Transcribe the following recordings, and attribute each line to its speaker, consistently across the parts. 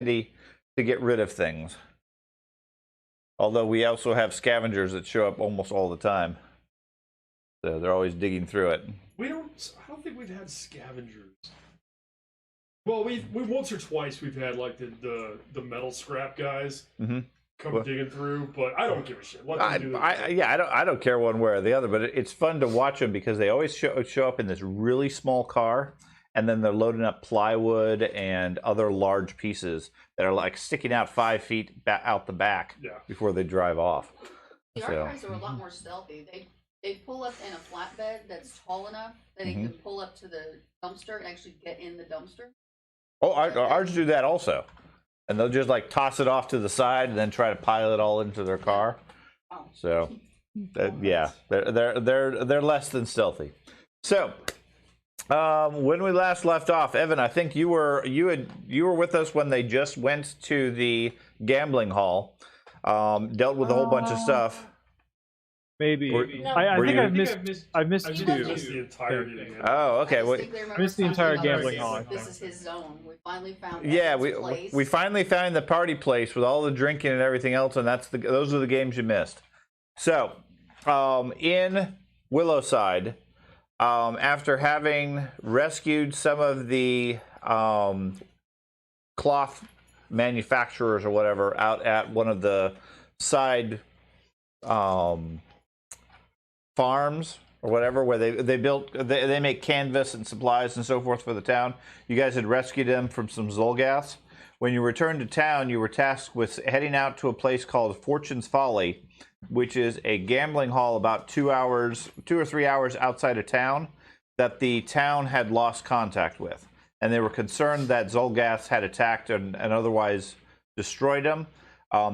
Speaker 1: handy to get rid of things. Although we also have scavengers that show up almost all the time. So they're always digging through it.
Speaker 2: I don't think we've had scavengers. Well, we once or twice we've had like the metal scrap guys come digging through, but I don't give a shit.
Speaker 1: I don't care one way or the other, but it's fun to watch them because they always show up in this really small car, and then they're loading up plywood and other large pieces that are like sticking out 5 feet out the back before they drive off.
Speaker 3: The archives are a lot more stealthy. They pull up in a flatbed that's tall enough that they can pull up to the dumpster and actually get in the dumpster.
Speaker 1: Oh, ours do that also. And they'll just like toss it off to the side and then try to pile it all into their car.
Speaker 3: Oh.
Speaker 1: So, yeah, they're less than stealthy. So, when we last left off, Evan, I think you were with us when they just went to the gambling hall, dealt with a whole bunch of stuff.
Speaker 4: Maybe.
Speaker 3: No.
Speaker 4: I think I've missed two.
Speaker 2: the entirety of it.
Speaker 1: Oh, okay.
Speaker 4: I missed the entire gambling hall.
Speaker 3: This is his zone. We finally found.
Speaker 1: Yeah,
Speaker 3: place.
Speaker 1: we finally found the party place with all the drinking and everything else, and those are the games you missed. So, in Willowside, after having rescued some of the cloth manufacturers or whatever out at one of the side farms or whatever, where they make canvas and supplies and so forth for the town. You guys had rescued them from some Zolgaths. When you returned to town, you were tasked with heading out to a place called Fortune's Folly, which is a gambling hall about 2 or 3 hours outside of town that the town had lost contact with. And they were concerned that Zolgaths had attacked and otherwise destroyed them.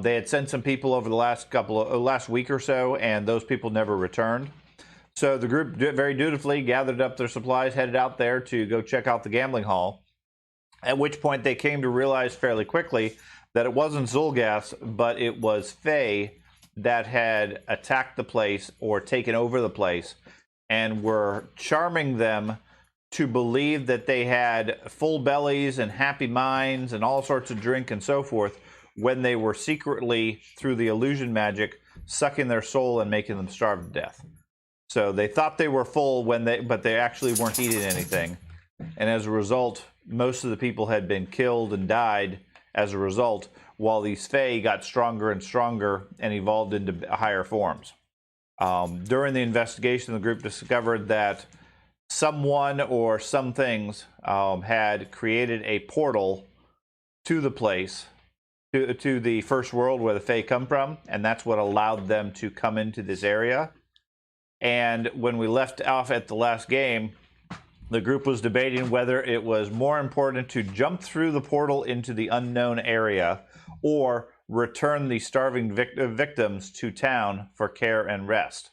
Speaker 1: They had sent some people over the last week or so, and those people never returned. So the group very dutifully gathered up their supplies, headed out there to go check out the gambling hall, at which point they came to realize fairly quickly that it wasn't Zolgaths, but it was Fae that had attacked the place or taken over the place and were charming them to believe that they had full bellies and happy minds and all sorts of drink and so forth, when they were secretly, through the illusion magic, sucking their soul and making them starve to death. So they thought they were full but they actually weren't eating anything. And as a result, most of the people had been killed and died as a result, while these Fae got stronger and stronger and evolved into higher forms. During the investigation, the group discovered that someone or some things had created a portal to the place, to the first world where the Fae come from, and that's what allowed them to come into this area. And when we left off at the last game, the group was debating whether it was more important to jump through the portal into the unknown area or return the starving victims to town for care and rest.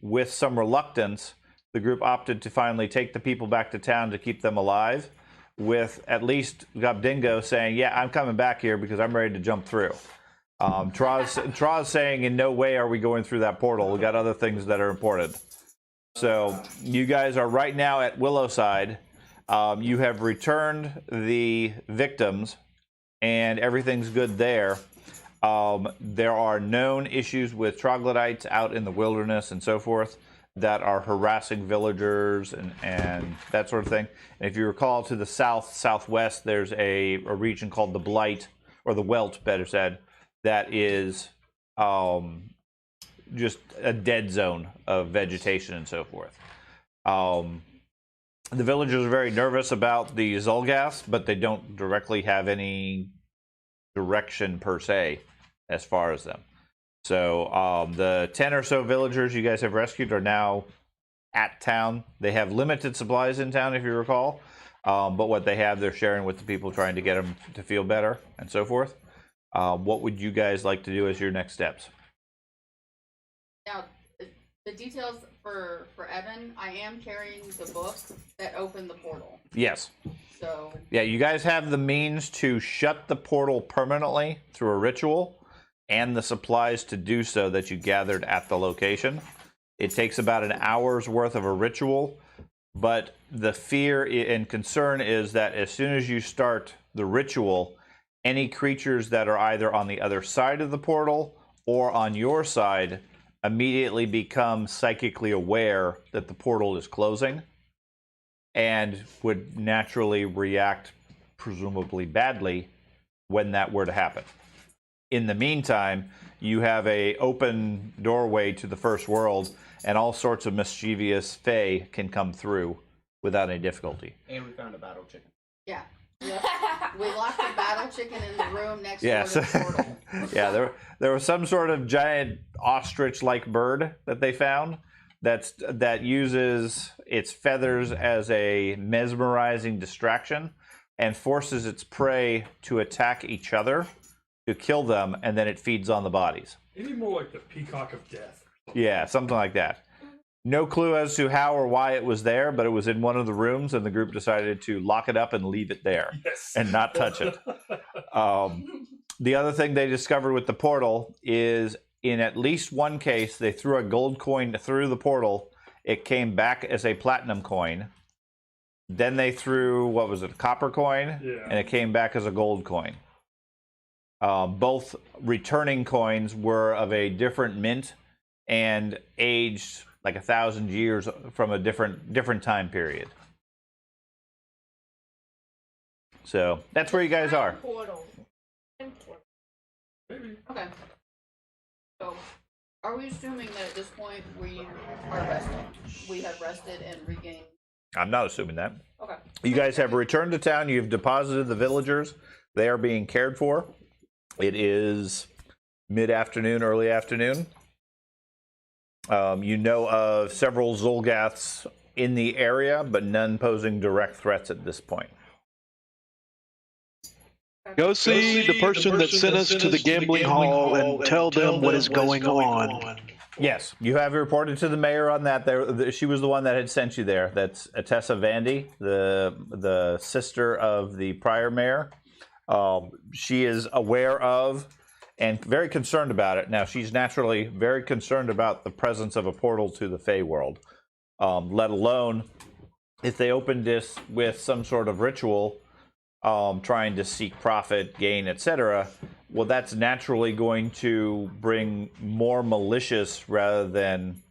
Speaker 1: With some reluctance, the group opted to finally take the people back to town to keep them alive, with at least Gobdingo saying, yeah, I'm coming back here because I'm ready to jump through. Traz saying, in no way are we going through that portal. We got other things that are important. So you guys are right now at Willowside. You have returned the victims, and everything's good there. There are known issues with troglodytes out in the wilderness and so forth that are harassing villagers and that sort of thing. And if you recall, to the southwest, there's a region called the Blight, or the Welt, better said, that is just a dead zone of vegetation and so forth. The villagers are very nervous about the Zolgaths, but they don't directly have any direction per se as far as them. So the 10 or so villagers you guys have rescued are now at town. They have limited supplies in town, if you recall, but what they have, they're sharing with the people, trying to get them to feel better and so forth. What would you guys like to do as your next steps?
Speaker 3: Now, the details for Evan, I am carrying the book that opened the portal.
Speaker 1: Yes.
Speaker 3: So
Speaker 1: yeah, you guys have the means to shut the portal permanently through a ritual, and the supplies to do so that you gathered at the location. It takes about an hour's worth of a ritual, but the fear and concern is that as soon as you start the ritual, any creatures that are either on the other side of the portal or on your side immediately become psychically aware that the portal is closing and would naturally react, presumably badly, when that were to happen. In the meantime, you have a open doorway to the first world, and all sorts of mischievous fae can come through without any difficulty.
Speaker 5: And we found a battle chicken.
Speaker 3: Yeah. Yep. We locked the battle chicken in the room next
Speaker 1: Yeah,
Speaker 3: door to the portal.
Speaker 1: yeah, there was some sort of giant ostrich-like bird that they found that uses its feathers as a mesmerizing distraction and forces its prey to attack each other to kill them, and then it feeds on the bodies.
Speaker 2: Maybe more like the peacock of death.
Speaker 1: Yeah, something like that. No clue as to how or why it was there, but it was in one of the rooms, and the group decided to lock it up and leave it there and not touch it. The other thing they discovered with the portal is, in at least one case, they threw a gold coin through the portal. It came back as a platinum coin. Then they threw, what was it, a copper coin?
Speaker 2: Yeah.
Speaker 1: And it came back as a gold coin. Both returning coins were of a different mint and aged like 1,000 years from a different time period. So that's where you guys are.
Speaker 6: Portal.
Speaker 2: Maybe.
Speaker 3: Okay. So, are we assuming that at this point we are rested? We have rested and regained.
Speaker 1: I'm not assuming that.
Speaker 3: Okay.
Speaker 1: You guys have returned to town. You've deposited the villagers. They are being cared for. It is mid-afternoon, early afternoon. You know of several Zolgaths in the area, but none posing direct threats at this point.
Speaker 7: Go see the person that sent us to the gambling hall and tell them what is going on.
Speaker 1: Yes, you have reported to the mayor on that. She was the one that had sent you there. That's Atessa Vandy, the sister of the prior mayor. She is aware of and very concerned about it. Now, she's naturally very concerned about the presence of a portal to the Fey world, let alone if they opened this with some sort of ritual, trying to seek profit, gain, etc. Well, that's naturally going to bring more malicious rather than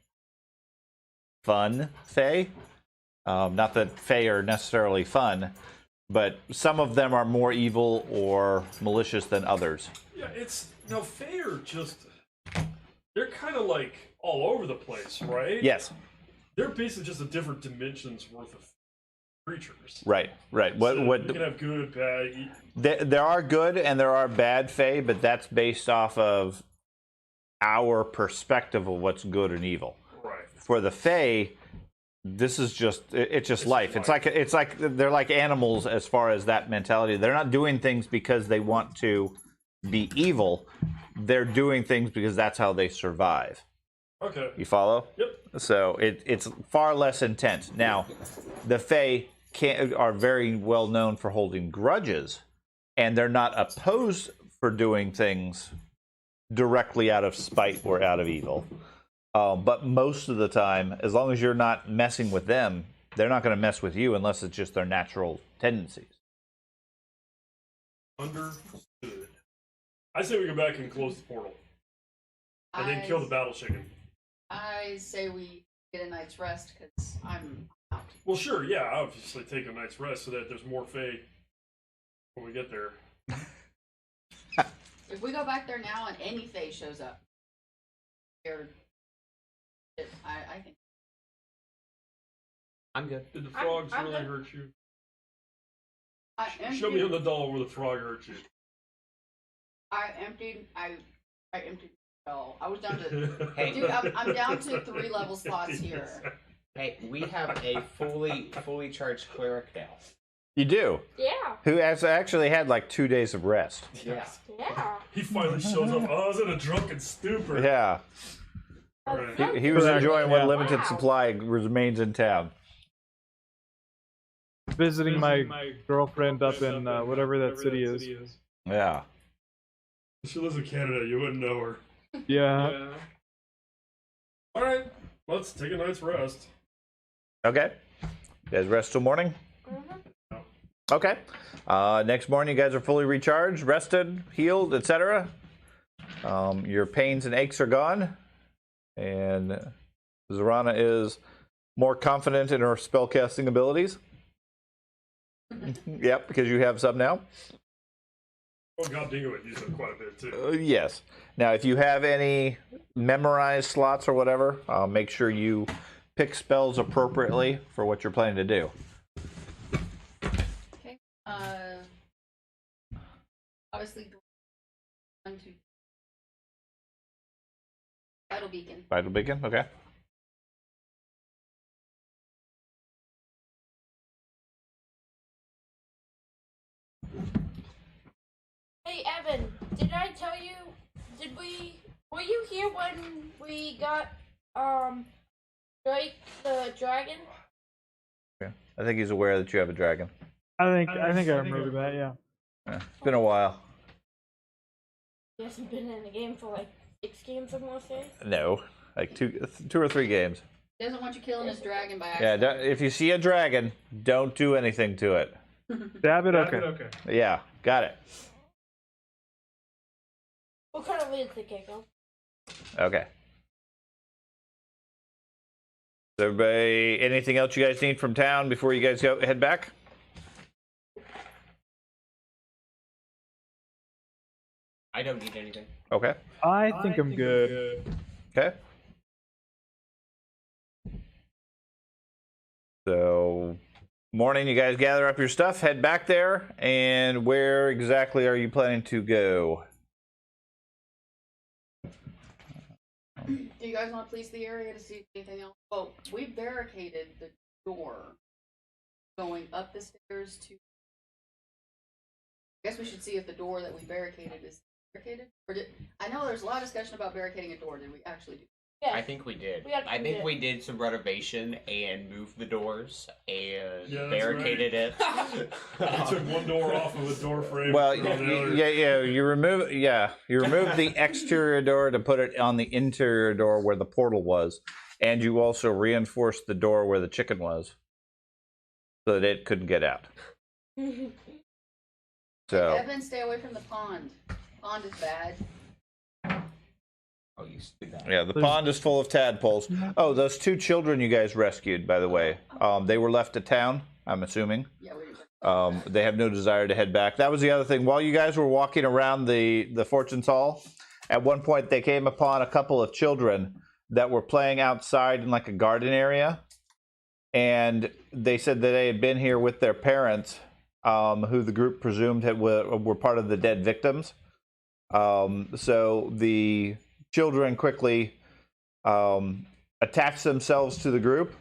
Speaker 1: fun Fey. Not that Fey are necessarily fun, but some of them are more evil or malicious than others.
Speaker 2: Yeah, Fae are just, they're kind of like all over the place, right?
Speaker 1: Yes.
Speaker 2: They're basically just a different dimension's worth of creatures.
Speaker 1: Right.
Speaker 2: So you can have good, bad.
Speaker 1: There are good and there are bad Fae, but that's based off of our perspective of what's good and evil.
Speaker 2: Right.
Speaker 1: For the Fae, this is it's just life. It's like they're like animals as far as that mentality. They're not doing things because they want to be evil. They're doing things because that's how they survive.
Speaker 2: Okay.
Speaker 1: You follow?
Speaker 2: Yep.
Speaker 1: So it's far less intense. Now, the Fae are very well known for holding grudges, and they're not opposed for doing things directly out of spite or out of evil. But most of the time, as long as you're not messing with them, they're not going to mess with you unless it's just their natural tendencies.
Speaker 2: Understood. I say we go back and close the portal. And then kill the battle chicken.
Speaker 3: I say we get a night's rest because I'm out.
Speaker 2: Well, sure, yeah, obviously take a night's rest so that there's more Fae when we get there.
Speaker 3: If we go back there now and any Fae shows up, I think.
Speaker 5: I'm good.
Speaker 2: Did the frogs
Speaker 6: I'm
Speaker 2: really
Speaker 6: good.
Speaker 2: hurt you?
Speaker 3: I
Speaker 2: Show me
Speaker 3: emptied-
Speaker 2: on the doll where the frog hurt you.
Speaker 3: I emptied the doll. I was down to.
Speaker 5: Hey.
Speaker 3: Dude, I'm down to 3 level slots here.
Speaker 5: Hey, we have a fully charged cleric now.
Speaker 1: You do.
Speaker 6: Yeah.
Speaker 1: Who has actually had like 2 days of rest.
Speaker 5: Yeah.
Speaker 6: Yeah.
Speaker 2: He finally shows up. Oh, I was in a drunken stupor.
Speaker 1: Yeah.
Speaker 2: Right.
Speaker 1: He was enjoying what
Speaker 4: Yeah.
Speaker 1: limited
Speaker 6: Wow.
Speaker 1: supply remains in town.
Speaker 4: Visiting my girlfriend up in whatever that city is.
Speaker 1: Yeah.
Speaker 2: If she lives in Canada, you wouldn't know her.
Speaker 4: Yeah.
Speaker 2: Alright, let's take a night's rest.
Speaker 1: Okay. You guys rest till morning? Okay. Next morning, you guys are fully recharged, rested, healed, etc. Your pains and aches are gone, and Zorana is more confident in her spellcasting abilities. Yep, because you have some now.
Speaker 2: Well, God Dingo would use them quite a bit too.
Speaker 1: Yes. Now, if you have any memorized slots or whatever, make sure you pick spells appropriately for what you're planning to do.
Speaker 3: Okay. Obviously, one, two. Vital beacon.
Speaker 1: Vital Beacon, okay.
Speaker 6: Hey Evan, did I tell you? Were you here when we got Drake the dragon?
Speaker 1: Yeah. I think he's aware that you have a dragon.
Speaker 4: I think I remember that. Yeah.
Speaker 1: It's been a while.
Speaker 6: He hasn't been in the game for like 6 games, I want to say.
Speaker 1: No, like two or three games.
Speaker 3: He doesn't want you killing his dragon by
Speaker 1: Yeah,
Speaker 3: accident.
Speaker 1: if you see a dragon, don't do anything to it.
Speaker 4: Stab it. Okay.
Speaker 1: Yeah, got it.
Speaker 6: What kind of lead the kick go?
Speaker 1: Okay. So everybody, anything else you guys need from town before you guys head back?
Speaker 5: I don't need anything.
Speaker 1: Okay.
Speaker 4: I think I'm good.
Speaker 1: Okay. So, morning, you guys gather up your stuff, head back there, and where exactly are you planning to go?
Speaker 3: Do you guys want to police the area to see if anything else? Well, we barricaded the door going up the stairs to. I guess we should see if the door that we barricaded is barricaded. Or I know there's a lot of discussion about barricading a door. Did we actually do?
Speaker 6: Yeah.
Speaker 5: I think we did.
Speaker 6: We actually
Speaker 5: I think
Speaker 6: did.
Speaker 5: we did some renovation and moved the doors and
Speaker 2: Yeah, that's
Speaker 5: barricaded it.
Speaker 2: I took one door off of a door frame.
Speaker 1: Well,
Speaker 2: put on the other.
Speaker 1: you remove the exterior door to put it on the interior door where the portal was, and you also reinforced the door where the chicken was, so that it couldn't get out. So,
Speaker 3: Evan, stay away from the pond. Pond is bad.
Speaker 5: Oh, you stupid.
Speaker 1: yeah, the pond is full of tadpoles. Oh, those two children you guys rescued, by the way, they were left at town, I'm assuming.
Speaker 3: Yeah, we.
Speaker 1: They have no desire to head back. That was the other thing. While you guys were walking around the Fortune's Hall, at one point they came upon a couple of children that were playing outside in like a garden area. And they said that they had been here with their parents, who the group presumed were part of the dead victims. So the children quickly attached themselves to the group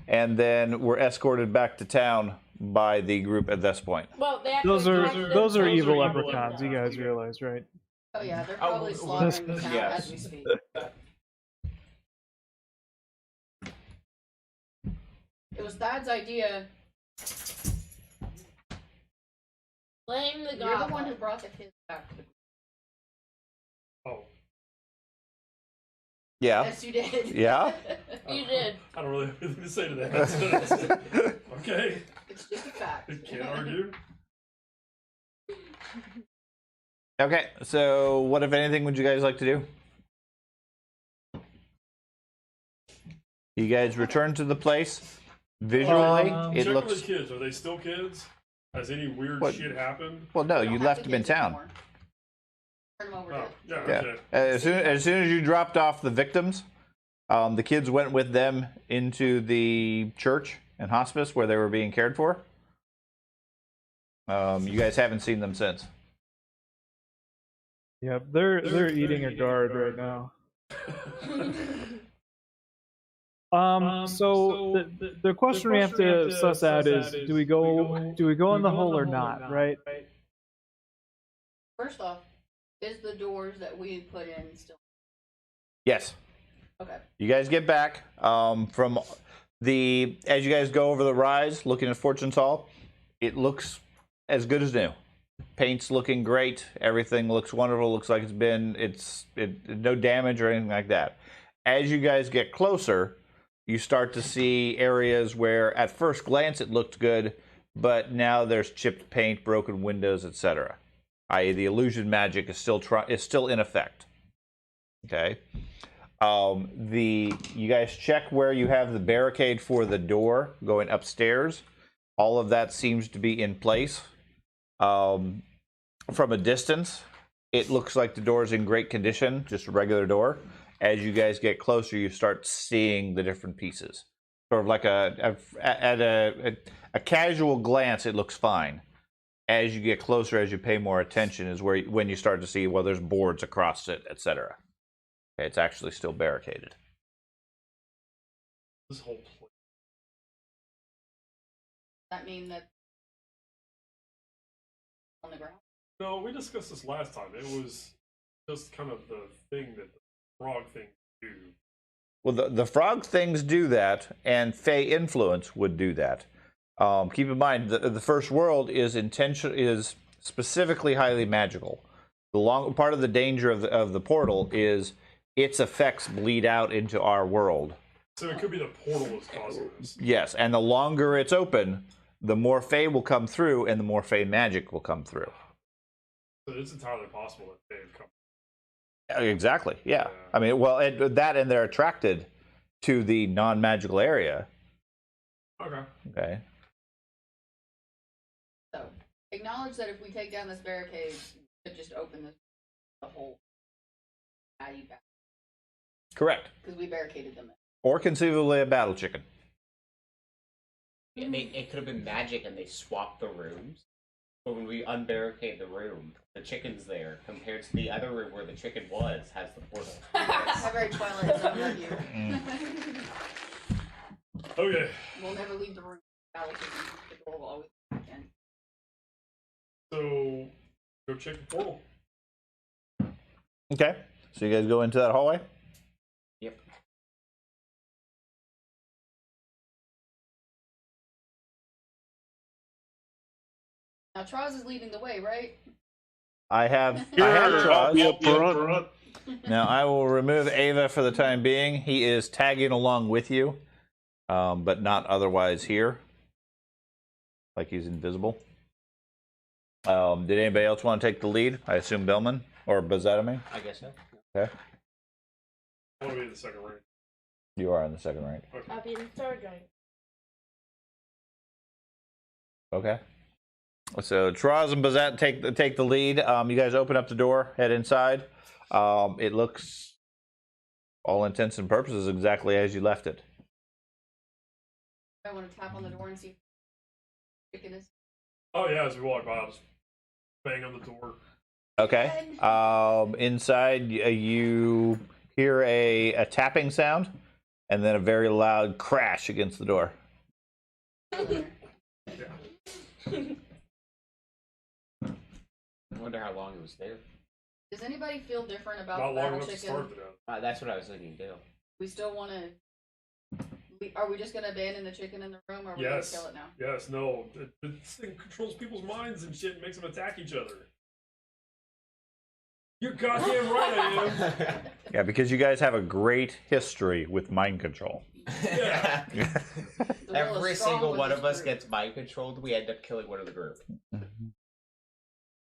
Speaker 1: and then were escorted back to town by the group at this point.
Speaker 6: Well, they
Speaker 4: Those
Speaker 6: actually
Speaker 4: are evil leprechauns. You guys realize, right?
Speaker 3: Oh yeah, they're probably slaughtering the town
Speaker 5: yes.
Speaker 3: as we speak. It was Thad's idea.
Speaker 6: Blame the
Speaker 3: You're
Speaker 6: god.
Speaker 3: the one who brought the kids back to the.
Speaker 2: Oh,
Speaker 1: Yeah.
Speaker 3: Yes, you did.
Speaker 1: Yeah?
Speaker 6: You did.
Speaker 2: I don't really have anything to say to that. Okay,
Speaker 3: It's just a fact.
Speaker 2: can't argue.
Speaker 1: Okay, so what, if anything, would you guys like to do? You guys return to the place. Visually, it
Speaker 2: Check
Speaker 1: looks...
Speaker 2: with the kids. Are they still kids? Has any weird
Speaker 1: What?
Speaker 2: shit happened?
Speaker 1: Well, no,
Speaker 3: We don't
Speaker 1: you
Speaker 3: have
Speaker 1: left
Speaker 3: the
Speaker 1: them in
Speaker 3: kids
Speaker 1: town.
Speaker 3: anymore. Turn them over
Speaker 2: Oh,
Speaker 3: to.
Speaker 2: yeah,
Speaker 1: Yeah.
Speaker 2: okay.
Speaker 1: As soon as you dropped off the victims, the kids went with them into the church and hospice where they were being cared for. You guys haven't seen them since.
Speaker 4: Yep, they're eating a guard right now. So the question we have to suss out is: do we go in the hole or not? Right?
Speaker 3: First off, is the doors that we put in still?
Speaker 1: Yes.
Speaker 3: Okay.
Speaker 1: You guys get back from as you guys go over the rise, looking at Fortune's Hall, it looks as good as new. Paint's looking great. Everything looks wonderful. Looks like it's no damage or anything like that. As you guys get closer, you start to see areas where at first glance it looked good, but now there's chipped paint, broken windows, etc. I.e., the illusion magic is still in effect. Okay. You guys check where you have the barricade for the door going upstairs. All of that seems to be in place. From a distance, it looks like the door is in great condition, just a regular door. As you guys get closer, you start seeing the different pieces. Sort of like at a casual glance, it looks fine. As you get closer, as you pay more attention, is when you start to see, well, there's boards across it, etc. Okay, it's actually still barricaded.
Speaker 2: This whole place.
Speaker 3: That mean that on the ground?
Speaker 2: No, we discussed this last time. It was just kind of the thing that the frog thing do.
Speaker 1: Well, the frog things do that, and Fey influence would do that. Keep in mind, the first world is specifically highly magical. Part of the danger of the portal is its effects bleed out into our world.
Speaker 2: So it could be the portal that's causing this.
Speaker 1: Yes, and the longer it's open, the more Fey will come through, and the more Fey magic will come through.
Speaker 2: So it's entirely possible that they've come.
Speaker 1: Exactly, yeah. I mean, well, and they're attracted to the non-magical area. Okay.
Speaker 3: So, acknowledge that if we take down this barricade, we could just open the whole alley back.
Speaker 1: Correct.
Speaker 3: Because we barricaded them.
Speaker 1: Or conceivably a battle chicken.
Speaker 5: Yeah, it could have been magic and they swapped the rooms. But when we unbarricade the room, the chicken's there, compared to the other room where the chicken was, has the portal.
Speaker 3: How very Twilight Zone of you.
Speaker 2: Okay.
Speaker 3: We'll never leave the room. Battle chicken. The door will always be in.
Speaker 2: So, go check the portal.
Speaker 1: Okay. So you guys go into that hallway?
Speaker 5: Yep.
Speaker 3: Now, Troz is leading the way, right?
Speaker 1: I have
Speaker 7: I'll be
Speaker 1: Troz.
Speaker 7: up front.
Speaker 1: Now I will remove Ava for the time being. He is tagging along with you, but not otherwise here. Like he's invisible. Did anybody else want to take the lead? I assume Billman or Bazzetami?
Speaker 5: I guess so.
Speaker 1: Okay.
Speaker 2: I want to be in the second rank.
Speaker 1: You are in the second rank.
Speaker 2: Okay.
Speaker 6: I'll be in the third rank.
Speaker 1: Okay. So Troz and Bazette take the lead. You guys open up the door, head inside. It looks, all intents and purposes, exactly as you left it.
Speaker 3: I want to tap on the door and see if chicken is.
Speaker 2: Oh yeah, as we walk by, I'll just bang on the door.
Speaker 1: Okay. Inside, you hear a tapping sound, and then a very loud crash against the door.
Speaker 5: I wonder how long it was there.
Speaker 3: Does anybody feel different about
Speaker 2: Not
Speaker 3: the
Speaker 2: long
Speaker 3: battle
Speaker 2: enough to
Speaker 3: chicken?
Speaker 2: start it out.
Speaker 5: That's what I was thinking too.
Speaker 3: We still want to. Are we just going to abandon the chicken in the room, or are we
Speaker 2: Yes.
Speaker 3: going to kill it now?
Speaker 2: Yes, no. This thing controls people's minds and shit and makes them attack each other. You're goddamn right I am.
Speaker 1: Yeah, because you guys have a great history with mind control.
Speaker 2: Yeah.
Speaker 5: Every single one of us gets mind controlled. We end up killing one of the group.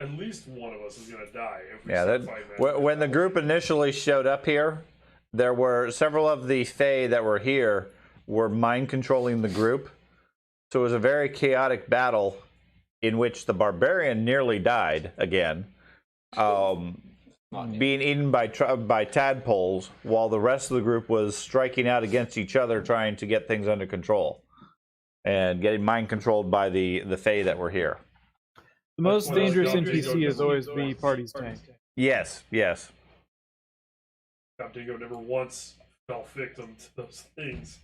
Speaker 2: At least one of us is gonna die if we
Speaker 1: Yeah,
Speaker 2: start fighting that.
Speaker 1: when the group initially showed up here, there were several of the Fae that were here were mind controlling the group. So it was a very chaotic battle in which the barbarian nearly died again, being eaten by tadpoles, while the rest of the group was striking out against each other, trying to get things under control and getting mind controlled by the Fae that were here.
Speaker 4: The most
Speaker 2: Well,
Speaker 4: dangerous
Speaker 2: Dingo
Speaker 4: NPC is
Speaker 2: never
Speaker 4: always
Speaker 2: once-
Speaker 4: the party's tank.
Speaker 1: Yes, yes.
Speaker 2: Cop Dingo never once fell victim to those things.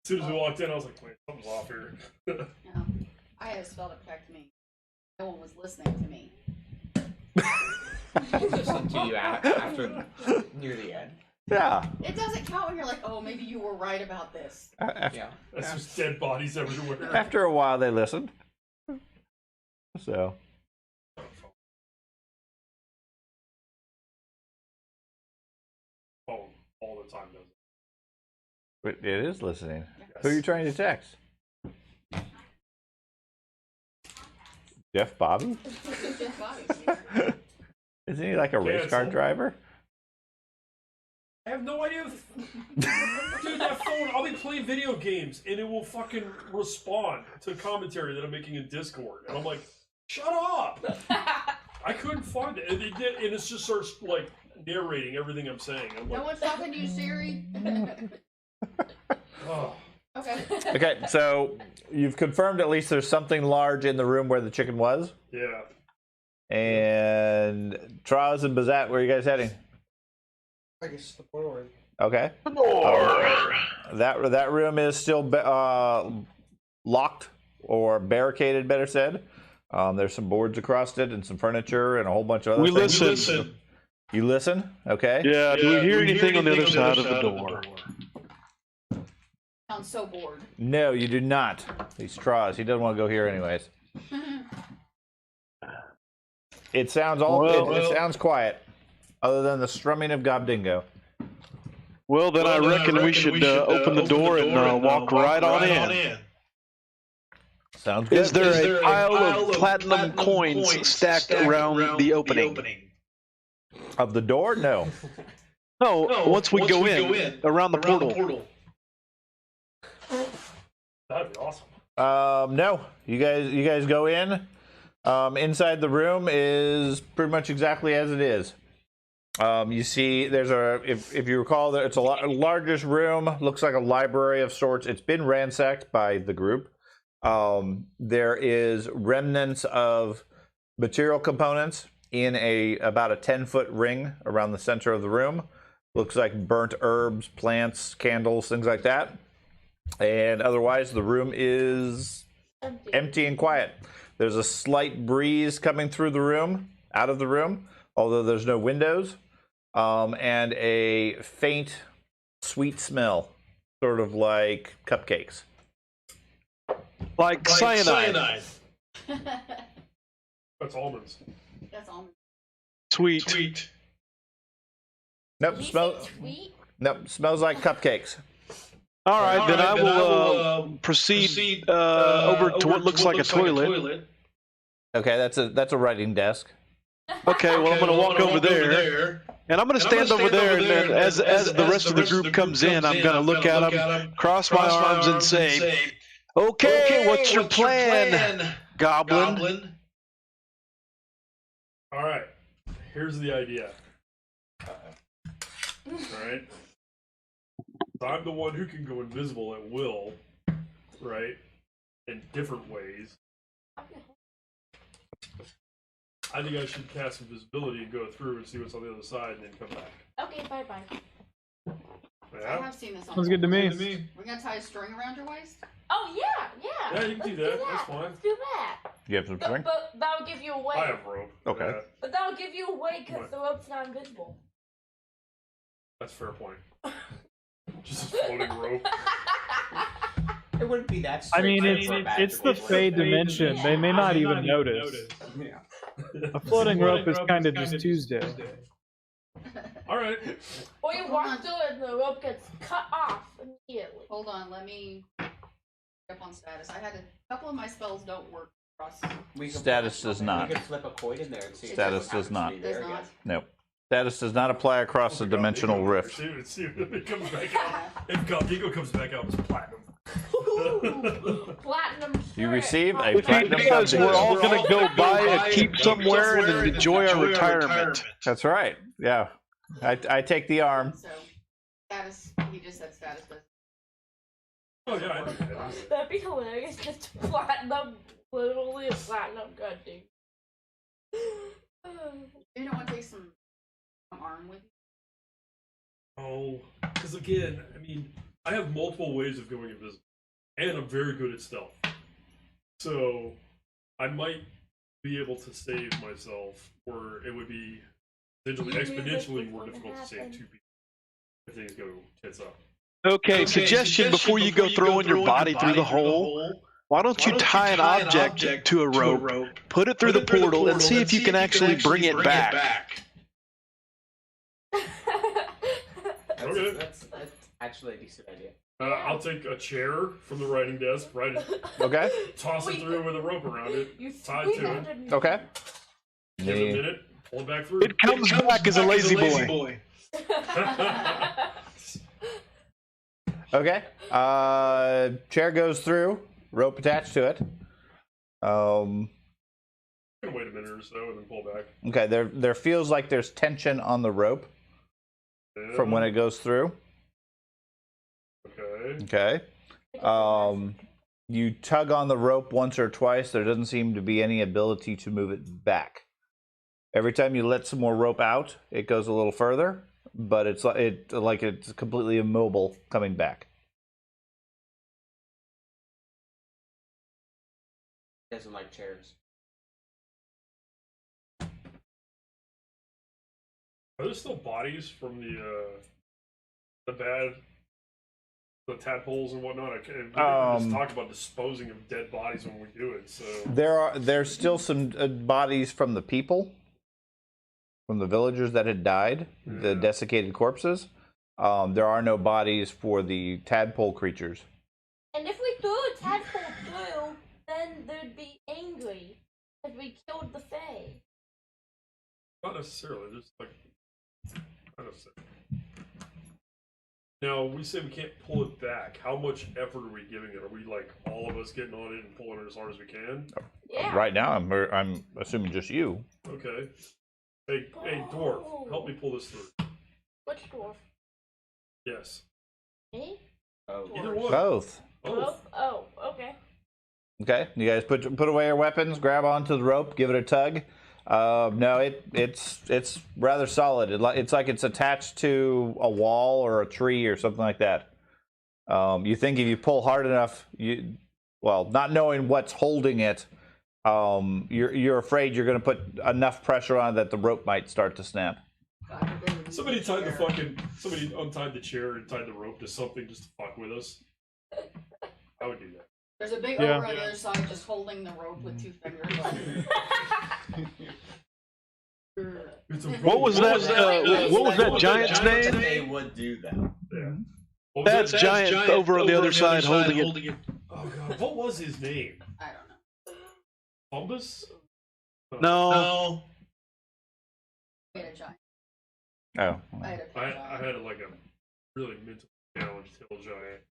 Speaker 2: As soon as we walked in, I was like, wait, something's off here.
Speaker 3: No. I had a spell to protect me. No one was listening to me.
Speaker 5: I listened to you after near the end.
Speaker 1: Yeah.
Speaker 3: It doesn't count when you're like, oh, maybe you were right about this.
Speaker 5: Yeah.
Speaker 2: That's just dead bodies everywhere.
Speaker 1: After a while, they listened. So.
Speaker 2: Oh, all the time does it.
Speaker 1: It is listening. Who are you trying to text? Jeff Bobby?
Speaker 3: Who's Jeff Bobby?
Speaker 1: Isn't he like a race car
Speaker 2: Cancel.
Speaker 1: driver?
Speaker 2: I have no idea. Dude, that phone, I'll be playing video games and it will fucking respond to commentary that I'm making in Discord. And I'm like, shut up! I couldn't find it. And it just starts, like, narrating everything I'm saying. I'm
Speaker 3: No
Speaker 2: like,
Speaker 3: one's talking to you, Siri.
Speaker 2: oh.
Speaker 3: Okay.
Speaker 1: Okay, so you've confirmed at least there's something large in the room where the chicken was.
Speaker 2: Yeah.
Speaker 1: And Traz and Bazat, where are you guys heading?
Speaker 8: I guess the door.
Speaker 1: Okay. That room is still locked or barricaded, better said. There's some boards across it and some furniture and a whole bunch of other
Speaker 7: We
Speaker 1: things.
Speaker 7: listen.
Speaker 1: You listen? Okay.
Speaker 7: Yeah, do we hear anything on the other side of the door?
Speaker 3: Sounds so bored.
Speaker 1: No, you do not. He's Traz. He doesn't want to go here anyways. It sounds it sounds quiet, other than the strumming of Gobdingo.
Speaker 7: Well, then I reckon we should open the door and walk right on in.
Speaker 1: Sounds good.
Speaker 7: Is there a pile of platinum coins stacked around the opening?
Speaker 1: Of the door? No.
Speaker 7: No, once we go in, around the portal.
Speaker 2: That'd be awesome.
Speaker 1: No. You guys go in. Inside the room is pretty much exactly as it is. You see, there's if you recall, that it's a largest room. Looks like a library of sorts. It's been ransacked by the group. There is remnants of material components in about a 10-foot ring around the center of the room. Looks like burnt herbs, plants, candles, things like that. And otherwise, the room is empty and quiet. There's a slight breeze coming through the room, out of the room, although there's no windows, and a faint, sweet smell, sort of like cupcakes.
Speaker 7: Like cyanide.
Speaker 2: That's almonds.
Speaker 3: That's almond.
Speaker 7: Sweet.
Speaker 1: Nope,
Speaker 6: Did you
Speaker 1: smells.
Speaker 6: say tweet?
Speaker 1: Nope, smells like cupcakes.
Speaker 7: All right, then I will proceed over to what looks like a toilet.
Speaker 1: Okay, that's a writing desk.
Speaker 7: Okay, well, I'm going to walk over there, and I'm going to stand over there, and then as the rest of the group comes in, I'm going to look at them, cross my arms, and say, okay, what's your plan, Goblin?
Speaker 2: All right. Here's the idea. All right. So I'm the one who can go invisible at will, right? In different ways. I think I should cast invisibility and go through and see what's on the other side and then come back.
Speaker 6: Okay, bye-bye.
Speaker 3: I
Speaker 2: Yeah?
Speaker 3: have seen this on
Speaker 4: Sounds good to me.
Speaker 3: We're gonna tie a string around your waist?
Speaker 6: Oh, yeah.
Speaker 2: Yeah, you can do that. That's fine.
Speaker 6: Let's do that.
Speaker 1: You have some string?
Speaker 6: But that'll give you away.
Speaker 2: I have rope.
Speaker 1: Okay.
Speaker 2: Yeah,
Speaker 6: But that'll give you away because the rope's not invisible.
Speaker 2: that's a fair point. Just a floating rope.
Speaker 5: It wouldn't be that
Speaker 4: I mean,
Speaker 5: strict for a
Speaker 4: it's the
Speaker 5: magical
Speaker 4: Fey
Speaker 5: rope.
Speaker 4: dimension. They may not even notice.
Speaker 5: Yeah.
Speaker 4: A floating rope is kind of just Tuesday.
Speaker 2: All right.
Speaker 6: Or you walk through it and the rope gets cut off immediately.
Speaker 3: Hold on, let me up on status. I had a couple of my spells don't work across.
Speaker 5: We could-
Speaker 1: Status does not.
Speaker 5: We could flip a coin in there and see. if
Speaker 1: Status
Speaker 5: it
Speaker 1: does
Speaker 5: happens to
Speaker 1: not.
Speaker 5: be there
Speaker 3: Does not.
Speaker 5: again.
Speaker 1: Nope. Status does not apply across the dimensional rift.
Speaker 2: See if it comes back out. If Gobdingo comes back out, it's platinum.
Speaker 6: Platinum.
Speaker 1: You
Speaker 6: shirt.
Speaker 1: receive a
Speaker 6: Oh,
Speaker 1: platinum
Speaker 7: Because we're all
Speaker 1: foundation.
Speaker 7: going to go buy a keep somewhere and then enjoy our retirement.
Speaker 1: That's right. Yeah. I take the arm.
Speaker 3: So, status, he just said status does.
Speaker 2: Oh yeah, I think that is.
Speaker 6: That'd be hilarious. Just platinum, literally a platinum gun, dude.
Speaker 3: You don't want to take some arm with you?
Speaker 2: Oh, because again, I mean, I have multiple ways of going invisible, and I'm very good at stealth. So, I might be able to save myself, or it would be exponentially more difficult to save two people if things go tits up.
Speaker 7: Okay, suggestion before you go throwing your body through the hole, why don't you tie an object to a rope, put it through the portal, and see if you can actually bring it back.
Speaker 2: Okay.
Speaker 5: That's actually a decent idea.
Speaker 2: I'll take a chair from the writing desk, right?
Speaker 1: Okay.
Speaker 2: Toss it through with a rope around it,
Speaker 6: You
Speaker 2: tied
Speaker 6: threw
Speaker 2: to
Speaker 6: that
Speaker 2: it.
Speaker 6: at me.
Speaker 1: Okay.
Speaker 2: Give it a minute, pull it back through.
Speaker 7: It comes back as a lazy boy.
Speaker 1: Okay. Chair goes through, rope attached to it.
Speaker 2: Wait a minute or so and then pull back.
Speaker 1: Okay, there feels like there's tension on the rope
Speaker 2: Yeah.
Speaker 1: from when it goes through.
Speaker 2: Okay.
Speaker 1: Okay. You tug on the rope once or twice. There doesn't seem to be any ability to move it back. Every time you let some more rope out, it goes a little further, but it's completely immobile coming back.
Speaker 5: Doesn't like chairs.
Speaker 2: Are there still bodies from the tadpoles and whatnot? We didn't just talk about disposing of dead bodies when we do it. So
Speaker 1: There's still some bodies from the people, from the villagers that had died, the desiccated corpses. There are no bodies for the tadpole creatures.
Speaker 6: And if we threw a tadpole through, then they'd be angry that we killed the Fae.
Speaker 2: not necessarily. Just like kind of sick. Now we say we can't pull it back. How much effort are we giving it? Are we like all of us getting on it and pulling it as hard as we can?
Speaker 6: Yeah.
Speaker 1: Right now, I'm assuming just you.
Speaker 2: Okay. Hey, dwarf, help me pull this through.
Speaker 6: Which dwarf?
Speaker 2: Yes.
Speaker 6: Me?
Speaker 5: Oh,
Speaker 2: Either one.
Speaker 1: Both.
Speaker 6: Oh, okay.
Speaker 1: Okay, you guys put away your weapons, grab onto the rope, give it a tug. No, it's rather solid. It's like it's attached to a wall or a tree or something like that. You think if you pull hard enough, not knowing what's holding it, you're afraid you're going to put enough pressure on it that the rope might start to snap.
Speaker 2: Somebody untied the chair and tied the rope to something just to fuck with us. I would do that.
Speaker 3: There's a big ogre on the other side just holding the rope with 2 fingers.
Speaker 7: What was that giant's name?
Speaker 5: They would do that.
Speaker 2: Yeah.
Speaker 7: That's giant over on the other side holding it.
Speaker 2: Oh god, what was his name?
Speaker 3: I don't know.
Speaker 2: Bombus?
Speaker 7: No.
Speaker 3: I had a giant.
Speaker 1: Oh.
Speaker 3: I had a
Speaker 2: I had like a really mentally challenged hill giant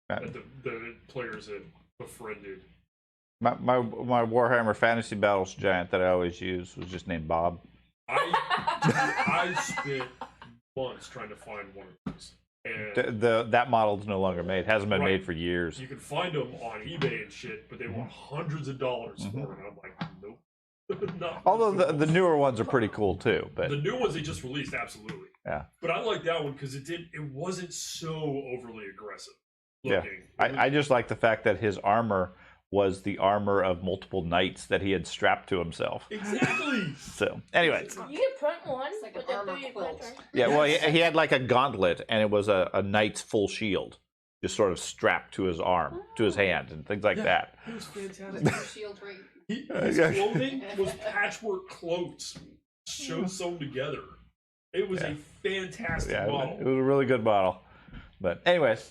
Speaker 2: that the players had befriended.
Speaker 1: My Warhammer Fantasy Battles giant that I always use was just named Bob.
Speaker 2: I spent months trying to find one of those. And
Speaker 1: That model's no longer made. Hasn't been made for years.
Speaker 2: you can find them on eBay and shit, but they want hundreds of dollars for them. And I'm like, nope. Not
Speaker 1: Although the newer ones are pretty cool too. But
Speaker 2: the new ones they just released, absolutely.
Speaker 1: Yeah.
Speaker 2: But I like that one because it wasn't so overly aggressive looking.
Speaker 1: Yeah. I just like the fact that his armor was the armor of multiple knights that he had strapped to himself.
Speaker 2: Exactly.
Speaker 1: So, anyway.
Speaker 6: You can print one
Speaker 3: Like
Speaker 6: with
Speaker 3: an
Speaker 6: a
Speaker 3: armor
Speaker 6: 3D
Speaker 3: quilt.
Speaker 6: printer.
Speaker 1: Yeah, well, he had like a gauntlet, and it was a knight's full shield, just sort of strapped to his arm, to his hand, and things like that.
Speaker 2: It was fantastic.
Speaker 3: With 2 shield right.
Speaker 2: His clothing was patchwork clothes, sewn together. It was a fantastic model.
Speaker 1: It was a really good model. But anyways,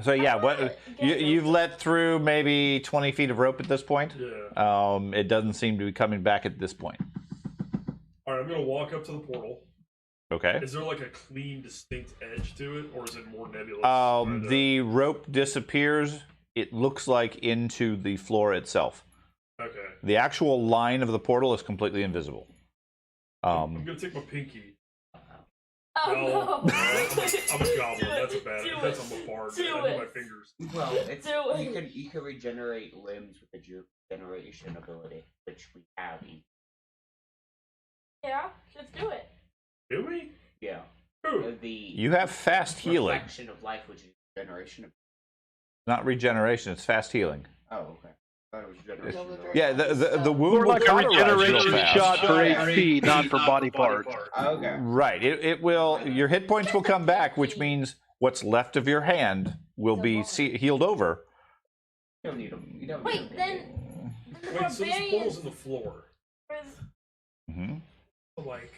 Speaker 1: so yeah, you've let through maybe 20 feet of rope at this point.
Speaker 2: Yeah.
Speaker 1: It doesn't seem to be coming back at this point.
Speaker 2: All right, I'm gonna walk up to the portal.
Speaker 1: Okay.
Speaker 2: Is there like a clean, distinct edge to it, or is it more nebulous?
Speaker 1: The rope disappears. It looks like into the floor itself.
Speaker 2: Okay.
Speaker 1: The actual line of the portal is completely invisible.
Speaker 2: I'm gonna take my pinky.
Speaker 6: Oh no!
Speaker 2: I'm a goblin. That's a bad.
Speaker 6: Do
Speaker 2: That's
Speaker 6: it.
Speaker 2: I'm a bard.
Speaker 6: Do
Speaker 2: I do
Speaker 6: it.
Speaker 2: my fingers.
Speaker 5: Well, it's,
Speaker 6: Do it.
Speaker 5: you can regenerate limbs with the generation ability, which we have.
Speaker 6: Yeah, let's do it.
Speaker 2: Do we?
Speaker 5: Yeah.
Speaker 2: Who?
Speaker 1: You have fast healing,
Speaker 5: Reflection of life, which is generation of.
Speaker 1: not regeneration. It's fast healing.
Speaker 5: Oh, okay. I thought it was generation of life.
Speaker 1: Yeah, the wound
Speaker 7: More
Speaker 1: will
Speaker 7: like a
Speaker 1: cauterize real
Speaker 7: regeneration
Speaker 1: fast.
Speaker 7: shot for HP, not for body part.
Speaker 5: Okay.
Speaker 1: Right. It will. Your hit points will come back, which means what's left of your hand will be healed over.
Speaker 5: You don't need them. You don't need
Speaker 6: Wait,
Speaker 5: them.
Speaker 6: then the
Speaker 2: Wait, so this portal's
Speaker 6: barbarians.
Speaker 2: in the floor.
Speaker 1: Hmm.
Speaker 2: Like,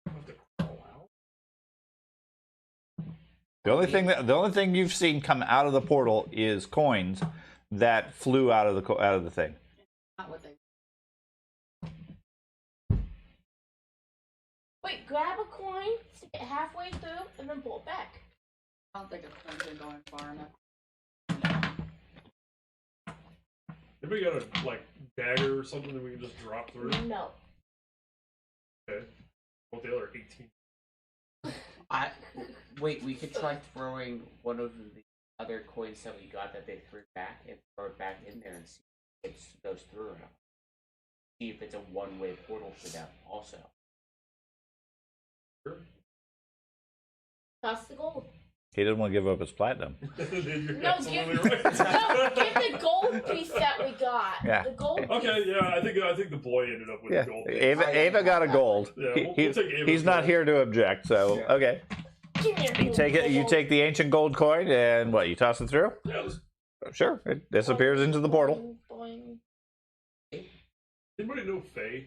Speaker 2: I have to crawl out.
Speaker 1: The only thing you've seen come out of the portal is coins that flew out of the thing.
Speaker 3: Not what they.
Speaker 6: Wait, grab a coin, stick it halfway through, and then pull it back.
Speaker 3: I don't think a coin's been going far enough.
Speaker 2: Anybody got a like dagger or something that we can just drop through?
Speaker 6: No.
Speaker 2: Okay. What the other 18?
Speaker 5: Wait, we could try throwing one of the other coins that we got that they threw back and throw it back in there and see if it goes through or not. See if it's a one-way portal for them also.
Speaker 2: Sure.
Speaker 6: Toss the gold.
Speaker 1: He doesn't want to give up his platinum.
Speaker 2: You're
Speaker 6: No,
Speaker 2: absolutely
Speaker 6: give,
Speaker 2: right.
Speaker 6: no, give the gold piece that we got.
Speaker 1: Yeah.
Speaker 6: The gold piece.
Speaker 2: Okay, yeah, I think the boy ended up with
Speaker 1: Yeah,
Speaker 2: the gold.
Speaker 1: Ava got a gold.
Speaker 2: Yeah, we'll
Speaker 1: He-
Speaker 2: take Ava's
Speaker 1: he's not
Speaker 2: gold.
Speaker 1: here to object, so okay.
Speaker 6: Give me your
Speaker 1: You take it. You take the ancient gold coin and what? You toss it through?
Speaker 2: Yeah, let's-
Speaker 1: Sure, it disappears into the portal.
Speaker 6: Boing, boing.
Speaker 2: anybody know Fae?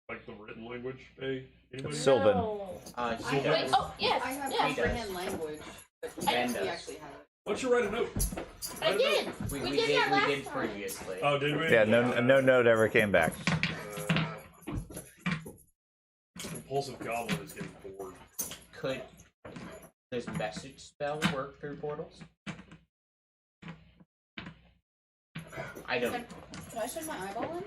Speaker 2: Like the written language, Fae? Anybody?
Speaker 1: Sylvan.
Speaker 6: No.
Speaker 5: She
Speaker 3: I
Speaker 5: does.
Speaker 6: Wait, oh, yes,
Speaker 3: I have
Speaker 6: yes.
Speaker 3: comprehend language, but
Speaker 5: Ben
Speaker 3: we
Speaker 5: does.
Speaker 3: actually have it.
Speaker 2: Why don't you write a note?
Speaker 6: I
Speaker 2: Write a
Speaker 6: did.
Speaker 2: note.
Speaker 6: We did that last time.
Speaker 5: previously.
Speaker 2: Oh, did we?
Speaker 1: Yeah, no note ever came back.
Speaker 2: Compulsive Goblin is getting bored.
Speaker 5: Does message spell work through portals? I don't.
Speaker 3: Can I shut my eyeball in?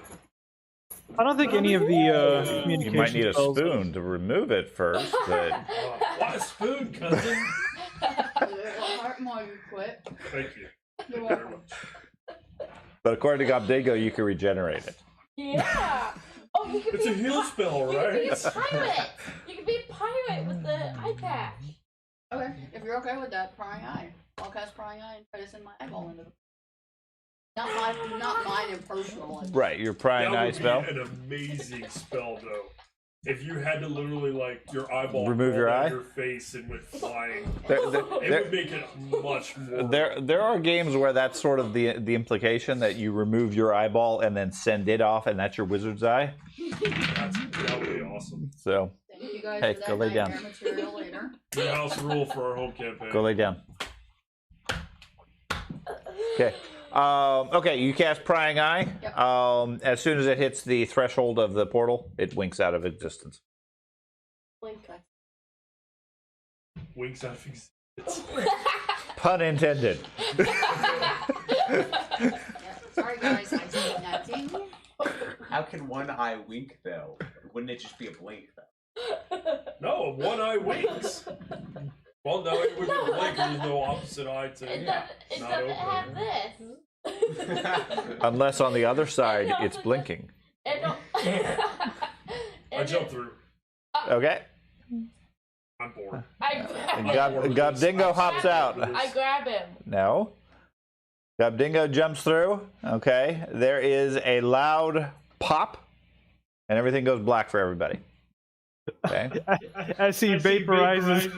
Speaker 4: I don't think any of the
Speaker 1: You
Speaker 4: communication
Speaker 1: might need a
Speaker 4: spells-
Speaker 1: spoon to remove it first, but
Speaker 2: Why a spoon, cousin?
Speaker 3: It will hurt more you quit.
Speaker 2: Thank you.
Speaker 3: You're
Speaker 2: Very
Speaker 3: welcome.
Speaker 2: much.
Speaker 1: but according to Gobdingo, you can regenerate it.
Speaker 6: Yeah. Oh, you could
Speaker 2: It's
Speaker 6: be
Speaker 2: a heal spell,
Speaker 6: You could be a
Speaker 2: right?
Speaker 6: pirate. You could be a pirate with the eye patch.
Speaker 3: Okay, if you're okay with that, prying eye. I'll cast prying eye and try to send my eyeball into the. Not mine impersonal.
Speaker 1: Right, your prying
Speaker 2: That
Speaker 1: eye
Speaker 2: would
Speaker 1: spell.
Speaker 2: be an amazing spell, though. If you had to literally like your eyeball
Speaker 1: Remove your
Speaker 2: rolled out
Speaker 1: eye?
Speaker 2: your face and went flying,
Speaker 1: There,
Speaker 2: it would make it much more.
Speaker 1: there are games where that's sort of the implication that you remove your eyeball and then send it off, and that's your wizard's eye.
Speaker 2: That would be awesome.
Speaker 1: So
Speaker 3: Thank you guys
Speaker 1: Hey,
Speaker 3: for that
Speaker 1: go lay down.
Speaker 3: nightmare material later.
Speaker 2: New house rule for our home campaign.
Speaker 1: go lay down. Okay. Okay, you cast prying eye.
Speaker 3: Yep.
Speaker 1: As soon as it hits the threshold of the portal, it winks out of existence.
Speaker 6: Blink.
Speaker 2: Winks out of existence.
Speaker 1: Pun intended.
Speaker 3: Yeah. Sorry guys, I said nothing.
Speaker 5: How can one eye wink though? Wouldn't it just be a blink though?
Speaker 2: No, one eye winks. Well, no, it would be a blink 'cause there's no opposite eye to
Speaker 6: It
Speaker 2: not
Speaker 6: doesn't have
Speaker 2: open.
Speaker 6: this.
Speaker 1: Unless on the other side, it's blinking.
Speaker 6: It don't-
Speaker 2: I jumped through.
Speaker 1: Okay.
Speaker 2: I'm bored.
Speaker 1: And Gobdingo hops out.
Speaker 6: I grab him.
Speaker 1: No. Gobdingo jumps through. Okay. There is a loud pop, and everything goes black for everybody. Okay.
Speaker 4: As he vaporizes.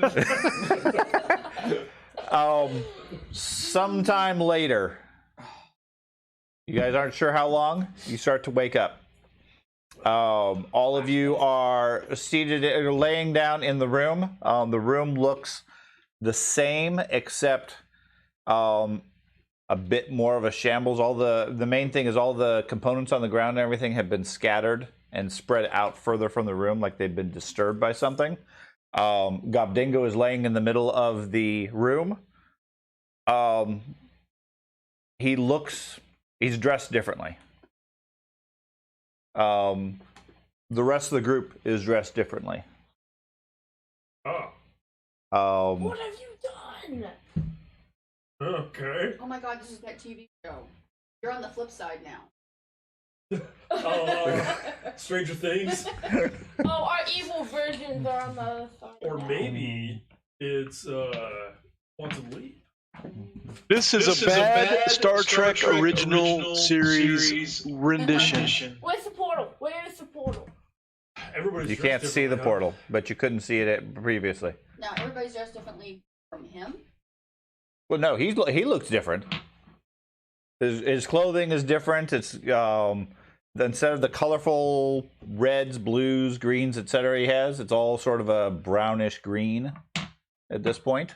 Speaker 1: Sometime later, you guys aren't sure how long, you start to wake up. All of you are seated or laying down in the room. The room looks the same, except a bit more of a shambles. All the main thing is all the components on the ground and everything have been scattered and spread out further from the room, like they've been disturbed by something. Gobdingo is laying in the middle of the room. He's dressed differently. The rest of the group is dressed differently.
Speaker 2: Oh,
Speaker 6: What have you done?
Speaker 2: okay.
Speaker 3: Oh my god, this is that TV show. You're on the flip side now.
Speaker 2: Stranger Things.
Speaker 6: Oh, our evil versions are on the other side.
Speaker 2: Or
Speaker 6: now.
Speaker 2: maybe it's Quantum Leap.
Speaker 7: This is a bad Star Trek original series rendition.
Speaker 6: Where's the portal? Where is the portal?
Speaker 2: Everybody's
Speaker 1: You
Speaker 2: dressed
Speaker 1: can't see the
Speaker 2: differently, huh?
Speaker 1: portal, but you couldn't see it previously.
Speaker 3: Now everybody's dressed differently from him.
Speaker 1: Well, no, he looks different. His clothing is different. It's instead of the colorful reds, blues, greens, etc. he has, it's all sort of a brownish green at this point.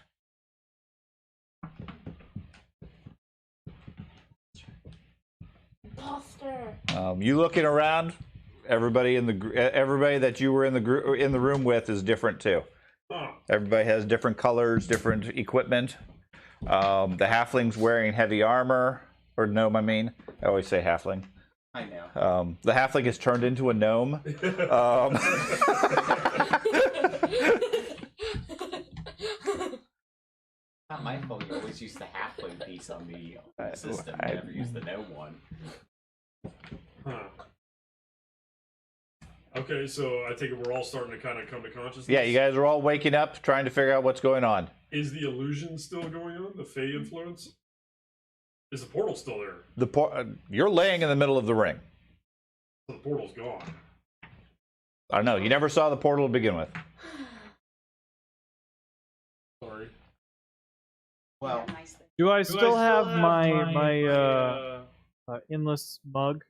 Speaker 1: You looking around, everybody everybody that you were in the room with is different too.
Speaker 2: Huh.
Speaker 1: Everybody has different colors, different equipment. The halfling's wearing heavy armor, or gnome. I always say halfling.
Speaker 5: I know.
Speaker 1: The halfling has turned into a gnome.
Speaker 5: Not my fault. You always use the halfling piece on the system.
Speaker 1: I
Speaker 5: Never use the gnome one.
Speaker 2: Huh. Okay, so I take it we're all starting to kind of come to consciousness.
Speaker 1: Yeah, you guys are all waking up, trying to figure out what's going on.
Speaker 2: Is the illusion still going on? The Fey influence? Is the portal still there?
Speaker 1: You're laying in the middle of the ring.
Speaker 2: The portal's gone.
Speaker 1: I don't know. You never saw the portal to begin with.
Speaker 2: Sorry.
Speaker 5: Well,
Speaker 3: Nice thing.
Speaker 4: Do I still have my endless mug?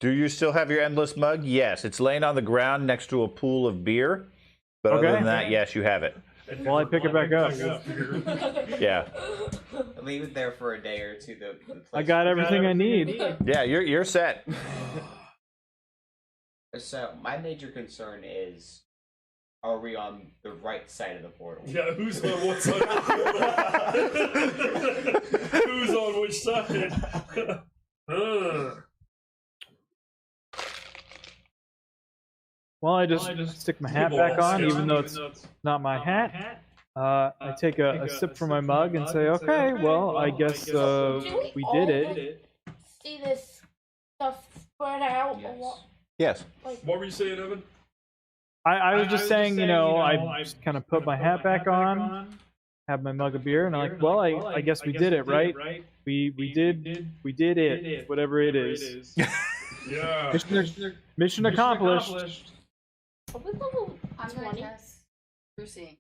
Speaker 1: Do you still have your endless mug? Yes. It's laying on the ground next to a pool of beer. But other than that, yes, you have it.
Speaker 4: Well, I pick it back up.
Speaker 1: Yeah.
Speaker 5: leave it there for a day or two. The
Speaker 4: I got everything I need.
Speaker 1: Yeah, you're set.
Speaker 5: So my major concern is, are we on the right side of the portal?
Speaker 2: Yeah, who's on what side of the portal? Who's on which side?
Speaker 4: Well, I just stick my hat back on, even though it's not my hat. I take a sip from my mug and say, okay, well, I guess we did it.
Speaker 6: See this stuff spread out a lot?
Speaker 1: Yes.
Speaker 6: Like,
Speaker 2: What were you saying, Evan?
Speaker 4: I was just saying, you know, I just kind of put my hat back on, have my mug of beer, and I'm like, well, I guess we did it, right? We did it, whatever it is.
Speaker 2: Yeah.
Speaker 4: Mission accomplished.
Speaker 6: are we level
Speaker 3: I'm gonna
Speaker 6: 20?
Speaker 3: test through seeing.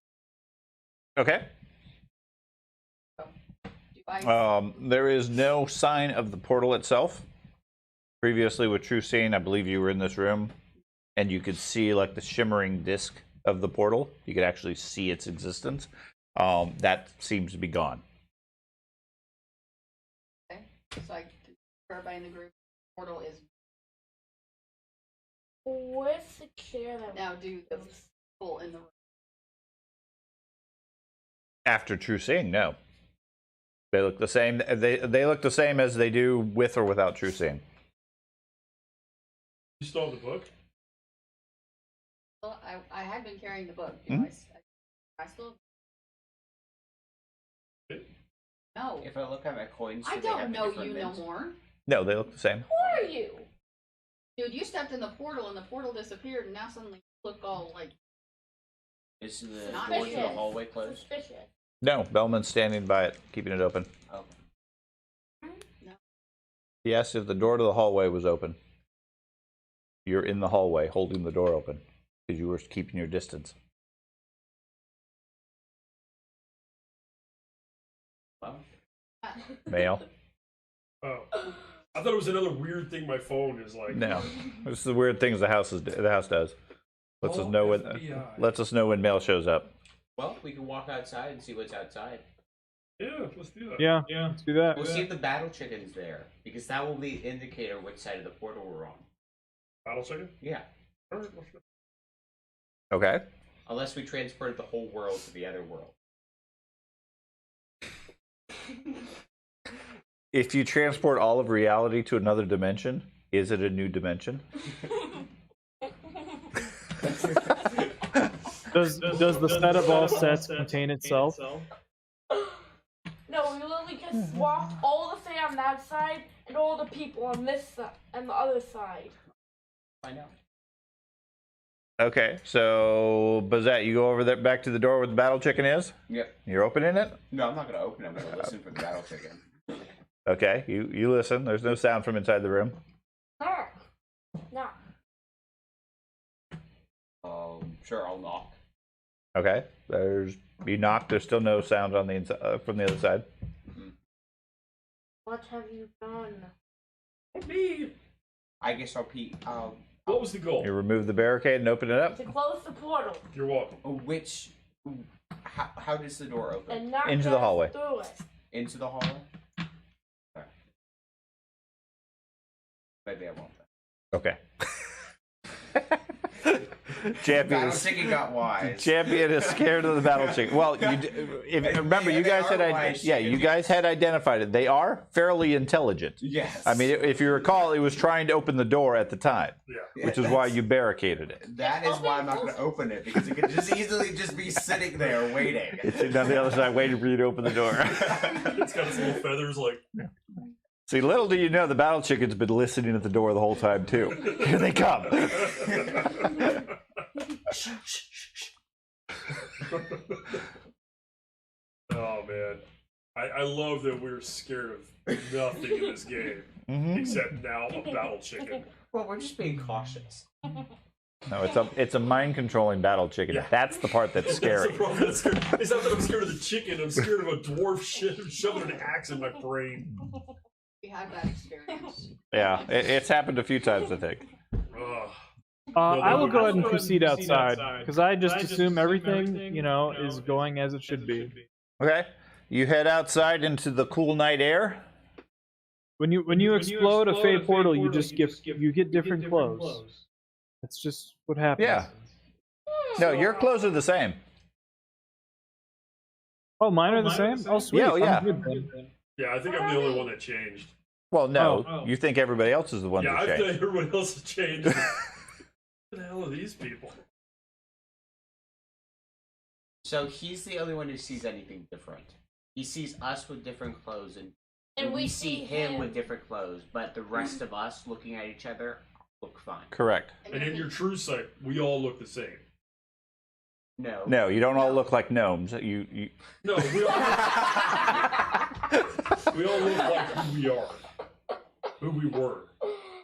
Speaker 1: Okay.
Speaker 3: Do I
Speaker 1: There is no sign of the portal itself. Previously with True Seeing, I believe you were in this room, and you could see like the shimmering disc of the portal. You could actually see its existence. That seems to be gone.
Speaker 3: okay? So I can for everybody in the group, portal is
Speaker 6: Where's the chair that
Speaker 3: now do the full in the room.
Speaker 1: After True Seeing, no. They look the same. They look the same as they do with or without True Seeing.
Speaker 2: You stole the book?
Speaker 3: Well, I had been carrying the book. You know, I still. No,
Speaker 5: If I look at my coins,
Speaker 3: I
Speaker 5: do they have
Speaker 3: don't
Speaker 5: a
Speaker 3: know
Speaker 5: different
Speaker 3: you no
Speaker 5: mint?
Speaker 3: more.
Speaker 1: No, they look the same.
Speaker 6: Who are you?
Speaker 3: Dude, you stepped in the portal and the portal disappeared, and now suddenly you look all like.
Speaker 5: Is the
Speaker 3: Not
Speaker 5: door to the
Speaker 6: Suspicious.
Speaker 5: hallway closed?
Speaker 6: Suspicious.
Speaker 1: No, Bellman's standing by it, keeping it open.
Speaker 5: Oh.
Speaker 3: No.
Speaker 1: He asked if the door to the hallway was open. You're in the hallway holding the door open because you were keeping your distance.
Speaker 5: Well,
Speaker 1: Male?
Speaker 2: Oh. I thought it was another weird thing my phone is like.
Speaker 1: No. This is the weird things the house does. Lets us know when
Speaker 2: FBI.
Speaker 1: lets us know when mail shows up.
Speaker 5: well, we can walk outside and see what's outside.
Speaker 2: Yeah, let's do that.
Speaker 4: Yeah, let's do that.
Speaker 5: We'll see if the battle chicken's there, because that will be the indicator which side of the portal we're on.
Speaker 2: Battle second?
Speaker 5: Yeah.
Speaker 2: Alright, let's go.
Speaker 1: Okay.
Speaker 5: Unless we transported the whole world to the other world.
Speaker 1: If you transport all of reality to another dimension, is it a new dimension?
Speaker 4: Does the set of all sets contain itself?
Speaker 6: No, we literally just swapped all the Fae on that side and all the people on this side and the other side.
Speaker 5: I know.
Speaker 1: Okay, so Bazette, you go over there back to the door where the battle chicken is?
Speaker 5: Yep.
Speaker 1: You're opening it?
Speaker 5: No, I'm not gonna open it. I'm gonna listen for the battle chicken.
Speaker 1: Okay, you listen. There's no sound from inside the room.
Speaker 6: No.
Speaker 5: Sure, I'll knock.
Speaker 1: Okay, you knock. There's still no sound on the inside from the other side.
Speaker 6: What have you done?
Speaker 2: Not me.
Speaker 5: I guess I'll pee.
Speaker 2: What was the goal?
Speaker 1: You remove the barricade and open it up
Speaker 6: To close the portal
Speaker 2: You're welcome.
Speaker 5: Which? How does the door open?
Speaker 6: and not
Speaker 1: Into the
Speaker 6: pass
Speaker 1: hallway.
Speaker 6: through it.
Speaker 5: Into the hallway. Maybe I won't.
Speaker 1: Okay. Champion
Speaker 5: Battle
Speaker 1: is,
Speaker 5: chicken got wise.
Speaker 1: Champion is scared of the battle chicken. Well, remember, you guys you guys had identified it. They are fairly intelligent.
Speaker 5: Yes.
Speaker 1: I mean, if you recall, it was trying to open the door at the time, which is why you barricaded it.
Speaker 5: That is why I'm not going to open it, because it could just easily just be sitting there waiting.
Speaker 1: It's sitting on the other side waiting for you to open the door.
Speaker 2: It's got its little feathers like.
Speaker 1: See, little do you know, the battle chicken's been listening at the door the whole time, too. Here they come.
Speaker 2: Oh, man. I love that we're scared of nothing in this game. Except now a battle chicken.
Speaker 5: Well, we're just being cautious.
Speaker 1: No, it's a mind-controlling battle chicken.
Speaker 2: Yeah.
Speaker 1: That's the part that's scary.
Speaker 2: That's the problem. It's not that I'm scared of the chicken. I'm scared of a dwarf shoving an axe in my brain.
Speaker 3: We had that experience.
Speaker 1: Yeah, it's happened a few times, I think.
Speaker 2: Ugh.
Speaker 4: I will go ahead and proceed outside because I just assume everything, is going as it should be.
Speaker 1: Okay, you head outside into the cool night air.
Speaker 4: When you explode a fey portal, you get different clothes. That's just what happens.
Speaker 1: Yeah. No, your clothes are the same.
Speaker 4: Oh, mine are the same? Oh, sweet.
Speaker 1: Yeah, yeah.
Speaker 4: I'm good then.
Speaker 2: Yeah, I think I'm the only one that changed.
Speaker 1: Well, no, you think everybody else is the one
Speaker 2: Yeah,
Speaker 1: that
Speaker 2: I
Speaker 1: changed.
Speaker 2: think everyone else has changed. What the hell are these people?
Speaker 5: So he's the only one who sees anything different. He sees us with different clothes, and we see him with different clothes, but the rest of us looking at each other look fine.
Speaker 1: Correct.
Speaker 2: And in your true sight, we all look the same.
Speaker 5: No.
Speaker 1: No, you don't all look like gnomes. You...
Speaker 2: No, we all look like who we are. Who we were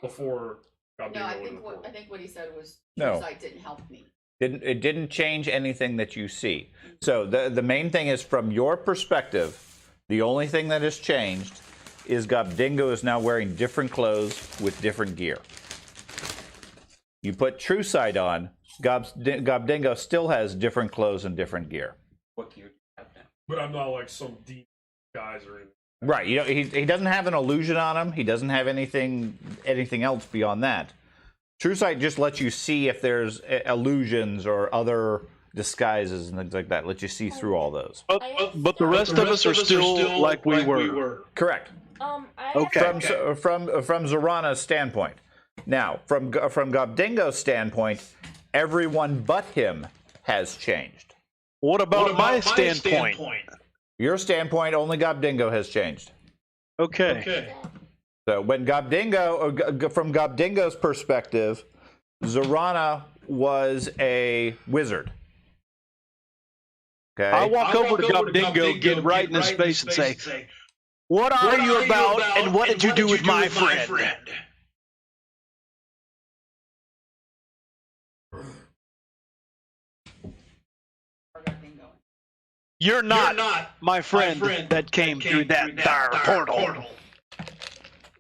Speaker 2: before God
Speaker 3: No, I
Speaker 2: being
Speaker 3: think
Speaker 2: over.
Speaker 3: I think what he said was
Speaker 1: No.
Speaker 3: true sight didn't help me.
Speaker 1: It didn't change anything that you see. So the main thing is, from your perspective, the only thing that has changed is Gobdingo is now wearing different clothes with different gear. You put True Sight on, Gobdingo still has different clothes and different gear.
Speaker 5: What gear do you have now?
Speaker 2: But I'm not like some deep guys or anything.
Speaker 1: Right. He doesn't have an illusion on him. He doesn't have anything else beyond that. True Sight just lets you see if there's illusions or other disguises and things like that. Let you see through all those.
Speaker 7: But the rest of us are still like we were.
Speaker 1: Correct.
Speaker 7: Okay.
Speaker 1: From Zorana's standpoint. Now, from Gobdingo's standpoint, everyone but him has changed.
Speaker 7: What about my standpoint?
Speaker 1: Your standpoint, only Gobdingo has changed.
Speaker 7: Okay.
Speaker 1: So when from Gobdingo's perspective, Zorana was a wizard. Okay.
Speaker 7: I walk over to Gobdingo, get right in his face, and say, "What are you about, and what did you do with my friend?" You're not my friend that came through that dire portal.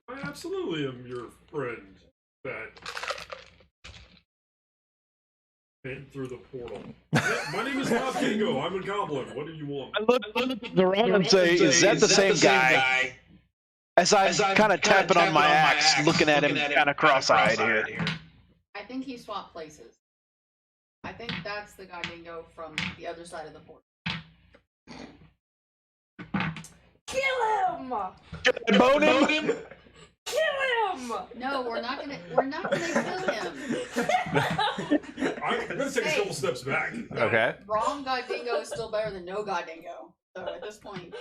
Speaker 2: I absolutely am your friend that came through the portal. My name is Bob Kingo. I'm a goblin. What do you want?
Speaker 7: I look at the wrong and say, "Is that the same guy?" As I'm kind of tapping on my axe, looking at him kind of cross-eyed here.
Speaker 3: I think he swapped places. I think that's the guy Dingo from the other side of the portal.
Speaker 6: Kill him!
Speaker 7: Bone him?
Speaker 6: Kill him!
Speaker 3: No, we're not gonna kill him.
Speaker 2: I'm gonna take a couple steps back.
Speaker 1: Okay.
Speaker 3: Wrong guy Dingo is still better than no guy Dingo. So at this point,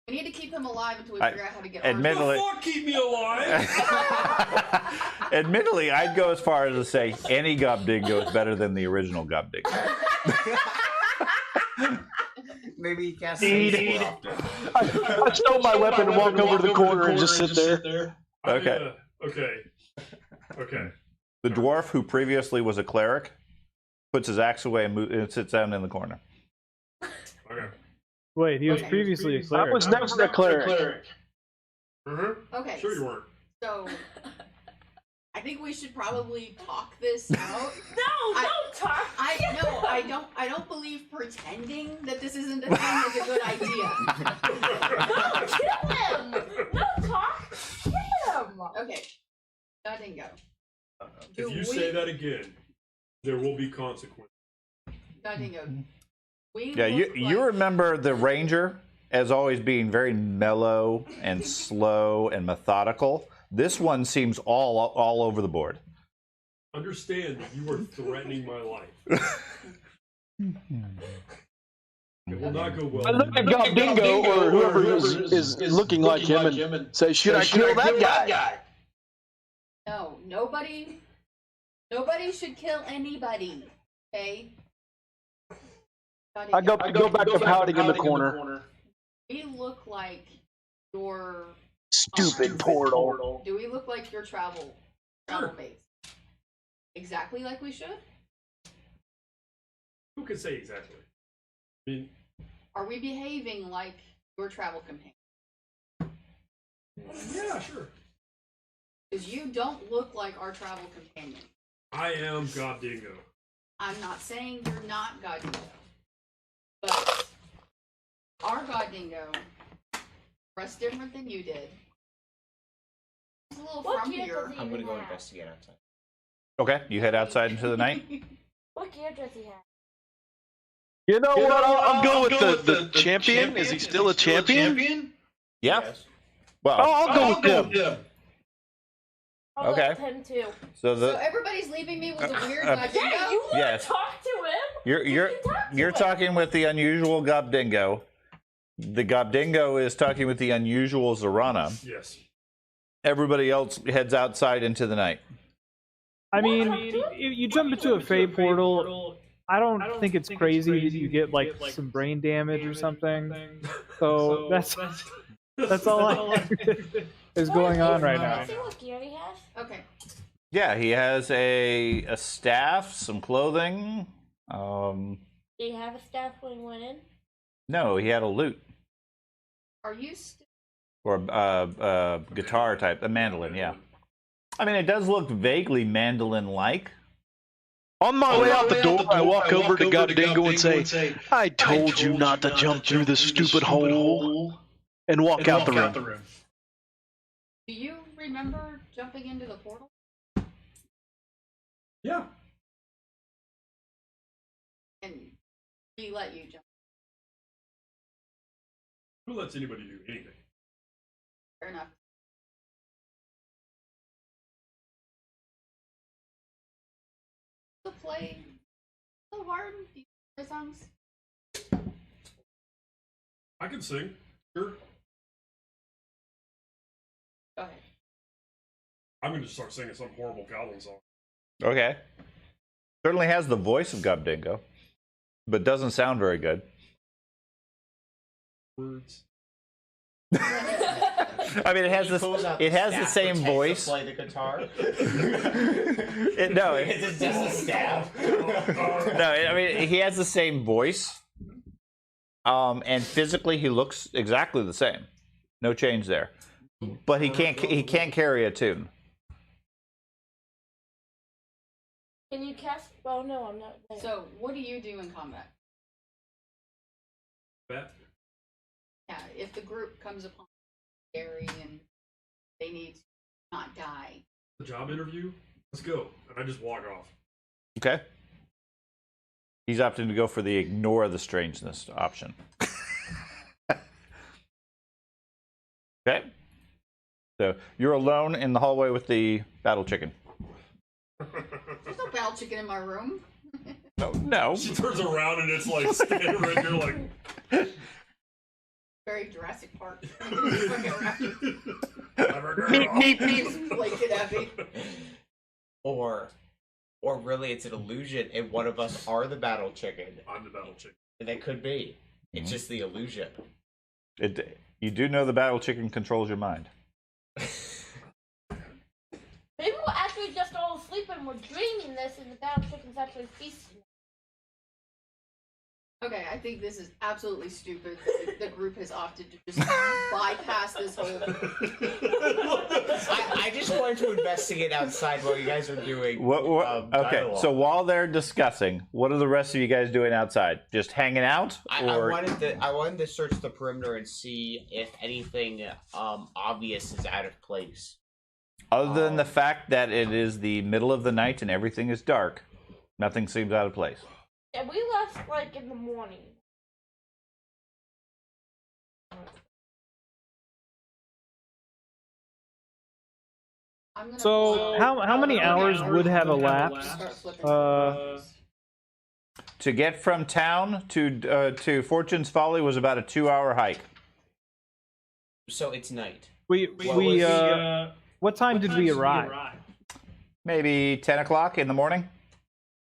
Speaker 3: we need to keep him alive until we figure out how to get armed.
Speaker 2: The fuck keep me alive?
Speaker 1: Admittedly, I'd go as far as to say any Gobdingo is better than the original Gobdingo.
Speaker 5: Maybe he can't say
Speaker 7: I stole my weapon and walk over to the corner and just sit there.
Speaker 1: Okay.
Speaker 2: Okay.
Speaker 1: The dwarf who previously was a cleric puts his axe away and sits down in the corner.
Speaker 2: Okay.
Speaker 4: Wait, he was previously a cleric.
Speaker 7: I was never a cleric.
Speaker 3: Okay.
Speaker 2: Sure you weren't.
Speaker 3: So, I think we should probably talk this out.
Speaker 6: Don't talk.
Speaker 3: I don't believe pretending that this isn't a thing is a good idea.
Speaker 6: No, kill him! No talk. Kill him!
Speaker 3: Okay.
Speaker 2: that again, there will be consequences.
Speaker 3: Dingo.
Speaker 1: Yeah, you remember the Ranger as always being very mellow and slow and methodical. This one seems all over the board.
Speaker 2: Understand that you are threatening my life. It will not go well.
Speaker 7: I look at Gobdingo or whoever is looking like him and say, should I kill that guy?
Speaker 3: No, nobody should kill anybody. Okay.
Speaker 7: I go back to pouting in the corner.
Speaker 3: We look like your
Speaker 7: Stupid portal.
Speaker 3: Do we look like your travel base? Exactly like we should?
Speaker 2: Who can say exactly? I mean,
Speaker 3: are we behaving like your travel companion?
Speaker 2: Yeah, sure.
Speaker 3: Because you don't look like our travel companion.
Speaker 2: I am Gobdingo.
Speaker 3: I'm not saying you're not Gobdingo. But our Gobdingo dressed different than you did. He's a little frumpier.
Speaker 5: I'm gonna go investigate outside.
Speaker 1: Okay, you head outside into the night.
Speaker 6: What gear does he have?
Speaker 7: You know what? I'll go with the champion. Is he still a champion?
Speaker 1: Yeah.
Speaker 5: Yes.
Speaker 1: Well,
Speaker 7: I'll go with him.
Speaker 6: I'll
Speaker 1: Okay.
Speaker 6: let him too.
Speaker 1: so
Speaker 3: So everybody's leaving me with a weird
Speaker 6: Yeah,
Speaker 3: Gobdingo?
Speaker 6: you want
Speaker 1: Yes.
Speaker 6: to talk to him?
Speaker 1: you're
Speaker 6: You can talk to him.
Speaker 1: talking with the unusual Gobdingo. The Gobdingo is talking with the unusual Zorana.
Speaker 2: Yes.
Speaker 1: Everybody else heads outside into the night.
Speaker 4: I mean, if you jump into a Fey portal, I don't think it's crazy that you get like some brain damage or something. So that's all is going on right now.
Speaker 6: See what gear he has?
Speaker 3: Okay.
Speaker 1: Yeah, he has a staff, some clothing.
Speaker 6: Did he have a staff when he went in?
Speaker 1: No, he had a lute
Speaker 3: Are you still...
Speaker 1: or a guitar type, a mandolin. Yeah. I mean, it does look vaguely mandolin-like.
Speaker 7: On my way out the door, I walk over to Gobdingo and say, I told you not to jump through this stupid hole, and walk out the room.
Speaker 3: Do you remember jumping into the portal?
Speaker 2: Yeah.
Speaker 3: And we let you jump.
Speaker 2: Who lets anybody do anything?
Speaker 3: Fair enough. To play so hard? Do you play songs?
Speaker 2: I can sing. Sure.
Speaker 3: Go ahead.
Speaker 2: I'm going to start singing some horrible goblin song.
Speaker 1: Okay. Certainly has the voice of Gobdingo, but doesn't sound very good.
Speaker 2: Words.
Speaker 1: I mean, it has this. It has the same voice.
Speaker 5: Play the guitar.
Speaker 1: No,
Speaker 5: Is it just a staff?
Speaker 1: no. I mean, he has the same voice, and physically he looks exactly the same. No change there, but he can't. He can't carry a tune.
Speaker 6: Can you cast? Oh no, I'm not there.
Speaker 3: So, what do you do in combat?
Speaker 2: Bet.
Speaker 3: Yeah, if the group comes upon Gary and they need to not die.
Speaker 2: The job interview? Let's go. And I just walk off.
Speaker 1: Okay. He's opting to go for the ignore the strangeness option. Okay. So you're alone in the hallway with the battle chicken.
Speaker 3: There's no battle chicken in my room.
Speaker 1: No.
Speaker 2: She turns around and it's like standing right there like...
Speaker 3: Very Jurassic Park.
Speaker 7: Meep, meep.
Speaker 3: Blanket at me.
Speaker 5: Or really, it's an illusion, and one of us are the battle chicken.
Speaker 2: I'm the battle chicken.
Speaker 5: And that could be. It's just the illusion.
Speaker 1: You do know the battle chicken controls your mind.
Speaker 6: Maybe we're actually just all asleep and we're dreaming this, and the battle chicken's actually feasting.
Speaker 3: Okay, I think this is absolutely stupid. The group has opted to just bypass this whole.
Speaker 5: I just wanted to investigate outside while you guys are doing.
Speaker 1: Okay,
Speaker 5: dialogue.
Speaker 1: so while they're discussing, what are the rest of you guys doing outside? Just hanging out?
Speaker 5: I wanted to search the perimeter and see if anything obvious is out of place.
Speaker 1: Other than the fact that it is the middle of the night and everything is dark, nothing seems out of place.
Speaker 6: Yeah, we left like in the morning.
Speaker 4: So how many hours would have elapsed?
Speaker 3: Start flipping
Speaker 1: To get from town to Fortune's Folly was about a 2-hour hike.
Speaker 5: So it's night.
Speaker 4: What time did we arrive?
Speaker 1: Maybe 10 o'clock in the morning.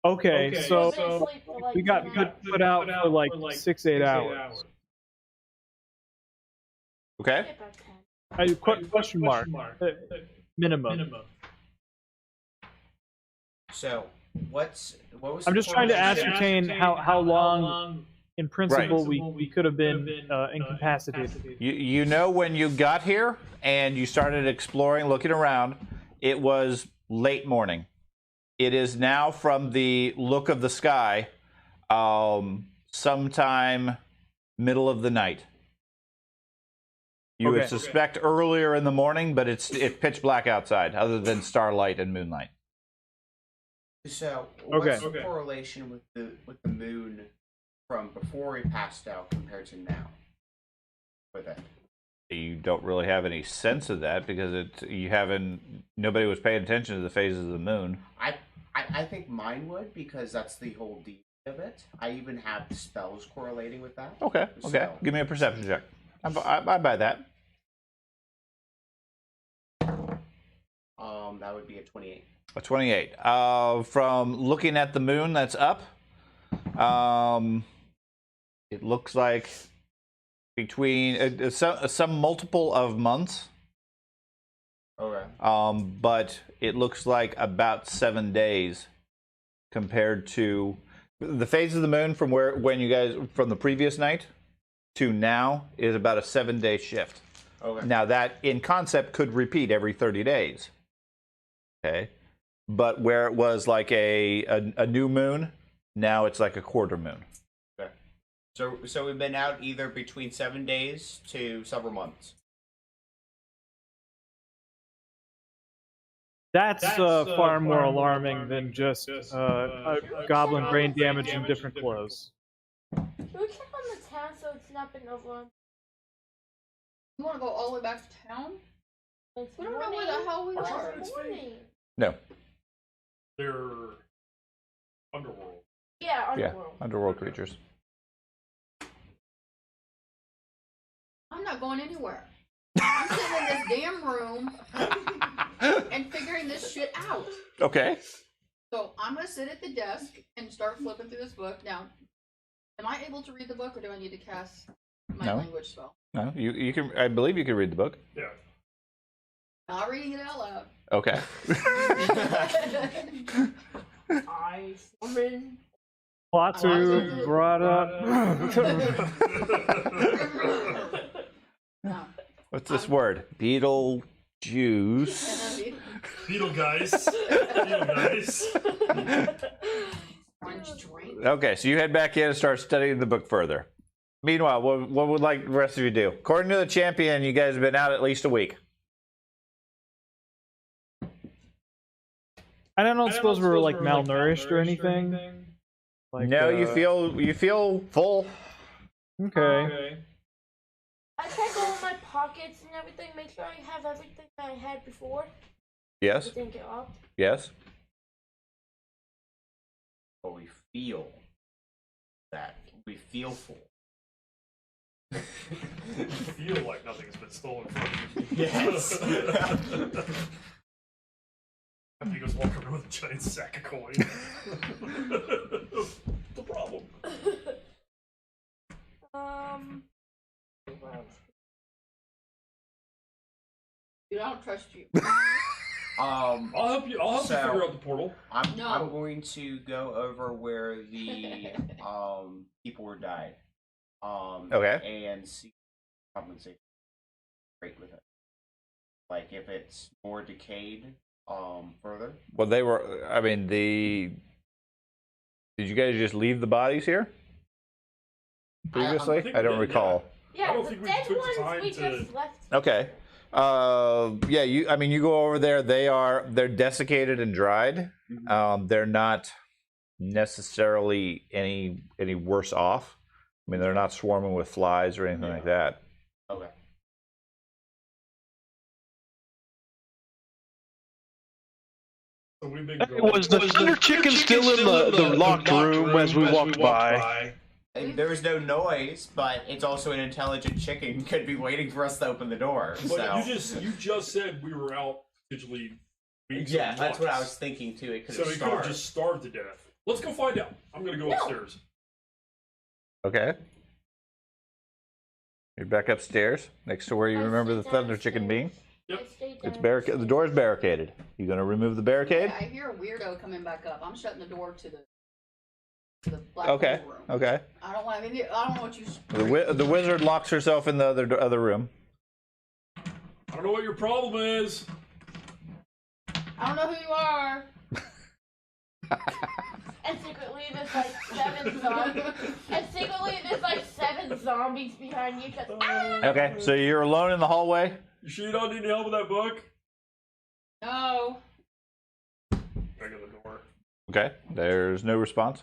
Speaker 4: Okay, so
Speaker 6: Sleep for, like,
Speaker 4: we got
Speaker 6: 10
Speaker 4: put out for like 6-8 hours.
Speaker 1: Okay.
Speaker 4: Question mark. Minimum.
Speaker 5: So what was?
Speaker 4: I'm
Speaker 5: the
Speaker 4: just trying to
Speaker 5: correlation?
Speaker 4: ascertain how long, in principle, we could have been incapacitated.
Speaker 1: You know when you got here and you started exploring, looking around, it was late morning. It is now, from the look of the sky, sometime middle of the night. You would suspect earlier in the morning, but it's pitch black outside, other than starlight and moonlight.
Speaker 5: So what's the correlation with the moon from before we passed out compared to now? With it.
Speaker 1: You don't really have any sense of that because nobody was paying attention to the phases of the moon.
Speaker 5: I think mine would, because that's the whole deal of it. I even have spells correlating with that.
Speaker 1: Okay.
Speaker 5: So,
Speaker 1: Give me a perception check. I buy that.
Speaker 5: That would be a 28.
Speaker 1: A 28. From looking at the moon that's up, it looks like between some multiple of months.
Speaker 5: Okay.
Speaker 1: But it looks like about 7 days compared to the phase of the moon from when you guys from the previous night to now is about a 7-day shift.
Speaker 5: Okay.
Speaker 1: Now that in concept could repeat every 30 days. Okay. But where it was like a new moon, now it's like a quarter moon.
Speaker 5: Okay. So we've been out either between 7 days to several months.
Speaker 4: That's far more alarming than just goblin brain damage in different clothes.
Speaker 6: Should we check on the town so it's not been overrun?
Speaker 3: You want to go all the way back to town?
Speaker 6: It's
Speaker 3: We don't know where the hell we are.
Speaker 2: It's
Speaker 6: morning.
Speaker 1: No.
Speaker 2: They're underworld.
Speaker 6: Yeah, underworld.
Speaker 1: Yeah, underworld creatures.
Speaker 3: I'm not going anywhere. I'm sitting in this damn room and figuring this shit out.
Speaker 1: Okay.
Speaker 3: So I'm gonna sit at the desk and start flipping through this book. Now, am I able to read the book, or do I need to cast my
Speaker 1: No.
Speaker 3: language spell?
Speaker 1: No, you can. I believe you can read the book.
Speaker 2: Yeah.
Speaker 3: Not reading it out loud.
Speaker 1: Okay.
Speaker 6: I summon.
Speaker 4: Platu brought up.
Speaker 3: No.
Speaker 1: What's this word? Beetle juice.
Speaker 2: Beetle guys. Beetle guys.
Speaker 3: Orange drink.
Speaker 1: Okay, so you head back in and start studying the book further. Meanwhile, what would like the rest of you do? According to the champion, you guys have been out at least a week.
Speaker 4: I don't suppose we were like malnourished or anything. Like,
Speaker 1: No, you feel full.
Speaker 4: Okay.
Speaker 6: I check all my pockets and everything, make sure I have everything that I had before.
Speaker 1: Yes.
Speaker 6: Everything get up.
Speaker 1: Yes.
Speaker 5: But we feel that. We feel full.
Speaker 2: You feel like nothing's been stolen from you.
Speaker 5: Yes.
Speaker 2: He goes walking around with a giant sack of coin. The problem.
Speaker 3: Dude, I don't trust you.
Speaker 2: I'll help you. I'll help you figure out the portal.
Speaker 5: I'm
Speaker 3: No.
Speaker 5: going to go over where the people were died.
Speaker 1: Okay.
Speaker 5: And see compensation rate with it. Like if it's more decayed, further.
Speaker 1: Well, they were. I mean, Did you guys just leave the bodies here previously?
Speaker 2: think
Speaker 1: I
Speaker 2: we
Speaker 1: don't
Speaker 2: did,
Speaker 1: recall.
Speaker 6: Yeah,
Speaker 2: I don't
Speaker 6: the
Speaker 2: think we
Speaker 6: dead
Speaker 2: took the
Speaker 6: ones
Speaker 2: time
Speaker 6: we
Speaker 2: to-
Speaker 6: just left.
Speaker 1: Okay. Yeah, I mean, you go over there. They're desiccated and dried. They're not necessarily any worse off. I mean, they're not swarming with flies or anything like that.
Speaker 5: Okay.
Speaker 2: So we've been
Speaker 7: Was the thunder chicken still in the locked room as we walked by?
Speaker 5: There was no noise, but it's also an intelligent chicken. Could be waiting for us to open the door.
Speaker 2: But
Speaker 5: So
Speaker 2: you just said we were out potentially.
Speaker 5: yeah, that's what I was thinking too. It could
Speaker 2: So
Speaker 5: have
Speaker 2: he could have
Speaker 5: starved.
Speaker 2: just starved to death. Let's go find out. I'm gonna go upstairs.
Speaker 1: Okay. You're back upstairs, next to where you remember the thunder chicken being.
Speaker 2: Yep.
Speaker 1: It's barricaded. The door is barricaded. You gonna remove the barricade?
Speaker 3: Yeah, I hear a weirdo coming back up. I'm shutting the door to the black
Speaker 1: Okay.
Speaker 3: hole room.
Speaker 1: Okay.
Speaker 3: I don't want. I don't know what you.
Speaker 1: The wizard locks herself in the other room.
Speaker 2: I don't know what your problem is.
Speaker 3: I don't know who you are.
Speaker 6: And secretly there's like 7 zombies. And secretly there's like 7 zombies behind you.
Speaker 1: Okay. So you're alone in the hallway.
Speaker 2: You sure you don't need any help with that book?
Speaker 3: No.
Speaker 2: Back in the door.
Speaker 1: Okay. There's no response.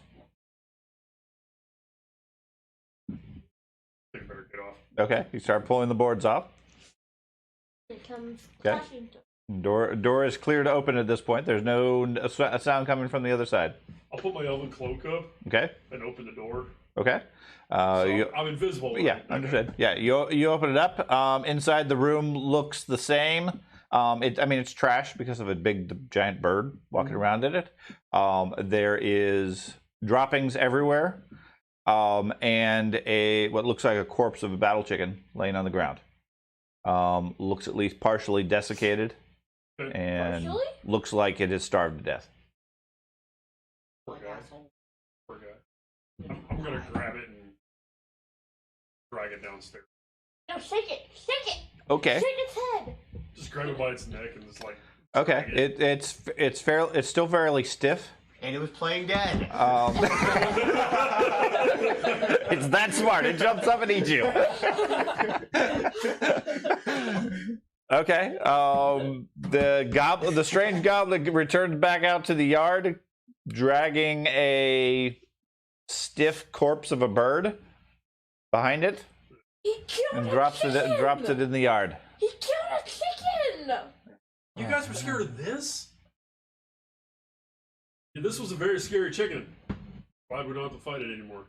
Speaker 2: I think I better get off.
Speaker 1: Okay. You start pulling the boards off.
Speaker 6: Here comes
Speaker 1: Okay.
Speaker 6: flashing.
Speaker 1: Door is clear to open at this point. There's no a sound coming from the other side.
Speaker 2: I'll put my elven cloak up
Speaker 1: Okay.
Speaker 2: and open the door.
Speaker 1: Okay.
Speaker 2: So I'm invisible. Right?
Speaker 1: Yeah,
Speaker 2: Okay.
Speaker 1: understood. Yeah, you open it up. Inside the room looks the same. I mean, it's trash because of a big giant bird walking around in it. There is droppings everywhere, and what looks like a corpse of a battle chicken laying on the ground. Looks at least partially desiccated, and
Speaker 6: Partially?
Speaker 1: looks like it is starved to death.
Speaker 2: Poor guy. Poor guy. I'm gonna grab it and drag it downstairs.
Speaker 6: No, shake it! Shake it!
Speaker 1: Okay.
Speaker 6: Shake its head!
Speaker 2: Just grab it by its neck and just like.
Speaker 1: Okay.
Speaker 2: drag it.
Speaker 1: It's still fairly stiff.
Speaker 5: And it was playing dead.
Speaker 1: It's that smart. It jumps up and eats you. Okay. The strange goblin returns back out to the yard, dragging a stiff corpse of a bird behind it,
Speaker 6: He killed
Speaker 1: and
Speaker 6: a
Speaker 1: drops
Speaker 6: chicken!
Speaker 1: it in the yard.
Speaker 6: He killed a chicken!
Speaker 2: You guys were scared of this? Yeah, this was a very scary chicken. Glad we don't have to fight it anymore.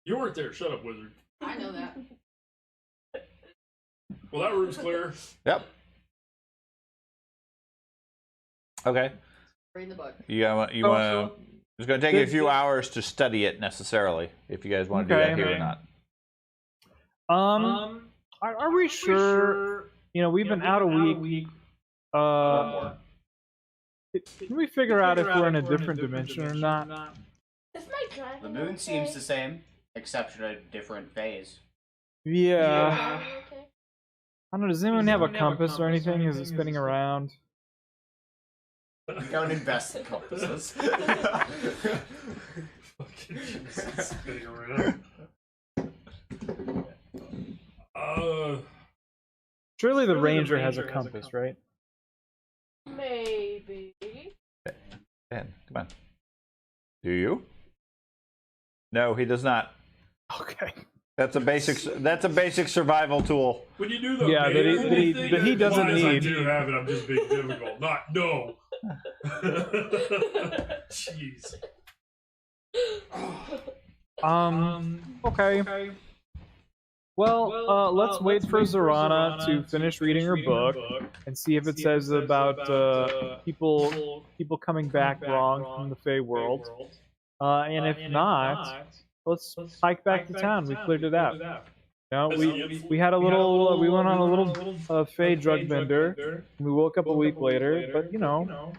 Speaker 2: You weren't there. Shut up, wizard.
Speaker 3: I know that.
Speaker 2: Well, that room's clear.
Speaker 1: Yep. Okay.
Speaker 3: Read the book.
Speaker 1: You want to. It's going to take you a few hours to study it necessarily, if you guys want to do that here or not.
Speaker 4: Are we sure? You know, we've been out a week. Can we figure out if we're in a different dimension or not?
Speaker 6: Is my dragon
Speaker 5: The moon
Speaker 6: okay?
Speaker 5: seems the same, except in a different phase.
Speaker 4: Yeah.
Speaker 6: Okay.
Speaker 4: I don't know. Does anyone have a compass or anything? Is it spinning around?
Speaker 5: We don't invest in compasses.
Speaker 2: Fucking Jesus, spinning around.
Speaker 4: Surely the ranger has a compass, right?
Speaker 6: Maybe.
Speaker 1: Ben, come on. Do you? No, he does not.
Speaker 4: Okay.
Speaker 1: That's a basic survival tool.
Speaker 2: When you do the
Speaker 4: Yeah, that he-
Speaker 2: basic
Speaker 4: that he-
Speaker 2: thing,
Speaker 4: that he doesn't
Speaker 2: why is I
Speaker 4: need.
Speaker 2: do have it. I'm just being difficult. Not no. Jeez.
Speaker 4: Okay. Well, let's wait for Zorana to finish reading her book and see if it says about people coming back wrong from the Fey world. And if not, let's hike back to town. We cleared it out. You know, we had a little. We went on a little Fey drug bender. And we woke up a week later, but you know,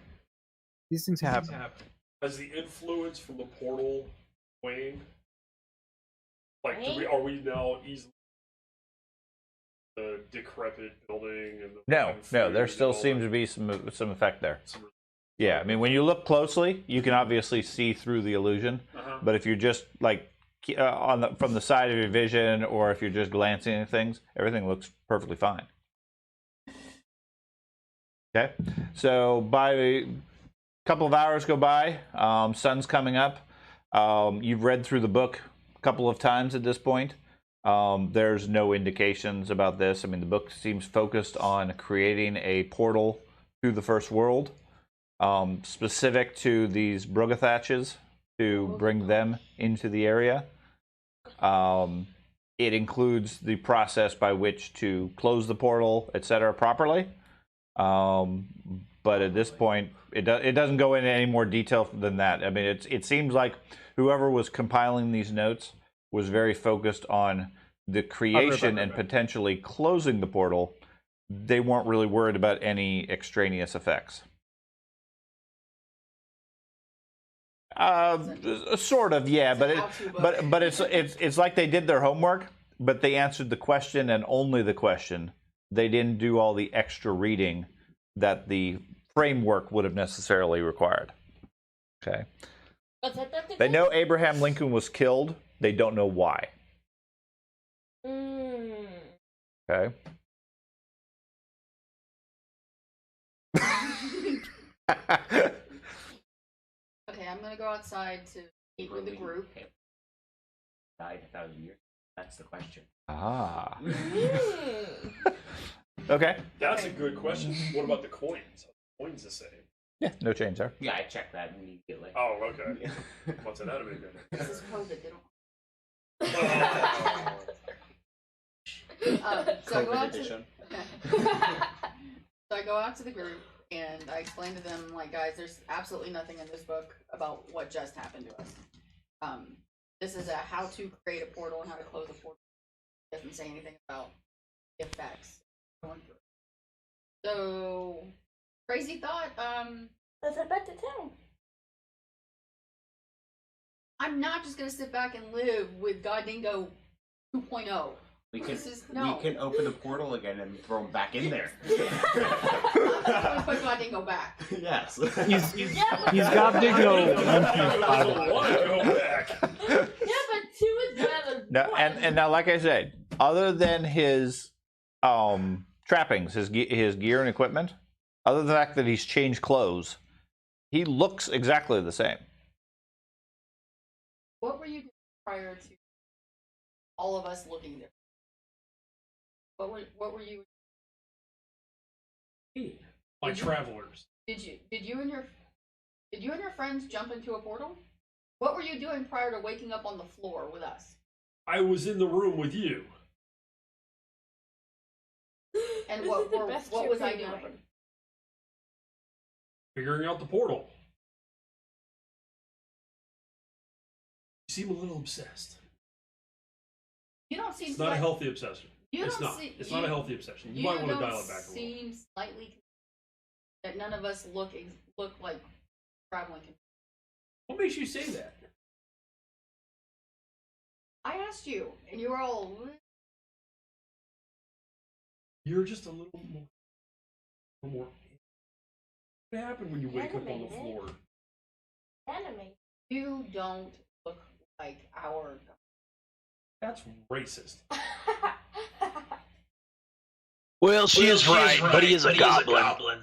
Speaker 4: these things happen.
Speaker 2: Has the influence from the portal waned? Like, are we now easily the decrepit building and the
Speaker 1: No, there still seems to be some effect there. Yeah, I mean, when you look closely, you can obviously see through the illusion. But if you're just like from the side of your vision, or if you're just glancing at things, everything looks perfectly fine. Okay, so by a couple of hours go by, sun's coming up. You've read through the book a couple of times at this point. There's no indications about this. I mean, the book seems focused on creating a portal through the first world, specific to these Brugathatches, to bring them into the area. It includes the process by which to close the portal, etc., properly. But at this point, it doesn't go into any more detail than that. I mean, it seems like whoever was compiling these notes was very focused on the creation and potentially closing the portal. They weren't really worried about any extraneous effects. Sort of, yeah, but it's like they did their homework, but they answered the question and only the question. They didn't do all the extra reading that the framework would have necessarily required. Okay. They know Abraham Lincoln was killed. They don't know why. Okay.
Speaker 3: Okay, I'm gonna go outside to meet with the group.
Speaker 5: Died 1,000 years. That's the question.
Speaker 1: Ah. Okay.
Speaker 2: That's a good question. What about the coins? Are the coins the same?
Speaker 1: Yeah, no change there.
Speaker 5: Yeah, I checked that immediately.
Speaker 2: Oh, okay. What's an enemy then?
Speaker 3: This is COVID. They don't. So I go out to. So I go out to the group and I explain to them, like, guys, there's absolutely nothing in this book about what just happened to us. This is a how to create a portal and how to close a portal. It doesn't say anything about the effects going through. So, crazy thought.
Speaker 6: Let's head back to town.
Speaker 3: I'm not just gonna sit back and live with Goddingo 2.0.
Speaker 5: We can
Speaker 3: No.
Speaker 5: we can open the portal again and throw him back in there.
Speaker 3: I'm gonna put Goddingo back.
Speaker 5: Yes.
Speaker 4: He's got Dingo 1.5.
Speaker 2: Go back.
Speaker 6: Yeah, but 2 is better than
Speaker 1: Now,
Speaker 6: 1.
Speaker 1: and now, like I said, other than his trappings, his gear and equipment, other than the fact that he's changed clothes, he looks exactly the same.
Speaker 3: What were you doing prior to all of us looking different? What were you?
Speaker 2: My travelers.
Speaker 3: Did you and your friends jump into a portal? What were you doing prior to waking up on the floor with us?
Speaker 2: I was in the room with you.
Speaker 3: And
Speaker 6: This
Speaker 3: what
Speaker 6: is the best
Speaker 3: was I
Speaker 6: campaign
Speaker 3: doing?
Speaker 6: ever.
Speaker 2: Figuring out the portal. You seem a little obsessed.
Speaker 3: You don't seem
Speaker 2: It's not a healthy obsession.
Speaker 3: It's
Speaker 2: It's not a healthy obsession. You
Speaker 3: You
Speaker 2: might want to
Speaker 3: don't
Speaker 2: dial it back a little.
Speaker 3: seem slightly that none of us look like traveling.
Speaker 2: What makes you say that?
Speaker 3: I asked you, and you were all.
Speaker 2: You're just a little more. What happened when you wake up on the floor?
Speaker 6: Anime.
Speaker 3: You don't look like our.
Speaker 2: That's racist.
Speaker 7: Well, she is right, but he is a goblin.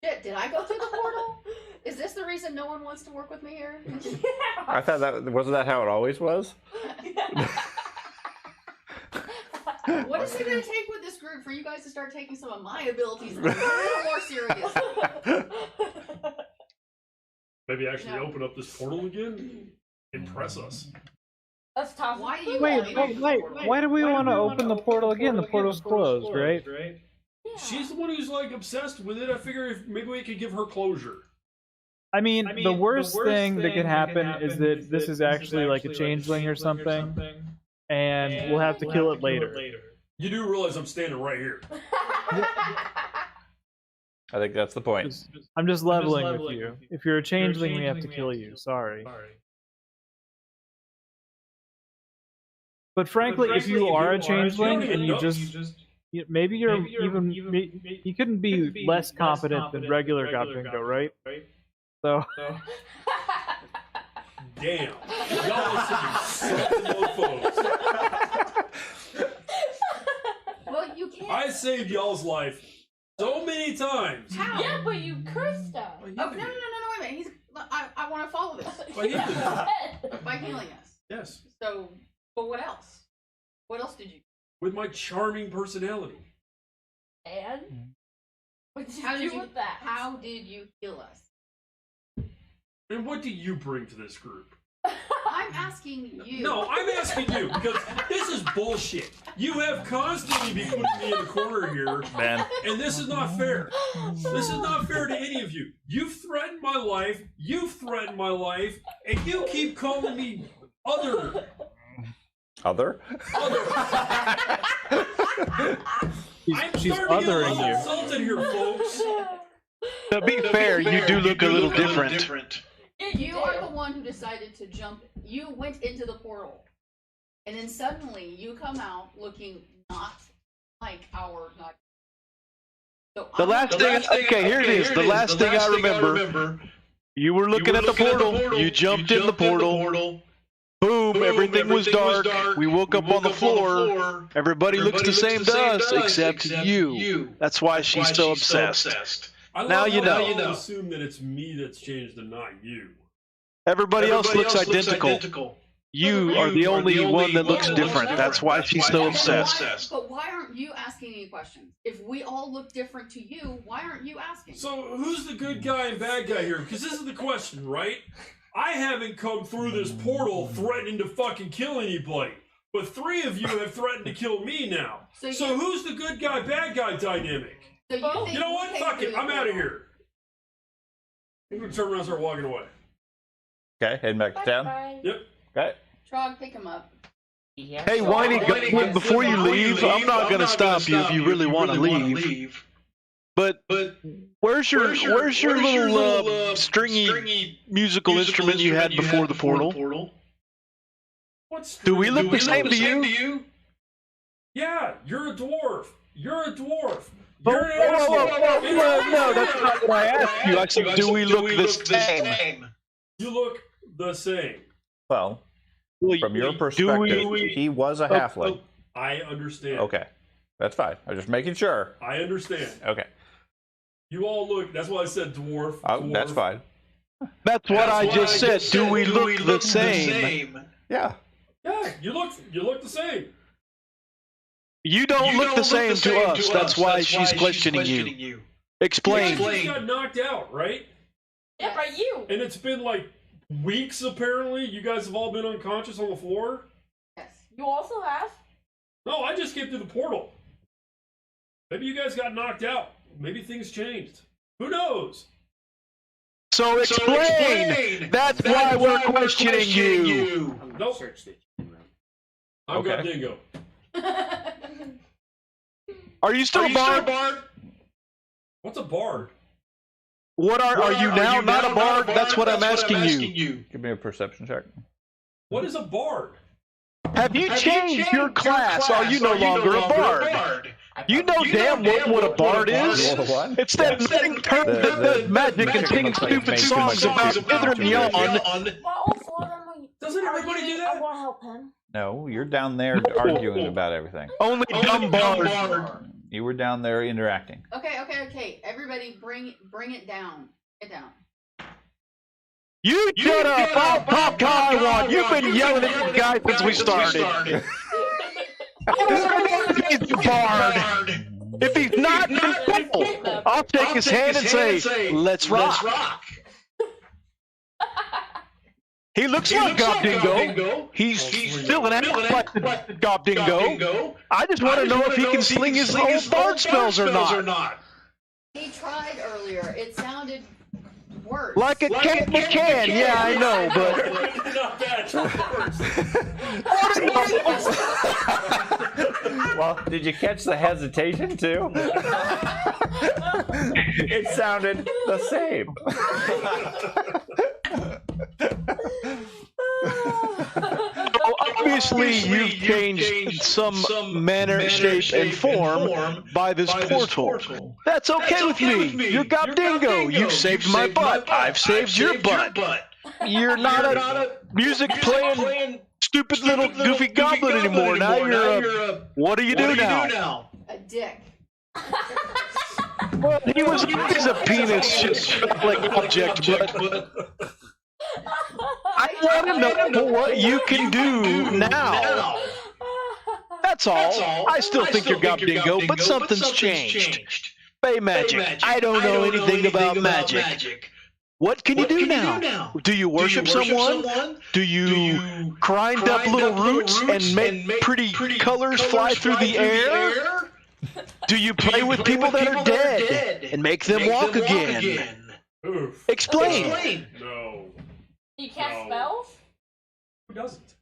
Speaker 3: Shit, did I go through the portal? Is this the reason no one wants to work with me here?
Speaker 1: I thought wasn't that how it always was?
Speaker 3: What is it going to take with this group for you guys to start taking some of my abilities a little more serious?
Speaker 2: Maybe actually
Speaker 3: No.
Speaker 2: open up this portal again? Impress us.
Speaker 6: Let's toss
Speaker 3: Why do you
Speaker 4: Wait,
Speaker 3: want me to
Speaker 4: wait,
Speaker 3: use the
Speaker 4: wait.
Speaker 3: portal?
Speaker 4: Why do we want to open the portal again? The portal's closed, right?
Speaker 6: Yeah.
Speaker 2: She's the one who's like obsessed with it. I figure if maybe we could give her closure.
Speaker 4: I mean, the worst thing that could happen is that this is actually like a changeling or something, and we'll have to kill it later.
Speaker 2: You do realize I'm standing right here.
Speaker 1: I think that's the point.
Speaker 4: I'm just leveling with you. If you're a changeling, we have to kill you. Sorry. But frankly, if you are a changeling and you maybe you're even you couldn't be less competent than regular Goblingo, right? So
Speaker 2: damn. Y'all are sucking mofos.
Speaker 3: Well, you can't.
Speaker 2: I saved y'all's life so many times.
Speaker 3: How?
Speaker 6: Yeah, but you cursed us.
Speaker 3: Oh, no, wait a minute. I want to follow this. By healing us.
Speaker 2: Yes.
Speaker 3: So, but what else? What else did you?
Speaker 2: With my charming personality.
Speaker 6: And what did
Speaker 3: How
Speaker 6: you
Speaker 3: did
Speaker 6: do
Speaker 3: you?
Speaker 6: with that?
Speaker 3: How did you heal us?
Speaker 2: And what do you bring to this group?
Speaker 3: I'm asking you.
Speaker 2: No, I'm asking you because this is bullshit. You have constantly been putting me in the corner here,
Speaker 1: Man.
Speaker 2: and this is not fair. This is not fair to any of you. You've threatened my life. You've threatened my life, and you keep calling me other.
Speaker 1: Other?
Speaker 2: I'm
Speaker 4: She's
Speaker 2: starting to get a
Speaker 4: othering
Speaker 2: little
Speaker 4: you.
Speaker 2: insulted here, folks.
Speaker 7: To be fair, you do look a little different.
Speaker 3: You are the one who decided to jump. You went into the portal, and then suddenly you come out looking not like our not. So
Speaker 7: The last thing, okay, here it is. The last thing I remember, you were looking at the portal, you jumped in the portal, boom, everything was dark, we woke up on the floor, everybody looks the same to us, except you. That's why she's so obsessed.
Speaker 2: I love
Speaker 7: Now you
Speaker 2: how
Speaker 7: know.
Speaker 2: y'all assume that it's me that's changed and not you.
Speaker 7: Everybody else looks identical. You are the only one that looks different. That's why she's so obsessed.
Speaker 3: But why aren't you asking any questions? If we all look different to you, why aren't you asking?
Speaker 2: So who's the good guy and bad guy here? Because this is the question, right? I haven't come through this portal threatening to fucking kill anybody. But 3 of you have threatened to kill me now. So who's the good guy, bad guy dynamic?
Speaker 3: So you, think
Speaker 2: You know what?
Speaker 3: came
Speaker 2: Fuck
Speaker 3: through
Speaker 2: it.
Speaker 3: the
Speaker 2: I'm out of
Speaker 3: portal.
Speaker 2: here. I'm gonna turn around and start walking away.
Speaker 1: Okay, heading back to town.
Speaker 6: Bye.
Speaker 2: Yep.
Speaker 1: Okay.
Speaker 3: Trog, pick him up.
Speaker 5: Yeah,
Speaker 7: Hey,
Speaker 5: so-
Speaker 7: whiny guy, before you leave, I'm not going to stop you if you really want to leave. But where's your little stringy musical instrument you had before the portal?
Speaker 2: What's
Speaker 7: Do we look the same to you?
Speaker 2: Yeah, you're a dwarf. You're a dwarf.
Speaker 7: Whoa,
Speaker 2: You're an
Speaker 7: whoa,
Speaker 2: asshole.
Speaker 7: whoa, whoa, no, that's not what I asked you. I said, do we look the same?
Speaker 2: You look the same.
Speaker 1: Well, from your
Speaker 7: Do
Speaker 1: perspective,
Speaker 7: we-
Speaker 1: he was a halfling.
Speaker 2: I understand.
Speaker 1: Okay. That's fine. I'm just making sure.
Speaker 2: I understand.
Speaker 1: Okay.
Speaker 2: You all look. That's why I said dwarf.
Speaker 1: Oh,
Speaker 2: dwarf.
Speaker 1: that's fine.
Speaker 7: That's what I just said. Do we look the same?
Speaker 1: Yeah.
Speaker 2: Yeah, you look the same.
Speaker 7: You don't look the same to us. That's why she's questioning you. Explain.
Speaker 2: You just got knocked out, right?
Speaker 6: Yeah, by you.
Speaker 2: And it's been like weeks apparently. You guys have all been unconscious on the floor.
Speaker 3: Yes.
Speaker 6: You also have.
Speaker 2: No, I just came through the portal. Maybe you guys got knocked out. Maybe things changed. Who knows?
Speaker 7: So explain. That's why we're questioning you.
Speaker 5: I'm gonna
Speaker 2: Nope.
Speaker 5: search the room.
Speaker 2: I've got
Speaker 1: Okay.
Speaker 2: Dingo.
Speaker 7: Are you still bard?
Speaker 2: What's a bard?
Speaker 7: What are you now? Not a bard? That's what I'm asking you.
Speaker 1: Give me a perception check.
Speaker 2: What is a bard?
Speaker 7: Have you changed your class? Are you no longer a bard? You know damn well what a bard is.
Speaker 1: Roll the one?
Speaker 7: It's that thing turn the magic and sing stupid songs about hither and yon.
Speaker 6: But also, I'm
Speaker 2: Doesn't everybody do that?
Speaker 6: I want to help him.
Speaker 1: No, you're down there arguing about everything.
Speaker 7: Only dumb bards.
Speaker 1: You were down there interacting.
Speaker 3: Okay. Everybody, bring it down. Get down.
Speaker 7: You shut up! I'll talk how I want. You've been yelling at this guy since we started. He's the bard. If he's not, then cool. I'll take his hand and say, "Let's rock." He looks like Gobdingo. He's still an act like Gobdingo. I just want to know if he can sling his old bard spells or not.
Speaker 3: He tried earlier. It sounded worse.
Speaker 7: Like a can, yeah, I know, but
Speaker 2: Not bad.
Speaker 1: Well, did you catch the hesitation too? It sounded the same.
Speaker 7: obviously you've changed some manner, shape, and form by this portal. That's okay with me. You're Gobdingo. You've saved my butt. I've saved your butt. You're not a music playing stupid little goofy goblin anymore. Now you're a. What do you do now?
Speaker 3: A dick.
Speaker 7: Well, he was always a penis-like object, but I want to know what you can do now. That's all. I still think you're Gobdingo, but something's changed. Bay magic. I don't know anything about magic. What can you do now? Do you worship someone? Do you grind up little roots and make pretty colors fly through the air? Do you play with people that are dead and make them walk again?
Speaker 2: Oof.
Speaker 7: Explain.
Speaker 2: No.
Speaker 6: You cast
Speaker 2: No.
Speaker 6: spells?
Speaker 2: Who doesn't?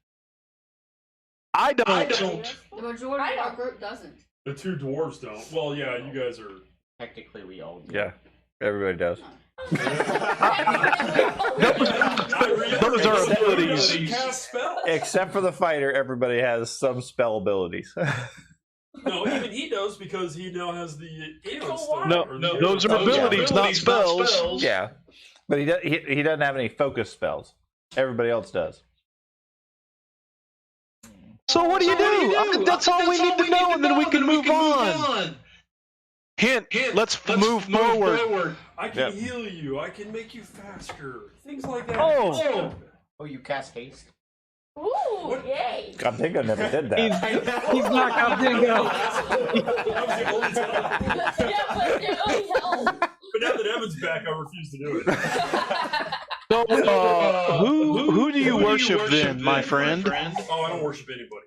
Speaker 7: I don't.
Speaker 3: The majority of our group doesn't.
Speaker 2: The two dwarves don't. Well, yeah, you guys are.
Speaker 5: Technically, we all do.
Speaker 1: Yeah, everybody does.
Speaker 7: Those are abilities.
Speaker 2: Cast spells.
Speaker 1: Except for the fighter, everybody has some spell abilities.
Speaker 2: No, even he does because he now has the Aeon Stone.
Speaker 7: No,
Speaker 2: or the
Speaker 7: those
Speaker 2: Aeon
Speaker 7: are
Speaker 2: Stone.
Speaker 7: abilities, not spells.
Speaker 1: Yeah, but he doesn't have any focus spells. Everybody else does.
Speaker 7: So what do you do? That's all we need to know, and then we can move on. Hint, let's move forward.
Speaker 2: I can heal you. I can make you faster. Things like that.
Speaker 7: Oh.
Speaker 5: Oh, you cast haste?
Speaker 6: Ooh, yay.
Speaker 1: Gobdingo never did that.
Speaker 4: He's not Gobdingo.
Speaker 2: That was the only time.
Speaker 6: Yeah, but it really helped.
Speaker 2: But now that Evan's back, I refuse to do it.
Speaker 7: So, who do you worship then, my friend?
Speaker 2: Oh, I don't worship anybody.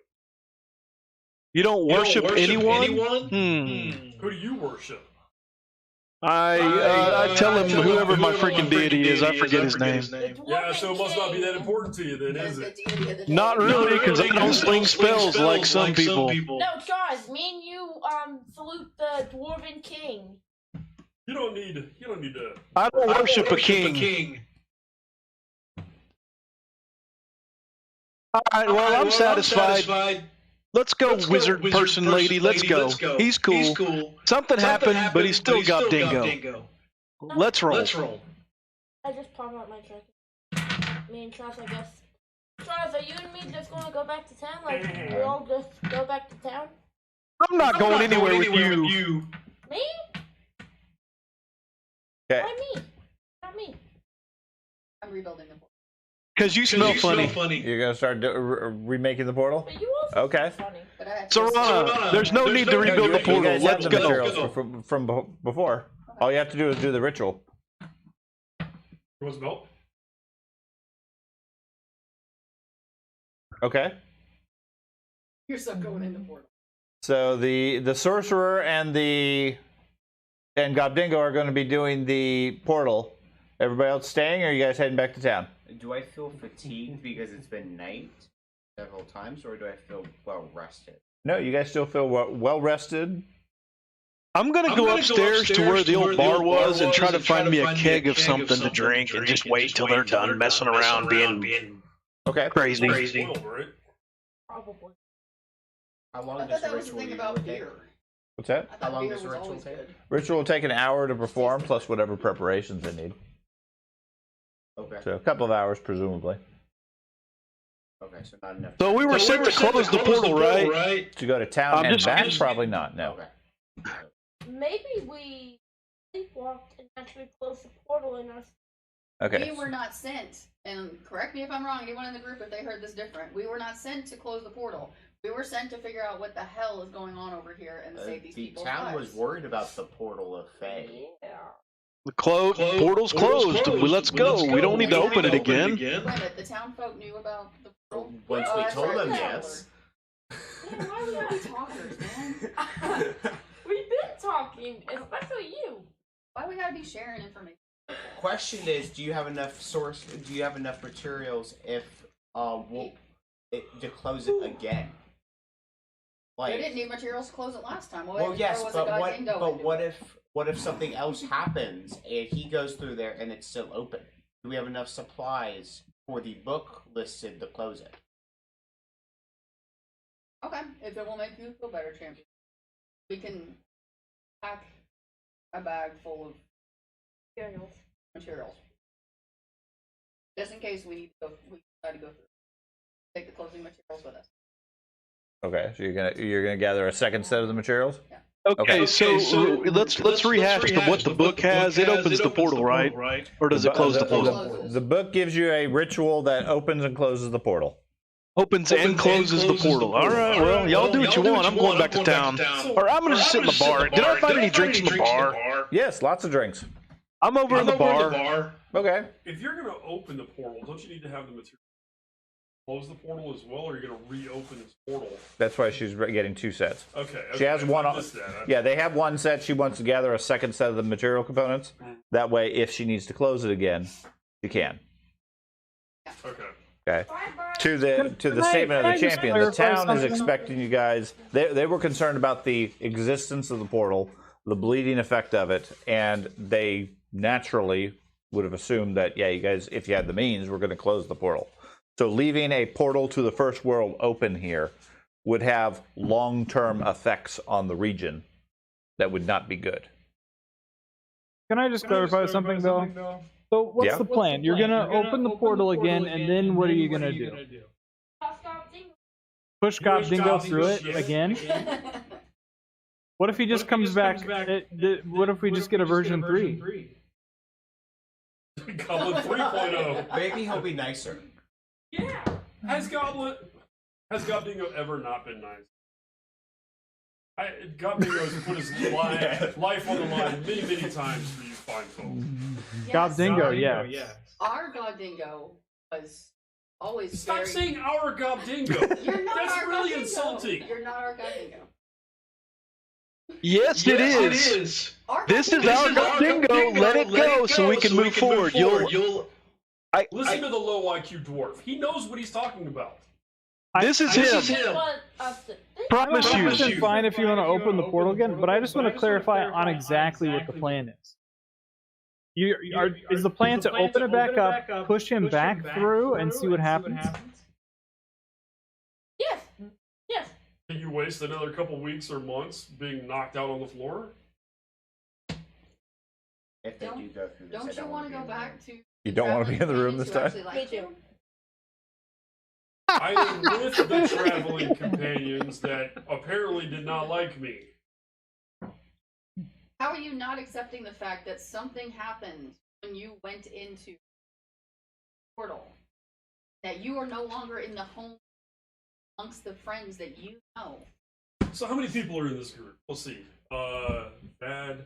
Speaker 7: You don't worship anyone?
Speaker 2: Who do you worship?
Speaker 7: I tell him whoever my freaking deity is. I forget his name.
Speaker 2: Yeah, so it must not be that important to you then, is
Speaker 3: The
Speaker 2: it?
Speaker 3: deity of the
Speaker 7: Not
Speaker 3: dead.
Speaker 7: really, because I don't sling spells like some people.
Speaker 6: No, Charles, me and you salute the Dwarven King.
Speaker 2: You don't need to.
Speaker 7: I don't worship a king. All right, well, I'm satisfied. Let's go, wizard person lady. Let's go. He's cool. Something happened, but he's still got dingo. Let's roll.
Speaker 6: I just popped out my truck. Me and Charles, I guess. Charles, are you and me just gonna go back to town? Like, we all just go back to town?
Speaker 7: I'm not going anywhere with you.
Speaker 6: Me?
Speaker 1: Okay.
Speaker 6: Why me? Not me.
Speaker 3: I'm rebuilding the board.
Speaker 7: Because you smell funny.
Speaker 1: You're gonna start remaking the portal?
Speaker 6: But you also
Speaker 1: Okay.
Speaker 6: smell funny.
Speaker 3: But I have
Speaker 7: Serana, there's no need to rebuild the
Speaker 1: You
Speaker 7: portal.
Speaker 1: guys have
Speaker 7: Let's
Speaker 1: the
Speaker 7: go.
Speaker 1: materials from before. All you have to do is do the ritual.
Speaker 2: Who wants milk?
Speaker 1: Okay.
Speaker 3: You're still going in the portal.
Speaker 1: So the sorcerer and Gobdingo are going to be doing the portal. Everybody else staying, or are you guys heading back to town?
Speaker 5: Do I feel fatigued because it's been night several times, or do I feel well rested?
Speaker 1: No, you guys still feel well rested.
Speaker 7: I'm gonna go upstairs to where the old bar was and try to find me a keg of something to drink and just wait till they're done messing around being
Speaker 1: Okay.
Speaker 7: crazy.
Speaker 2: Spoiled, right?
Speaker 6: Probably.
Speaker 5: How long
Speaker 3: I
Speaker 5: does
Speaker 3: thought
Speaker 5: the
Speaker 3: that was the
Speaker 5: ritual
Speaker 3: thing
Speaker 5: usually
Speaker 3: about
Speaker 5: take?
Speaker 3: beer.
Speaker 1: What's that?
Speaker 3: I
Speaker 5: How
Speaker 3: thought
Speaker 5: long
Speaker 3: beer
Speaker 5: does the
Speaker 3: was
Speaker 5: ritual
Speaker 3: always
Speaker 5: take?
Speaker 3: good.
Speaker 1: Ritual will take an hour to perform, plus whatever preparations they need.
Speaker 5: Okay.
Speaker 1: So a couple of hours, presumably.
Speaker 5: Okay, so not enough.
Speaker 7: So we were set to close the portal, right?
Speaker 1: To go to town
Speaker 7: I'm
Speaker 1: and
Speaker 7: just-
Speaker 1: back? Probably not. No.
Speaker 5: Okay.
Speaker 6: Maybe we sleepwalked and actually closed the portal in us.
Speaker 1: Okay.
Speaker 3: We were not sent, and correct me if I'm wrong, anyone in the group if they heard this different. We were not sent to close the portal. We were sent to figure out what the hell is going on over here and save these
Speaker 5: The
Speaker 3: people's
Speaker 5: town
Speaker 3: lives.
Speaker 5: was worried about the portal of Fae.
Speaker 6: Yeah.
Speaker 7: The portal's closed. Let's go. We don't need to open it again.
Speaker 3: Wait a minute, the town folk knew about the portal?
Speaker 5: Once we
Speaker 3: that's
Speaker 5: told
Speaker 3: right,
Speaker 5: them,
Speaker 3: the
Speaker 5: yes.
Speaker 3: traveler. Man, why we gotta be talkers, man?
Speaker 6: We've been talking, especially you.
Speaker 3: Why we gotta be sharing information?
Speaker 5: Question is, do you have enough materials to close it again?
Speaker 3: They didn't need materials to close it last time.
Speaker 5: Well, yes,
Speaker 3: was
Speaker 5: but
Speaker 3: a Gobdingo into
Speaker 5: what
Speaker 3: it?
Speaker 5: if something else happens and he goes through there and it's still open? Do we have enough supplies for the book listed to close it?
Speaker 3: Okay, if it will make you feel better, champion, we can pack a bag full of
Speaker 6: Materials.
Speaker 3: materials. Just in case we try to go through. Take the closing materials with us.
Speaker 1: Okay, so you're gonna gather a second set of the materials.
Speaker 3: Yeah.
Speaker 7: Okay, so let's rehash what the book has. It opens the portal, right? Or does it close the portal?
Speaker 1: The book gives you a ritual that opens and closes the portal.
Speaker 7: Opens and closes the portal. All right, well, y'all do what you want. I'm going back to town. Or I'm going to sit in the bar. Did I find any drinks in the bar?
Speaker 1: Yes, lots of drinks.
Speaker 7: I'm over in the bar.
Speaker 1: Okay.
Speaker 2: If you're going to open the portal, don't you need to have the material close the portal as well, or are you going to reopen this portal?
Speaker 1: That's why she's getting 2 sets.
Speaker 2: Okay.
Speaker 1: She has one.
Speaker 2: That.
Speaker 1: Yeah, they have 1 set. She wants to gather a second set of the material components. That way, if she needs to close it again, she can.
Speaker 2: Okay.
Speaker 1: Okay. To the statement of the champion, the town is expecting you guys. They were concerned about the existence of the portal, the bleeding effect of it, and they naturally would have assumed that, yeah, you guys, if you had the means, we're going to close the portal. So leaving a portal to the first world open here would have long-term effects on the region that would not be good.
Speaker 4: Can I just clarify something, though? So what's the plan? You're going to open the portal again, and then what are you going to do? Push Gob Dingo through it again? What if he just comes back? What if we just get a version 3?
Speaker 2: Goblin 3.0.
Speaker 8: Maybe he'll be nicer.
Speaker 2: Yeah. Has Gob Dingo ever not been nice? Gob Dingo has put his life on the line many, many times for you fine folk.
Speaker 3: Yes.
Speaker 4: Gob Dingo, yeah.
Speaker 3: Our God Dingo was always
Speaker 2: Stop
Speaker 3: very...
Speaker 2: saying our Gob Dingo.
Speaker 3: You're not
Speaker 2: That's
Speaker 3: our
Speaker 2: really
Speaker 3: God Dingo.
Speaker 2: insulting.
Speaker 3: You're not our God Dingo.
Speaker 7: Yes, it is. This is our Gob Dingo. Let it go so we can move forward.
Speaker 2: Listen to the low IQ dwarf. He knows what he's talking about.
Speaker 7: This is him. Promise you.
Speaker 4: It's fine if you want to open the portal again, but I just want to clarify on exactly what the plan is. Is the plan to open it back up, push him back through, and see what happens?
Speaker 6: Yes.
Speaker 2: Can you waste another couple weeks or months being knocked out on the floor?
Speaker 5: If they do go through this,
Speaker 3: Don't you want to go back to...
Speaker 1: You don't want to be in the room this time?
Speaker 6: Me too.
Speaker 2: I am with the traveling companions that apparently did not like me.
Speaker 3: How are you not accepting the fact that something happened when you went into the portal? That you are no longer in the home amongst the friends that you know.
Speaker 2: So how many people are in this group? We'll see. Bad,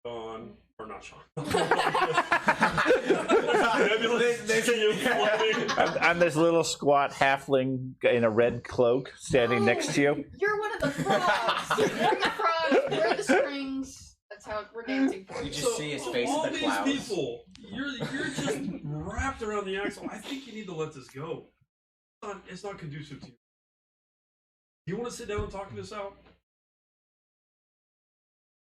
Speaker 2: Sean, or not Sean.
Speaker 1: I'm this little squat halfling in a red cloak standing next to you.
Speaker 3: You're one of the frogs. You're the frogs. We're the strings. That's how we're dancing for
Speaker 8: You
Speaker 3: you.
Speaker 8: just see his face
Speaker 2: all
Speaker 8: in the
Speaker 2: these
Speaker 8: clouds.
Speaker 2: people, you're just wrapped around the axle. I think you need to let this go. It's not conducive to you. Do you want to sit down and talk this out?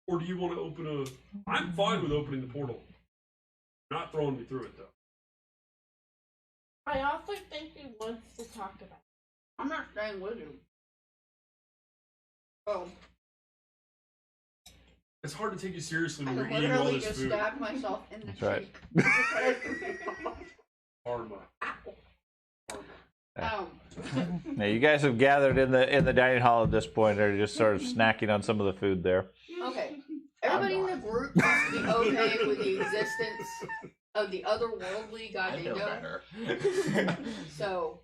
Speaker 2: Or do you want to open a... I'm fine with opening the portal. You're not throwing me through it, though.
Speaker 6: I also think he wants to talk about it.
Speaker 3: I'm not staying with you. Oh,
Speaker 2: It's hard to take you seriously
Speaker 3: I
Speaker 2: when you're eating all
Speaker 3: literally
Speaker 2: this
Speaker 3: just
Speaker 2: food.
Speaker 3: stabbed myself in the
Speaker 1: That's right.
Speaker 3: cheek.
Speaker 2: Karma.
Speaker 1: Now, you guys have gathered in the dining hall at this point, or just sort of snacking on some of the food there.
Speaker 3: Okay. Everybody in the group has to be okay with the existence of the otherworldly
Speaker 8: I know
Speaker 3: Godingo.
Speaker 8: better.
Speaker 3: So,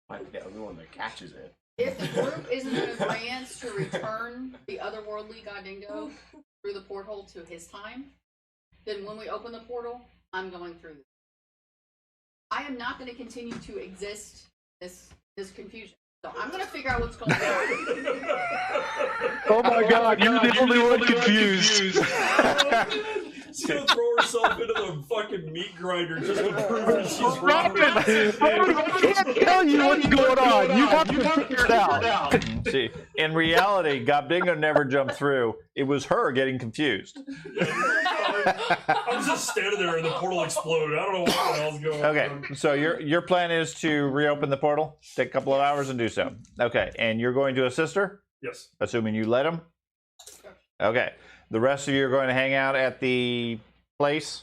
Speaker 8: I'm the only one that catches it.
Speaker 3: if the group isn't in agreement to return the otherworldly Godingo through the porthole to his time, then when we open the portal, I'm going through this. I am not going to continue to exist this confusion. So I'm going to figure out what's going on.
Speaker 7: Oh my God, you're the only one confused.
Speaker 2: She's gonna throw herself into the fucking meat grinder just to prove that she's wrong.
Speaker 7: I can't tell you what's going on. You have to figure it out.
Speaker 1: See, in reality, Gobdingo never jumped through. It was her getting confused.
Speaker 2: I was just standing there and the portal exploded. I don't know what the hell's going on.
Speaker 1: Okay, so your plan is to reopen the portal, take a couple of hours and do so. Okay, and you're going to assist her,
Speaker 2: Yes.
Speaker 1: assuming you let him? Okay, the rest of you are going to hang out at the place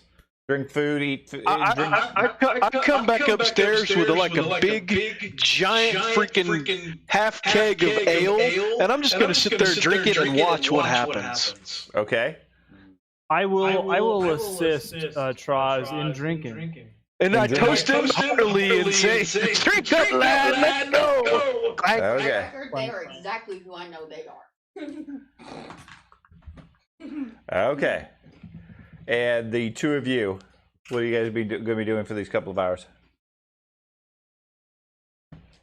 Speaker 1: Drink food, eat food.
Speaker 7: I come back upstairs with like a big, giant, freaking half keg of ale, and I'm just gonna sit there drinking and watch what happens.
Speaker 1: Okay.
Speaker 4: I will assist Traz in drinking.
Speaker 7: And I toast him heartily and say, "Drink up, lad, let's go."
Speaker 1: Okay.
Speaker 3: They are exactly who I know they are.
Speaker 1: Okay. And the two of you, what are you guys going to be doing for these couple of hours?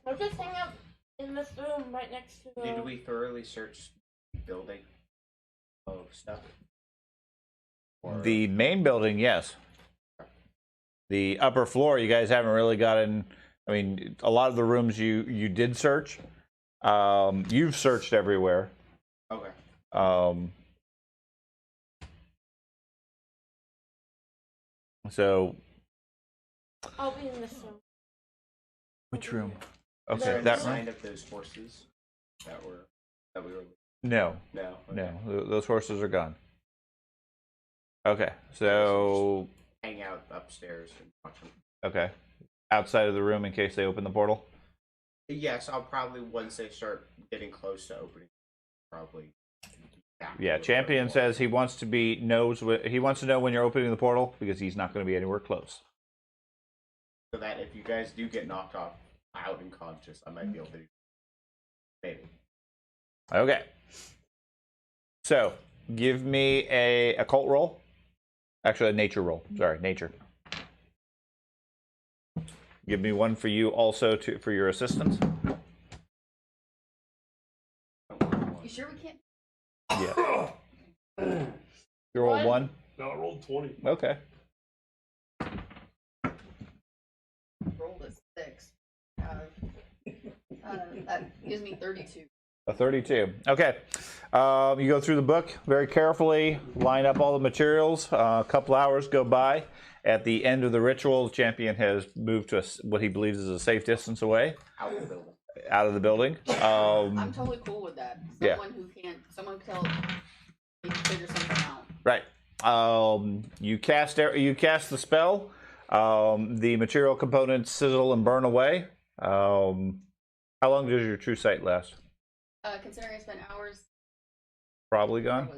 Speaker 6: I'll just hang out in this room right next to the...
Speaker 5: Did we thoroughly search the building of stuff? Or...
Speaker 1: The main building, yes. The upper floor, you guys haven't really gotten. I mean, a lot of the rooms you did search. You've searched everywhere.
Speaker 5: Okay.
Speaker 1: So.
Speaker 6: I'll be in this room.
Speaker 1: Which room?
Speaker 5: Is
Speaker 1: Okay,
Speaker 5: there
Speaker 1: that
Speaker 5: any
Speaker 1: room.
Speaker 5: sign of those horses that we were.
Speaker 1: No,
Speaker 5: No. Okay.
Speaker 1: no, those horses are gone. Okay, so
Speaker 5: Hang out upstairs and watch them.
Speaker 1: okay, outside of the room in case they open the portal.
Speaker 5: Yes, I'll probably once they start getting close to opening, probably.
Speaker 1: Yeah, Champion says he wants to he wants to know when you're opening the portal because he's not going to be anywhere close.
Speaker 5: So that if you guys do get knocked off out and conscious, I might be able to. Maybe.
Speaker 1: Okay. So give me a occult roll. Actually, a nature roll. Sorry, nature. Give me one for you also for your assistance.
Speaker 3: You sure we can't?
Speaker 1: Yeah. You roll one.
Speaker 2: No, I rolled 20.
Speaker 1: Okay.
Speaker 3: Rolled a 6. That gives me 32.
Speaker 1: A 32. Okay. You go through the book very carefully, line up all the materials. A couple hours go by. At the end of the ritual, the champion has moved to what he believes is a safe distance away. Out of the building.
Speaker 3: I'm totally cool with that.
Speaker 1: Yeah.
Speaker 3: Someone tell me to figure something out.
Speaker 1: Right. You cast the spell. The material components sizzle and burn away. How long does your true sight last?
Speaker 3: Considering I spent hours.
Speaker 1: Probably gone.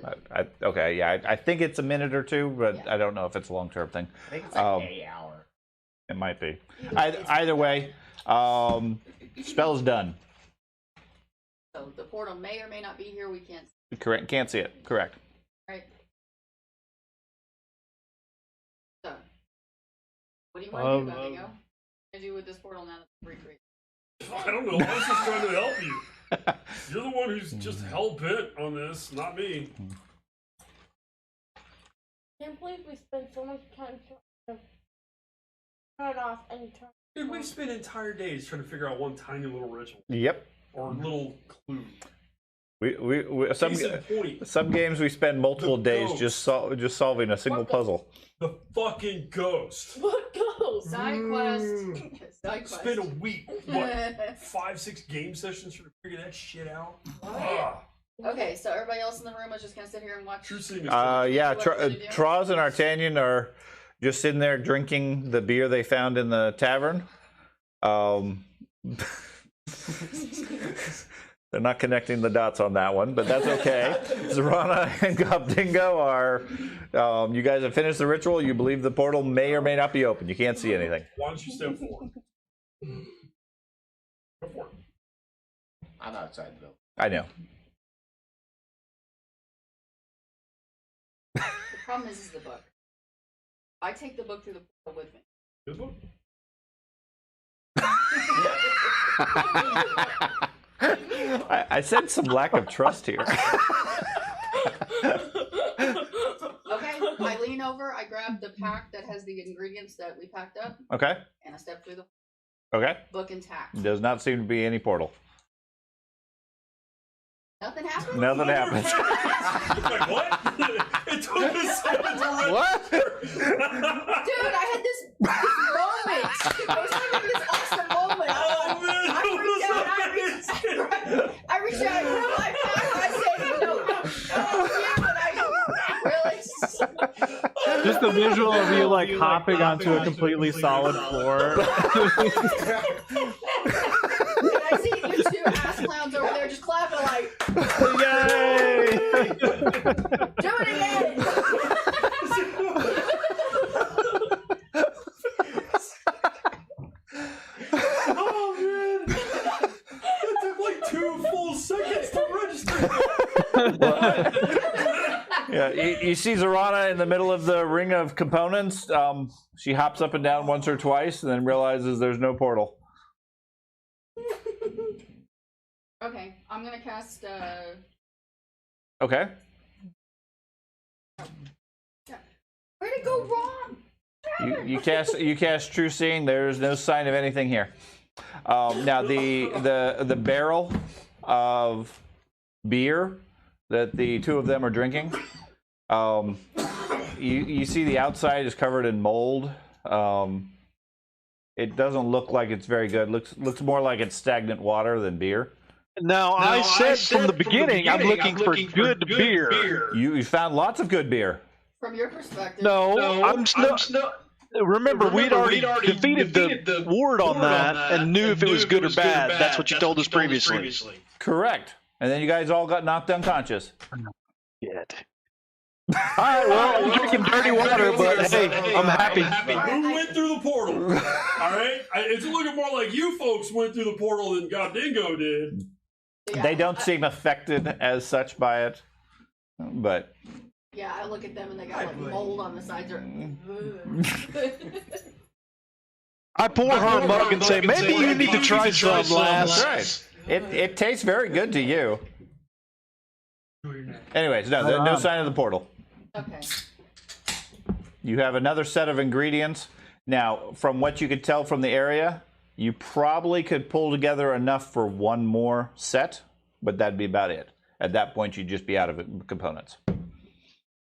Speaker 1: Okay, yeah. I think it's a minute or two, but
Speaker 3: Yeah.
Speaker 1: I don't know if it's a long-term thing.
Speaker 5: I think it's like an hour.
Speaker 1: It might be. Either way, spell's done.
Speaker 3: So the portal may or may not be here. We can't.
Speaker 1: Correct. Can't see it. Correct.
Speaker 3: Right. So, what do you want to do, Gabingo? What do you do with this portal now that it's recreated?
Speaker 2: I don't know. I was just trying to help you. You're the one who's just hell bent on this, not me.
Speaker 6: Can't believe we spent so much time trying to turn it off and turn.
Speaker 2: Dude, we've spent entire days trying to figure out one tiny little ritual
Speaker 1: Yep.
Speaker 2: or little clue.
Speaker 1: Some games we spend multiple
Speaker 2: The
Speaker 1: days
Speaker 2: ghost.
Speaker 1: just solving a single puzzle.
Speaker 2: The fucking ghost.
Speaker 6: What goes?
Speaker 3: Side quest. Side quest.
Speaker 2: Spent a week, what, 5-6 game sessions trying to figure that shit out? Ah.
Speaker 3: Okay, so everybody else in the room is just gonna sit here and watch.
Speaker 2: True seeing is
Speaker 1: Yeah,
Speaker 3: What are you doing?
Speaker 1: Traz and Artanian are just sitting there drinking the beer they found in the tavern. They're not connecting the dots on that one, but that's okay. Zorana and Gobdingo are. You guys have finished the ritual. You believe the portal may or may not be open. You can't see anything.
Speaker 2: Why don't you step forward? Go for it.
Speaker 5: I'm outside the building.
Speaker 1: I know.
Speaker 3: The problem is the book. I take the book through the portal with me.
Speaker 2: Good book.
Speaker 1: I sense some lack of trust here.
Speaker 3: Okay, I lean over, I grab the pack that has the ingredients that we packed up,
Speaker 1: Okay.
Speaker 3: and I step through the
Speaker 1: Okay.
Speaker 3: book intact.
Speaker 1: Does not seem to be any portal.
Speaker 3: Nothing happened?
Speaker 1: Nothing happens.
Speaker 2: Like, what? It took us so much.
Speaker 1: What?
Speaker 3: Dude, I had this moment. I was having this awesome moment.
Speaker 2: Oh, man.
Speaker 3: I reached out, I grabbed my pack, I said, no, yeah, but I really.
Speaker 4: Just the a visual of you like hopping onto a completely solid floor.
Speaker 3: And I see you two ass clowns over there just clapping like,
Speaker 4: Yay!
Speaker 3: do it again!
Speaker 2: Oh man! That took like 2 full seconds to register.
Speaker 1: Yeah, you see Zorana in the middle of the ring of components. She hops up and down once or twice, and then realizes there's no portal.
Speaker 3: Okay, I'm gonna cast.
Speaker 1: Okay.
Speaker 3: Where'd it go wrong?
Speaker 1: You cast True Seeing. There's no sign of anything here. Now the barrel of beer that the two of them are drinking. You see the outside is covered in mold. It doesn't look like it's very good. Looks more like it's stagnant water than beer.
Speaker 7: Now, I said from the beginning, I'm looking for good beer.
Speaker 1: You found lots of good beer.
Speaker 3: From your perspective.
Speaker 7: No, I'm not. Remember, we'd already defeated the ward on that and knew if it was good or bad. That's what you told us previously.
Speaker 1: Correct. And then you guys all got knocked unconscious.
Speaker 7: Yet. All right, well, I'm drinking dirty water, but hey, I'm happy.
Speaker 2: Who went through the portal? All right, it's looking more like you folks went through the portal than Goddingo did.
Speaker 3: Yeah,
Speaker 1: They don't seem affected as such by it, but
Speaker 3: Yeah, I look at them and they got like mold on the sides.
Speaker 7: I pour her a mug and say, maybe you need to try some, lass.
Speaker 1: right. It tastes very good to you. Anyways, no sign of the portal.
Speaker 3: Okay.
Speaker 1: You have another set of ingredients. Now, from what you could tell from the area, you probably could pull together enough for one more set, but that'd be about it. At that point, you'd just be out of components.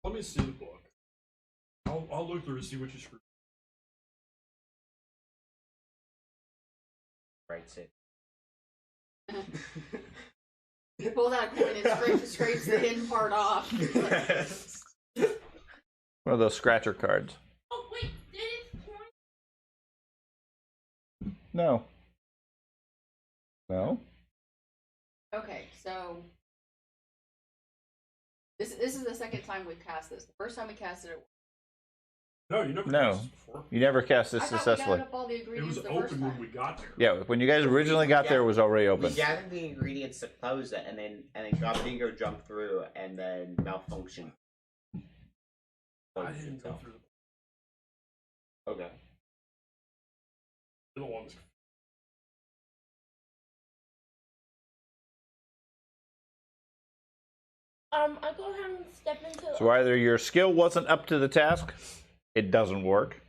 Speaker 2: Let me see the book. I'll look through to see what you screwed.
Speaker 5: Right, sit.
Speaker 3: You pull that coin and scrapes the hidden part off.
Speaker 1: One of those scratcher cards.
Speaker 6: Oh wait, did it point?
Speaker 1: No. No?
Speaker 3: Okay, so this is the second time we've cast this. The first time we casted it,
Speaker 2: No, you never
Speaker 1: No.
Speaker 2: cast this before.
Speaker 1: You never cast this
Speaker 3: I thought we
Speaker 1: successfully.
Speaker 3: gathered up all the
Speaker 2: It
Speaker 3: ingredients
Speaker 2: was
Speaker 3: the first
Speaker 2: open when
Speaker 3: time.
Speaker 2: we got there.
Speaker 1: Yeah, when you guys originally got there, it was already
Speaker 5: We
Speaker 1: open.
Speaker 5: gathered the ingredients to close it, and then Gobbledingo jumped through and then malfunctioned.
Speaker 2: I didn't go through
Speaker 5: Okay.
Speaker 2: the ones.
Speaker 6: I go ahead and step into.
Speaker 1: So either your skill wasn't up to the task, it doesn't work,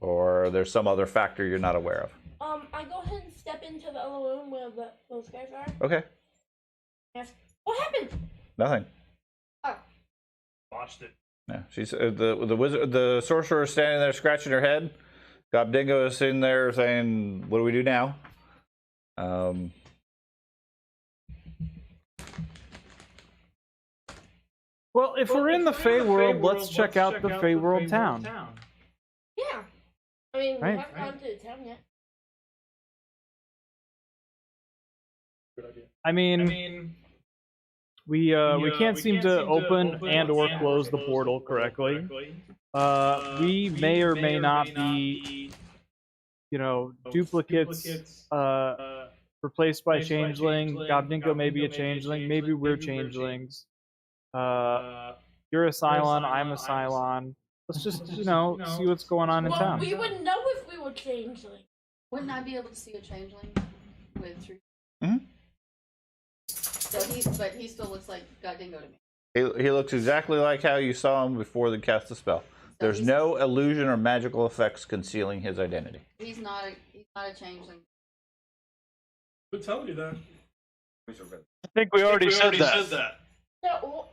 Speaker 1: or there's some other factor you're not aware of.
Speaker 6: I go ahead and step into the other room where those guys are.
Speaker 1: Okay.
Speaker 6: Ask, what happened?
Speaker 1: Nothing.
Speaker 2: Botched it.
Speaker 1: Yeah, she's the wizard, the sorcerer is standing there scratching her head. Gobdingo is sitting there saying, "What do we do now?"
Speaker 4: Well, if we're in the Fey world, let's check out the Fey world town.
Speaker 6: Yeah. I mean,
Speaker 4: Right.
Speaker 6: we haven't gone to the town yet.
Speaker 2: Good idea.
Speaker 4: I mean, we can't seem to open and or close the portal correctly. We may or may not be, duplicates replaced by changeling. Gobdingo may be a changeling. Maybe we're changelings. You're a Cylon. I'm a Cylon. Let's just, see what's going on in
Speaker 6: Well,
Speaker 4: town.
Speaker 6: we would know if we were changeling.
Speaker 3: Wouldn't I be able to see a changeling with True?
Speaker 1: Mhm.
Speaker 3: So he still looks like Goddingo to me.
Speaker 1: He looks exactly like how you saw him before they cast the spell. There's
Speaker 3: he's-
Speaker 1: no illusion or magical effects concealing his identity.
Speaker 3: He's not a changeling.
Speaker 2: Been telling you that.
Speaker 7: I think we already said that.
Speaker 6: Yeah, well,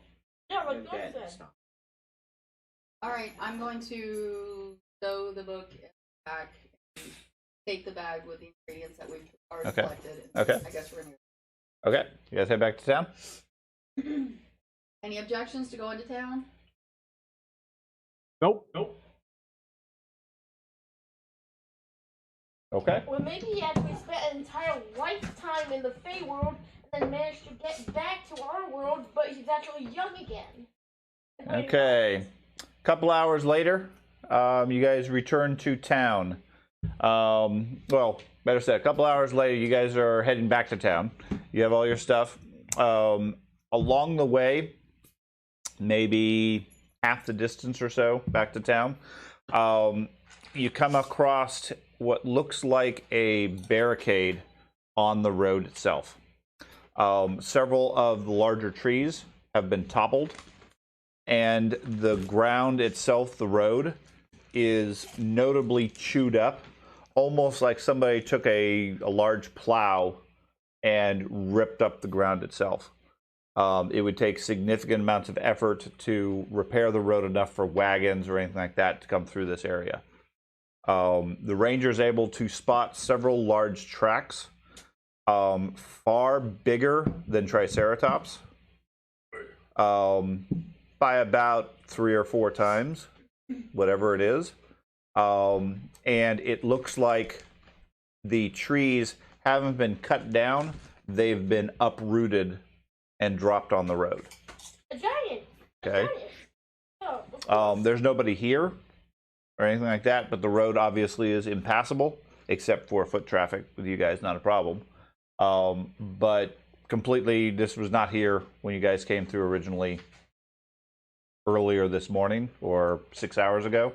Speaker 6: yeah, like
Speaker 5: You're
Speaker 6: Doug
Speaker 5: dead.
Speaker 6: said.
Speaker 5: Stop.
Speaker 3: All right, I'm going to throw the book back and take the bag with the ingredients that we've already
Speaker 1: Okay.
Speaker 3: collected.
Speaker 1: Okay.
Speaker 3: I guess we're gonna.
Speaker 1: Okay, you guys head back to town.
Speaker 3: Any objections to going to town?
Speaker 4: Nope.
Speaker 1: Okay.
Speaker 6: Well, maybe he actually spent an entire lifetime in the Fey world and then managed to get back to our world, but he's actually young again.
Speaker 1: Okay. A couple hours later, you guys return to town. Well, better said, a couple hours later, you guys are heading back to town. You have all your stuff. Along the way, maybe half the distance or so back to town, you come across what looks like a barricade on the road itself. Several of the larger trees have been toppled, and the ground itself, the road, is notably chewed up, almost like somebody took a large plow and ripped up the ground itself. It would take significant amounts of effort to repair the road enough for wagons or anything like that to come through this area. The ranger is able to spot several large tracks, far bigger than Triceratops, by about 3 or 4 times, whatever it is. And it looks like the trees haven't been cut down, they've been uprooted and dropped on the road.
Speaker 6: A giant.
Speaker 1: Okay.
Speaker 6: Oh,
Speaker 1: There's nobody here or anything like that, but the road obviously is impassable, except for foot traffic. With you guys, not a problem. But completely, this was not here when you guys came through originally earlier this morning or 6 hours ago.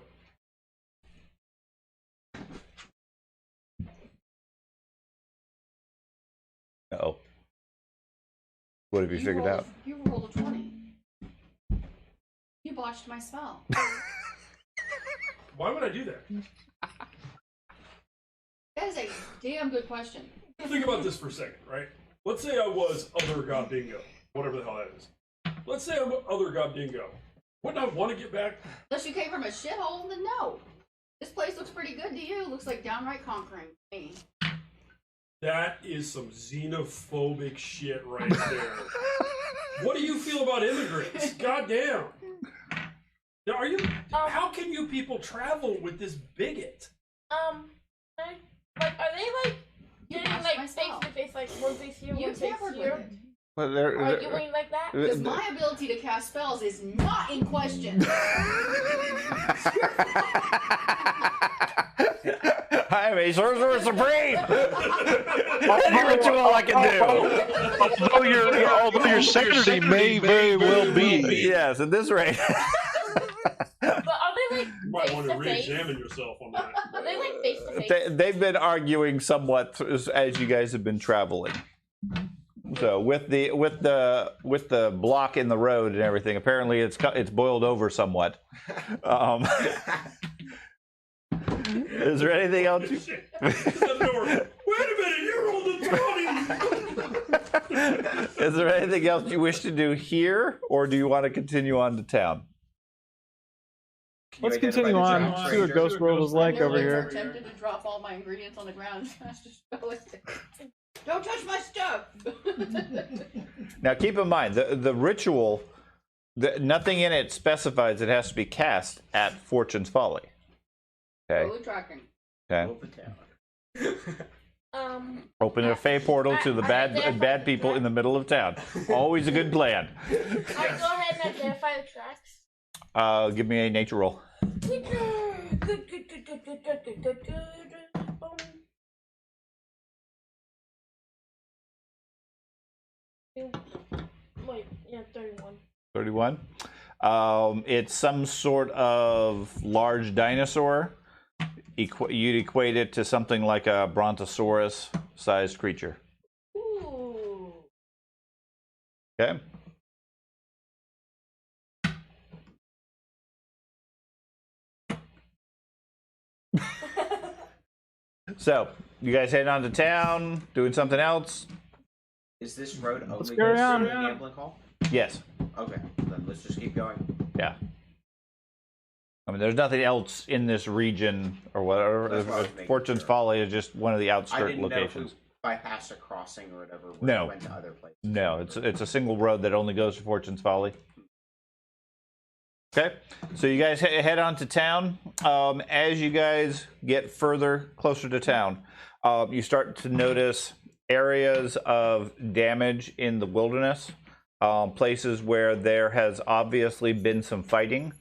Speaker 1: Uh-oh. What have you figured out?
Speaker 3: You rolled a 20. You botched my spell.
Speaker 2: Why would I do that?
Speaker 3: That is a damn good question.
Speaker 2: Think about this for a second, right? Let's say I was Other God Dingo, whatever the hell that is. Let's say I'm Other God Dingo. Wouldn't I want to get back?
Speaker 3: Unless you came from a shithole, then no. This place looks pretty good to you. Looks like downright conquering to me.
Speaker 2: That is some xenophobic shit right there. What do you feel about immigrants? Goddamn. Now, are you? How can you people travel with this bigot?
Speaker 6: Like, are they like
Speaker 3: You
Speaker 6: getting
Speaker 3: botched
Speaker 6: like
Speaker 3: my
Speaker 6: face
Speaker 3: spell.
Speaker 6: to face, like one face here,
Speaker 3: You
Speaker 6: one face
Speaker 3: tampered with
Speaker 6: here?
Speaker 3: it.
Speaker 1: Well,
Speaker 6: Arguing like that?
Speaker 3: Because my ability to cast spells is not in question.
Speaker 1: I'm a sorcerer supreme. Any ritual I can do.
Speaker 7: Although your secretary may very well be.
Speaker 1: Yes, at this rate.
Speaker 6: But are they like
Speaker 2: You might
Speaker 6: face
Speaker 2: want to
Speaker 6: to face?
Speaker 2: re-examine yourself on that.
Speaker 6: Are they like face to face?
Speaker 1: They've been arguing somewhat as you guys have been traveling. So with the block in the road and everything, apparently it's boiled over somewhat. Is there anything else?
Speaker 2: Shit. Wait a minute, you rolled a 20!
Speaker 1: Is there anything else you wish to do here, or do you want to continue on to town?
Speaker 4: Let's continue on. See what Ghost World is like over
Speaker 3: I'm
Speaker 4: here.
Speaker 3: tempted to drop all my ingredients on the ground and smash the spell with it. Don't touch my stuff!
Speaker 1: Now keep in mind, the ritual, nothing in it specifies it has to be cast at Fortune's Folly. Okay.
Speaker 3: Totally tracking.
Speaker 1: Okay. Open a Fey portal to the bad people in the middle of town. Always a good plan.
Speaker 6: Alright, go ahead and identify the tracks.
Speaker 1: Give me a nature roll.
Speaker 6: Wait, yeah, 31.
Speaker 1: 31. It's some sort of large dinosaur. You'd equate it to something like a brontosaurus-sized creature.
Speaker 6: Ooh.
Speaker 1: Okay. So, you guys heading on to town, doing something else?
Speaker 8: Is this road only
Speaker 4: carry
Speaker 8: goes
Speaker 4: on.
Speaker 8: to the gambling hall?
Speaker 1: Yes.
Speaker 8: Okay, then let's just keep going.
Speaker 1: Yeah. I mean, there's nothing else in this region or whatever.
Speaker 8: That's what I was making
Speaker 1: Fortune's
Speaker 8: sure.
Speaker 1: Folly is just one of the
Speaker 8: I
Speaker 1: outskirt
Speaker 8: didn't
Speaker 1: locations.
Speaker 8: know if we bypassed a crossing or whatever. When
Speaker 1: No.
Speaker 8: we went to other places.
Speaker 1: No, it's a single road that only goes to Fortune's Folly. Okay, so you guys head on to town. As you guys get further closer to town, you start to notice areas of damage in the wilderness, places where there has obviously been some fighting.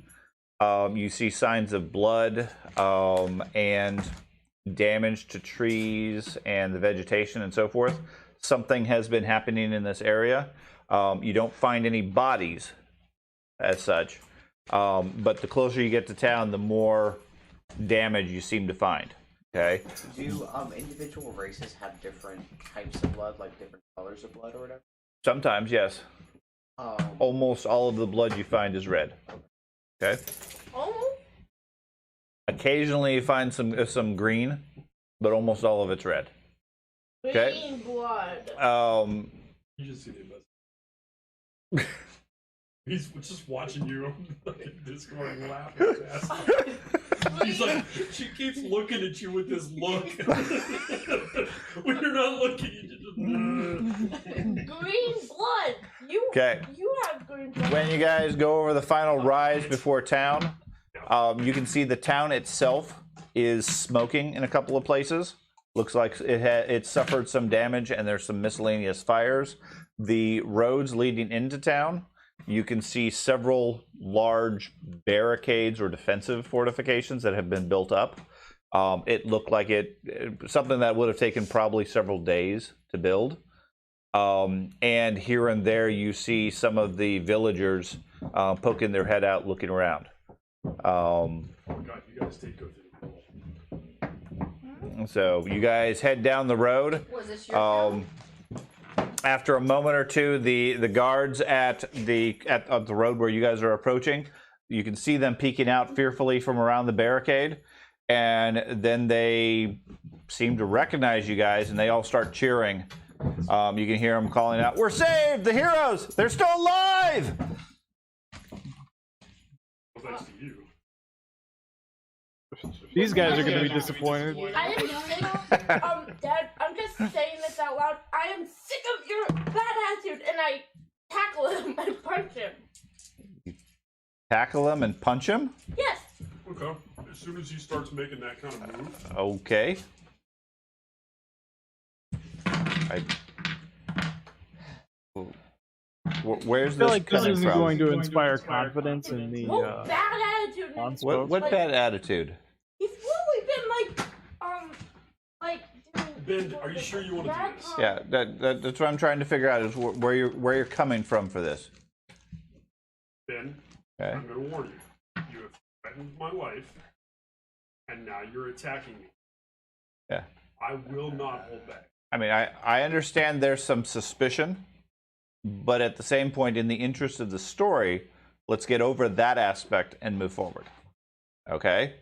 Speaker 1: You see signs of blood and damage to trees and the vegetation and so forth. Something has been happening in this area. You don't find any bodies as such. But the closer you get to town, the more damage you seem to find. Okay.
Speaker 8: Do individual races have different types of blood, like different colors of blood or whatever?
Speaker 1: Sometimes, yes. Almost all of the blood you find is red. Okay.
Speaker 6: Oh.
Speaker 1: Occasionally you find some green, but almost all of it's red. Okay.
Speaker 6: Green blood.
Speaker 2: You just see the best. He's just watching you like in Discord and laughing fast. He's like, she keeps looking at you with this look. When you're not looking, you just.
Speaker 6: Green blood. You.
Speaker 1: Okay.
Speaker 6: You have green blood.
Speaker 1: When you guys go over the final rise before town, you can see the town itself is smoking in a couple of places. Looks like it suffered some damage, and there's some miscellaneous fires. The roads leading into town, you can see several large barricades or defensive fortifications that have been built up. It looked like something that would have taken probably several days to build. And here and there you see some of the villagers poking their head out, looking around.
Speaker 2: God, you guys go through the wall.
Speaker 1: So you guys head down the road.
Speaker 3: Was this your town?
Speaker 1: After a moment or two, the guards at the road where you guys are approaching, you can see them peeking out fearfully from around the barricade, and then they seem to recognize you guys, and they all start cheering. You can hear them calling out, "We're saved! The heroes! They're still alive!"
Speaker 2: Well, thanks to you.
Speaker 4: These guys are going to be disappointed.
Speaker 6: I am sick. Dad, I'm just saying this out loud. I am sick of your bad attitude, and I tackle him and punch him.
Speaker 1: Tackle him and punch him?
Speaker 6: Yes.
Speaker 2: Okay. As soon as he starts making that kind of move.
Speaker 1: Okay. Where's
Speaker 4: I feel
Speaker 1: this
Speaker 4: like this
Speaker 1: coming
Speaker 4: isn't
Speaker 1: from?
Speaker 4: going to inspire confidence in the
Speaker 6: No bad attitude.
Speaker 4: non-spoke.
Speaker 1: What bad attitude?
Speaker 6: He's really been doing
Speaker 2: Ben, are you sure you want to do
Speaker 6: bad
Speaker 2: this?
Speaker 6: times.
Speaker 1: Yeah, that's what I'm trying to figure out is where you're coming from for this.
Speaker 2: Ben,
Speaker 1: Okay.
Speaker 2: I'm going to warn you. You have threatened my life, and now you're attacking me.
Speaker 1: Yeah.
Speaker 2: I will not hold back.
Speaker 1: I mean, I understand there's some suspicion, but at the same point, in the interest of the story, let's get over that aspect and move forward. Okay?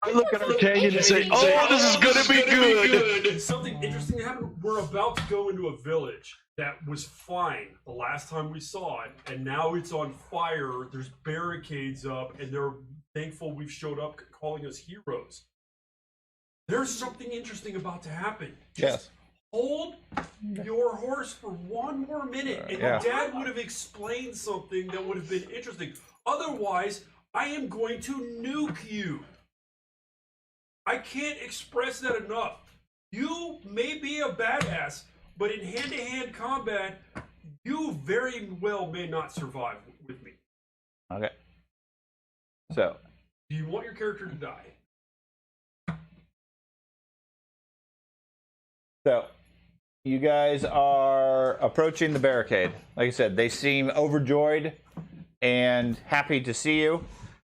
Speaker 7: I look at Arcadian and say, "Oh, this is gonna be good."
Speaker 2: Something interesting happened. We're about to go into a village that was fine the last time we saw it, and now it's on fire. There's barricades up, and they're thankful we've showed up calling us heroes. There's something interesting about to happen.
Speaker 1: Yes.
Speaker 2: Hold your horse for one more minute, and
Speaker 1: Yeah.
Speaker 2: Dad would have explained something that would have been interesting. Otherwise, I am going to nuke you. I can't express that enough. You may be a badass, but in hand-to-hand combat, you very well may not survive with me.
Speaker 1: Okay. So,
Speaker 2: Do you want your character to die?
Speaker 1: you guys are approaching the barricade. Like I said, they seem overjoyed and happy to see you.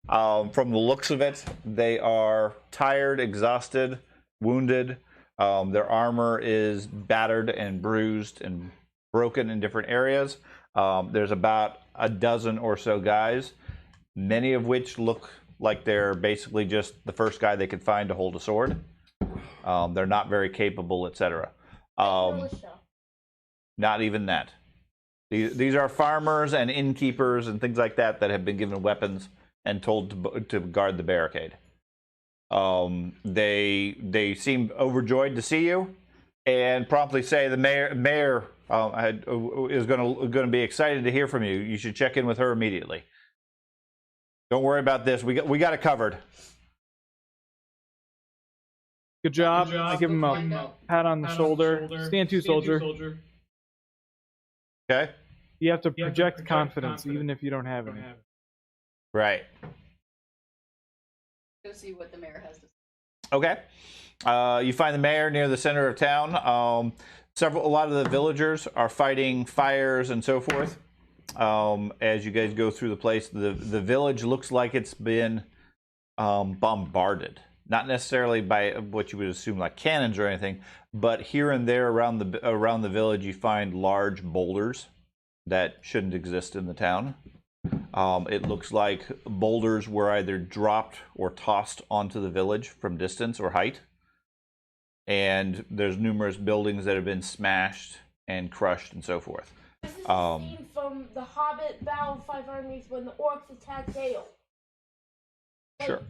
Speaker 1: From the looks of it, they are tired, exhausted, wounded. Their armor is battered and bruised and broken in different areas. There's about a dozen or so guys, many of which look like they're basically just the first guy they could find to hold a sword. They're not very capable, etc. Not even that. These are farmers and innkeepers and things like that that have been given weapons and told to guard the barricade. They seem overjoyed to see you, and promptly say the mayor is going to be excited to hear from you. You should check in with her immediately. Don't worry about this. We got it covered.
Speaker 4: Good job. I give him a pat on the shoulder. Stand to, soldier.
Speaker 1: Okay.
Speaker 4: You have to project confidence, even if you don't have any.
Speaker 1: Right.
Speaker 3: Go see what the mayor has to say.
Speaker 1: Okay. You find the mayor near the center of town. A lot of the villagers are fighting fires and so forth. As you guys go through the place, the village looks like it's been bombarded. Not necessarily by what you would assume like cannons or anything, but here and there around the village you find large boulders that shouldn't exist in the town. It looks like boulders were either dropped or tossed onto the village from distance or height. And there's numerous buildings that have been smashed and crushed and so forth.
Speaker 6: This is a scene from The Hobbit Battle of Five Armies when the orcs attack Dale.
Speaker 1: Sure.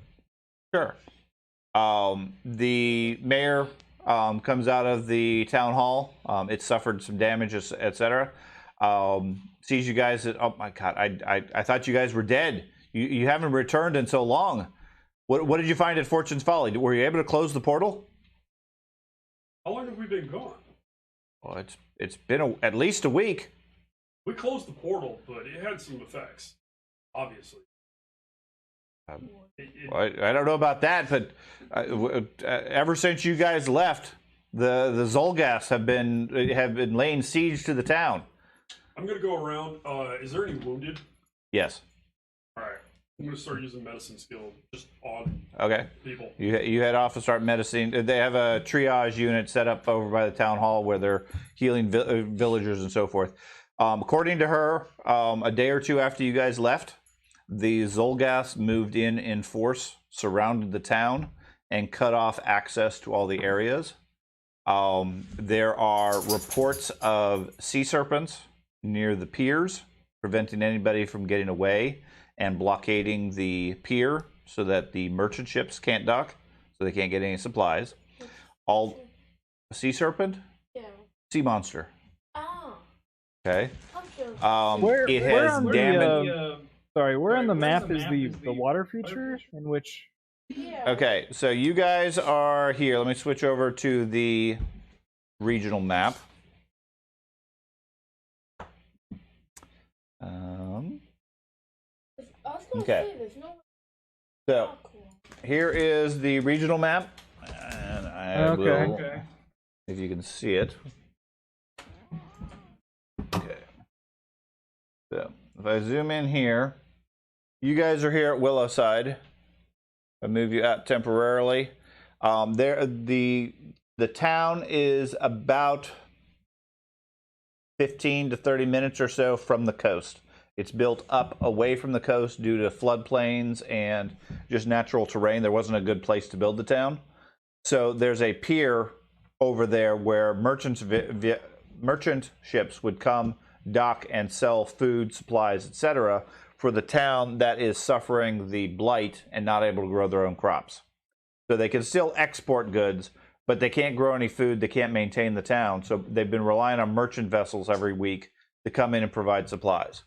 Speaker 1: The mayor comes out of the town hall. It suffered some damage, etc. Sees you guys. Oh my God! I thought you guys were dead. You haven't returned in so long. What did you find at Fortune's Folly? Were you able to close the portal?
Speaker 2: How long have we been gone?
Speaker 1: Well, it's been at least a week.
Speaker 2: We closed the portal, but it had some effects, obviously.
Speaker 1: I don't know about that, but ever since you guys left, the Zolgas have been laying siege to the town.
Speaker 2: I'm gonna go around. Is there any wounded?
Speaker 1: Yes.
Speaker 2: All right. I'm gonna start using medicine skill just on people.
Speaker 1: You head off and start medicine. They have a triage unit set up over by the town hall where they're healing villagers and so forth. According to her, a day or two after you guys left, the Zolgas moved in force, surrounded the town, and cut off access to all the areas. There are reports of sea serpents near the piers, preventing anybody from getting away and blockading the pier so that the merchant ships can't dock, so they can't get any supplies. A sea serpent?
Speaker 6: Yeah.
Speaker 1: Sea monster.
Speaker 6: Oh.
Speaker 1: Okay.
Speaker 6: I'm
Speaker 1: It has damage.
Speaker 4: Sorry, where on the map is the water feature in which?
Speaker 6: Yeah.
Speaker 1: Okay, so you guys are here. Let me switch over to the regional map.
Speaker 6: I was gonna
Speaker 1: Okay.
Speaker 6: say there's no.
Speaker 1: So
Speaker 6: Oh, cool.
Speaker 1: here is the regional map, and I will, if you can see it. Okay. So if I zoom in here, you guys are here at Willowside. I move you out temporarily. The town is about 15 to 30 minutes or so from the coast. It's built up away from the coast due to floodplains and just natural terrain. There wasn't a good place to build the town. So there's a pier over there where merchant ships would come, dock, and sell food, supplies, etc. for the town that is suffering the blight and not able to grow their own crops. So they can still export goods, but they can't grow any food. They can't maintain the town. So they've been relying on merchant vessels every week to come in and provide supplies.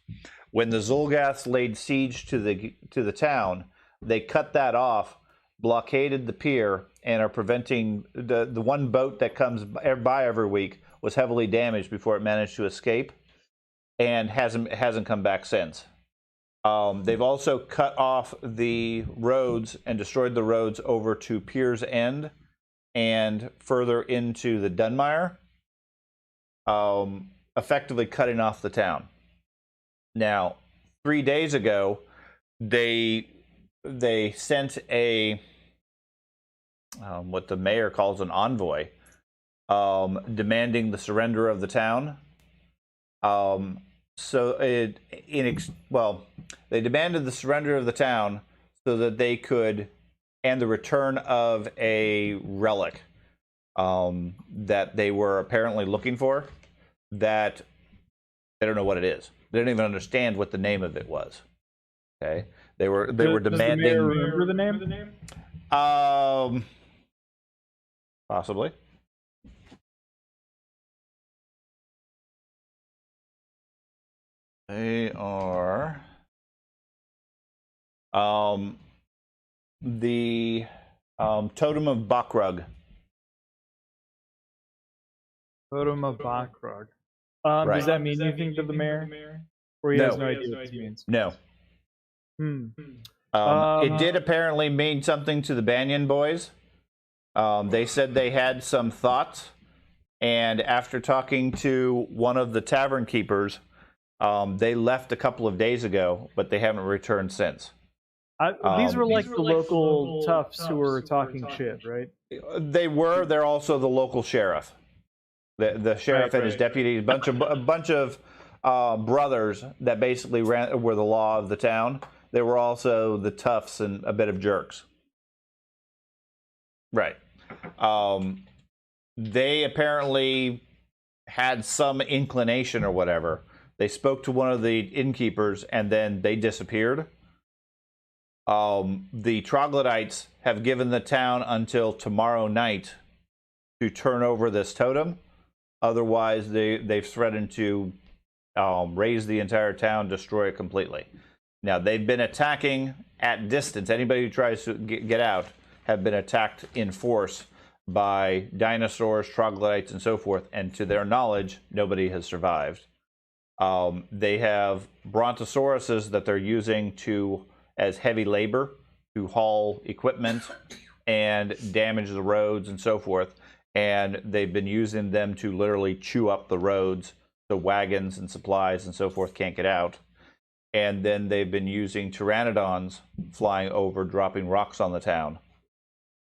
Speaker 1: When the Zolgaths laid siege to the town, they cut that off, blockaded the pier, and are preventing the one boat that comes by every week was heavily damaged before it managed to escape, and hasn't come back since. They've also cut off the roads and destroyed the roads over to Pier's End and further into the Dunmire, effectively cutting off the town. Now, 3 days ago, they sent a what the mayor calls an envoy, demanding the surrender of the town. They demanded the surrender of the town so that they could, and the return of a relic that they were apparently looking for, that they don't know what it is. They don't even understand what the name of it was. Okay, they were demanding.
Speaker 4: Does the mayor remember the name?
Speaker 1: Possibly. They are. The totem of Bakrug.
Speaker 4: Totem of Bakrug.
Speaker 1: Right.
Speaker 4: Does that mean anything to the mayor? Or he has no idea what this means?
Speaker 1: No.
Speaker 4: Hmm.
Speaker 1: It did apparently mean something to the Banyan boys. They said they had some thoughts, and after talking to one of the tavern keepers, they left a couple of days ago, but they haven't returned since.
Speaker 4: These were like the local toughs who were talking shit, right?
Speaker 1: They were. They're also the local sheriff. The sheriff and his deputy, a bunch of brothers that basically were the law of the town. They were also the toughs and a bit of jerks. Right. They apparently had some inclination or whatever. They spoke to one of the innkeepers and then they disappeared. The troglodytes have given the town until tomorrow night to turn over this totem. Otherwise, they've threatened to raise the entire town, destroy it completely. Now, they've been attacking at distance. Anybody who tries to get out have been attacked in force by dinosaurs, troglodytes, and so forth. And to their knowledge, nobody has survived. They have brontosauruses that they're using as heavy labor to haul equipment and damage the roads and so forth. And they've been using them to literally chew up the roads so wagons and supplies and so forth can't get out. And then they've been using pteranodons flying over, dropping rocks on the town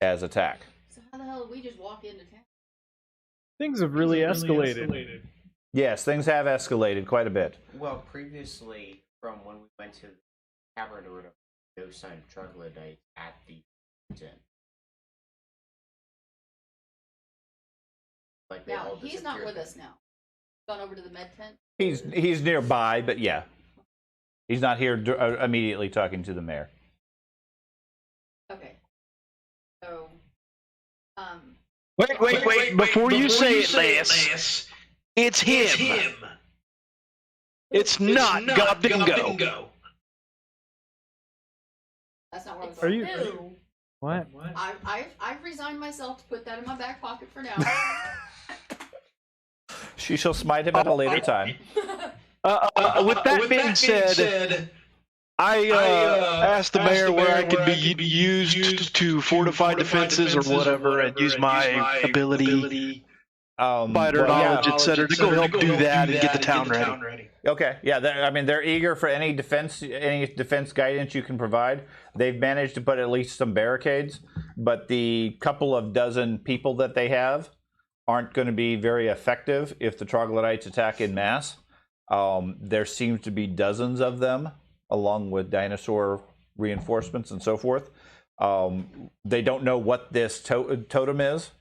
Speaker 1: as attack.
Speaker 3: So how the hell did we just walk into town?
Speaker 4: Things have really escalated.
Speaker 1: Yes, things have escalated quite a bit.
Speaker 8: Well, previously, from when we went to the tavern, there were no sign of troglodytes at the inn. Like they
Speaker 3: Now,
Speaker 8: all
Speaker 3: he's not
Speaker 8: disappeared.
Speaker 3: with us now. Gone over to the med tent.
Speaker 1: He's nearby, but yeah. He's not here immediately talking to the mayor.
Speaker 3: Okay. So,
Speaker 7: Wait. Before you say it, Lance, it's him. It's not Gobdingo.
Speaker 3: that's not what I was
Speaker 4: Are
Speaker 3: going
Speaker 4: you?
Speaker 3: to do.
Speaker 4: What?
Speaker 3: I've resigned myself to put that in my back pocket for now.
Speaker 1: She shall smite him at a later time.
Speaker 7: With that being said, I asked the mayor where I could be used to fortify defenses or whatever, and use my ability, fighter knowledge, etc., to go help do that and get the town ready.
Speaker 1: Okay, yeah, they're eager for any defense guidance you can provide. They've managed to put at least some barricades, but the couple of dozen people that they have aren't going to be very effective if the troglodytes attack in mass. There seems to be dozens of them, along with dinosaur reinforcements and so forth. They don't know what this totem is.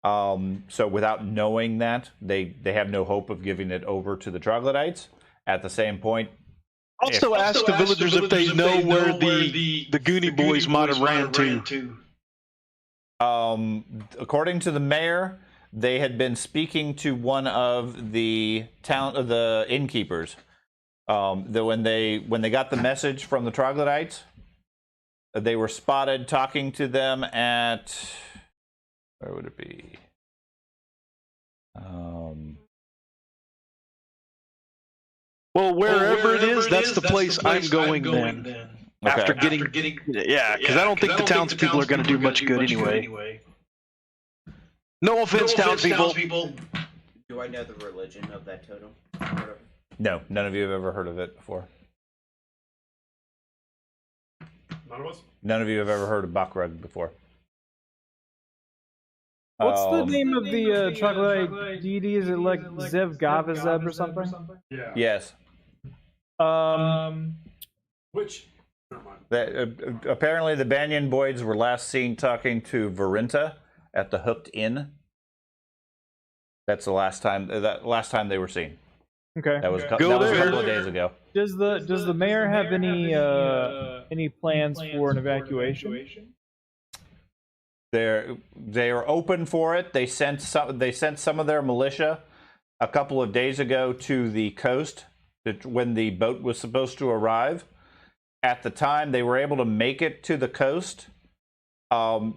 Speaker 1: So without knowing that, they have no hope of giving it over to the troglodytes. At the same point,
Speaker 7: Also ask the villagers if they know where the Goonie boys might have ran to.
Speaker 1: According to the mayor, they had been speaking to one of the innkeepers. When they got the message from the troglodytes, they were spotted talking to them at, where would it be?
Speaker 7: Well, wherever it is, that's the place I'm going then.
Speaker 1: Okay.
Speaker 7: After getting, yeah, because I don't think the townspeople are going to do much good anyway. No offense, townspeople.
Speaker 8: Do I know the religion of that totem?
Speaker 1: No, none of you have ever heard of it before.
Speaker 2: None of us?
Speaker 1: None of you have ever heard of Bakrug before.
Speaker 4: What's the name of the troglodyte deity? Is it like Zev Gavazeb or something?
Speaker 2: Yeah.
Speaker 1: Yes.
Speaker 2: Which? Never mind.
Speaker 1: Apparently, the Banyan boys were last seen talking to Varinta at the Hooked Inn. That's the last time they were seen.
Speaker 4: Okay.
Speaker 1: That was a
Speaker 7: Go
Speaker 1: couple
Speaker 7: there.
Speaker 1: of days ago.
Speaker 4: Does the mayor have any plans for an evacuation?
Speaker 1: They are open for it. They sent some of their militia a couple of days ago to the coast when the boat was supposed to arrive. At the time, they were able to make it to the coast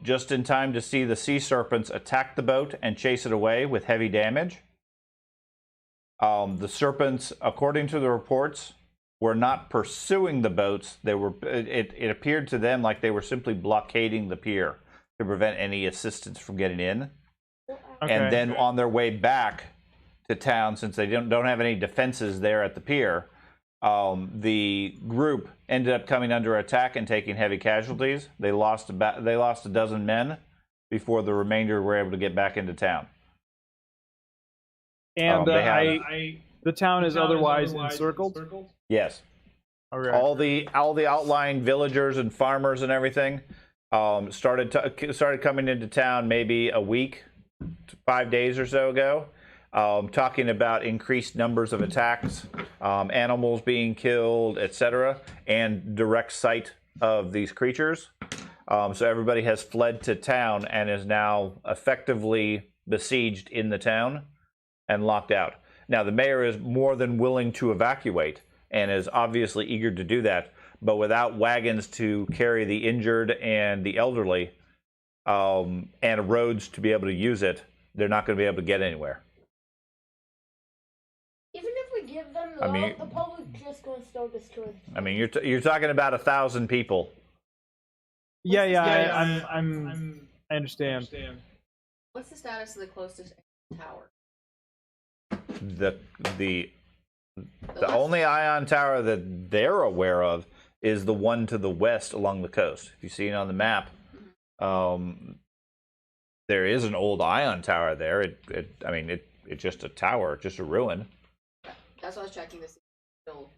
Speaker 1: just in time to see the sea serpents attack the boat and chase it away with heavy damage. The serpents, according to the reports, were not pursuing the boats. They were. It appeared to them like they were simply blockading the pier to prevent any assistance from getting in.
Speaker 4: Okay.
Speaker 1: And then on their way back to town, since they don't have any defenses there at the pier, the group ended up coming under attack and taking heavy casualties. They lost a dozen men before the remainder were able to get back into town.
Speaker 4: And the town is otherwise encircled?
Speaker 1: Yes.
Speaker 4: Okay.
Speaker 1: All the outlying villagers and farmers and everything started coming into town maybe a week, 5 days or so ago, talking about increased numbers of attacks, animals being killed, etc., and direct sight of these creatures. So everybody has fled to town and is now effectively besieged in the town and locked out. Now, the mayor is more than willing to evacuate and is obviously eager to do that, but without wagons to carry the injured and the elderly and roads to be able to use it, they're not going to be able to get anywhere.
Speaker 6: Even if we give them the the public just going to still destroy the town.
Speaker 1: I mean, you're talking about 1,000 people.
Speaker 4: Yeah, I understand.
Speaker 3: What's the status of the closest tower?
Speaker 1: The only ion tower that they're aware of is the one to the west along the coast. If you see it on the map, there is an old ion tower there. It's just a tower, just a ruin.
Speaker 3: That's what I was checking to see.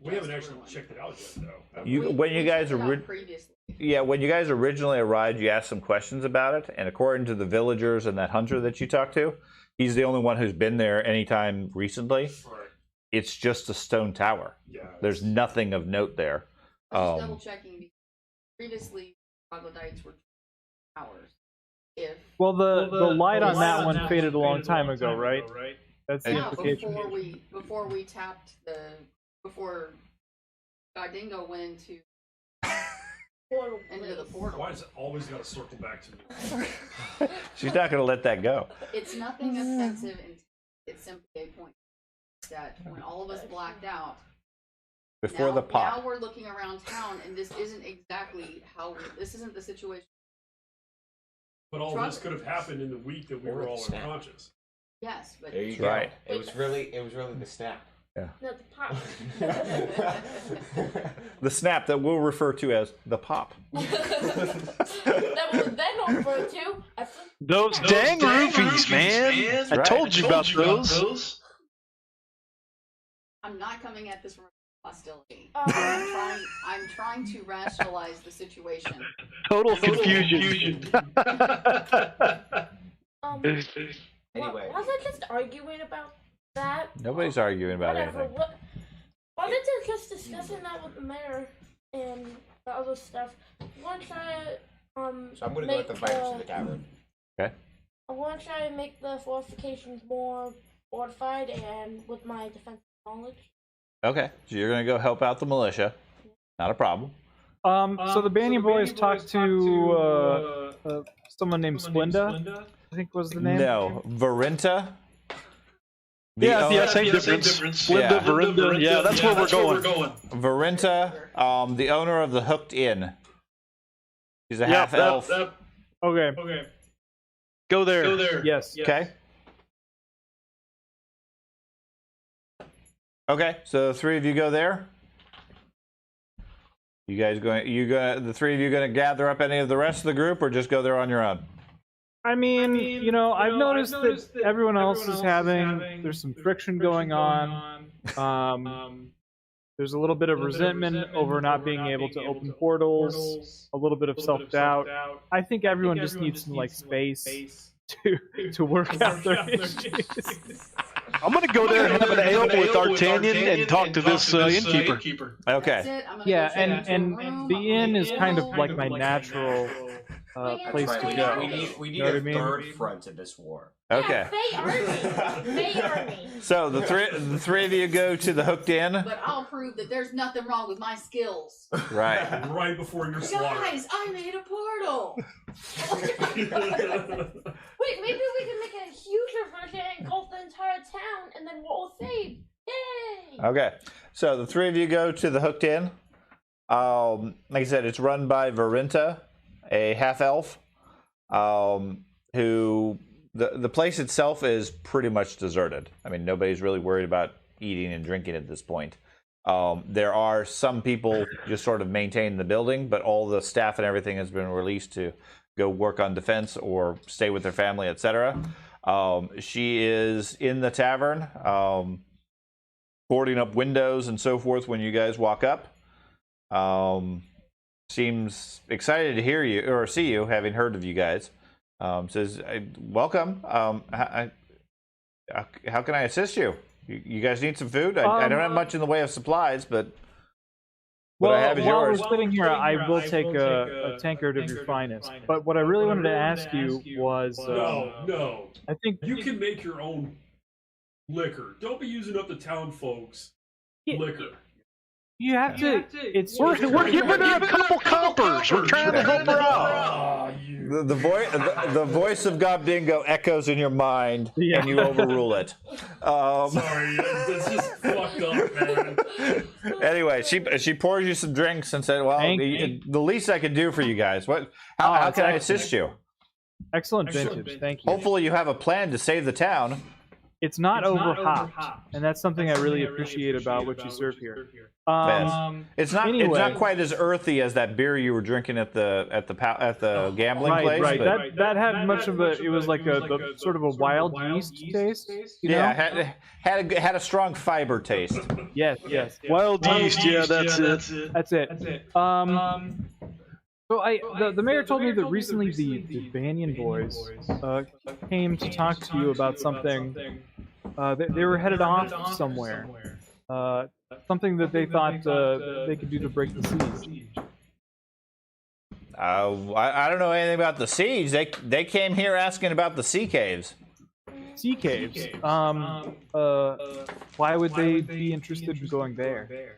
Speaker 2: We haven't actually checked it out yet, though.
Speaker 1: When you guys originally arrived, you asked some questions about it, and according to the villagers and that hunter that you talked to, he's the only one who's been there anytime recently.
Speaker 2: Right.
Speaker 1: It's just a stone tower.
Speaker 2: Yeah.
Speaker 1: There's nothing of note there.
Speaker 3: I was just double checking because previously troglodytes were towers.
Speaker 4: Well, the light on that one faded a long time ago, right? That's the implication.
Speaker 3: Before Godingo went into the portal.
Speaker 2: Why does it always got to circle back to me?
Speaker 1: She's not going to let that go.
Speaker 3: It's nothing offensive, and it's simply a point that when all of us blacked out,
Speaker 1: Before the pop.
Speaker 3: Now we're looking around town, and this isn't exactly this isn't the situation.
Speaker 2: But all this could have happened in the week that we were all unconscious.
Speaker 3: Yes, but
Speaker 8: There you go.
Speaker 1: Right.
Speaker 8: It was really the snap.
Speaker 1: Yeah.
Speaker 6: Not the pop.
Speaker 1: The snap that we'll refer to as the pop.
Speaker 6: That was then over to.
Speaker 7: Those dang roofies, man. I told you about those.
Speaker 3: I'm not coming at this from hostility. I'm trying to rationalize the situation.
Speaker 7: Total confusion.
Speaker 8: Anyway.
Speaker 6: Was I just arguing about that?
Speaker 1: Nobody's arguing about
Speaker 6: Whatever.
Speaker 1: anything.
Speaker 6: Why did they just discussing that with the mayor and the other stuff? I want to try
Speaker 8: So I'm gonna go with the virus in the tavern.
Speaker 1: Okay.
Speaker 6: I want to try and make the fortifications more fortified and with my defensive knowledge.
Speaker 1: Okay, so you're going to go help out the militia. Not a problem.
Speaker 4: So the Banyan Boys talked to someone named Splinda, I think was the name.
Speaker 1: No, Varinta.
Speaker 7: Yeah, same difference. Splinda, Verinda. Yeah, that's where we're going.
Speaker 1: Varinta, the owner of the Hooked Inn. She's a half elf.
Speaker 4: Okay.
Speaker 7: Go there.
Speaker 4: Yes.
Speaker 1: Okay. Okay, so the three of you go there. The three of you going to gather up any of the rest of the group, or just go there on your own?
Speaker 4: I mean, I've noticed that everyone else is there's some friction going on. There's a little bit of resentment over not being able to open portals, a little bit of self-doubt. I think everyone just needs some space to work out their issues.
Speaker 7: I'm going to go there and have an ale with D'Artagnan and talk to this innkeeper.
Speaker 1: Okay.
Speaker 4: Yeah, and the inn is kind of like my natural place
Speaker 6: That's
Speaker 4: to
Speaker 6: right,
Speaker 4: go.
Speaker 8: We need
Speaker 4: Know what
Speaker 8: a
Speaker 4: I mean?
Speaker 8: third front in this war.
Speaker 1: Okay.
Speaker 6: Yeah, Bay Army.
Speaker 1: So the three of you go to the Hooked Inn.
Speaker 3: But I'll prove that there's nothing wrong with my skills.
Speaker 1: Right.
Speaker 2: Right before your slaughter.
Speaker 3: Guys, I made a portal.
Speaker 6: Wait, maybe we can make a huge version and engulf the entire town, and then we're all saved. Yay!
Speaker 1: Okay. So the three of you go to the Hooked Inn. Like I said, it's run by Varinta, a half-elf, who the place itself is pretty much deserted. I mean, nobody's really worried about eating and drinking at this point. There are some people just sort of maintain the building, but all the staff and everything has been released to go work on defense or stay with their family, etc. She is in the tavern, boarding up windows and so forth when you guys walk up. Seems excited to hear you or see you, having heard of you guys. Says, welcome. How can I assist you? You guys need some food? I don't have much in the way of supplies, but what I have is
Speaker 4: while
Speaker 1: yours.
Speaker 4: we're sitting here, I will take a tankard of your finest. But what I really wanted to ask you was...
Speaker 2: No.
Speaker 4: I think...
Speaker 2: You can make your own liquor. Don't be using up the town folks' liquor.
Speaker 4: You have to... It's
Speaker 7: We're giving her a couple coppers. We're trying to help her out.
Speaker 1: The voice of God Dingo echoes in your mind, and you overrule it.
Speaker 2: Sorry, that's just fucked up, man.
Speaker 1: Anyway, she pours you some drinks and said, "Well, the least I could do for you guys. How can I assist you?"
Speaker 4: Excellent vintage, thank you.
Speaker 1: Hopefully, you have a plan to save the town.
Speaker 4: It's not overhopped, and that's something I really appreciate about what you serve here.
Speaker 1: It's not quite as earthy as that beer you were drinking at the gambling place.
Speaker 4: Right.
Speaker 1: But
Speaker 4: That had much of a. It was like a sort of a wild yeast taste.
Speaker 1: Yeah, had a strong fiber taste.
Speaker 4: Yes.
Speaker 7: Wild yeast, yeah, that's it.
Speaker 4: That's it. So the mayor told me that recently the Banyan boys came to talk to you about something. They were headed off somewhere. Something that they thought they could do to break the siege.
Speaker 1: I don't know anything about the siege. They came here asking about the sea caves.
Speaker 4: Sea caves. Why would they be interested in going there?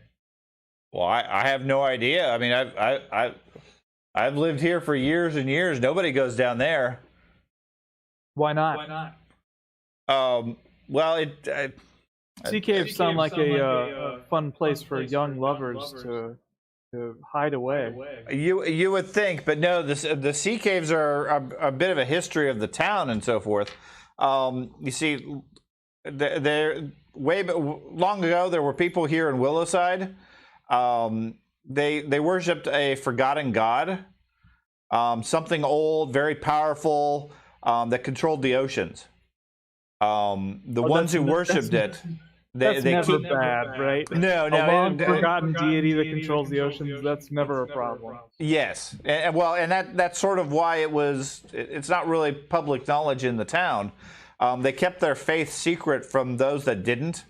Speaker 1: Well, I have no idea. I mean, I've lived here for years and years. Nobody goes down there.
Speaker 4: Why not?
Speaker 1: Well,
Speaker 4: sea caves sound like a fun place for young lovers to hide away.
Speaker 1: You would think, but no. The sea caves are a bit of a history of the town and so forth. You see, long ago there were people here in Willowside. They worshipped a forgotten god, something old, very powerful, that controlled the oceans. The ones who worshipped it, they
Speaker 4: never
Speaker 1: keep
Speaker 4: bad, right?
Speaker 1: No,
Speaker 4: A long forgotten deity that controls the oceans. That's never a problem.
Speaker 1: Yes, and that's sort of why it's not really public knowledge in the town. They kept their faith secret from those that didn't.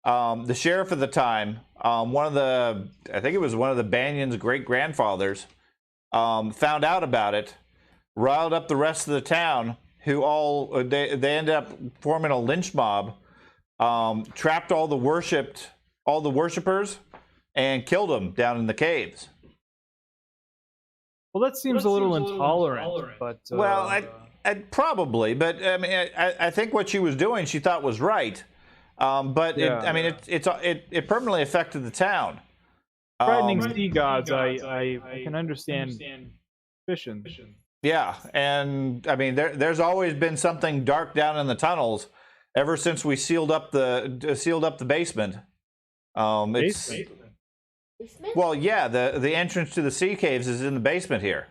Speaker 1: The sheriff at the time, I think it was one of the Banyan's great-grandfathers, found out about it, riled up the rest of the town, who they ended up forming a lynch mob, trapped all the worshipers, and killed them down in the caves.
Speaker 4: Well, that seems a little intolerant, but
Speaker 1: well, probably, but I mean, I think what she was doing, she thought was right. But it permanently affected the town.
Speaker 4: Frightening sea gods, I can understand suspicion.
Speaker 1: Yeah, and I mean, there's always been something dark down in the tunnels ever since we sealed up the basement.
Speaker 6: Basement?
Speaker 1: Well, yeah, the entrance to the sea caves is in the basement here.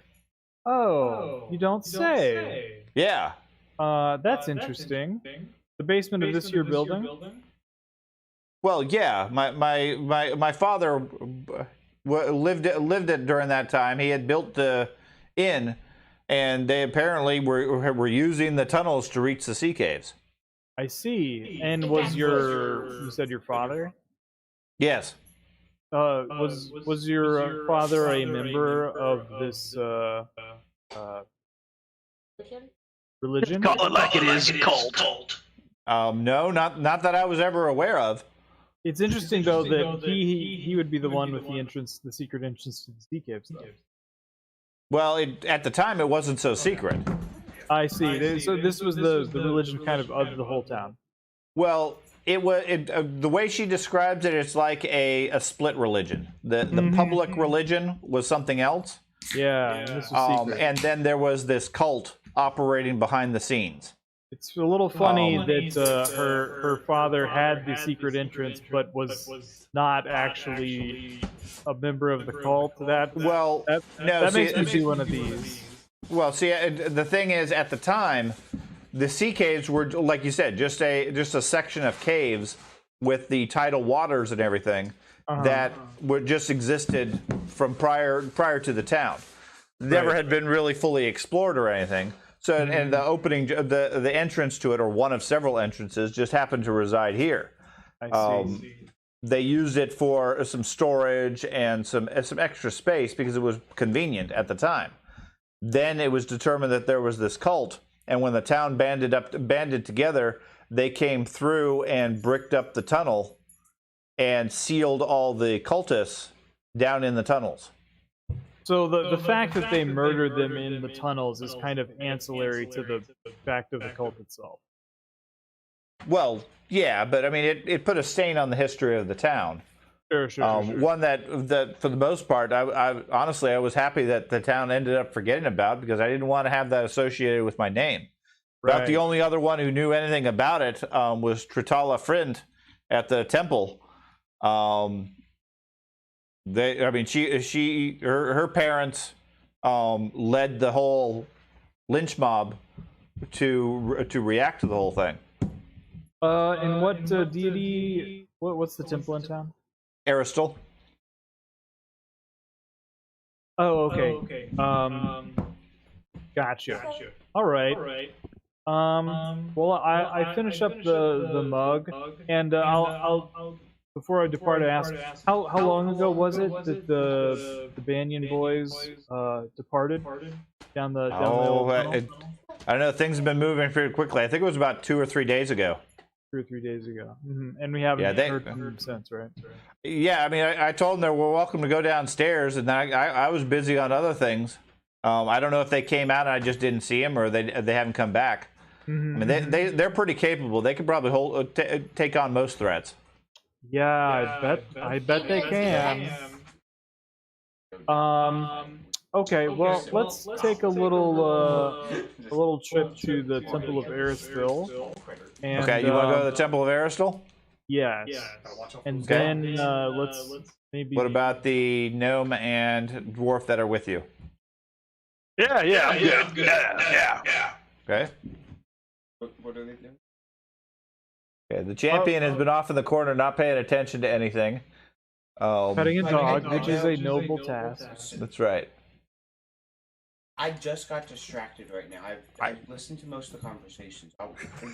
Speaker 4: Oh, you don't say.
Speaker 1: Yeah.
Speaker 4: That's interesting. The basement of this here building?
Speaker 1: Well, yeah. My father lived it during that time. He had built the inn, and they apparently were using the tunnels to reach the sea caves.
Speaker 4: I see. And you said your father?
Speaker 1: Yes.
Speaker 4: Was your father a member of this religion.
Speaker 7: Call it like it is, cult.
Speaker 1: No, not that I was ever aware of.
Speaker 4: It's interesting though that he would be the one with the entrance, the secret entrance to the sea caves, though.
Speaker 1: Well, at the time, it wasn't so secret.
Speaker 4: I see. So this was the religion kind of the whole town.
Speaker 1: Well, it was the way she describes it. It's like a split religion. The public religion was something else.
Speaker 4: Yeah, and this was secret.
Speaker 1: And then there was this cult operating behind the scenes.
Speaker 4: It's a little funny that her father had the secret entrance, but was not actually a member of the cult. That makes me see one of these.
Speaker 1: Well, see, the thing is, at the time, the sea caves were, like you said, just a section of caves with the tidal waters and everything that just existed from prior to the town. Never had been really fully explored or anything. So, and the opening, the entrance to it, or one of several entrances, just happened to reside here.
Speaker 4: I see.
Speaker 1: They used it for some storage and some extra space because it was convenient at the time. Then it was determined that there was this cult, and when the town banded together, they came through and bricked up the tunnel and sealed all the cultists down in the tunnels.
Speaker 4: So the fact that they murdered them in the tunnels is kind of ancillary to the fact of the cult itself.
Speaker 1: Well, yeah, but I mean, it put a stain on the history of the town.
Speaker 4: Sure.
Speaker 1: One that for the most part, I honestly, I was happy that the town ended up forgetting about, because I didn't want to have that associated with my name.
Speaker 4: Right.
Speaker 1: About the only other one who knew anything about it was Tritala Friend at the temple. Her parents led the whole lynch mob to react to the whole thing.
Speaker 4: And what deity? What's the temple in town?
Speaker 1: Aristal.
Speaker 4: Oh, okay. Gotcha. All right. Well, I finish up the mug, and I'll before I depart, I ask how long ago was it that the Banyan boys departed down the tunnel?
Speaker 1: I don't know. Things have been moving pretty quickly. I think it was about 2 or 3 days ago.
Speaker 4: 2 or 3 days ago, and we haven't heard from them since, right?
Speaker 1: Yeah, I mean, I told them they were welcome to go downstairs, and I was busy on other things. I don't know if they came out and I just didn't see them, or they haven't come back. I mean, they're pretty capable. They could probably take on most threats.
Speaker 4: Yeah, I bet they can. Okay, well, let's take a little trip to the Temple of Erisville.
Speaker 1: Okay, you want to go to the Temple of Aristal?
Speaker 4: Yes. And then let's maybe.
Speaker 1: What about the gnome and dwarf that are with you?
Speaker 7: Yeah, I'm good.
Speaker 1: Okay.
Speaker 8: What are they doing?
Speaker 1: Okay, the champion has been off in the corner, not paying attention to anything.
Speaker 4: Petting a dog, which is a noble task.
Speaker 1: That's right.
Speaker 8: I just got distracted right now. I've listened to most of the conversations.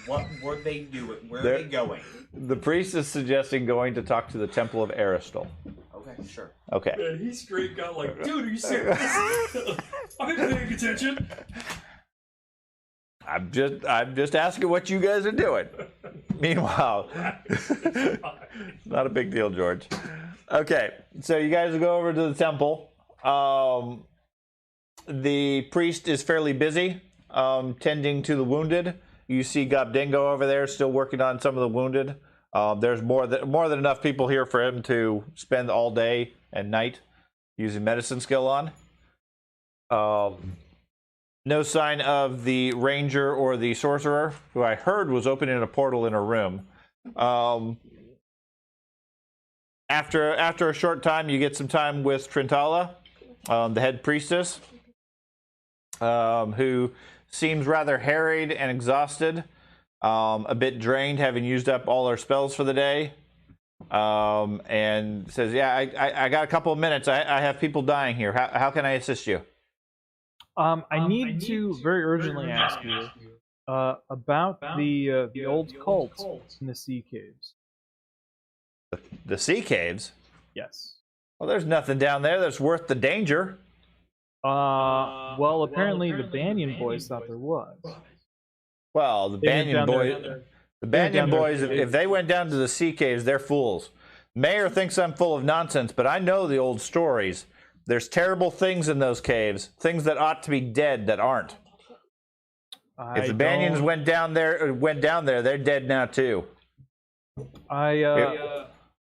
Speaker 8: What were they doing? Where are they going?
Speaker 1: The priest is suggesting going to talk to the Temple of Aristal.
Speaker 8: Okay, sure.
Speaker 1: Okay.
Speaker 2: Man, he straight got like, dude, are you serious? I've been paying attention.
Speaker 1: I'm just asking what you guys are doing. Meanwhile, not a big deal, George. Okay, so you guys go over to the temple. The priest is fairly busy tending to the wounded. You see Gobdingo over there still working on some of the wounded. There's more than enough people here for him to spend all day and night using medicine skill on. No sign of the ranger or the sorcerer, who I heard was opening a portal in a room. After a short time, you get some time with Trintala, the head priestess, who seems rather harried and exhausted, a bit drained, having used up all her spells for the day, and says, "Yeah, I got a couple of minutes. I have people dying here. How can I assist you?"
Speaker 4: I need to very urgently ask you about the old cult in the sea caves.
Speaker 1: The sea caves?
Speaker 4: Yes.
Speaker 1: Well, there's nothing down there that's worth the danger.
Speaker 4: Well, apparently the Banyan boys thought there was.
Speaker 1: Well, the
Speaker 4: They went
Speaker 1: Banyan
Speaker 4: down
Speaker 1: boys,
Speaker 4: there-
Speaker 1: the
Speaker 4: they went
Speaker 1: Banyan
Speaker 4: down there
Speaker 1: boys,
Speaker 4: a few
Speaker 1: if
Speaker 4: days
Speaker 1: they
Speaker 4: ago.
Speaker 1: went down to the sea caves, they're fools. Mayor thinks I'm full of nonsense, but I know the old stories. There's terrible things in those caves, things that ought to be dead that aren't. If the Banyans went down there, they're dead now too.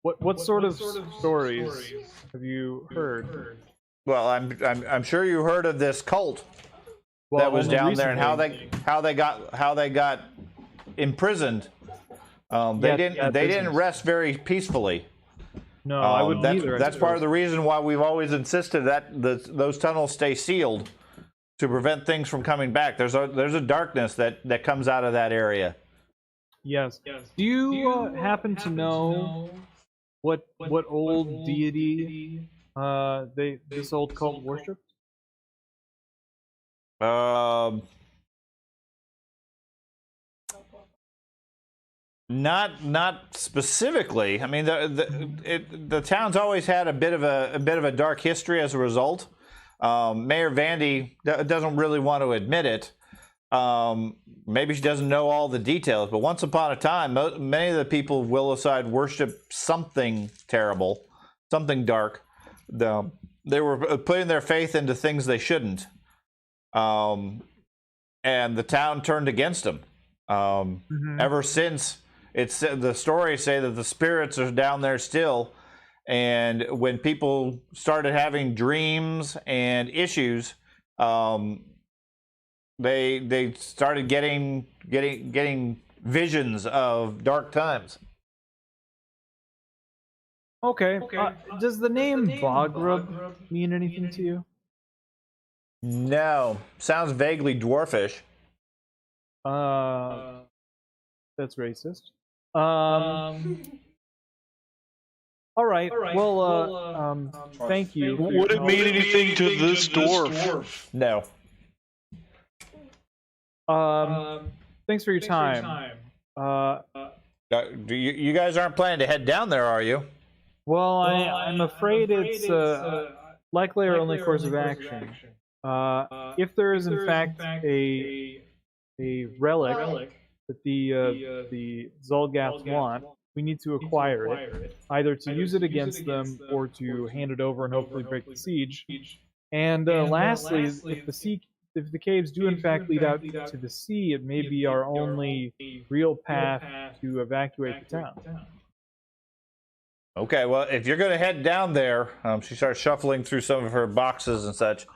Speaker 4: What sort of stories have you heard?
Speaker 1: Well, I'm sure you heard of this cult
Speaker 4: Well,
Speaker 1: that was
Speaker 4: only
Speaker 1: down there and
Speaker 4: recently.
Speaker 1: how they got imprisoned. They didn't rest very peacefully.
Speaker 4: No, I wouldn't either.
Speaker 1: That's part of the reason why we've always insisted that those tunnels stay sealed to prevent things from coming back. There's a darkness that comes out of that area.
Speaker 4: Yes. Do you happen to know what old deity this old cult worshipped?
Speaker 1: Not specifically. I mean, the town's always had a bit of a dark history as a result. Mayor Vandy doesn't really want to admit it. Maybe she doesn't know all the details, but once upon a time, many of the people of Willowside worshiped something terrible, something dark. They were putting their faith into things they shouldn't, and the town turned against them. Ever since, the stories say that the spirits are down there still, and when people started having dreams and issues, they started getting visions of dark times.
Speaker 4: Okay. Does the name Vogrub mean anything to you?
Speaker 1: No, sounds vaguely dwarfish.
Speaker 4: That's racist. All right. Well, thank you.
Speaker 7: Would it mean anything to this dwarf?
Speaker 1: No.
Speaker 4: Thanks for your time.
Speaker 1: You guys aren't planning to head down there, are you?
Speaker 4: Well, I'm afraid it's likely our only course of action. If there is in fact a relic that the Zolgath want, we need to acquire it, either to use it against them or to hand it over and hopefully break the siege. And lastly, if the caves do in fact lead out to the sea, it may be our only real path to evacuate the town.
Speaker 1: Okay, well, if you're going to head down there, she starts shuffling through some of her boxes and such.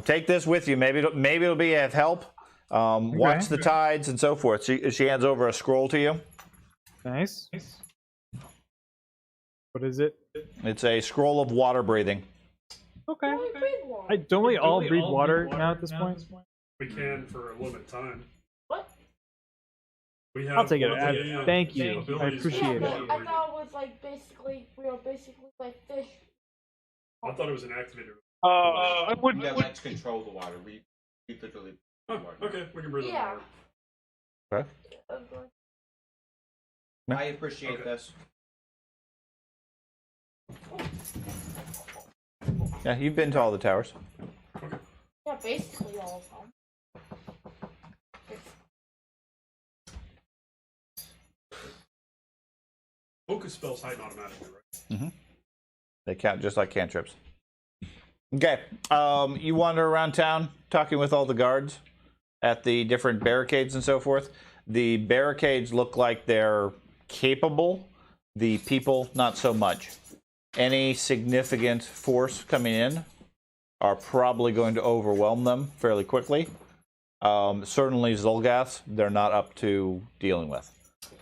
Speaker 1: Take this with you. Maybe it'll be of help. Watch the tides and so forth. She hands over a scroll to you.
Speaker 4: Nice. What is it?
Speaker 1: It's a scroll of water breathing.
Speaker 4: Okay. Don't we all breathe water now at this point?
Speaker 2: We can for a limited time.
Speaker 6: What?
Speaker 2: We have
Speaker 4: I'll take it. Thank you. I appreciate
Speaker 6: Yeah,
Speaker 4: it.
Speaker 6: I thought it was like basically like fish.
Speaker 2: I thought it was an activator.
Speaker 7: I wouldn't.
Speaker 8: Yeah, let's control the water. We literally.
Speaker 2: Oh, okay, we can breathe on
Speaker 6: Yeah.
Speaker 2: water.
Speaker 1: Okay.
Speaker 8: I appreciate this.
Speaker 1: Yeah, you've been to all the towers.
Speaker 6: Yeah, basically all of them.
Speaker 2: Focus spells hide automatically, right?
Speaker 1: They count just like cantrips. Okay. You wander around town talking with all the guards at the different barricades and so forth. The barricades look like they're capable. The people, not so much. Any significant force coming in are probably going to overwhelm them fairly quickly. Certainly Zolgaths, they're not up to dealing with.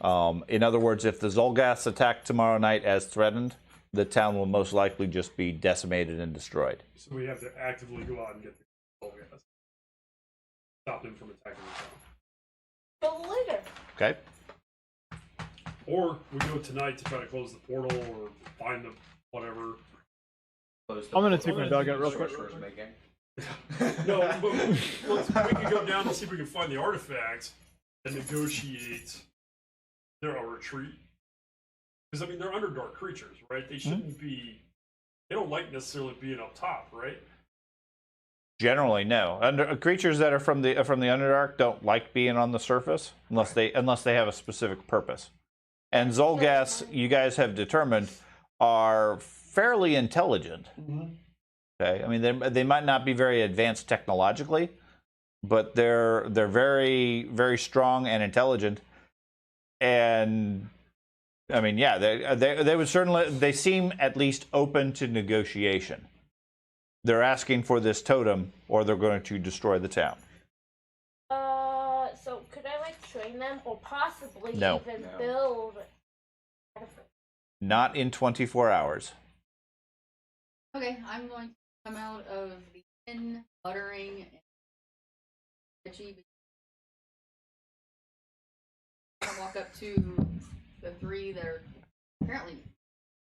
Speaker 1: In other words, if the Zolgaths attack tomorrow night as threatened, the town will most likely just be decimated and destroyed.
Speaker 2: So we have to actively go out and get the guys. Stop them from attacking the town.
Speaker 6: But later.
Speaker 1: Okay?
Speaker 2: Or we go tonight to try to close the portal or find the whatever.
Speaker 4: I'm gonna take my dog out real quick.
Speaker 2: No, but we can go down and see if we can find the artifact and negotiate their retreat. Because I mean, they're Underdark creatures, right? They shouldn't be. They don't like necessarily being up top, right?
Speaker 1: Generally, no. Creatures that are from the Underdark don't like being on the surface unless they have a specific purpose. And Zolgas, you guys have determined, are fairly intelligent. Okay, I mean they might not be very advanced technologically, but they're very very strong and intelligent. And I mean, yeah, they would certainly, they seem at least open to negotiation. They're asking for this totem, or they're going to destroy the town.
Speaker 6: So could I like train them, or possibly
Speaker 1: No.
Speaker 6: even build?
Speaker 1: Not in 24 hours.
Speaker 3: Okay, I'm going to come out of the inn, muttering and sketchy. I'm gonna walk up to the three that are apparently.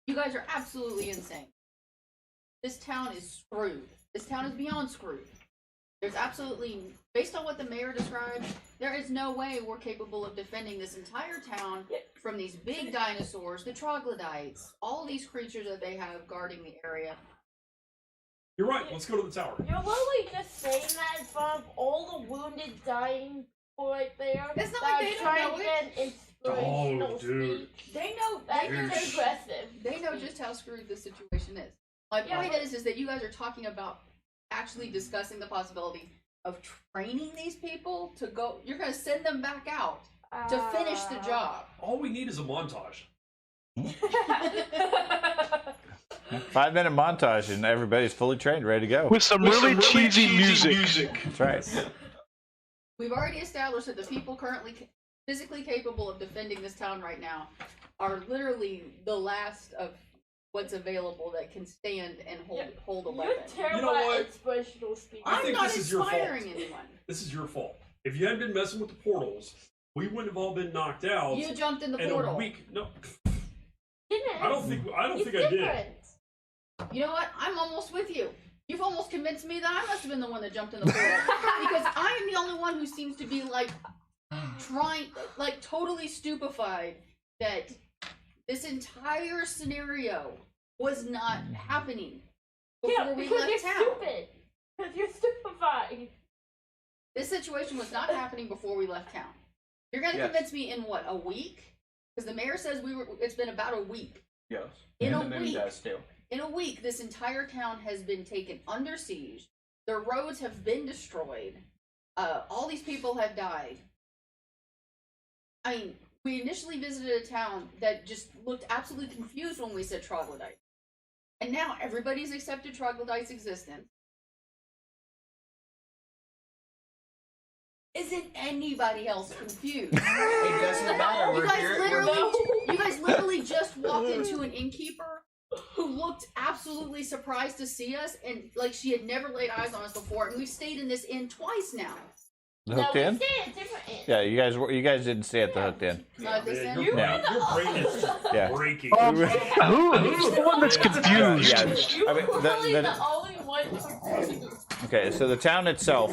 Speaker 3: You guys are absolutely insane. This town is screwed. This town is beyond screwed. There's absolutely, based on what the mayor described, there is no way we're capable of defending this entire town from these big dinosaurs, the troglodytes, all these creatures that they have guarding the area.
Speaker 2: You're right. Let's go to the tower.
Speaker 6: You're literally just saying that in front of all the wounded, dying people right there.
Speaker 3: It's not
Speaker 6: that
Speaker 3: like they
Speaker 6: are
Speaker 3: don't
Speaker 6: trying
Speaker 3: know
Speaker 6: to
Speaker 3: it.
Speaker 6: get inspirational
Speaker 2: Oh, dude.
Speaker 6: speech.
Speaker 3: They know.
Speaker 6: That's
Speaker 3: They know,
Speaker 6: aggressive.
Speaker 3: they know just how screwed this situation is. My point is that you guys are talking about actually discussing the possibility of training these people to go. You're going to send them back out to finish the job.
Speaker 2: All we need is a montage.
Speaker 1: 5-minute montage, and everybody's fully trained, ready to go.
Speaker 7: With some really cheesy music.
Speaker 1: That's right.
Speaker 3: We've already established that the people currently physically capable of defending this town right now are literally the last of what's available that can stand and hold a weapon.
Speaker 6: You're terrible
Speaker 2: You know what?
Speaker 6: at inspirational speech.
Speaker 2: I
Speaker 3: I'm
Speaker 2: think
Speaker 3: not
Speaker 2: this is your fault.
Speaker 3: inspiring anyone.
Speaker 2: This is your fault. If you hadn't been messing with the portals, we wouldn't have all been knocked out.
Speaker 3: You jumped in the
Speaker 2: in
Speaker 3: portal.
Speaker 2: a week. No,
Speaker 6: Didn't.
Speaker 2: I don't think
Speaker 6: It's
Speaker 2: I did.
Speaker 6: different.
Speaker 3: You know what? I'm almost with you. You've almost convinced me that I must have been the one that jumped in the portal. Because I am the only one who seems to be like totally stupefied that this entire scenario was not happening before we
Speaker 6: because
Speaker 3: left
Speaker 6: you're
Speaker 3: town.
Speaker 6: stupid. Because you're stupefied.
Speaker 3: This situation was not happening before we left town. You're going to convince me in what, a week? Because the mayor says it's been about a week.
Speaker 8: Yes.
Speaker 3: In
Speaker 8: And
Speaker 3: a
Speaker 8: the moon
Speaker 3: week.
Speaker 8: does too.
Speaker 3: In a week, this entire town has been taken under siege. The roads have been destroyed. All these people have died. I mean, we initially visited a town that just looked absolutely confused when we said troglodyte. And now everybody's accepted troglodyte's existence. Isn't anybody else confused?
Speaker 8: It doesn't matter.
Speaker 3: You
Speaker 8: We're
Speaker 3: guys
Speaker 8: here.
Speaker 3: literally, you guys literally just walked into an innkeeper who looked absolutely surprised to see us, and like she had never laid eyes on us before. And we've stayed in this inn twice now.
Speaker 1: The Hooked Inn?
Speaker 6: We stay at different inn.
Speaker 1: Yeah, you guys didn't stay at the Hooked Inn.
Speaker 3: Not this
Speaker 2: Man,
Speaker 3: inn.
Speaker 2: your
Speaker 1: No.
Speaker 2: brain, your brain is just
Speaker 1: Yeah.
Speaker 2: breaking.
Speaker 7: Who's the one that's confused?
Speaker 1: Yeah,
Speaker 6: You're
Speaker 1: I mean,
Speaker 6: really the only one confused.
Speaker 1: okay, so the town itself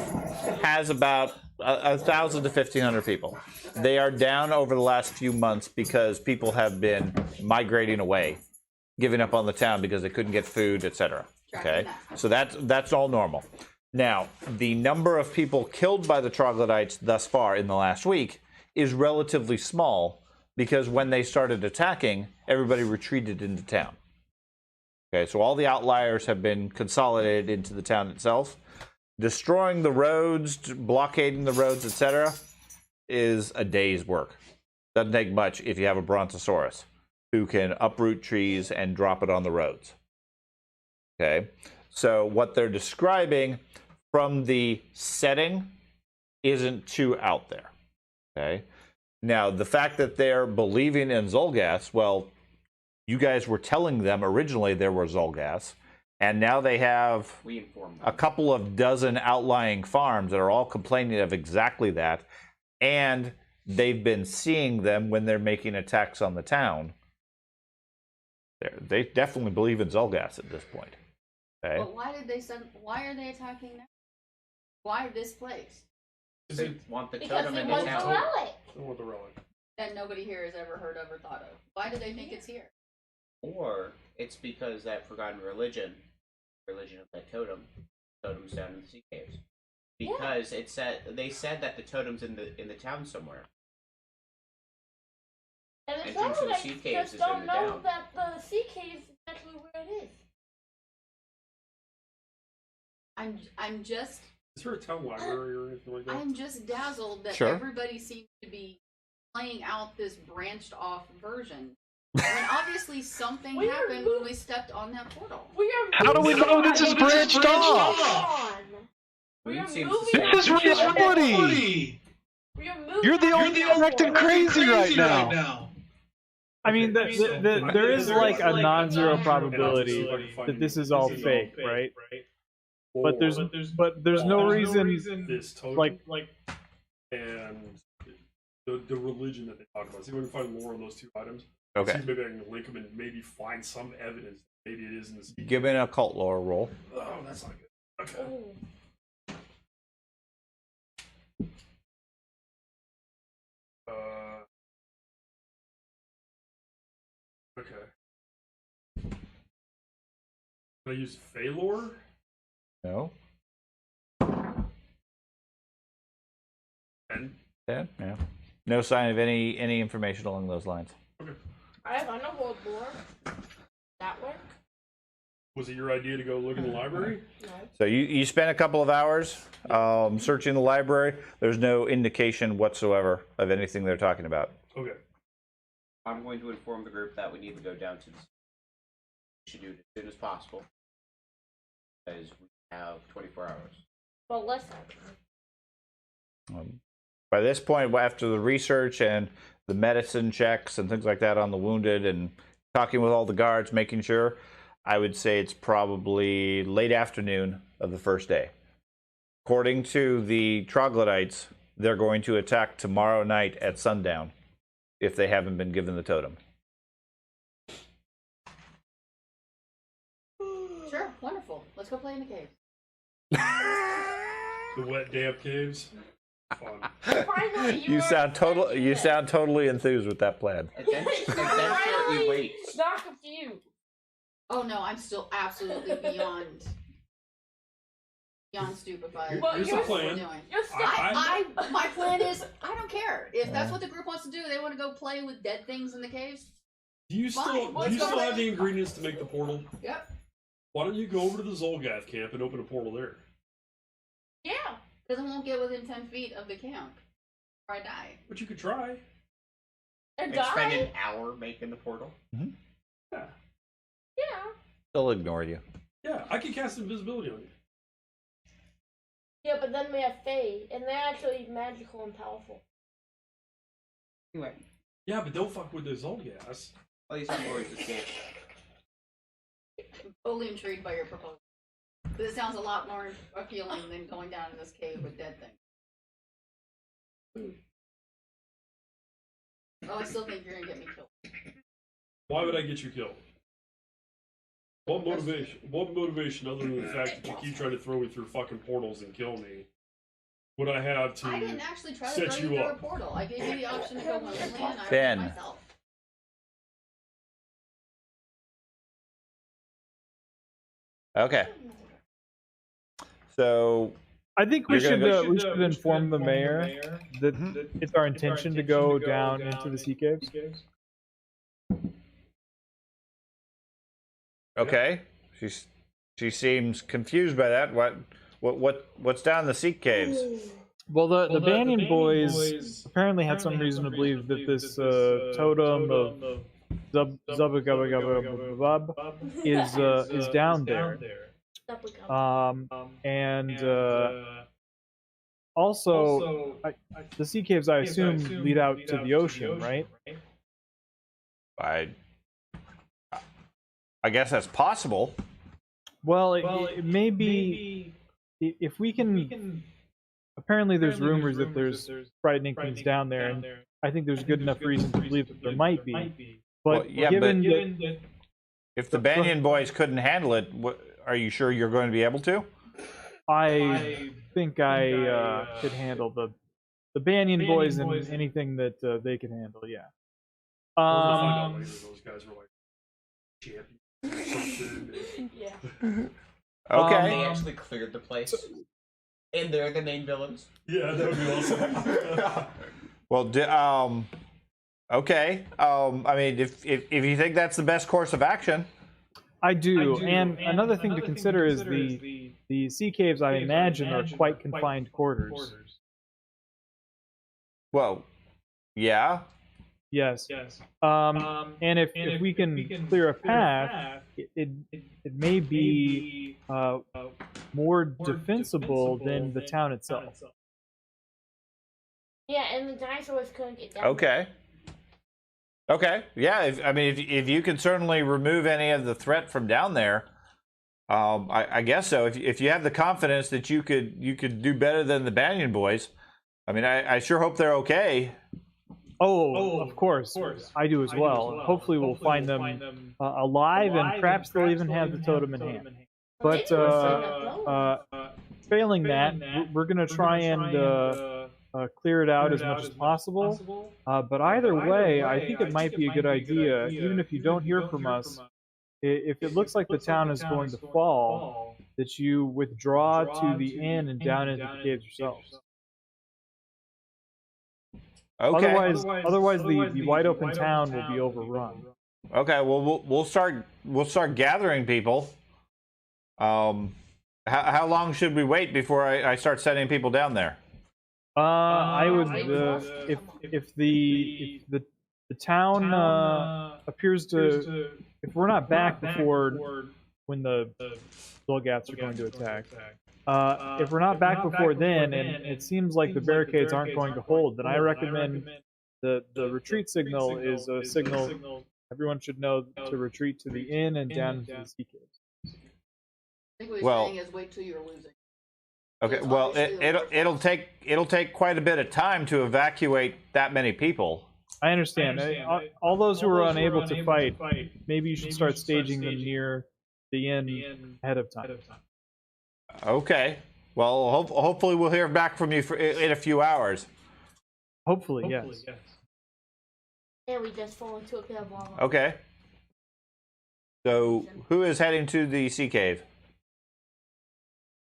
Speaker 1: has about 1,000 to 1,500 people. They are down over the last few months because people have been migrating away, giving up on the town because they couldn't get food, etc. Okay, so that's all normal. Now, the number of people killed by the troglodytes thus far in the last week is relatively small because when they started attacking, everybody retreated into town. Okay, so all the outliers have been consolidated into the town itself. Destroying the roads, blockading the roads, etc., is a day's work. Doesn't take much if you have a brontosaurus who can uproot trees and drop it on the roads. Okay, so what they're describing from the setting isn't too out there. Okay, now the fact that they're believing in Zolgas, well, you guys were telling them originally there were Zolgas, and now they have
Speaker 8: We informed them.
Speaker 1: a couple of dozen outlying farms that are all complaining of exactly that, and they've been seeing them when they're making attacks on the town. They definitely believe in Zolgas at this point. Okay.
Speaker 3: But why did they send? Why are they attacking now? Why this place?
Speaker 8: They want the
Speaker 6: Because
Speaker 8: totem
Speaker 6: they
Speaker 8: in the
Speaker 6: want the
Speaker 8: town.
Speaker 6: relic.
Speaker 2: With the relic.
Speaker 3: That nobody here has ever heard of or thought of. Why do they think it's here?
Speaker 8: Or it's because that forgotten religion of that totem,
Speaker 5: totems down in the sea caves. Because they said that the totem's in the town somewhere.
Speaker 6: And it's
Speaker 5: Entrance
Speaker 6: not
Speaker 5: to the
Speaker 6: like
Speaker 5: sea
Speaker 6: I
Speaker 5: caves
Speaker 6: just
Speaker 5: is in
Speaker 6: don't
Speaker 5: the
Speaker 6: know
Speaker 5: town.
Speaker 6: that the sea cave is exactly where it is.
Speaker 3: I'm just
Speaker 2: Is there a town library or anything like that?
Speaker 3: I'm just dazzled that
Speaker 1: Sure.
Speaker 3: everybody seems to be playing out this branched off version. When obviously something
Speaker 6: We are
Speaker 3: happened when we stepped on that portal.
Speaker 6: We are
Speaker 7: How do we know this is branched off?
Speaker 6: We are
Speaker 5: Seems
Speaker 6: moving
Speaker 5: to
Speaker 7: This is
Speaker 5: say-
Speaker 7: reality.
Speaker 6: We are moving
Speaker 7: You're the only one acting crazy right now.
Speaker 4: I mean, there is like a non-zero probability
Speaker 2: And I'll just see if I can find
Speaker 4: that this
Speaker 2: any-
Speaker 4: is all fake, right? But there's
Speaker 2: Or
Speaker 4: no reason
Speaker 2: this totem
Speaker 4: like
Speaker 2: and the religion that they talk about. See if we can find more on those two items.
Speaker 1: Okay.
Speaker 2: See if maybe I can link them and maybe find some evidence that maybe it is in this.
Speaker 1: Give me an occult lore roll.
Speaker 2: Oh, that's not good. Okay.
Speaker 6: Ooh.
Speaker 2: Okay. Can I use Phalor?
Speaker 1: No.
Speaker 2: And
Speaker 1: 10? Yeah. No sign of any information along those lines.
Speaker 6: I have underworld lore. That work?
Speaker 2: was it your idea to go look in the library?
Speaker 6: No.
Speaker 1: So you spent a couple of hours searching the library. There's no indication whatsoever of anything they're talking about.
Speaker 2: Okay.
Speaker 5: I'm going to inform the group that we need to go down to the. We should do it as soon as possible. Because we have 24 hours.
Speaker 6: Well, listen.
Speaker 1: By this point, after the research and the medicine checks and things like that on the wounded and talking with all the guards, making sure, I would say it's probably late afternoon of the first day. According to the troglodytes, they're going to attack tomorrow night at sundown if they haven't been given the totem.
Speaker 3: Sure, wonderful. Let's go play in the cave.
Speaker 2: The wet, damp caves. Fun.
Speaker 6: Finally,
Speaker 1: You sound totally enthused with that plan.
Speaker 5: Adventure
Speaker 6: Finally,
Speaker 5: awaits.
Speaker 6: not confused.
Speaker 3: Oh no, I'm still absolutely beyond stupefied.
Speaker 6: Well,
Speaker 2: Here's
Speaker 6: you're-
Speaker 2: the plan.
Speaker 6: You're stuck.
Speaker 3: My plan is I don't care if that's what the group wants to do. They want to go play with dead things in the caves.
Speaker 2: Do you
Speaker 3: Fine,
Speaker 2: still
Speaker 3: let's go
Speaker 2: have
Speaker 3: play.
Speaker 2: the ingredients to make the portal?
Speaker 3: Yep,
Speaker 2: Why don't you go over to the Zolgath camp and open a portal there?
Speaker 6: Yeah.
Speaker 3: because I won't get within 10 feet of the camp, or I die.
Speaker 2: But you could try.
Speaker 6: And
Speaker 5: And spend
Speaker 6: die?
Speaker 5: an hour making the portal.
Speaker 2: Yeah.
Speaker 6: Yeah.
Speaker 1: They'll ignore you.
Speaker 2: Yeah, I can cast invisibility on you.
Speaker 6: Yeah, but then we have Fae, and they're actually magical and powerful.
Speaker 5: Anyway,
Speaker 2: Yeah, but don't fuck with the Zolgaths.
Speaker 5: at least I'm going to escape.
Speaker 3: I'm totally intrigued by your proposal. Because it sounds a lot more appealing than going down in this cave with dead things. Oh, I still think you're gonna get me killed.
Speaker 2: Why would I get you killed? What motivation other than the fact that you keep trying to throw me through fucking portals and kill me would I have to
Speaker 3: I didn't actually try to
Speaker 2: set
Speaker 3: throw
Speaker 2: you
Speaker 3: you through a
Speaker 2: up?
Speaker 3: portal. I gave you the option to go willingly, and I
Speaker 1: Ben.
Speaker 3: went myself.
Speaker 1: Okay. So
Speaker 4: I think we
Speaker 1: You're
Speaker 4: should
Speaker 1: gonna
Speaker 4: we should inform the mayor that it's our intention to go down into the sea caves.
Speaker 1: okay, she seems confused by that. What's down the sea caves?
Speaker 4: Well, the Banyan boys apparently had some reason to believe that this totem of Zubagabagababab is down there. And also, the sea caves, I assume, lead out to the ocean, right?
Speaker 1: I guess that's possible.
Speaker 4: Well, it may be if we can. Apparently, there's rumors that there's frightening things down there, and I think there's good enough reason to believe that there might be. But
Speaker 1: Well, yeah,
Speaker 4: given that
Speaker 1: If the Banyan boys couldn't handle it, are you sure you're going to be able to?
Speaker 4: I think I could handle the Banyan boys and anything that they can handle. Yeah.
Speaker 2: We'll find out later. Those guys were like champions or something.
Speaker 6: Yeah.
Speaker 1: Okay.
Speaker 8: They actually cleared the place, and they're the main villains.
Speaker 2: Yeah, that would be awesome.
Speaker 1: Well, okay. I mean, if you think that's the best course of action,
Speaker 4: I do. And another thing to consider is the sea caves, I imagine, are quite confined quarters.
Speaker 1: well, yeah.
Speaker 4: Yes. And if we can clear a path, it may be more defensible than the town itself.
Speaker 6: Yeah, and the dinosaurs couldn't get down.
Speaker 1: Okay. Okay. Yeah. If you can certainly remove any of the threat from down there, I guess so. If you have the confidence that you could do better than the Banyan Boys, I mean, I sure hope they're okay.
Speaker 4: Oh, of course. I do as well. Hopefully we'll find them alive, and perhaps they'll even have the totem in hand. But failing that, we're going to try and clear it out as much as possible. But either way, I think it might be a good idea, even if you don't hear from us, if it looks like the town is going to fall, that you withdraw to the inn and down into the caves yourselves.
Speaker 1: Okay.
Speaker 4: Otherwise, the wide open town will be overrun.
Speaker 1: Okay. Well, we'll start gathering people. How long should we wait before I start sending people down there?
Speaker 4: I would if the town appears to, if we're not back before when the Zolgaths are going to attack. If we're not back before then, and it seems like the barricades aren't going to hold, then I recommend the retreat signal is a signal everyone should know to retreat to the inn and down into the sea caves.
Speaker 3: I think what he's saying is wait till you're losing.
Speaker 1: Okay. Well, it'll take quite a bit of time to evacuate that many people.
Speaker 4: I understand. All those who are unable to fight, maybe you should start staging them near the inn ahead of time.
Speaker 1: Okay. Well, hopefully we'll hear back from you in a few hours.
Speaker 4: Hopefully, yes.
Speaker 6: Yeah, we just fall into a pit of lava.
Speaker 1: Okay. So, who is heading to the sea cave?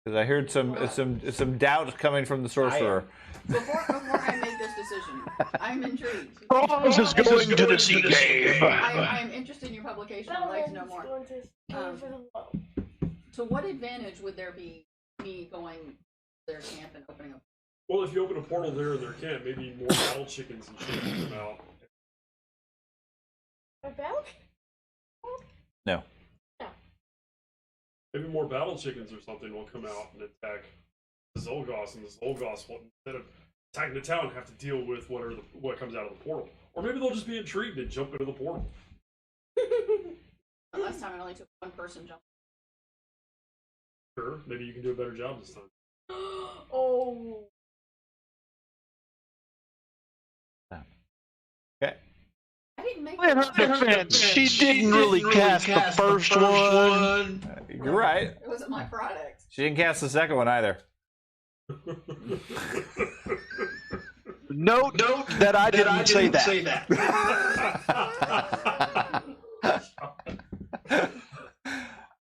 Speaker 1: Because I heard some doubt coming from the sorcerer.
Speaker 3: Before I make this decision, I'm intrigued.
Speaker 7: Franz is going to the sea cave.
Speaker 3: I am interested in your publication. I'd like to know more. To what advantage would there be me going to their camp and opening up?
Speaker 2: Well, if you open a portal there in their camp, maybe more battle chickens and shit will come out.
Speaker 6: About?
Speaker 1: No.
Speaker 2: Maybe more battle chickens or something will come out and attack the Zolgoths, and the Zolgoths will, instead of attacking the town, have to deal with what comes out of the portal. Or maybe they'll just be intrigued and jump into the portal.
Speaker 3: Last time it only took one person jump.
Speaker 2: Sure, maybe you can do a better job this time.
Speaker 6: Oh.
Speaker 1: Okay.
Speaker 3: I didn't make
Speaker 7: In her defense, she didn't really cast the first one.
Speaker 1: You're right.
Speaker 3: It wasn't my product.
Speaker 1: She didn't cast the second one either.
Speaker 7: Note that I didn't say that.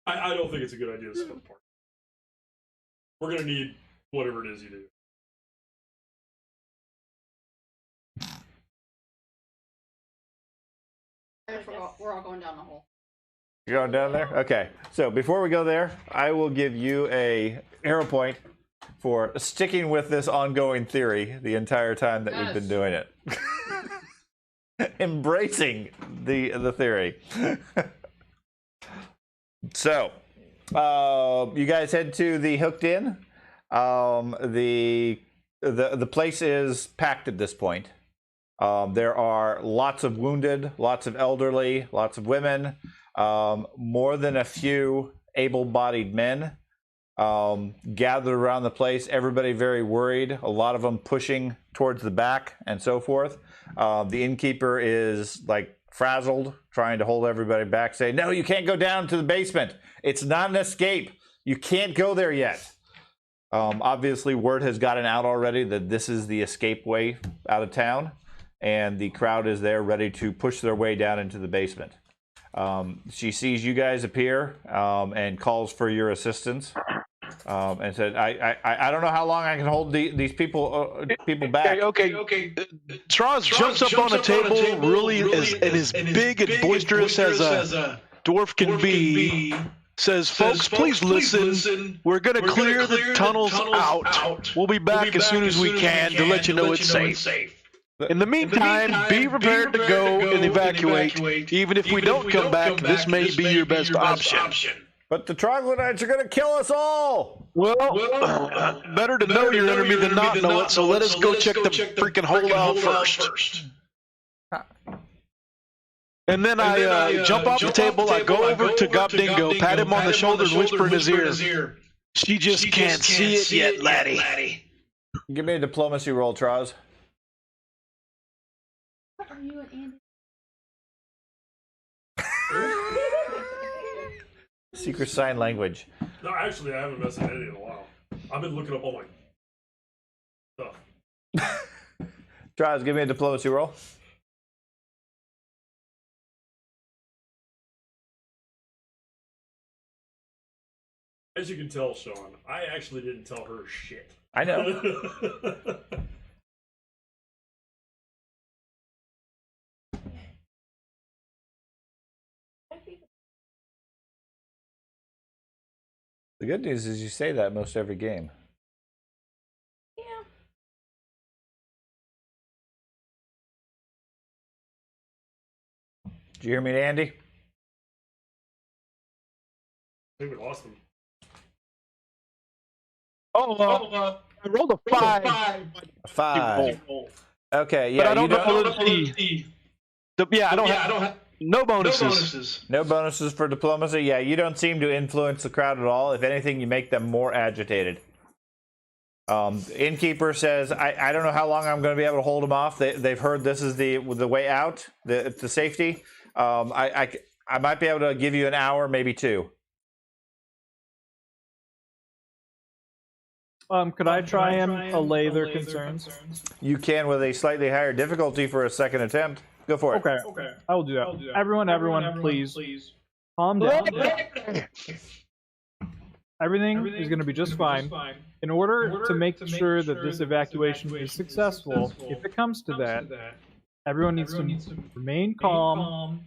Speaker 2: I don't think it's a good idea to split apart. We're gonna need whatever it is you do.
Speaker 3: We're all going down the hole.
Speaker 1: You're going down there? Okay. So before we go there, I will give you a hero point for sticking with this ongoing theory the entire time that we've been doing it. Embracing the theory. So, you guys head to the Hooked Inn. The place is packed at this point. There are lots of wounded, lots of elderly, lots of women, more than a few able-bodied men gathered around the place. Everybody very worried. A lot of them pushing towards the back and so forth. The innkeeper is like frazzled, trying to hold everybody back, saying, "No, you can't go down to the basement. It's not an escape. You can't go there yet." Obviously, word has gotten out already that this is the escape way out of town, and the crowd is there ready to push their way down into the basement. She sees you guys appear and calls for your assistance. And said, "I don't know how long I can hold these people back."
Speaker 7: Okay. Troz jumps up on a table, really as big and boisterous as a dwarf can be. Says, "Folks, please listen. We're gonna clear the tunnels out. We'll be back as soon as we can to let you know it's safe. In the meantime, be prepared to go and evacuate. Even if we don't come back, this may be your best option."
Speaker 1: But the troglodytes are going to kill us all.
Speaker 7: Well, better to know your enemy than not know it, so let us go check the freaking hole out first. And then I jump off the table, I go over to Gobdingo, pat him on the shoulder, and whisper in his ear, "She just can't see it yet, laddie."
Speaker 1: Give me a diplomacy roll, Troz.
Speaker 3: Are you an Andy?
Speaker 1: Secret sign language.
Speaker 2: No, actually, I haven't messed with Andy in a while. I've been looking up all my stuff.
Speaker 1: Troz, give me a diplomacy roll.
Speaker 2: As you can tell, Sean, I actually didn't tell her shit.
Speaker 1: I know. The good news is you say that most every game.
Speaker 6: Yeah.
Speaker 1: Did you hear me, Andy?
Speaker 2: I think we lost him.
Speaker 7: I rolled a 5.
Speaker 1: 5. Okay, yeah.
Speaker 7: But I don't know I don't have no bonuses.
Speaker 1: No bonuses for diplomacy. Yeah, you don't seem to influence the crowd at all. If anything, you make them more agitated. Innkeeper says, I don't know how long I'm going to be able to hold them off. They've heard this is the way out, the safety. I might be able to give you an hour, maybe 2.
Speaker 4: Could I try and allay their concerns?
Speaker 1: You can with a slightly higher difficulty for a second attempt. Go for it.
Speaker 4: Okay. I will do that. Everyone, please calm down. Everything is going to be just fine. In order to make sure that this evacuation is successful, if it comes to that, everyone needs to remain calm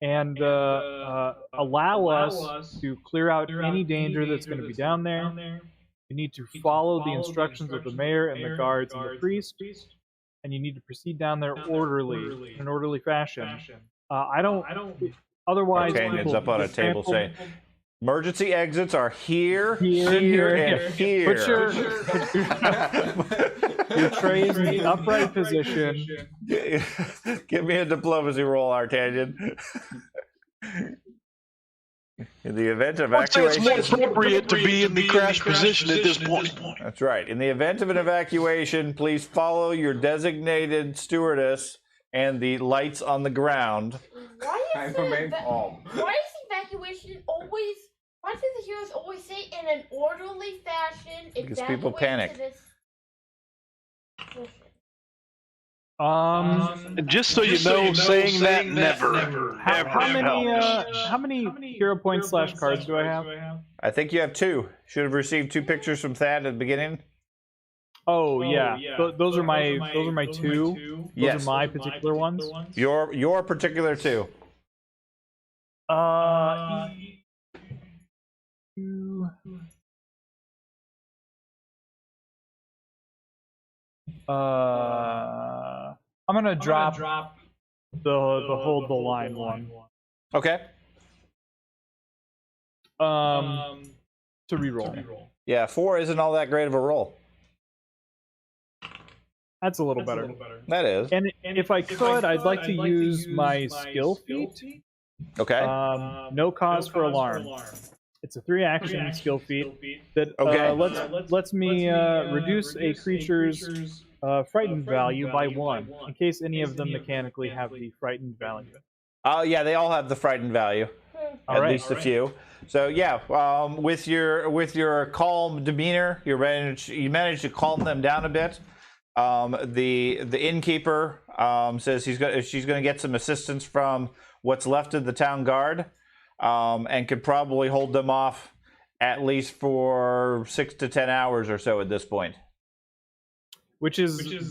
Speaker 4: and allow us to clear out any danger that's going to be down there. You need to follow the instructions of the mayor and the guards and the priest, and you need to proceed down there orderly, in an orderly fashion. Otherwise,
Speaker 1: D'Artagnan's up on a table saying, emergency exits are here, and here.
Speaker 4: Put your trays in the upright position.
Speaker 1: Give me a diplomacy roll, D'Artagnan. In the event of evacuation,
Speaker 7: it's more appropriate to be in the crash position at this point.
Speaker 1: That's right. In the event of an evacuation, please follow your designated stewardess and the lights on the ground.
Speaker 6: Why is evacuation always? Why do the heroes always say in an orderly fashion?
Speaker 1: Because people panic.
Speaker 7: Just so you know, saying that never.
Speaker 4: How many hero points / cards do I have?
Speaker 1: I think you have 2. Should have received 2 pictures from Thad at the beginning.
Speaker 4: Oh yeah, those are my 2.
Speaker 1: Yes.
Speaker 4: Those are my particular ones.
Speaker 1: Your particular 2. I'm gonna drop the hold the line one. Okay.
Speaker 4: To reroll.
Speaker 1: Yeah, 4 isn't all that great of a roll.
Speaker 4: That's a little better.
Speaker 1: That is.
Speaker 4: And if I could, I'd like to use my skill feat.
Speaker 1: Okay.
Speaker 4: No cause for alarm. It's a 3-action skill feat that lets me reduce a creature's frightened value by 1, in case any of them mechanically have the frightened value.
Speaker 1: Oh yeah, they all have the frightened value. At least a few. So yeah, with your calm demeanor, you manage to calm them down a bit. The innkeeper says she's going to get some assistance from what's left of the town guard, and could probably hold them off at least for 6 to 10 hours or so at this point.
Speaker 4: Which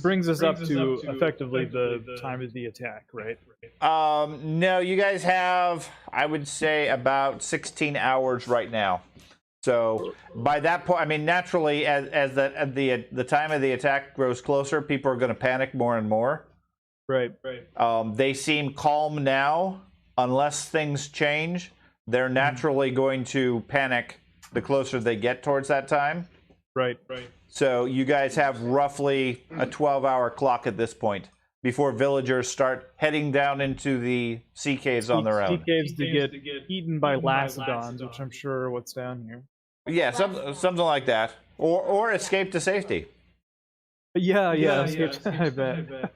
Speaker 4: brings us up to effectively the time of the attack, right?
Speaker 1: No, you guys have, I would say, about 16 hours right now. So by that point, I mean, naturally, as the time of the attack grows closer, people are going to panic more and more.
Speaker 4: Right.
Speaker 1: They seem calm now. Unless things change, they're naturally going to panic the closer they get towards that time.
Speaker 4: Right.
Speaker 1: So you guys have roughly a 12-hour clock at this point before villagers start heading down into the sea caves on their own.
Speaker 4: Sea caves to get eaten by lacedons, which I'm sure are what's down here.
Speaker 1: Yeah, something like that, or escape to safety.
Speaker 4: Yeah, I bet.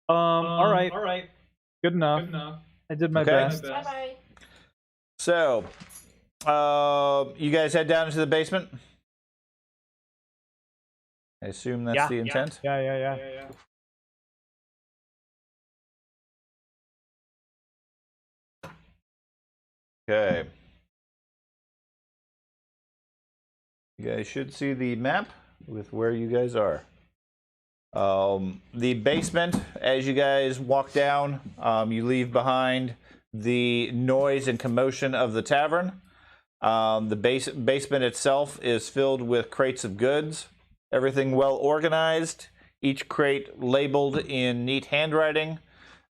Speaker 4: All right. Good enough. I did my best.
Speaker 6: Bye-bye.
Speaker 1: So, you guys head down into the basement. I assume that's the intent.
Speaker 4: Yeah.
Speaker 1: Okay. You guys should see the map with where you guys are. The basement, as you guys walk down, you leave behind the noise and commotion of the tavern. The basement itself is filled with crates of goods, everything well organized, each crate labeled in neat handwriting.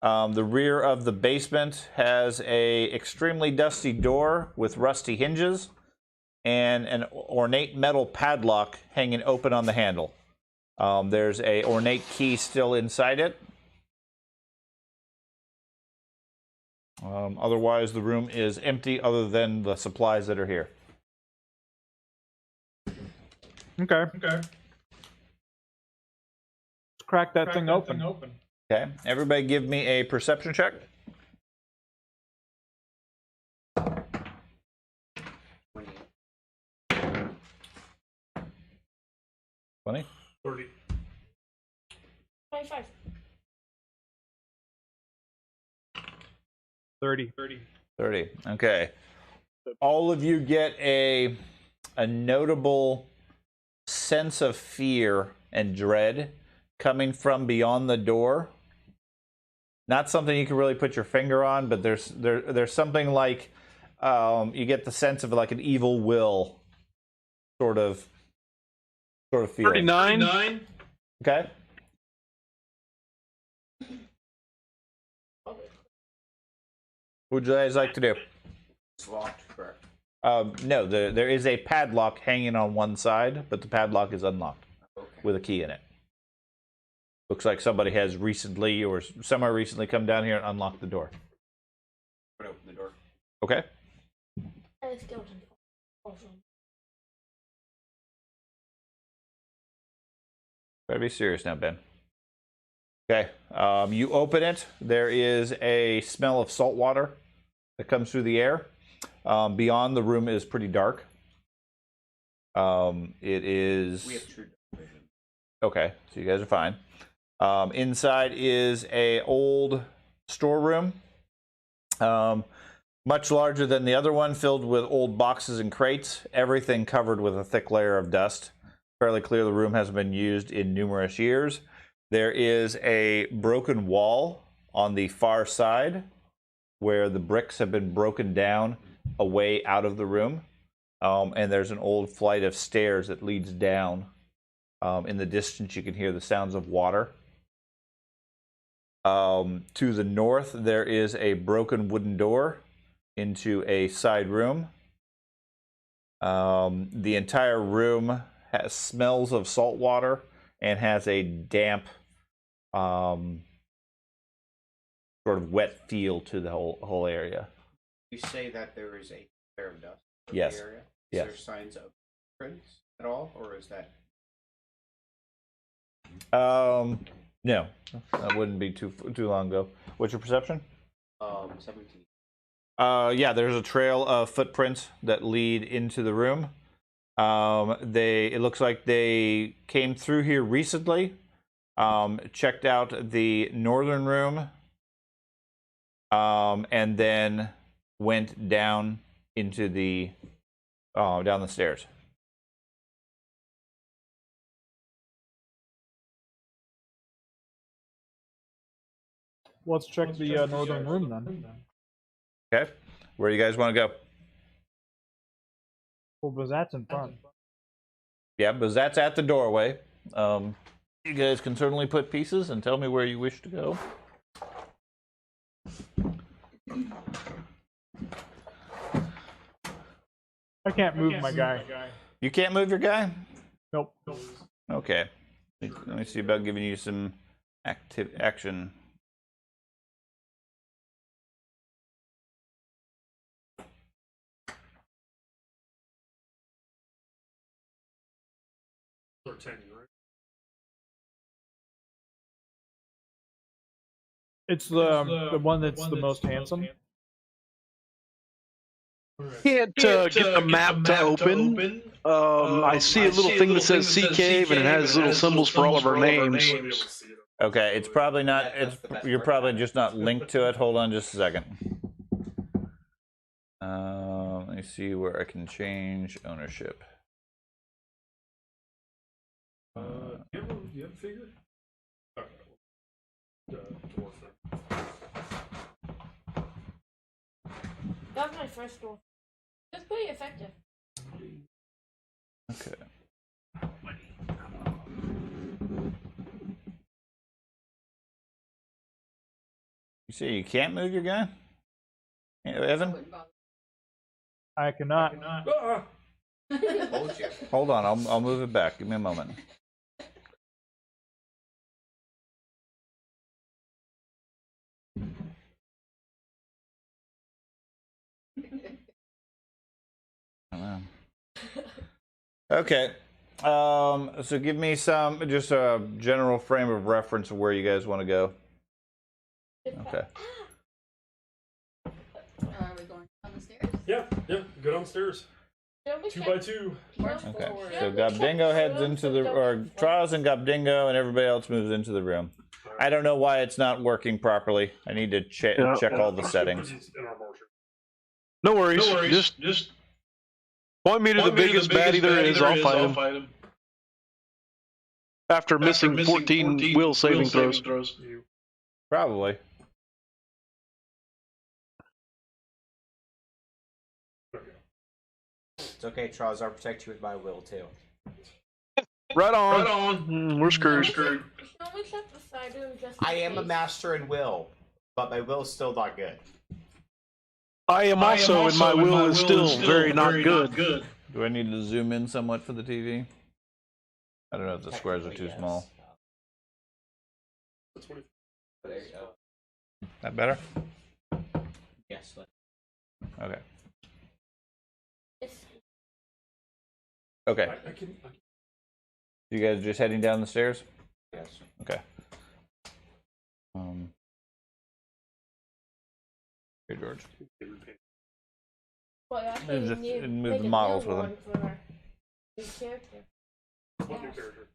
Speaker 1: The rear of the basement has a extremely dusty door with rusty hinges and an ornate metal padlock hanging open on the handle. There's a ornate key still inside it. Otherwise, the room is empty other than the supplies that are here.
Speaker 4: Okay. Let's crack that thing open.
Speaker 1: Okay, everybody give me a perception check. 20?
Speaker 2: 30.
Speaker 6: 25.
Speaker 4: 30.
Speaker 1: Okay. All of you get a notable sense of fear and dread coming from beyond the door. Not something you can really put your finger on, but there's something like you get the sense of like an evil will sort of feeling.
Speaker 7: 39.
Speaker 1: Okay. What would you guys like to do?
Speaker 8: It's locked, correct?
Speaker 1: No, there is a padlock hanging on one side, but the padlock is unlocked with a key in it. Looks like somebody has recently or somewhere recently come down here and unlocked the door.
Speaker 8: Put open the door.
Speaker 1: Okay.
Speaker 6: Skeleton. Awesome.
Speaker 1: Better be serious now, Ben. Okay. You open it. There is a smell of salt water that comes through the air. Beyond the room is pretty dark. It is.
Speaker 8: We have true vision.
Speaker 1: Okay, so you guys are fine. Inside is a old storeroom, much larger than the other one, filled with old boxes and crates. Everything covered with a thick layer of dust. Fairly clear the room hasn't been used in numerous years. There is a broken wall on the far side where the bricks have been broken down away out of the room. And there's an old flight of stairs that leads down. In the distance, you can hear the sounds of water. To the north, there is a broken wooden door into a side room. The entire room has smells of salt water and has a damp, sort of wet feel to the whole area.
Speaker 8: You say that there is a layer of dust in
Speaker 1: Yes.
Speaker 8: the area. Is
Speaker 1: Yes.
Speaker 8: there signs of prints at all, or is that?
Speaker 1: No, that wouldn't be too long ago. What's your perception?
Speaker 8: 17.
Speaker 1: Yeah, there's a trail of footprints that lead into the room. It looks like they came through here recently, checked out the northern room, and then went down into the down the stairs.
Speaker 4: Let's check the northern room then.
Speaker 1: Okay, where do you guys want to go?
Speaker 4: Well, but that's in front.
Speaker 1: Yeah, but that's at the doorway. You guys can certainly put pieces and tell me where you wish to go.
Speaker 4: I can't move my guy.
Speaker 1: You can't move your guy?
Speaker 4: Nope.
Speaker 1: Okay. Let me see about giving you some action.
Speaker 4: It's the one that's the most handsome.
Speaker 7: Can't get the map to open. I see a little thing that says Sea Cave, and it has little symbols for all of our names.
Speaker 1: Okay, it's probably not. You're probably just not linked to it. Hold on, just a second. Let me see where I can change ownership.
Speaker 2: You have a figure?
Speaker 6: That was my first door. It's pretty effective.
Speaker 1: Okay. You say you can't move your guy? Evan?
Speaker 4: I cannot.
Speaker 5: Told you.
Speaker 1: Hold on, I'll move it back. Give me a moment. Okay. So give me just a general frame of reference of where you guys want to go. Okay.
Speaker 3: Are we going down the stairs?
Speaker 2: Yeah, go downstairs. 2 by 2.
Speaker 1: Okay. So Gobdingo heads into or Trials and Gobdingo, and everybody else moves into the room. I don't know why it's not working properly. I need to check all the settings.
Speaker 7: No worries. Just point me to the biggest baddie there is. I'll fight him. After missing 14 will saving throws.
Speaker 1: Probably.
Speaker 8: It's okay, Charles. I'll protect you with my will too.
Speaker 7: Right on. We're screwed.
Speaker 6: Can we check the side room just in
Speaker 8: I am a
Speaker 6: case?
Speaker 8: master in will, but my will is still not good.
Speaker 7: I am also, and my will is still very not good.
Speaker 1: Do I need to zoom in somewhat for the TV? I don't know if the squares are too small.
Speaker 5: There you go.
Speaker 1: That better?
Speaker 5: Yes.
Speaker 1: Okay.
Speaker 6: It's-
Speaker 1: Okay. You guys just heading down the stairs?
Speaker 5: Yes.
Speaker 1: Okay. Here, George.
Speaker 6: Well, actually,
Speaker 1: Just
Speaker 6: you need
Speaker 1: move
Speaker 6: make
Speaker 1: the
Speaker 6: a
Speaker 1: models
Speaker 6: new
Speaker 1: with
Speaker 6: one for your character.
Speaker 2: What new character?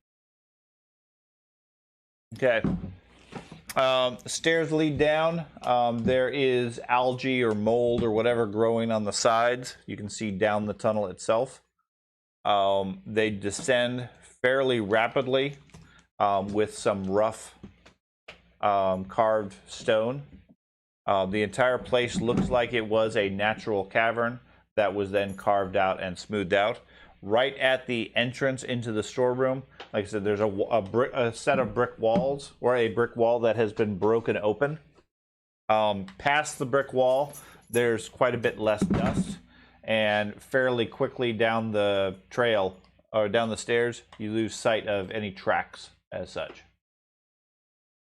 Speaker 1: Okay. Stairs lead down. There is algae or mold or whatever growing on the sides. You can see down the tunnel itself. They descend fairly rapidly with some rough carved stone. The entire place looks like it was a natural cavern that was then carved out and smoothed out. Right at the entrance into the storeroom, like I said, there's a set of brick walls, or a brick wall that has been broken open. Past the brick wall, there's quite a bit less dust, and fairly quickly down the trail, or down the stairs, you lose sight of any tracks as such.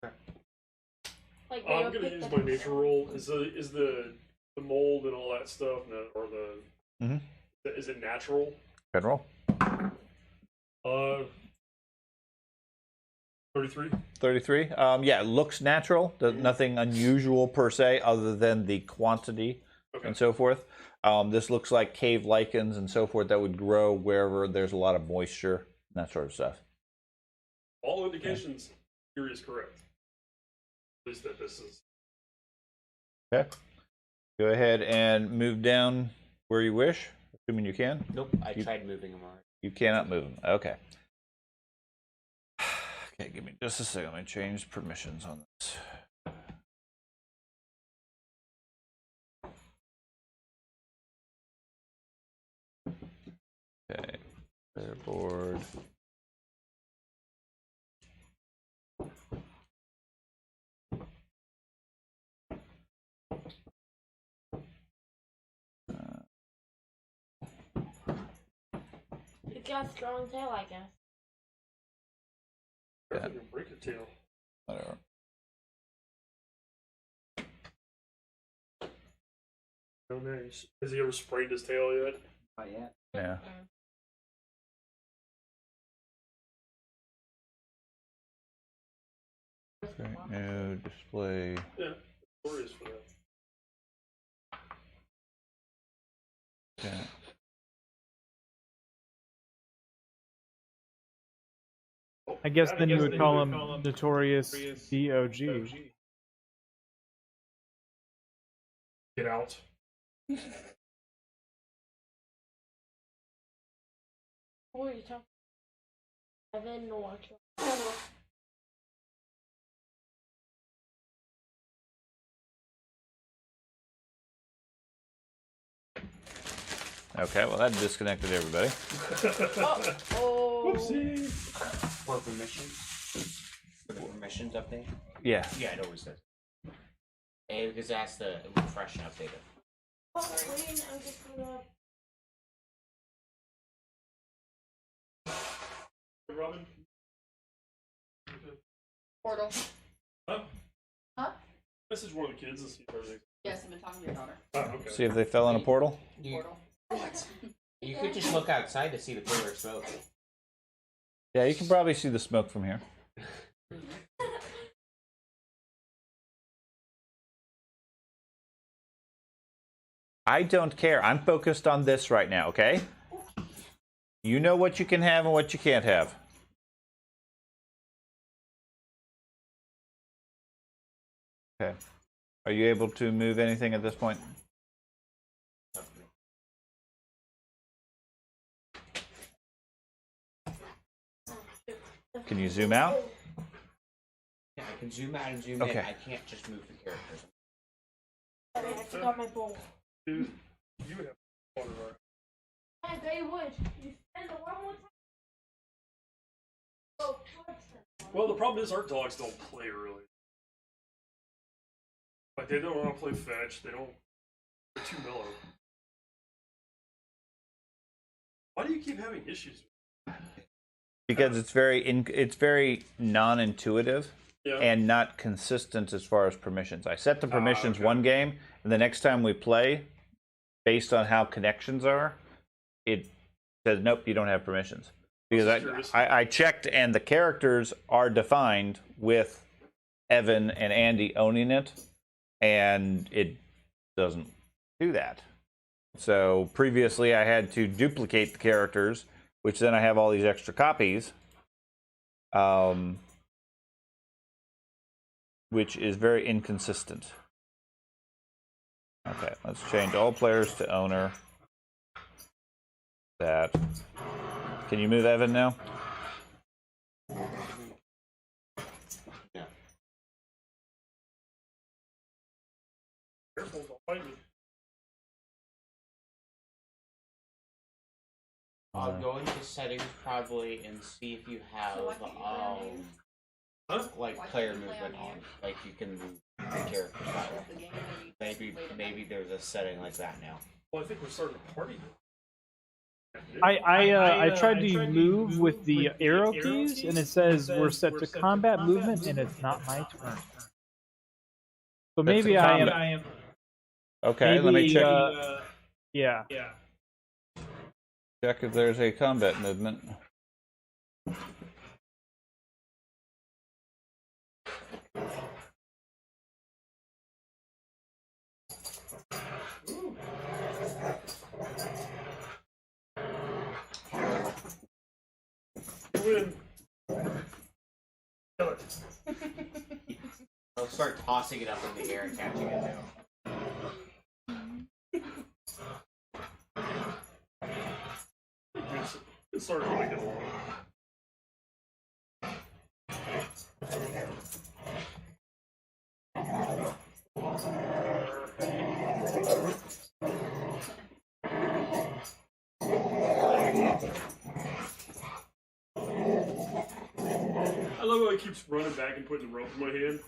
Speaker 6: Like,
Speaker 2: I'm
Speaker 6: they'll
Speaker 2: gonna
Speaker 6: pick
Speaker 2: use
Speaker 6: the-
Speaker 2: my nature roll. Is the mold and all that stuff, or
Speaker 1: Mhm.
Speaker 2: is it natural?
Speaker 1: General?
Speaker 2: 33.
Speaker 1: 33? Yeah, it looks natural. There's nothing unusual per se, other than the quantity and so forth. This looks like cave lichens and so forth that would grow wherever there's a lot of moisture and that sort of stuff.
Speaker 2: All indications theory is correct. At least that this is.
Speaker 1: Okay. Go ahead and move down where you wish, assuming you can.
Speaker 5: Nope, I tried moving them already.
Speaker 1: You cannot move them. Okay. Okay, give me just a second. Let me change permissions on this. Okay. Clear board.
Speaker 6: You got a strong tail, I guess.
Speaker 2: I think you'll break your tail.
Speaker 1: Whatever.
Speaker 2: Oh, nice. Has he ever sprayed his tail yet?
Speaker 8: Not yet.
Speaker 1: Yeah. Okay, no display.
Speaker 2: Yeah, stories for that.
Speaker 1: Okay.
Speaker 4: I guess then you would call him Notorious DOG.
Speaker 2: Get out.
Speaker 6: Who are you talking? Evan or
Speaker 1: Okay, well that disconnected everybody.
Speaker 6: Oh.
Speaker 2: Whoopsie.
Speaker 8: For permissions. For the permissions update.
Speaker 1: Yeah.
Speaker 8: Yeah, it always does.
Speaker 5: Hey, because that's the refresh and update it.
Speaker 6: Oh, wait, I'm just gonna.
Speaker 2: Robin?
Speaker 3: Portal.
Speaker 2: Huh?
Speaker 3: Huh?
Speaker 2: Message one of the kids and see if everything.
Speaker 3: Yes, I've been talking to your daughter.
Speaker 2: Oh, okay.
Speaker 1: See if they fell in a portal.
Speaker 3: Portal.
Speaker 5: You could just look outside to see the pillar of smoke.
Speaker 1: Yeah, you can probably see the smoke from here. I don't care. I'm focused on this right now, okay? You know what you can have and what you can't have. Okay. Are you able to move anything at this point? Can you zoom out?
Speaker 8: Yeah, I can zoom out and zoom
Speaker 1: Okay.
Speaker 8: in. I can't just move the characters.
Speaker 6: Sorry, I forgot my bowl.
Speaker 2: Dude, you would have water.
Speaker 6: I bet you would. You spend the one more time. Oh,
Speaker 2: Well, the problem is our dogs don't play really. Like they don't want to play fetch. They don't. They're too mellow. Why do you keep having issues?
Speaker 1: Because it's very non-intuitive
Speaker 2: Yeah.
Speaker 1: and not consistent as far as permissions. I set the permissions
Speaker 2: okay.
Speaker 1: one game, and the next time we play, based on how connections are, it says nope, you don't have permissions. Because
Speaker 2: Curious.
Speaker 1: I checked, and the characters are defined with Evan and Andy owning it, and it doesn't do that. So previously, I had to duplicate the characters, which then I have all these extra copies, which is very inconsistent. Okay, let's change all players to owner. That. Can you move Evan now?
Speaker 5: Yeah.
Speaker 2: Careful, don't fight me.
Speaker 5: I'll go into settings probably and see if you have
Speaker 3: So what do you play on
Speaker 2: Huh?
Speaker 5: like
Speaker 3: Why
Speaker 5: player
Speaker 3: can't you play
Speaker 5: movement
Speaker 3: on
Speaker 5: on.
Speaker 3: here?
Speaker 5: Like you can move the character style.
Speaker 3: The game where you
Speaker 5: Maybe there's a setting like that now.
Speaker 2: Well, I think we're starting a party now.
Speaker 4: I tried to move with the arrow keys, and it says we're set to combat movement, and it's not my turn. So maybe
Speaker 1: to
Speaker 4: I am.
Speaker 1: combat. Okay, let me
Speaker 4: maybe,
Speaker 1: check.
Speaker 4: Yeah.
Speaker 1: Check if there's a combat movement.
Speaker 2: You win. Kill it.
Speaker 5: start tossing it up in the air and catching it now.
Speaker 2: It started to get along. I love how he keeps running back and putting the rope in my hand.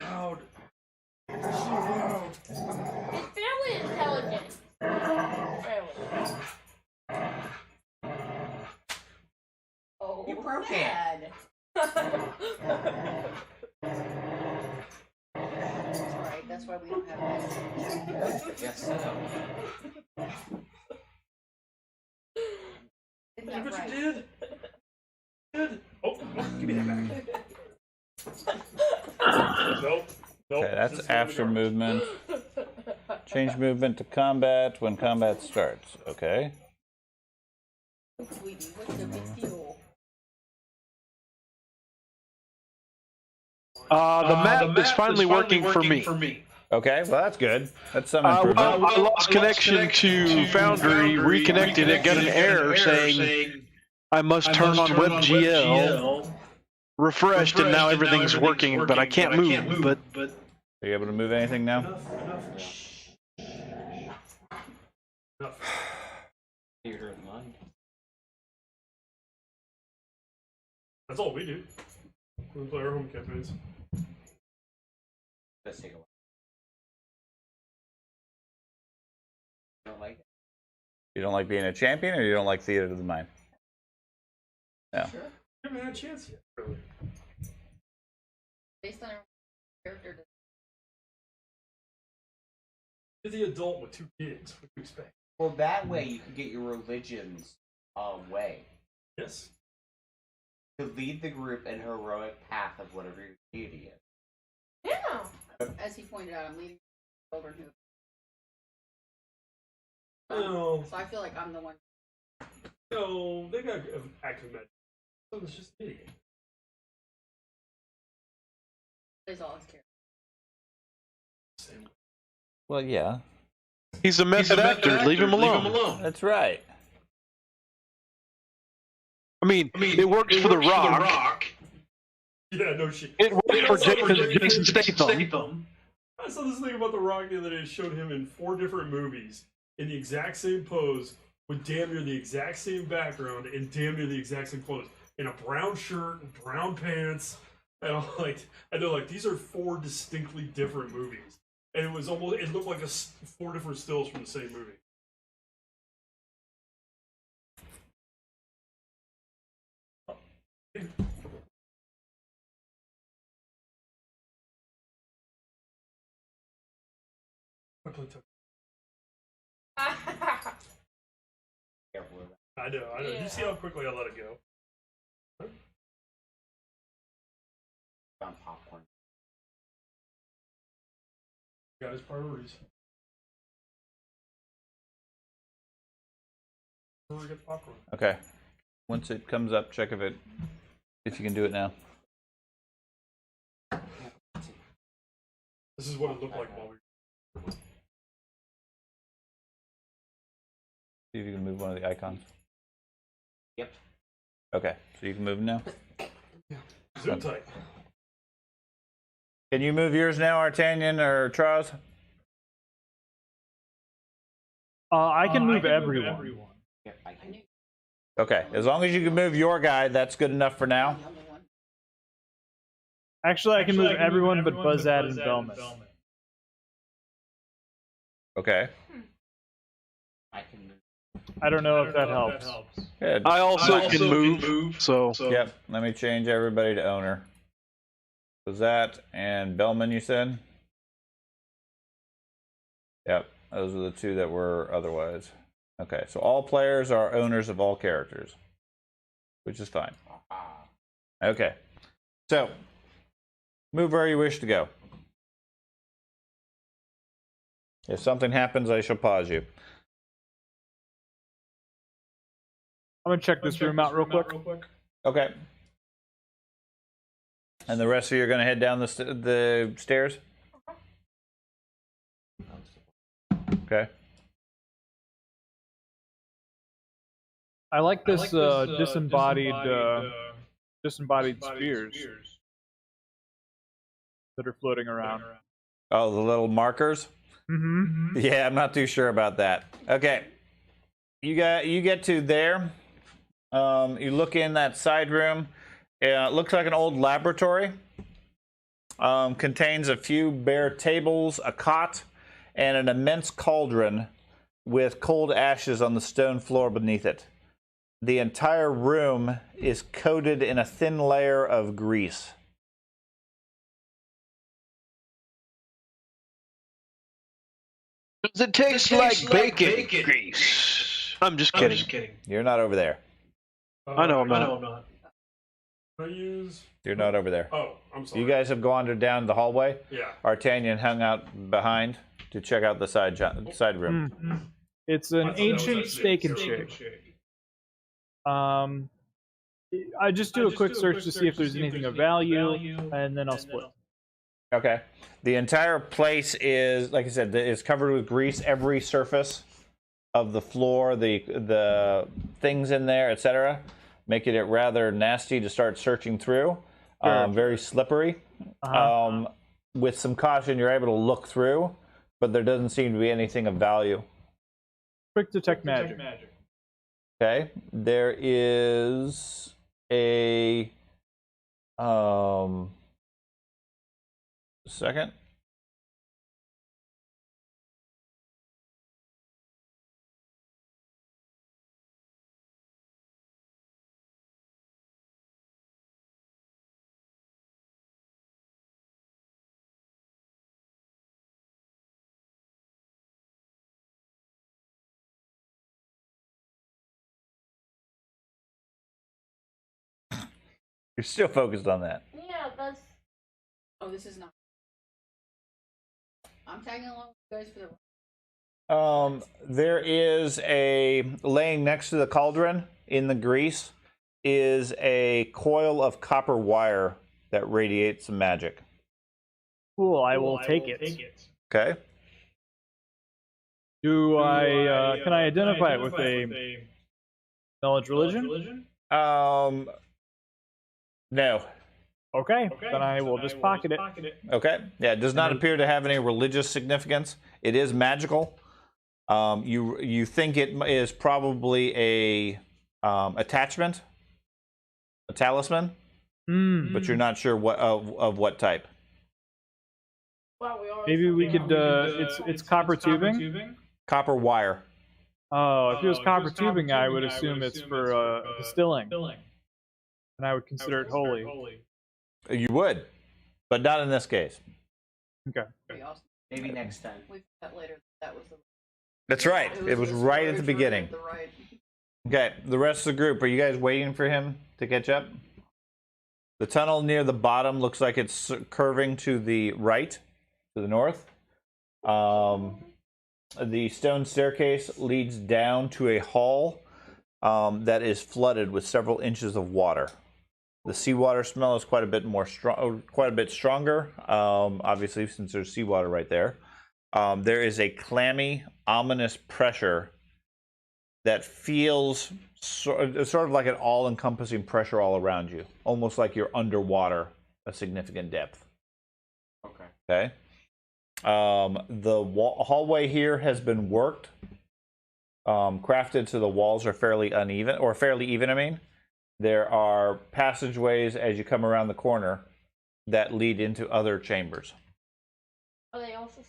Speaker 2: Loud. It's so loud.
Speaker 6: It's fairly intelligent. Fairly.
Speaker 3: Oh,
Speaker 5: You broke it.
Speaker 3: bad. That's right. That's why we don't have that.
Speaker 5: Yes, so.
Speaker 3: Isn't
Speaker 2: Look
Speaker 3: that
Speaker 2: what
Speaker 3: right?
Speaker 2: you did. Oh, give me that back. Nope. Nope.
Speaker 1: Okay, that's
Speaker 2: This is
Speaker 1: after
Speaker 2: gonna be
Speaker 1: movement. Change movement to combat when combat starts. Okay.
Speaker 3: Sweetie, what's the big deal?
Speaker 7: The map is finally working for me.
Speaker 1: Okay, well that's good. That's some improvement.
Speaker 7: Well, I lost connection to Foundry, reconnected it, got an error saying I must turn on WebGL, refreshed, and now everything's working, but I can't move. But
Speaker 1: Are you able to move anything now?
Speaker 2: Enough.
Speaker 5: Theater of the mind.
Speaker 2: That's all we do. We play our home campaigns.
Speaker 5: Let's take a look. Don't like it.
Speaker 1: You don't like being a champion, or you don't like Theater of the Mind? No.
Speaker 2: Sure. We haven't had a chance yet, really.
Speaker 3: Based on our character.
Speaker 2: You're the adult with 2 kids. What do you expect?
Speaker 5: Well, that way you can get your religion's way.
Speaker 2: Yes.
Speaker 5: To lead the group in heroic path of whatever your deity is.
Speaker 6: Yeah.
Speaker 3: As he pointed out, I'm leading children who.
Speaker 2: No.
Speaker 3: So I feel like I'm the one.
Speaker 2: No, they got active magic. So it's just an idiot.
Speaker 3: Plays all his characters.
Speaker 2: Same.
Speaker 1: Well, yeah.
Speaker 7: he's a method actor. Leave him alone.
Speaker 1: That's right.
Speaker 7: I mean, it works for The Rock.
Speaker 2: Yeah, no shit.
Speaker 7: It works for Jason Statham.
Speaker 2: I saw this thing about The Rock the other day. It showed him in 4 different movies in the exact same pose with damn near the exact same background and damn near the exact same clothes. In a brown shirt and brown pants. And I'm like, I know, like, these are 4 distinctly different movies. And it was almost, it looked like 4 different stills from the same movie. I play
Speaker 5: Careful with that.
Speaker 2: I know.
Speaker 6: Yeah.
Speaker 2: You see how quickly I let it go?
Speaker 5: Found popcorn.
Speaker 2: Got his priorities. Where we get popcorn?
Speaker 1: Okay. Once it comes up, check if you can do it now.
Speaker 2: This is what it looked like while we.
Speaker 1: See if you can move one of the icons.
Speaker 5: Yep.
Speaker 1: Okay, so you can move them now.
Speaker 2: Zoom tight.
Speaker 1: Can you move yours now, Artanian or Charles?
Speaker 4: I can move everyone.
Speaker 5: Yep, I can.
Speaker 1: Okay, as long as you can move your guy, that's good enough for now.
Speaker 3: The only one.
Speaker 4: Actually, I can move everyone but Buzzad and Belman.
Speaker 1: Okay.
Speaker 5: I can move.
Speaker 4: I don't know if that helps.
Speaker 1: Good.
Speaker 7: I also can move, so
Speaker 1: Yep. Let me change everybody to owner. Was that and Bellman? You said. Yep. Those are the 2 that were otherwise. Okay. So all players are owners of all characters, which is fine. Okay. So move where you wish to go. If something happens, I shall pause you.
Speaker 4: I'm gonna check this room out real quick.
Speaker 1: Okay. And the rest of you are going to head down the stairs? Okay.
Speaker 4: I like this disembodied spheres that are floating around.
Speaker 1: Oh, the little markers?
Speaker 4: Mm-hmm.
Speaker 1: Yeah, I'm not too sure about that. Okay. You get to there. You look in that side room. It looks like an old laboratory. Contains a few bare tables, a cot, and an immense cauldron with cold ashes on the stone floor beneath it. The entire room is coated in a thin layer of grease.
Speaker 7: Does it taste like bacon grease? I'm just kidding.
Speaker 1: You're not over there.
Speaker 7: I know I'm not.
Speaker 2: Can I use?
Speaker 1: You're not over there.
Speaker 2: Oh, I'm sorry.
Speaker 1: You guys have wandered down the hallway.
Speaker 2: Yeah.
Speaker 1: Artanian hung out behind to check out the side room.
Speaker 4: Mm. It's an ancient steak and shake. I just do a quick search to see if there's anything of value, and then I'll split.
Speaker 1: Okay. The entire place is, like I said, is covered with grease. Every surface of the floor, the things in there, etc., making it rather nasty to start searching through.
Speaker 4: Sure.
Speaker 1: Very slippery. With some caution, you're able to look through, but there doesn't seem to be anything of value.
Speaker 4: Quick detect magic.
Speaker 1: Okay. There is a second. You're still focused on that.
Speaker 6: Yeah, that's.
Speaker 3: Oh, this is not. I'm tagging along with you guys for the.
Speaker 1: There is laying next to the cauldron in the grease is a coil of copper wire that radiates some magic.
Speaker 4: Cool, I will take it.
Speaker 1: Okay.
Speaker 4: Do I can I identify it with a knowledge religion?
Speaker 1: No.
Speaker 4: Okay, then I will just pocket it.
Speaker 1: Okay. Yeah, it does not appear to have any religious significance. It is magical. You think it is probably a attachment, a talisman, but you're not sure what of what type.
Speaker 6: Wow, we are.
Speaker 4: Maybe we could. It's copper tubing.
Speaker 1: Copper wire.
Speaker 4: Oh, if it was copper tubing, I would assume it's for distilling, and I would consider it holy.
Speaker 1: You would, but not in this case.
Speaker 4: Okay.
Speaker 5: Maybe next time.
Speaker 3: We found out later that was the.
Speaker 1: That's right. It was
Speaker 3: the
Speaker 1: right at the
Speaker 3: storage room
Speaker 1: beginning.
Speaker 3: at the right.
Speaker 1: Okay, the rest of the group, are you guys waiting for him to catch up? The tunnel near the bottom looks like it's curving to the right, to the north. The stone staircase leads down to a hall that is flooded with several inches of water. The seawater smell is quite a bit stronger, obviously, since there's seawater right there. There is a clammy, ominous pressure that feels sort of like an all-encompassing pressure all around you, almost like you're underwater a significant depth. Okay. The hallway here has been worked, crafted so the walls are fairly uneven, or fairly even, I mean. There are passageways as you come around the corner that lead into other chambers.
Speaker 6: Are they also?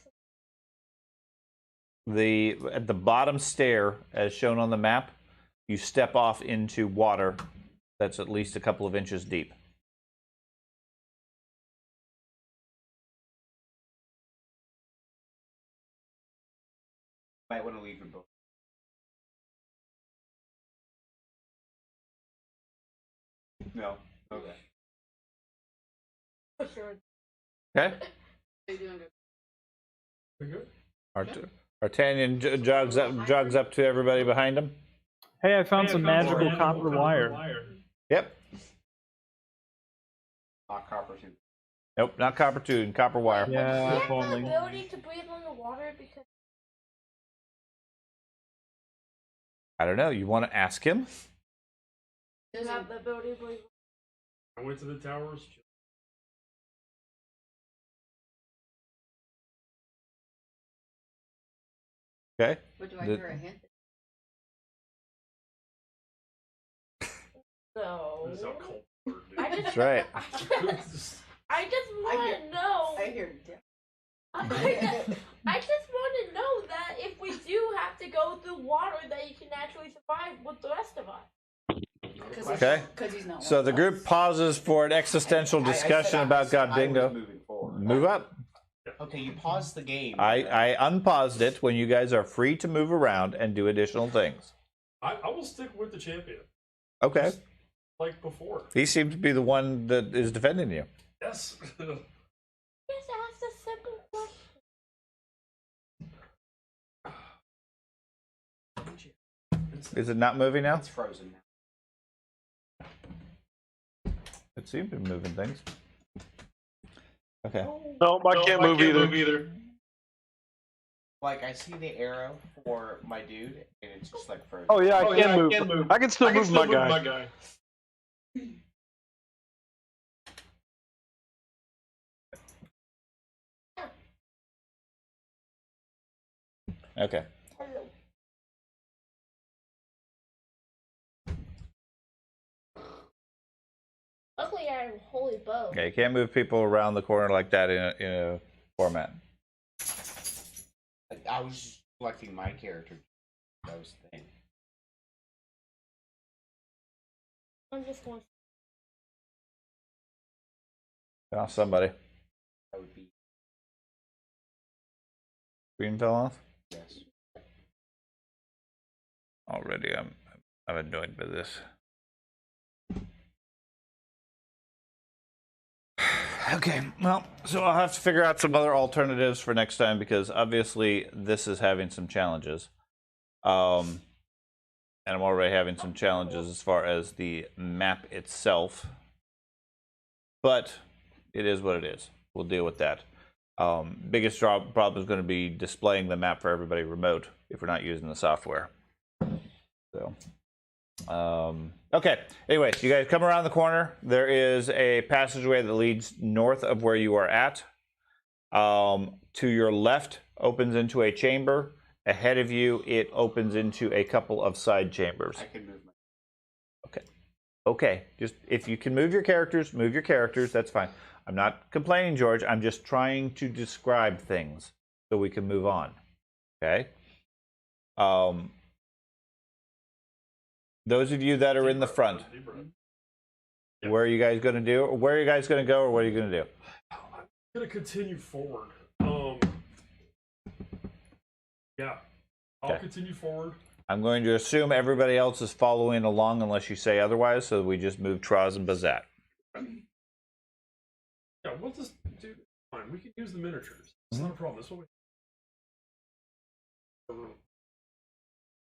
Speaker 1: At the bottom stair, as shown on the map, you step off into water that's at least a couple of inches deep.
Speaker 8: Might want to leave your book. No. Okay.
Speaker 6: For sure.
Speaker 1: Okay?
Speaker 3: Are you doing good?
Speaker 2: We good?
Speaker 1: Artanian jogs up to everybody behind him.
Speaker 4: Hey, I found some magical copper wire.
Speaker 1: Yep.
Speaker 8: Not copper too.
Speaker 1: Nope, not copper tube, copper wire.
Speaker 6: Do
Speaker 4: Yeah,
Speaker 6: you
Speaker 4: if
Speaker 6: have the
Speaker 4: only.
Speaker 6: ability to breathe underwater? Because
Speaker 1: I don't know. You want to ask him?
Speaker 6: you have the ability to breathe.
Speaker 2: I went to the towers.
Speaker 1: Okay.
Speaker 3: But do I hear a hint?
Speaker 6: So
Speaker 2: This is how cold water, dude.
Speaker 6: I just,
Speaker 1: That's right.
Speaker 6: I just want to know.
Speaker 3: I hear death.
Speaker 6: I just want to know that if we do have to go through water, that you can naturally survive with the rest of us.
Speaker 1: Okay.
Speaker 3: Because he's not.
Speaker 1: So
Speaker 3: one
Speaker 1: the
Speaker 3: of
Speaker 1: group
Speaker 3: us.
Speaker 1: pauses for an existential discussion about God Dingo.
Speaker 8: Moving forward.
Speaker 1: Move up.
Speaker 8: Okay, you pause the game.
Speaker 1: I unpaused it when you guys are free to move around and do additional things.
Speaker 2: I will stick with the champion.
Speaker 1: Okay.
Speaker 2: Just like before.
Speaker 1: He seems to be the one that is defending you.
Speaker 2: Yes.
Speaker 6: Just ask a simple question.
Speaker 1: Is it not moving now?
Speaker 8: It's frozen now.
Speaker 1: It seems to be moving things. Okay.
Speaker 7: Nope, I can't move either.
Speaker 8: Like, I see the arrow for my dude, and it's just like frozen.
Speaker 7: Oh yeah, I can move. I can still move my guy.
Speaker 1: Okay.
Speaker 6: Hello. Luckily, I have a holy bow.
Speaker 1: Yeah, you can't move people around the corner like that in a format.
Speaker 8: I was just selecting my character. That was the thing.
Speaker 6: I'm just going.
Speaker 1: Oh, somebody.
Speaker 8: That would be
Speaker 1: Screen fell off.
Speaker 8: yes.
Speaker 1: Already, I'm annoyed by this. Okay, well, so I'll have to figure out some other alternatives for next time because obviously this is having some challenges. And I'm already having some challenges as far as the map itself. But it is what it is. We'll deal with that. Biggest problem is going to be displaying the map for everybody remote if we're not using the software. So, okay. Anyways, you guys come around the corner. There is a passageway that leads north of where you are at. To your left opens into a chamber. Ahead of you, it opens into a couple of side chambers.
Speaker 8: I can move my.
Speaker 1: Okay. Just if you can move your characters, move your characters. That's fine. I'm not complaining, George. I'm just trying to describe things so we can move on. Okay. Those of you that are in the front, where are you guys going to do? Or where are you guys going to go, or what are you going to do?
Speaker 2: I'm gonna continue forward. Yeah. I'll
Speaker 1: Okay.
Speaker 2: continue forward.
Speaker 1: I'm going to assume everybody else is following along unless you say otherwise, so we just move Traz and Bazat.
Speaker 2: Yeah, we'll just do fine. We can use the miniatures. It's not a problem. That's what we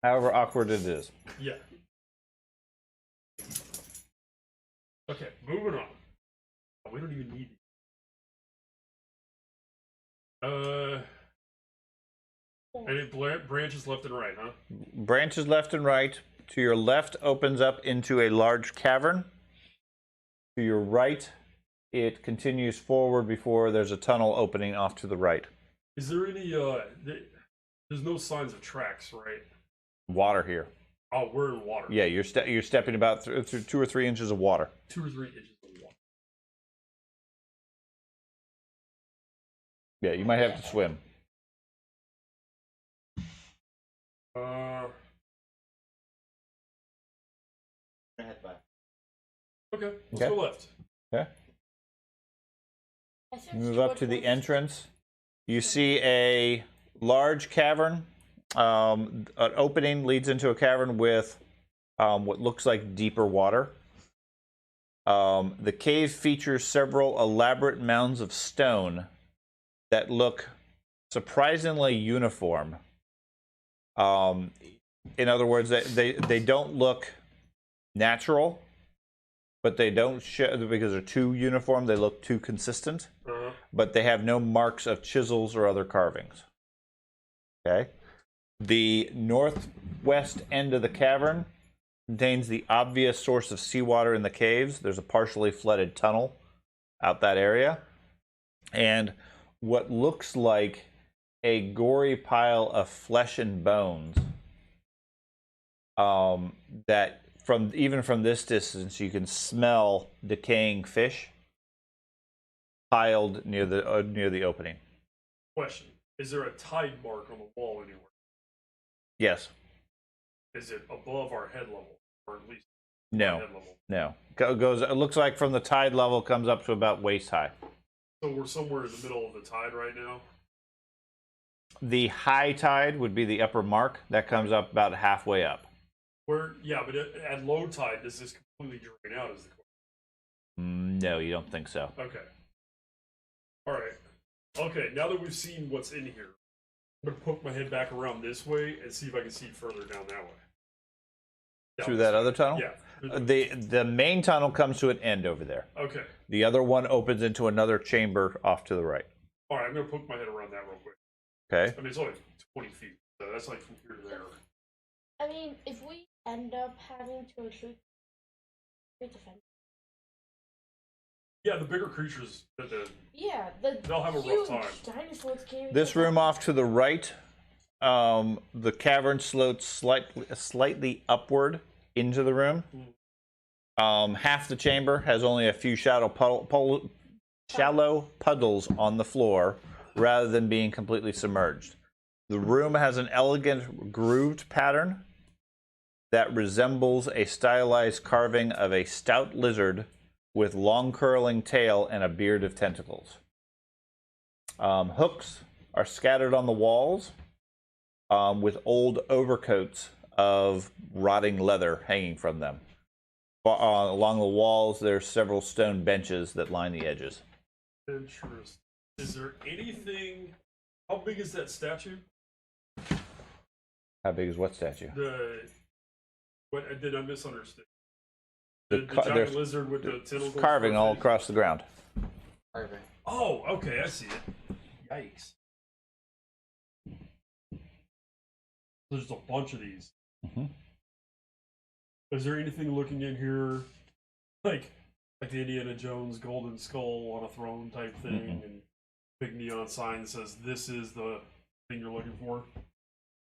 Speaker 1: However awkward it is.
Speaker 2: Yeah. Okay, moving on. We don't even need any branches left and right, huh?
Speaker 1: Branches left and right. To your left opens up into a large cavern. To your right, it continues forward before there's a tunnel opening off to the right.
Speaker 2: Is there any there's no signs of tracks, right?
Speaker 1: Water here.
Speaker 2: Oh, we're in water.
Speaker 1: Yeah, you're stepping about through 2 or 3 inches of water.
Speaker 2: 2 or 3 inches of water.
Speaker 1: Yeah, you might have to swim.
Speaker 8: Head left.
Speaker 2: Okay, let's
Speaker 1: Okay.
Speaker 2: go left.
Speaker 1: Okay.
Speaker 6: I searched
Speaker 1: Move up
Speaker 6: George
Speaker 1: to the
Speaker 6: once.
Speaker 1: entrance. You see a large cavern. An opening leads into a cavern with what looks like deeper water. The cave features several elaborate mounds of stone that look surprisingly uniform. In other words, they don't look natural, but they don't show, because they're too uniform, they look too consistent. But they have no marks of chisels or other carvings. Okay? The northwest end of the cavern contains the obvious source of seawater in the caves. There's a partially flooded tunnel out that area. And what looks like a gory pile of flesh and bones that even from this distance you can smell decaying fish piled near the opening.
Speaker 2: Question: is there a tide mark on the wall anywhere?
Speaker 1: Yes.
Speaker 2: Is it above our head level, or at least
Speaker 1: No.
Speaker 2: our head level?
Speaker 1: No. It looks like from the tide level comes up to about waist high.
Speaker 2: So we're somewhere in the middle of the tide right now.
Speaker 1: The high tide would be the upper mark. That comes up about halfway up.
Speaker 2: Yeah, but at low tide, does this completely drain out? Is the question?
Speaker 1: No, you don't think so.
Speaker 2: Okay. All right. Okay. Now that we've seen what's in here, I'm gonna poke my head back around this way and see if I can see further down that way.
Speaker 1: Through that other tunnel?
Speaker 2: Yeah.
Speaker 1: The main tunnel comes to an end over there.
Speaker 2: Okay.
Speaker 1: The other one opens into another chamber off to the right.
Speaker 2: All right. I'm gonna poke my head around that real quick.
Speaker 1: Okay.
Speaker 2: I mean, it's only 20 feet, so that's like from here to there.
Speaker 6: I mean, if we end up having to retreat, defend.
Speaker 2: Yeah, the bigger creatures, they'll have a
Speaker 6: huge
Speaker 2: rough time.
Speaker 6: Dinosaurs can't
Speaker 1: This room off to the right, the cavern slopes slightly upward into the room. Half the chamber has only a few shallow puddles on the floor rather than being completely submerged. The room has an elegant grooved pattern that resembles a stylized carving of a stout lizard with long curling tail and a beard of tentacles. Hooks are scattered on the walls with old overcoats of rotting leather hanging from them. Along the walls, there's several stone benches that line the edges.
Speaker 2: Interesting. Is there anything? How big is that statue?
Speaker 1: How big is what statue?
Speaker 2: What did I misunderstand?
Speaker 1: The
Speaker 2: The giant
Speaker 1: there's
Speaker 2: lizard with the tentacles.
Speaker 1: carving all across the ground.
Speaker 5: Carving.
Speaker 2: Oh, okay, I see it. Yikes. There's a bunch of these. Is there anything looking in here like the Indiana Jones golden skull on a throne type thing and big neon sign that says this is the thing you're looking for?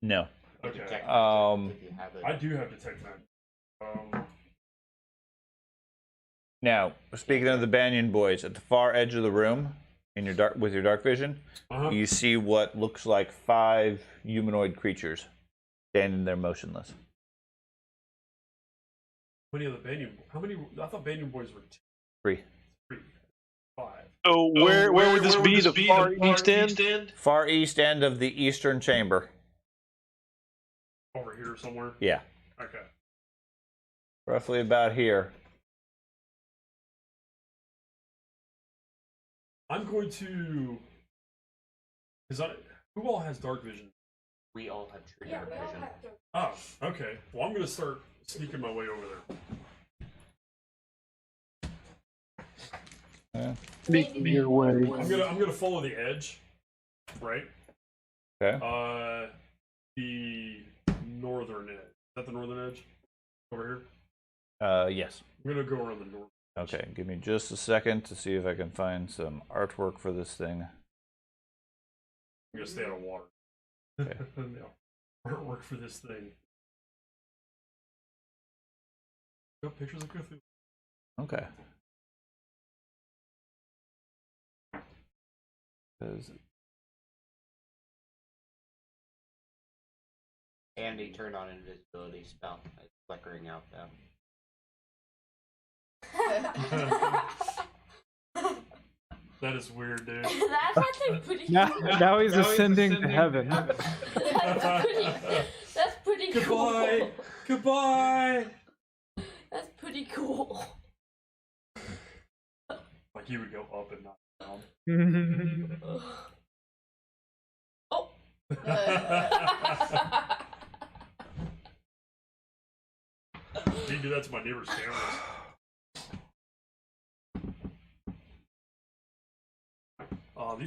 Speaker 1: No.
Speaker 2: Okay.
Speaker 5: I
Speaker 2: I do have detect magic.
Speaker 1: Now, speaking of the Banyan boys, at the far edge of the room, in your dark vision, you see what looks like 5 humanoid creatures standing there motionless.
Speaker 2: How many of the Banyan? How many? I thought Banyan boys were
Speaker 1: 3.
Speaker 2: 3, 5.
Speaker 7: So where would this be? The far east end?
Speaker 1: Far east end of the eastern chamber.
Speaker 2: Over here somewhere.
Speaker 1: Yeah.
Speaker 2: Okay.
Speaker 1: Roughly about here.
Speaker 2: I'm going to. Who all has dark vision?
Speaker 5: We all have true
Speaker 6: Yeah,
Speaker 5: dark
Speaker 6: we all
Speaker 5: vision.
Speaker 6: have to.
Speaker 2: Oh, okay. Well, I'm going to start sneaking my way over there.
Speaker 4: Making your way.
Speaker 2: I'm gonna follow the edge, right?
Speaker 1: Okay.
Speaker 2: The northern edge. Is that the northern edge? Over here?
Speaker 1: Yes.
Speaker 2: I'm gonna go around the north.
Speaker 1: Okay, give me just a second to see if I can find some artwork for this thing.
Speaker 2: I'm gonna stay out of water.
Speaker 1: Okay.
Speaker 2: No. Artwork for this thing. Got pictures of Cthulhu.
Speaker 1: Okay.
Speaker 5: Andy turned on invisibility spell. It's flickering out though.
Speaker 2: That is weird, dude.
Speaker 6: That's actually pretty
Speaker 4: Now,
Speaker 6: cool.
Speaker 4: now he's ascending to heaven.
Speaker 6: That's pretty cool.
Speaker 2: Goodbye. Goodbye.
Speaker 6: That's pretty cool.
Speaker 2: Like he would go up and not down.
Speaker 6: Oh.
Speaker 2: can do that to my neighbor's cameras.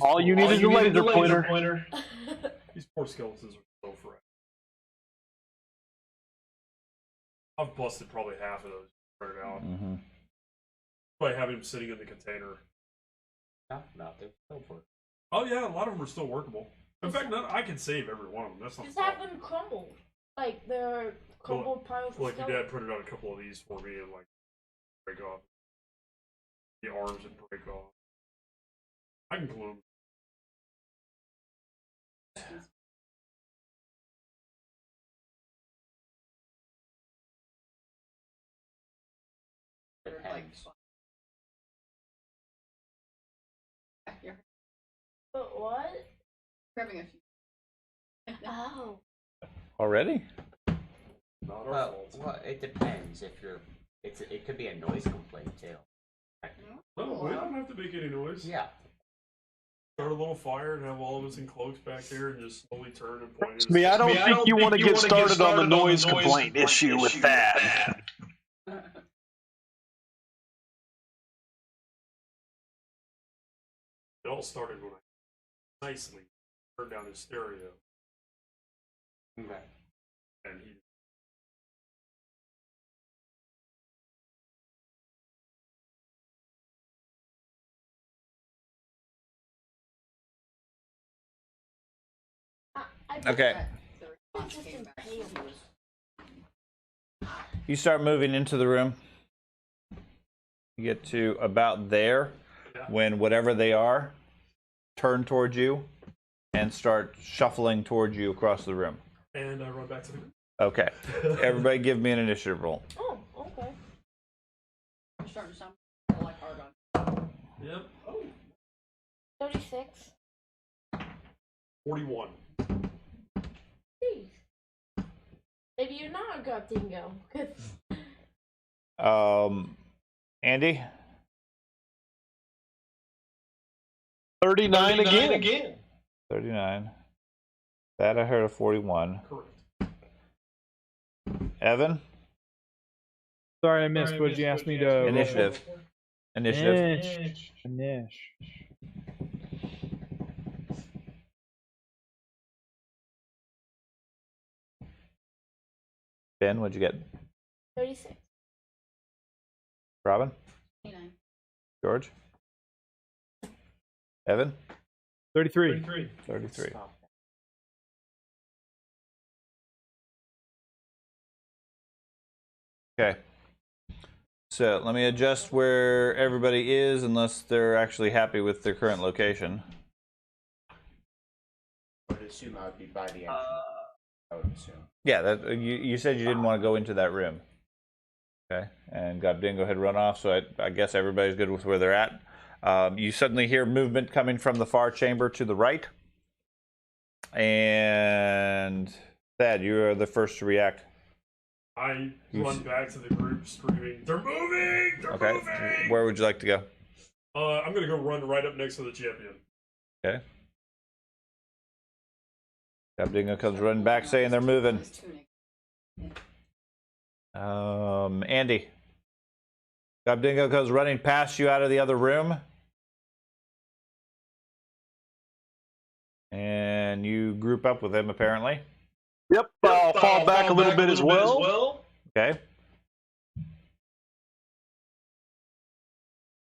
Speaker 4: All you need is a laser pointer.
Speaker 2: These poor skeletons are so fresh. I've busted probably half of those right out.
Speaker 1: Mm-hmm.
Speaker 2: By having them sitting in the container.
Speaker 5: No, they're still working.
Speaker 2: Oh yeah, a lot of them are still workable. In fact, I can save every one of them. That's not.
Speaker 6: Just have them crumbled, like they're crumbled piles of
Speaker 2: Like your
Speaker 6: skeletons.
Speaker 2: dad printed out a couple of these for me and like break off the arms and break off. I can glue them.
Speaker 5: Depends.
Speaker 3: You're
Speaker 6: But what?
Speaker 3: grabbing a few.
Speaker 6: Oh.
Speaker 1: Already?
Speaker 2: Not our fault.
Speaker 5: Well, it depends. If you're, it could be a noise complaint too.
Speaker 2: No, we don't have to make any noise.
Speaker 5: Yeah.
Speaker 2: Start a little fire and have all of us in cloaks back there and just slowly turn and point.
Speaker 7: Trust me, I don't think you want to get started on the noise complaint issue with that.
Speaker 2: It all started when I nicely turned down his stereo
Speaker 5: Okay.
Speaker 2: and he.
Speaker 1: Okay.
Speaker 3: The response came back.
Speaker 1: You start moving into the room. You get to about there when whatever they are turn towards you and start shuffling towards you across the room.
Speaker 2: And I run back to the group.
Speaker 1: Okay. Everybody give me an initiative roll.
Speaker 6: Oh, okay.
Speaker 3: I'm starting to sound like hard on.
Speaker 2: Yep. Oh.
Speaker 6: 36.
Speaker 2: 41.
Speaker 6: Jeez. Maybe you're not a god dingo.
Speaker 1: Andy?
Speaker 7: 39 again.
Speaker 1: 39. That I heard a 41.
Speaker 2: Correct.
Speaker 1: Evan?
Speaker 4: Sorry, I missed. What did you ask me to?
Speaker 1: Initiative. Initiative.
Speaker 4: Inish.
Speaker 1: Ben, what'd you get?
Speaker 6: 36.
Speaker 1: Robin?
Speaker 3: 29.
Speaker 1: George? Evan?
Speaker 4: 33.
Speaker 1: 33.
Speaker 5: Stop.
Speaker 1: Okay. So let me adjust where everybody is unless they're actually happy with their current location.
Speaker 8: I would assume I would be by the entrance. I would assume.
Speaker 1: Yeah, that you said you didn't want to go into that room. Okay, and Gobdingo had run off, so I guess everybody's good with where they're at. You suddenly hear movement coming from the far chamber to the right. And Thad, you are the first to react.
Speaker 2: I run back to the group screaming, "They're moving! They're
Speaker 1: Okay,
Speaker 2: moving!"
Speaker 1: where would you like to go?
Speaker 2: I'm gonna go run right up next to the champion.
Speaker 1: Okay. Gobdingo comes running back saying they're moving. Andy. Gobdingo goes running past you out of the other room. And you group up with him, apparently.
Speaker 7: Yep, I'll fall back a little bit as well.
Speaker 1: Okay.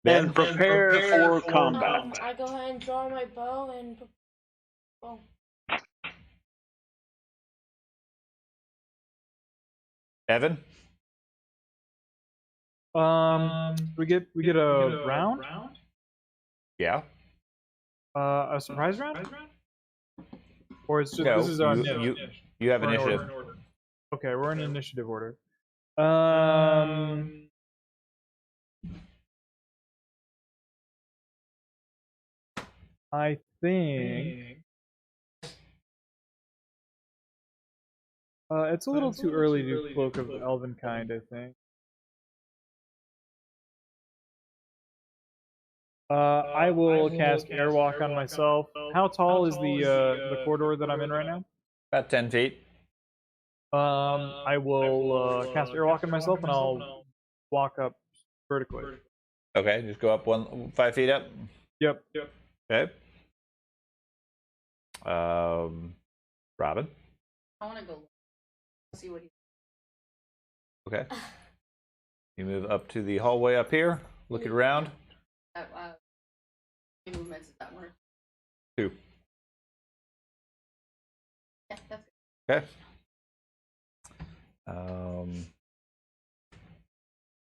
Speaker 7: And prepare for combat.
Speaker 6: I go ahead and draw my bow and. Oh.
Speaker 1: Evan?
Speaker 4: We get a round?
Speaker 1: Yeah.
Speaker 4: A surprise round? Or it's just
Speaker 1: No,
Speaker 4: this is our
Speaker 1: you have
Speaker 4: we're in
Speaker 1: initiative.
Speaker 4: order. Okay, we're in initiative order. I think it's a little too early to do Cloak of Elvenkind, I think. I will cast Airwalk on myself. How tall is the corridor that I'm in right now?
Speaker 1: About 10 feet.
Speaker 4: I will cast Airwalk on myself, and I'll walk up vertically.
Speaker 1: Okay, just go up 5 feet up.
Speaker 4: Yep.
Speaker 1: Okay. Robin.
Speaker 3: I want to go see what he.
Speaker 1: Okay. You move up to the hallway up here. Looking around.
Speaker 3: How many movements is that worth?
Speaker 1: 2.
Speaker 3: Yeah, that's good.
Speaker 1: Okay.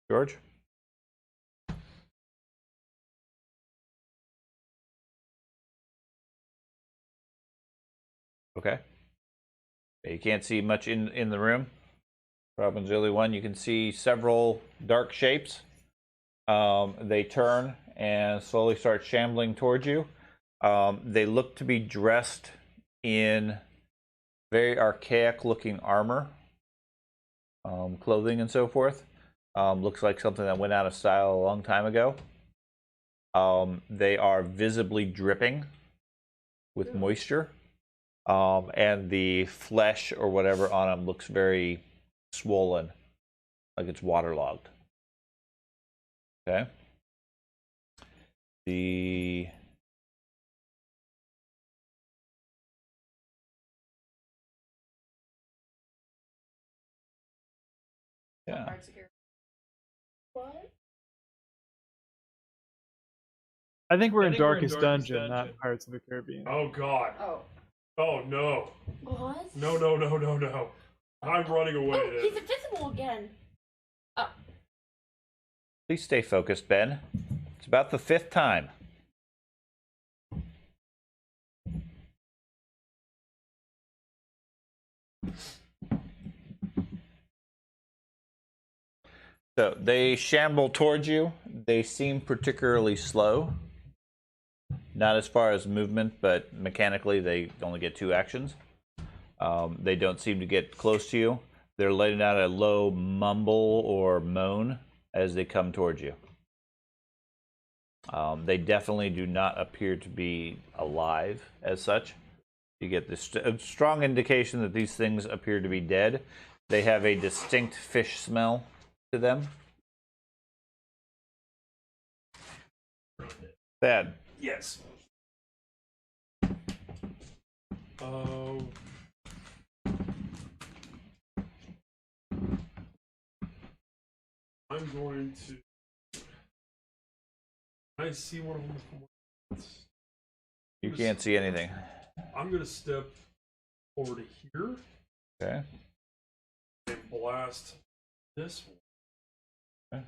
Speaker 1: George. Okay. You can't see much in the room. Robin's the only one. You can see several dark shapes. They turn and slowly start shambling towards you. They look to be dressed in very archaic looking armor, clothing and so forth. Looks like something that went out of style a long time ago. They are visibly dripping with moisture. And the flesh or whatever on them looks very swollen, like it's waterlogged. Okay. Yeah.
Speaker 6: What?
Speaker 4: I think we're in Darkest Dungeon, not Pirates of the Caribbean.
Speaker 2: Oh God. Oh no.
Speaker 6: What?
Speaker 2: No. I'm running away.
Speaker 6: Oh, he's invisible again. Oh.
Speaker 1: Please stay focused, Ben. It's about the 5th time. So they shamble towards you. They seem particularly slow. Not as far as movement, but mechanically they only get 2 actions. They don't seem to get close to you. They're letting out a low mumble or moan as they come towards you. They definitely do not appear to be alive as such. You get this strong indication that these things appear to be dead. They have a distinct fish smell to them. Thad.
Speaker 2: Yes. I'm going to. I see one of them.
Speaker 1: You can't see anything.
Speaker 2: I'm going to step over to here.
Speaker 1: Okay.
Speaker 2: And blast this one.
Speaker 1: Okay.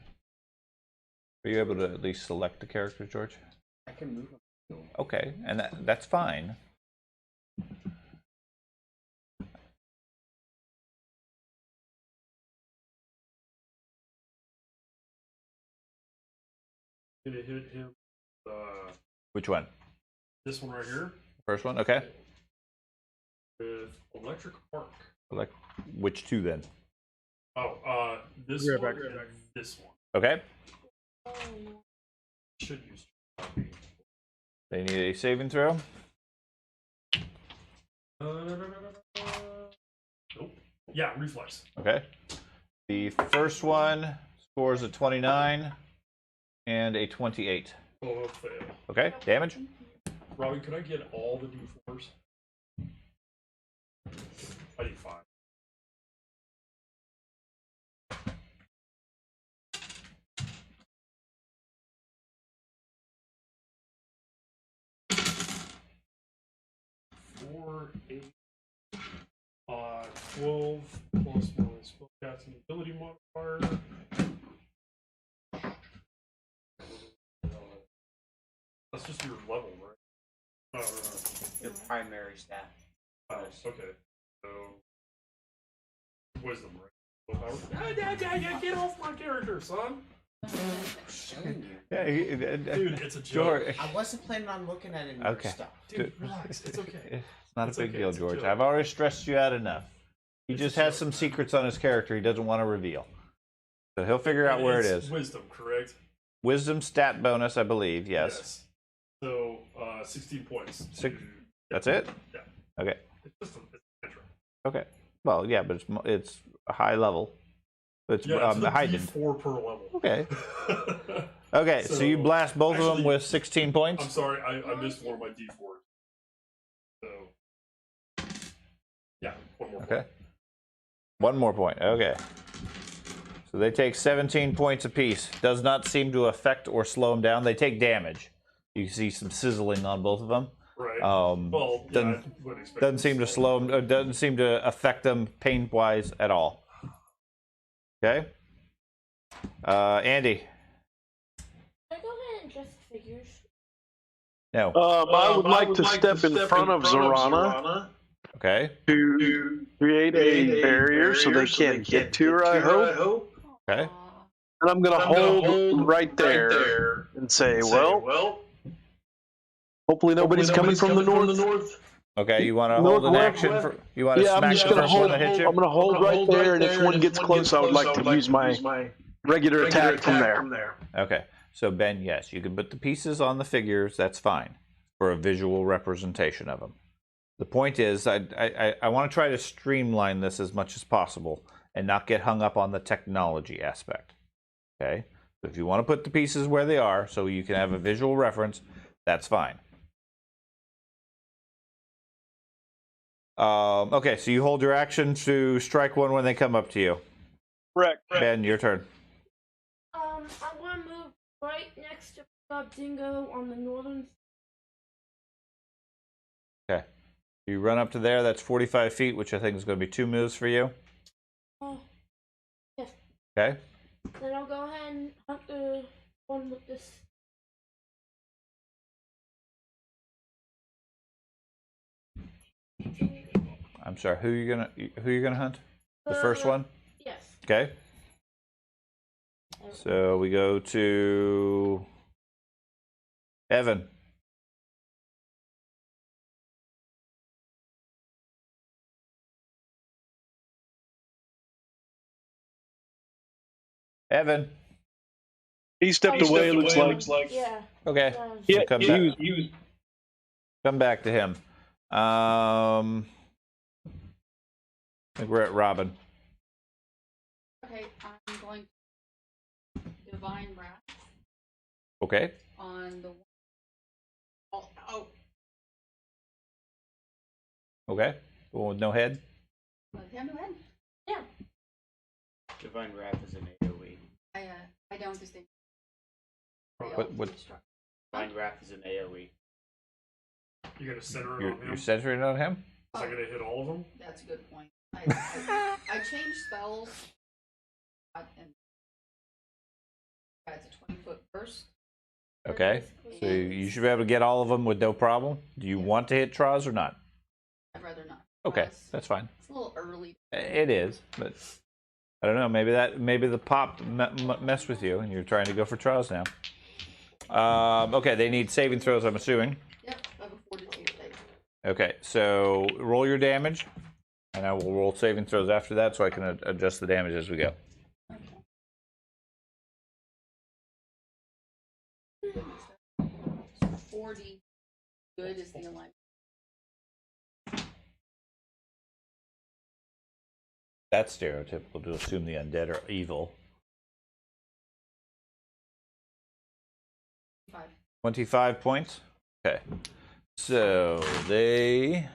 Speaker 1: Are you able to at least select the character, George?
Speaker 5: I can move him.
Speaker 1: Okay, and that's fine.
Speaker 2: Gonna hit him.
Speaker 1: Which one?
Speaker 2: This one right here.
Speaker 1: First one? Okay.
Speaker 2: With electric arc.
Speaker 1: Which 2 then?
Speaker 2: Oh, this
Speaker 4: Right
Speaker 2: one
Speaker 4: back.
Speaker 2: and this one.
Speaker 1: Okay.
Speaker 2: Should use.
Speaker 1: They need a saving throw.
Speaker 2: Nope. Yeah, reflex.
Speaker 1: Okay. The first one scores a 29 and a 28.
Speaker 2: Oh, fail.
Speaker 1: Okay, damage.
Speaker 2: Robbie, could I get all the D4s? I need 5. Four, 8, 12 plus my spellcasting ability modifier. That's just your level, right?
Speaker 5: Your primary stat.
Speaker 2: Okay. So, wisdom, right? Willpower. Yeah, get off my character, son.
Speaker 5: I'm showing you.
Speaker 1: Yeah,
Speaker 2: Dude, it's a joke.
Speaker 1: George.
Speaker 5: I wasn't planning on looking at any more
Speaker 1: Okay.
Speaker 5: stuff.
Speaker 2: Dude, relax. It's okay.
Speaker 1: It's not
Speaker 2: It's
Speaker 1: a big
Speaker 2: okay,
Speaker 1: deal,
Speaker 2: it's a
Speaker 1: George.
Speaker 2: joke.
Speaker 1: I've already stressed you out enough. He
Speaker 2: It's
Speaker 1: just
Speaker 2: a
Speaker 1: has
Speaker 2: joke,
Speaker 1: some
Speaker 2: man.
Speaker 1: secrets on his character he doesn't want to reveal. So he'll figure out where it
Speaker 2: It's
Speaker 1: is.
Speaker 2: Wisdom, correct?
Speaker 1: Wisdom stat bonus, I believe. Yes.
Speaker 2: So, 16 points.
Speaker 1: Six-
Speaker 2: to-
Speaker 1: That's it?
Speaker 2: Yeah.
Speaker 1: Okay.
Speaker 2: It's just it's an intro.
Speaker 1: Okay. Well, yeah, but it's a high level. It's
Speaker 2: Yeah, it's a
Speaker 1: heightened.
Speaker 2: D4 per level.
Speaker 1: Okay. Okay, so you blast both of them with 16 points.
Speaker 2: I'm sorry, I missed one of my D4s. So, yeah, one more.
Speaker 1: Okay. One more point. Okay. So they take 17 points apiece. Does not seem to affect or slow them down. They take damage. You see some sizzling on both of them.
Speaker 2: Right.
Speaker 1: Well,
Speaker 2: yeah, I would expect
Speaker 1: doesn't seem to slow them. Doesn't seem to affect them pain-wise at all. Okay. Andy.
Speaker 6: Can I go ahead and just figures?
Speaker 1: No.
Speaker 7: I would like to step in front of Zorana.
Speaker 1: Okay.
Speaker 7: To create a barrier so they can't get to her, I hope.
Speaker 1: Okay.
Speaker 7: And I'm going to hold right there and say, well, hopefully nobody's coming from the north.
Speaker 1: Okay, you want to hold an action for you want to
Speaker 7: Yeah,
Speaker 1: smack
Speaker 7: I'm just
Speaker 1: the
Speaker 7: going to
Speaker 1: first one
Speaker 7: hold.
Speaker 1: that hits you?
Speaker 7: I'm going to hold right there, and if one gets close, I would like to use my regular attack from there.
Speaker 1: Okay. So Ben, yes, you can put the pieces on the figures, that's fine, for a visual representation of them. The point is, I want to try to streamline this as much as possible and not get hung up on the technology aspect. Okay? So if you want to put the pieces where they are so you can have a visual reference, that's fine. Okay, so you hold your action to strike one when they come up to you.
Speaker 7: Correct.
Speaker 1: Ben, your turn.
Speaker 6: I'm gonna move right next to Dingo on the northern.
Speaker 1: Okay. You run up to there, that's 45 feet, which I think is going to be 2 moves for you.
Speaker 6: Yes.
Speaker 1: Okay.
Speaker 6: Then I'll go ahead and hunt the one with this.
Speaker 1: I'm sorry, who you gonna hunt? The first one?
Speaker 6: Yes.
Speaker 1: Okay. So we go to Evan. Evan.
Speaker 7: He stepped away, it looks like.
Speaker 6: Yeah.
Speaker 1: Okay.
Speaker 7: Yeah,
Speaker 1: Come back to him. I think we're at Robin.
Speaker 3: Okay, I'm going to Divine Wrath
Speaker 1: Okay.
Speaker 3: on the one. Oh,
Speaker 1: Okay. The one with no head.
Speaker 3: does he have no head?
Speaker 6: Yeah.
Speaker 8: Divine Wrath is an AoE.
Speaker 3: I don't distinguish.
Speaker 1: What?
Speaker 8: Divine Wrath is an AoE.
Speaker 2: You gotta center it on him.
Speaker 1: You're centering on him?
Speaker 2: Is that gonna hit all of them?
Speaker 3: That's a good point. I changed spells. And it's a 20-foot burst.
Speaker 1: Okay. So you should be able to get all of them with no problem. Do you want to hit Troz or not?
Speaker 3: I'd rather not.
Speaker 1: Okay, that's fine.
Speaker 3: It's a little early.
Speaker 1: It is, but I don't know. Maybe the pop messed with you, and you're trying to go for Troz now. Okay, they need saving throws, I'm assuming.
Speaker 3: Yep, I have a fortitude save.
Speaker 1: Okay, so roll your damage, and I will roll saving throws after that, so I can adjust the damage as we go.
Speaker 3: 40. Good is the alignment.
Speaker 1: That's stereotypical to assume the undead are evil. 25 points? Okay. So they...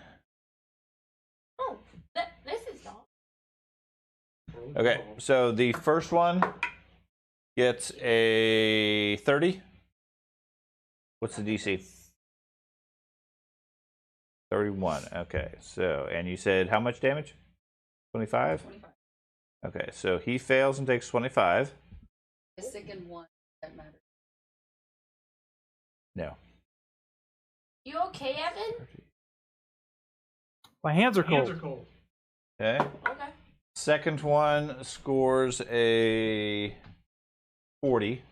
Speaker 6: Oh, this is not.
Speaker 1: Okay, so the first one gets a 30. What's the DC? 31. Okay, so, and you said how much damage? 25?
Speaker 3: 25.
Speaker 1: Okay, so he fails and takes 25.
Speaker 3: The second one, that matters.
Speaker 1: No.
Speaker 6: You okay, Evan?
Speaker 4: My hands are cold.
Speaker 1: Okay.
Speaker 6: Okay.
Speaker 1: Second one scores a 40,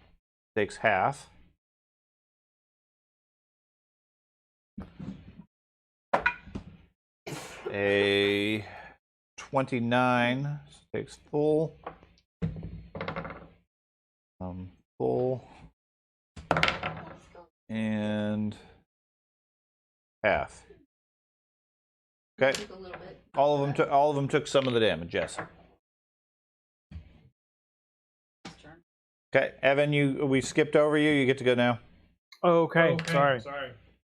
Speaker 1: takes half. A 29 takes full. Full. And half. Okay.
Speaker 3: Take a little bit.
Speaker 1: All of them took some of the damage. Yes.
Speaker 3: Turn.
Speaker 1: Okay, Evan, we skipped over you. You get to go now.
Speaker 4: Okay, sorry.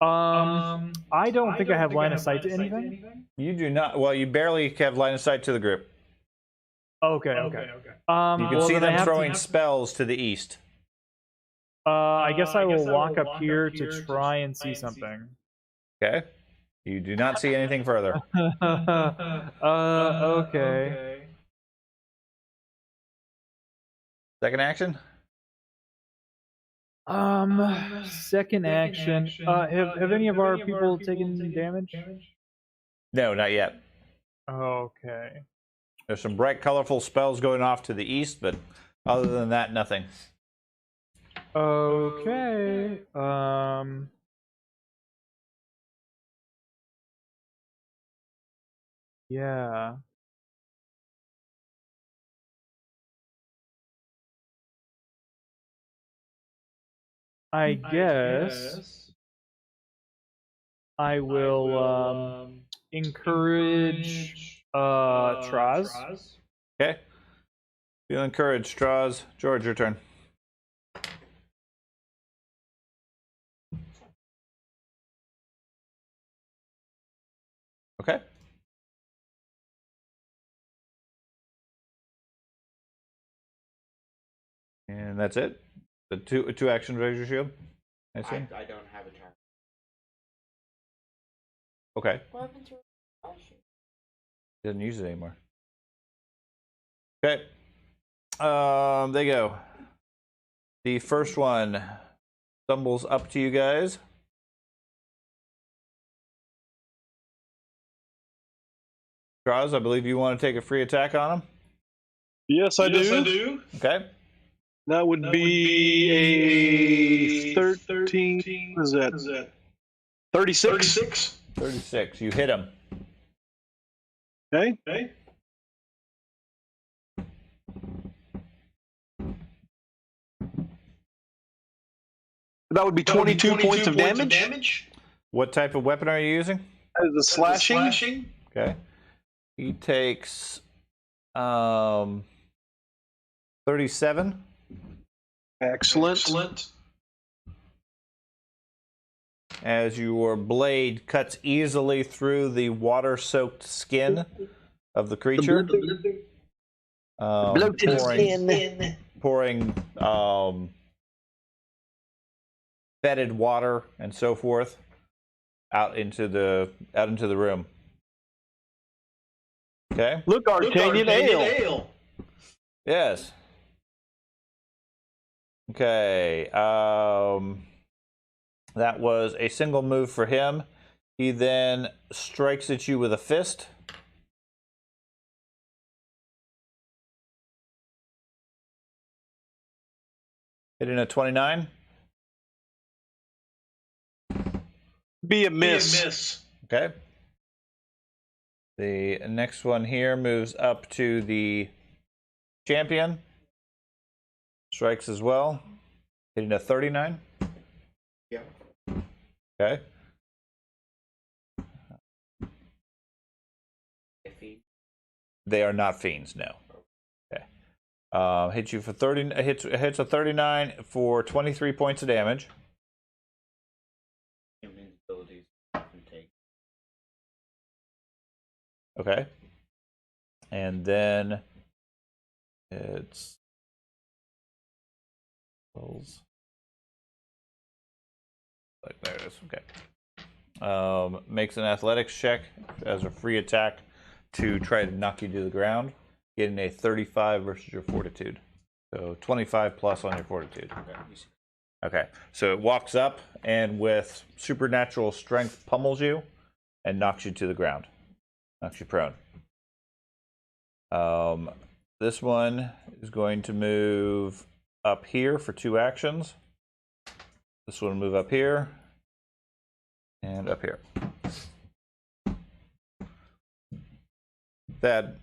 Speaker 4: I don't think I have line of sight to anything.
Speaker 1: You do not. Well, you barely have line of sight to the group.
Speaker 4: Okay.
Speaker 1: You can see them throwing spells to the east.
Speaker 4: I guess I will walk up here to try and see something.
Speaker 1: Okay. You do not see anything further.
Speaker 4: Okay.
Speaker 1: Second action?
Speaker 4: Second action. Have any of our people taken damage?
Speaker 1: No, not yet.
Speaker 4: Okay.
Speaker 1: There's some bright, colorful spells going off to the east, but other than that, nothing.
Speaker 4: Okay. Yeah. I guess I will encourage Traz.
Speaker 1: Okay. Feel encouraged, Straws. George, your turn. Okay. And that's it. The two actions, raise your shield. I see.
Speaker 5: I don't have a turn.
Speaker 1: Okay.
Speaker 6: What happened to
Speaker 1: Doesn't use it anymore. Okay. They go. The first one stumbles up to you guys. Draws, I believe you want to take a free attack on him.
Speaker 7: Yes, I do.
Speaker 1: Okay.
Speaker 7: That would be a 13. What is that? 36.
Speaker 1: 36. You hit him.
Speaker 7: Okay. That would be 22 points of damage.
Speaker 1: What type of weapon are you using?
Speaker 7: That is a slashing.
Speaker 1: Okay. He takes 37.
Speaker 7: Excellent.
Speaker 1: As your blade cuts easily through the water-soaked skin of the creature. Pouring fetid water and so forth out into the room. Okay.
Speaker 7: Look, Artanian ale.
Speaker 1: Yes. Okay. That was a single move for him. He then strikes at you with a fist. Hitting a 29.
Speaker 7: Be a miss.
Speaker 1: Okay. The next one here moves up to the champion. Strikes as well. Hitting a 39.
Speaker 8: Yeah.
Speaker 1: Okay. They are not fiends, no. Okay. Hits you for 30. Hits a 39 for 23 points of damage. Okay. And then it's like there it is. Okay. Makes an athletics check as a free attack to try to knock you to the ground, getting a 35 versus your fortitude. So 25 plus on your fortitude. Okay. So it walks up and with supernatural strength pummels you and knocks you to the ground. Knocks you prone. This one is going to move up here for 2 actions. This one will move up here and up here. That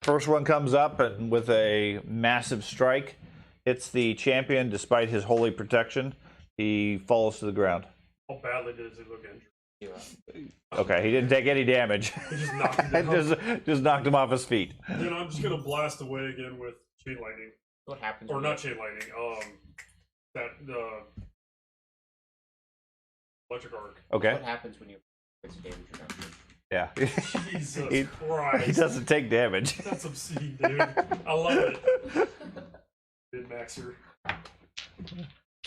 Speaker 1: first one comes up and with a massive strike hits the champion despite his holy protection. He falls to the ground.
Speaker 2: How badly does he look injured?
Speaker 5: 0.
Speaker 1: Okay, he didn't take any damage.
Speaker 2: He just knocked him down.
Speaker 1: just knocked him off his feet.
Speaker 2: Then I'm just gonna blast away again with chain lightning,
Speaker 5: What happens?
Speaker 2: or
Speaker 5: when
Speaker 2: not chain lightning. Electric arc.
Speaker 1: Okay.
Speaker 5: What happens when you it's damage reduction?
Speaker 1: Yeah.
Speaker 2: Jesus
Speaker 1: he
Speaker 2: Christ.
Speaker 1: doesn't take damage.
Speaker 2: That's obscene, dude. I love it. Min maxer.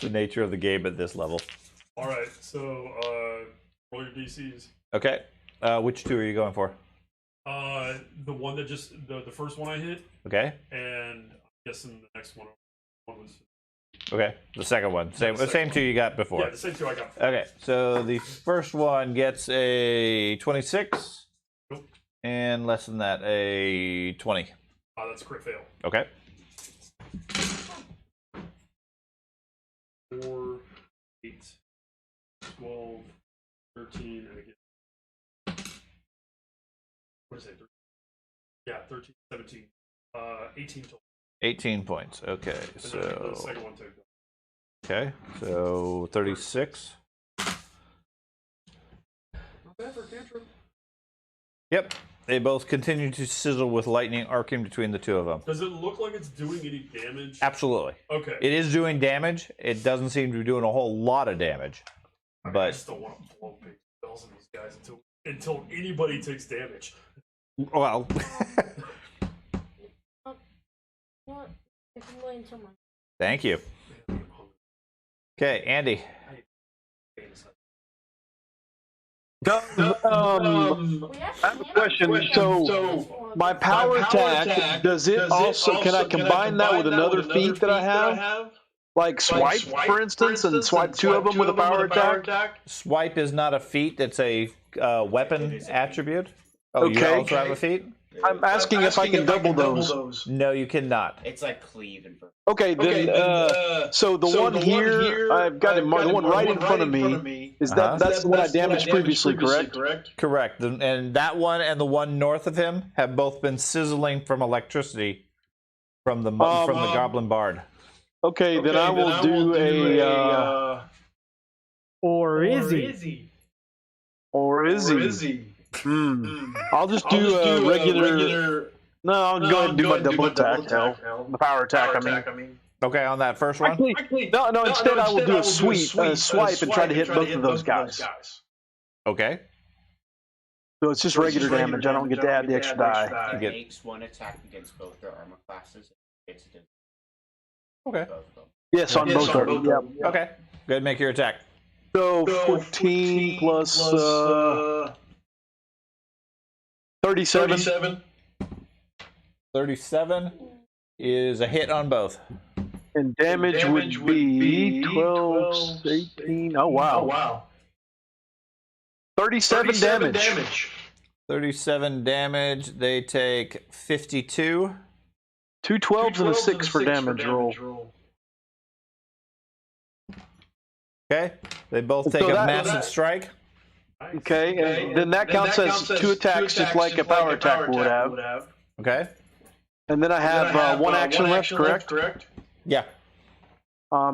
Speaker 1: The nature of the game at this level.
Speaker 2: All right, so roll your DCs.
Speaker 1: Okay. Which two are you going for?
Speaker 2: The one that just the first one I hit,
Speaker 1: Okay.
Speaker 2: and I'm guessing the next one was
Speaker 1: Okay. The second one. Same
Speaker 2: The second
Speaker 1: two you got before.
Speaker 2: yeah, the same two I got.
Speaker 1: Okay. So the first one gets a 26.
Speaker 2: Nope.
Speaker 1: And less than that, a 20.
Speaker 2: That's a crit fail.
Speaker 1: Okay.
Speaker 2: 4, 8, 12, 13, and again. What is it? Yeah, 13, 17. 18 total.
Speaker 1: 18 points. Okay.
Speaker 2: And then the
Speaker 1: So
Speaker 2: second one too.
Speaker 1: okay. So 36.
Speaker 2: Not bad for a cantrip.
Speaker 1: Yep. They both continue to sizzle with lightning arcing between the two of them.
Speaker 2: Does it look like it's doing any damage?
Speaker 1: Absolutely.
Speaker 2: Okay.
Speaker 1: It is doing damage. It doesn't seem to be doing a whole lot of damage.
Speaker 2: I
Speaker 1: But
Speaker 2: just don't want to blow big spells on these guys until anybody takes damage.
Speaker 1: well,
Speaker 6: What? I can wait until my.
Speaker 1: thank you. Okay, Andy.
Speaker 6: We
Speaker 7: I have a question. So, my power attack, does it also, can I combine that with another feat that I have? Like swipe, for instance, and swipe two of them with a power attack?
Speaker 1: Swipe is not a feat. It's a weapon attribute. Oh, you
Speaker 7: Okay.
Speaker 1: also have a feat?
Speaker 7: I'm asking if I can double those.
Speaker 1: No, you cannot.
Speaker 5: It's like cleave and
Speaker 7: Okay, then, so the one here, I've got the one right in front of me. Is that's the one I damaged previously, correct?
Speaker 1: Correct. And that one and the one north of him have both been sizzling from electricity from the Goblin Bard.
Speaker 7: Okay, then I will do a.
Speaker 4: Or is he?
Speaker 7: Or is he? I'll just do a regular. No, I'll go ahead and do my double attack. The power attack, I mean.
Speaker 1: Okay, on that first one?
Speaker 7: Actually, no, instead I will do a swipe and try to hit both of those guys.
Speaker 1: Okay.
Speaker 7: So it's just regular damage. I don't get to add the extra die.
Speaker 5: It makes one attack against both their armor classes. It's against
Speaker 1: Okay.
Speaker 5: both of them.
Speaker 7: Yes, on both of them. Yep.
Speaker 1: Okay. Go ahead and make your attack.
Speaker 7: So 14 plus 37.
Speaker 1: 37 is a hit on both.
Speaker 7: And damage would be 12, 18. Oh, wow. 37 damage.
Speaker 1: 37 damage. They take 52.
Speaker 7: 2 12s and a 6 for damage roll.
Speaker 1: Okay. They both take
Speaker 7: So
Speaker 1: a
Speaker 7: that-
Speaker 1: massive strike.
Speaker 7: Okay, and then that counts as 2 attacks just like a power attack would have.
Speaker 1: Okay.
Speaker 7: And then I have 1 action left, correct?
Speaker 1: Yeah.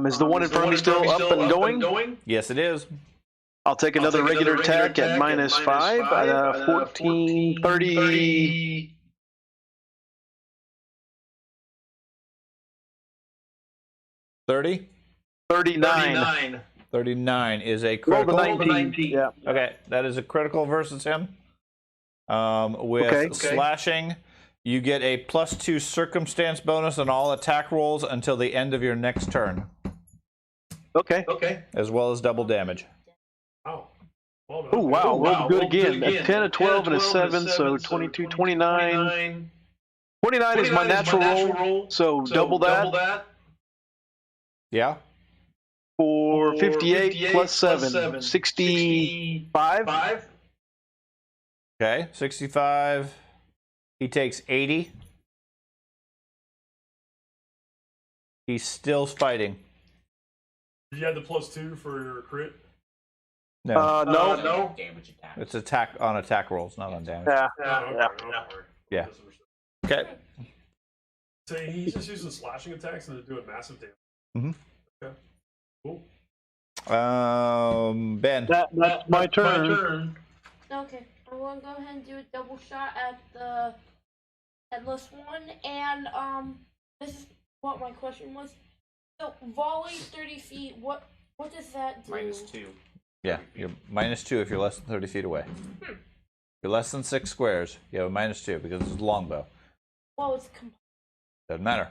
Speaker 7: Is the one in front of me still up and going?
Speaker 1: Yes, it is.
Speaker 7: I'll take another regular attack at -5. 14, 30.
Speaker 1: 30.
Speaker 7: 39.
Speaker 1: 39 is a
Speaker 7: Roll the
Speaker 1: critical.
Speaker 7: 19. Yeah.
Speaker 1: Okay, that is a critical versus him. With
Speaker 7: Okay.
Speaker 1: slashing, you get a +2 circumstance bonus on all attack rolls until the end of your next turn,
Speaker 7: Okay.
Speaker 1: as well as double damage.
Speaker 2: Oh. Well done.
Speaker 7: Oh, wow. Rolled good again. A 10, a 12, and a 7, so 22, 29. 29 is my natural roll, so double that.
Speaker 1: Yeah.
Speaker 7: For 58 plus 7, 65.
Speaker 1: Okay, 65. He takes 80. He's still fighting.
Speaker 2: Did you have the +2 for your crit?
Speaker 1: No,
Speaker 7: No.
Speaker 5: Damage attack.
Speaker 1: it's attack on attack rolls, not on damage.
Speaker 7: Yeah.
Speaker 1: Yeah. Okay.
Speaker 2: So he's just using slashing attacks and they're doing massive damage.
Speaker 1: Mhm.
Speaker 2: Okay. Cool.
Speaker 1: Ben.
Speaker 7: That's my turn.
Speaker 6: Okay, I'm gonna go ahead and do a double shot at the headless one, and this is what my question was. So volley 30 feet. What does that do?
Speaker 8: -2.
Speaker 1: Yeah, you're -2 if you're less than 30 feet away. If you're less than 6 squares, you have a -2 because it's a longbow.
Speaker 6: Well, it's
Speaker 1: Doesn't matter.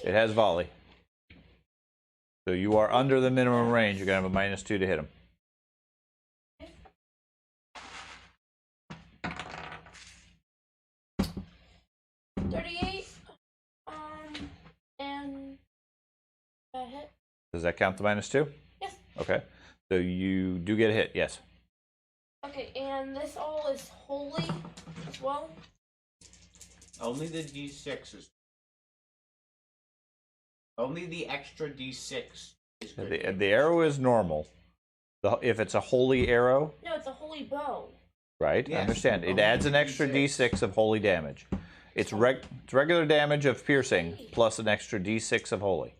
Speaker 1: It has volley. So you are under the minimum range. You're going to have a -2 to hit him.
Speaker 6: and that hit.
Speaker 1: Does that count the -2?
Speaker 6: Yes.
Speaker 1: Okay. So you do get a hit, yes.
Speaker 6: Okay, and this all is holy as well?
Speaker 8: Only the D6s. Only the extra D6 is good.
Speaker 1: The arrow is normal. If it's a holy arrow,
Speaker 6: No, it's a holy bow.
Speaker 1: right?
Speaker 8: Yes.
Speaker 1: I understand. It adds an extra D6 of holy damage. It's regular damage of piercing plus an extra D6 of holy.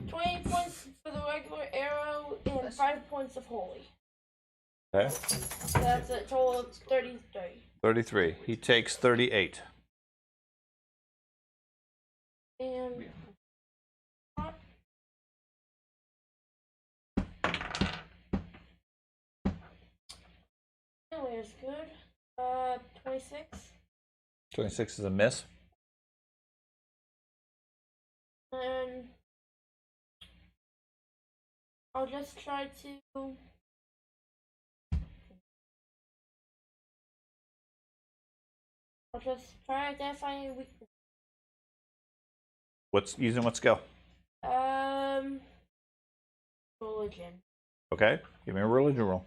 Speaker 6: $20 points for the regular arrow and 5 points of holy.
Speaker 1: Okay.
Speaker 6: So that's a total of 33.
Speaker 1: 33. He takes 38.
Speaker 6: And anyway, it's good. 26.
Speaker 1: 26 is a miss.
Speaker 6: And I'll just try to identify any weakness.
Speaker 1: Using what skill?
Speaker 6: Religion.
Speaker 1: Okay. Give me a religion roll.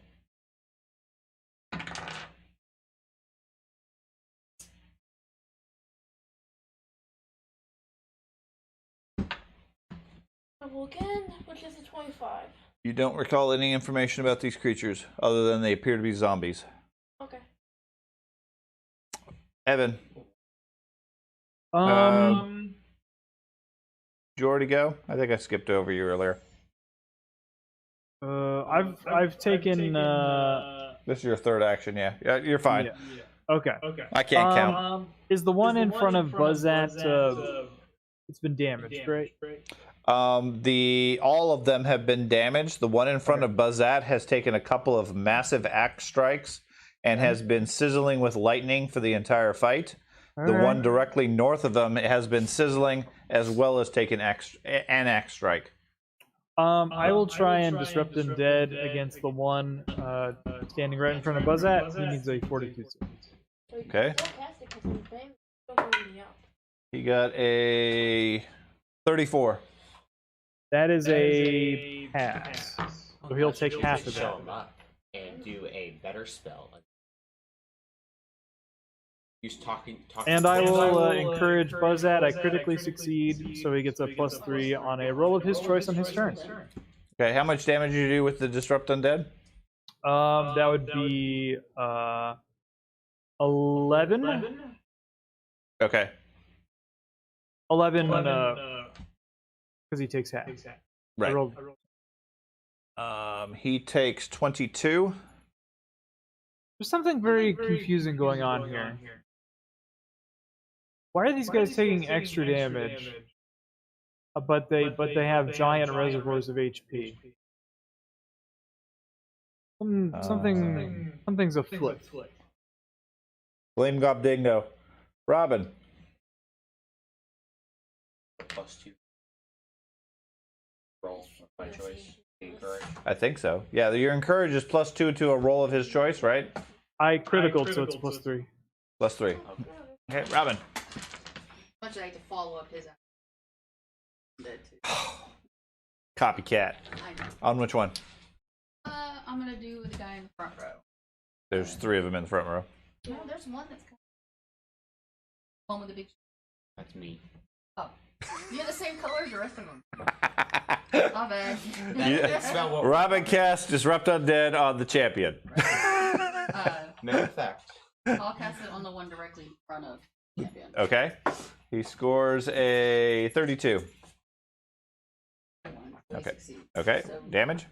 Speaker 6: Roll again, which is a 25.
Speaker 1: You don't recall any information about these creatures other than they appear to be zombies.
Speaker 6: Okay.
Speaker 1: Evan,
Speaker 4: Um,
Speaker 1: did you already go? I think I skipped over you earlier.
Speaker 4: I've taken
Speaker 1: This is your third action, yeah. Yeah, you're fine.
Speaker 4: yeah. Okay.
Speaker 1: I can't count.
Speaker 4: Is the one in front of Buzzat it's been damaged, right?
Speaker 1: All of them have been damaged. The one in front of Buzzat has taken a couple of massive axe strikes and has been sizzling with lightning for the entire fight. The one directly north of them has been sizzling as well as taken an axe strike.
Speaker 4: I will try and disrupt undead against the one standing right in front of Buzzat. He needs a 42.
Speaker 1: Okay. He got a 34.
Speaker 7: That is a pass. So he'll take half of
Speaker 5: show
Speaker 7: that.
Speaker 5: him up and do a better spell. Use talking.
Speaker 4: And I will encourage Buzzat. I critically succeed, so he gets a +3 on a roll of his choice on his turn.
Speaker 1: Okay, how much damage did you do with the Disrupt Undead?
Speaker 4: That would be 11.
Speaker 1: Okay.
Speaker 4: 11 because he takes half.
Speaker 1: Right. He takes 22.
Speaker 4: There's something very confusing going on here. Why are these guys taking extra damage? But they have giant reservoirs of HP. Something's afoot.
Speaker 1: Blame Gob Dingo. Robin.
Speaker 5: +2. Roll of my choice. Encourage.
Speaker 1: I think so. Yeah, your encourage is +2 to a roll of his choice, right?
Speaker 4: I critical, so it's +3.
Speaker 1: +3. Okay, Robin.
Speaker 3: Much I like to follow up his.
Speaker 1: Copycat.
Speaker 3: I know.
Speaker 1: On which one?
Speaker 3: I'm gonna do the guy in the front row.
Speaker 1: There's 3 of them in the front row.
Speaker 3: No, there's one that's one with the big.
Speaker 5: That's me.
Speaker 3: Oh. You're the same color as the rest of them. My bad.
Speaker 8: That's about what
Speaker 1: Robin casts Disrupt Undead on the champion.
Speaker 8: no effect.
Speaker 3: I'll cast it on the one directly in front of champion.
Speaker 1: Okay. He scores a 32. Okay. Okay.
Speaker 3: So,
Speaker 1: Damage?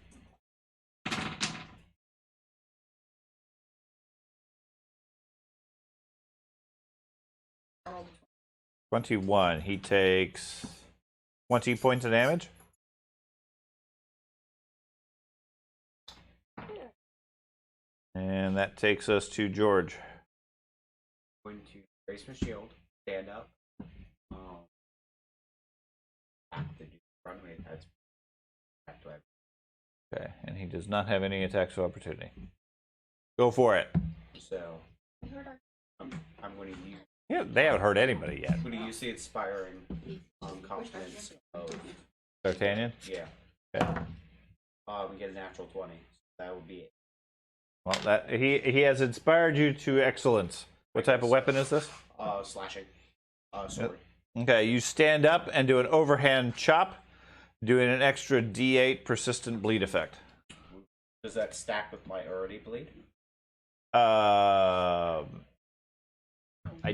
Speaker 3: I rolled
Speaker 1: 21. He takes 20 points of damage. And that takes us to George.
Speaker 8: Going to raise my shield, stand up. Have to do runway attacks. Have to have.
Speaker 1: Okay, and he does not have any attacks of opportunity. Go for it.
Speaker 8: So I'm going to use.
Speaker 1: Yeah, they haven't hurt anybody yet.
Speaker 8: I'm going to use the inspiring confidence of.
Speaker 1: D'Artagnan?
Speaker 8: Yeah.
Speaker 1: Okay.
Speaker 8: We get a natural 20. So that would be it.
Speaker 1: Well, that he has inspired you to excellence. What type of weapon is this?
Speaker 8: Slashing. Sword.
Speaker 1: Okay, you stand up and do an overhand chop, doing an extra D8 persistent bleed effect.
Speaker 8: Does that stack with my already bleed?
Speaker 1: I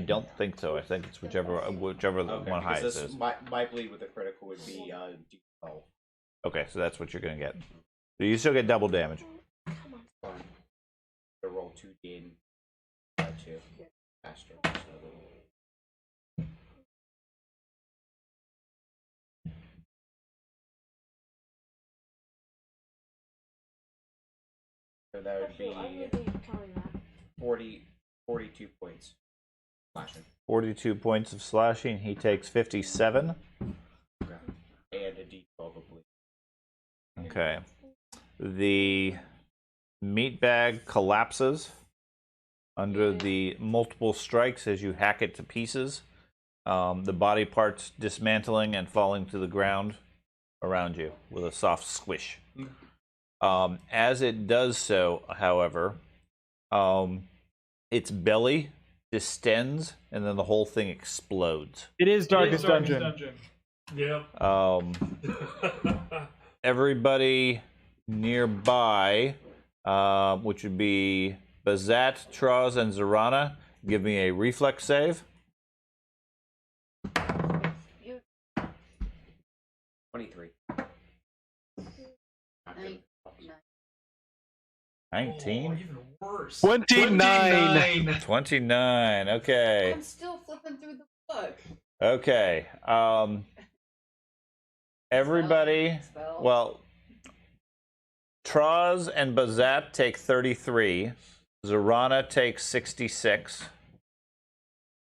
Speaker 1: don't think so. I think it's whichever
Speaker 8: Okay,
Speaker 1: one highest
Speaker 8: this,
Speaker 1: is.
Speaker 8: my bleed with the critical would be D12.
Speaker 1: Okay, so that's what you're gonna get. So you still get double damage.
Speaker 8: Fine. To roll 2d and 2 faster. So that would
Speaker 6: Actually, I'm
Speaker 8: be
Speaker 6: gonna be counting that.
Speaker 8: 42 points. Slashing.
Speaker 1: 42 points of slashing. He takes 57.
Speaker 8: Okay. And a D12 of bleed.
Speaker 1: Okay. The meat bag collapses under the multiple strikes as you hack it to pieces. The body parts dismantling and falling to the ground around you with a soft squish. As it does so, however, its belly distends and then the whole thing explodes.
Speaker 4: It is Darkest Dungeon.
Speaker 2: Yeah.
Speaker 1: Everybody nearby, which would be Bazat, Troz, and Zorana, give me a reflex save.
Speaker 8: 23.
Speaker 1: 19?
Speaker 2: Oh, even worse.
Speaker 7: 29.
Speaker 1: 29. Okay.
Speaker 3: I'm still flipping through the book.
Speaker 1: Okay. Everybody.
Speaker 3: Spell.
Speaker 1: Well, Troz and Bazat take 33. Zorana takes 66.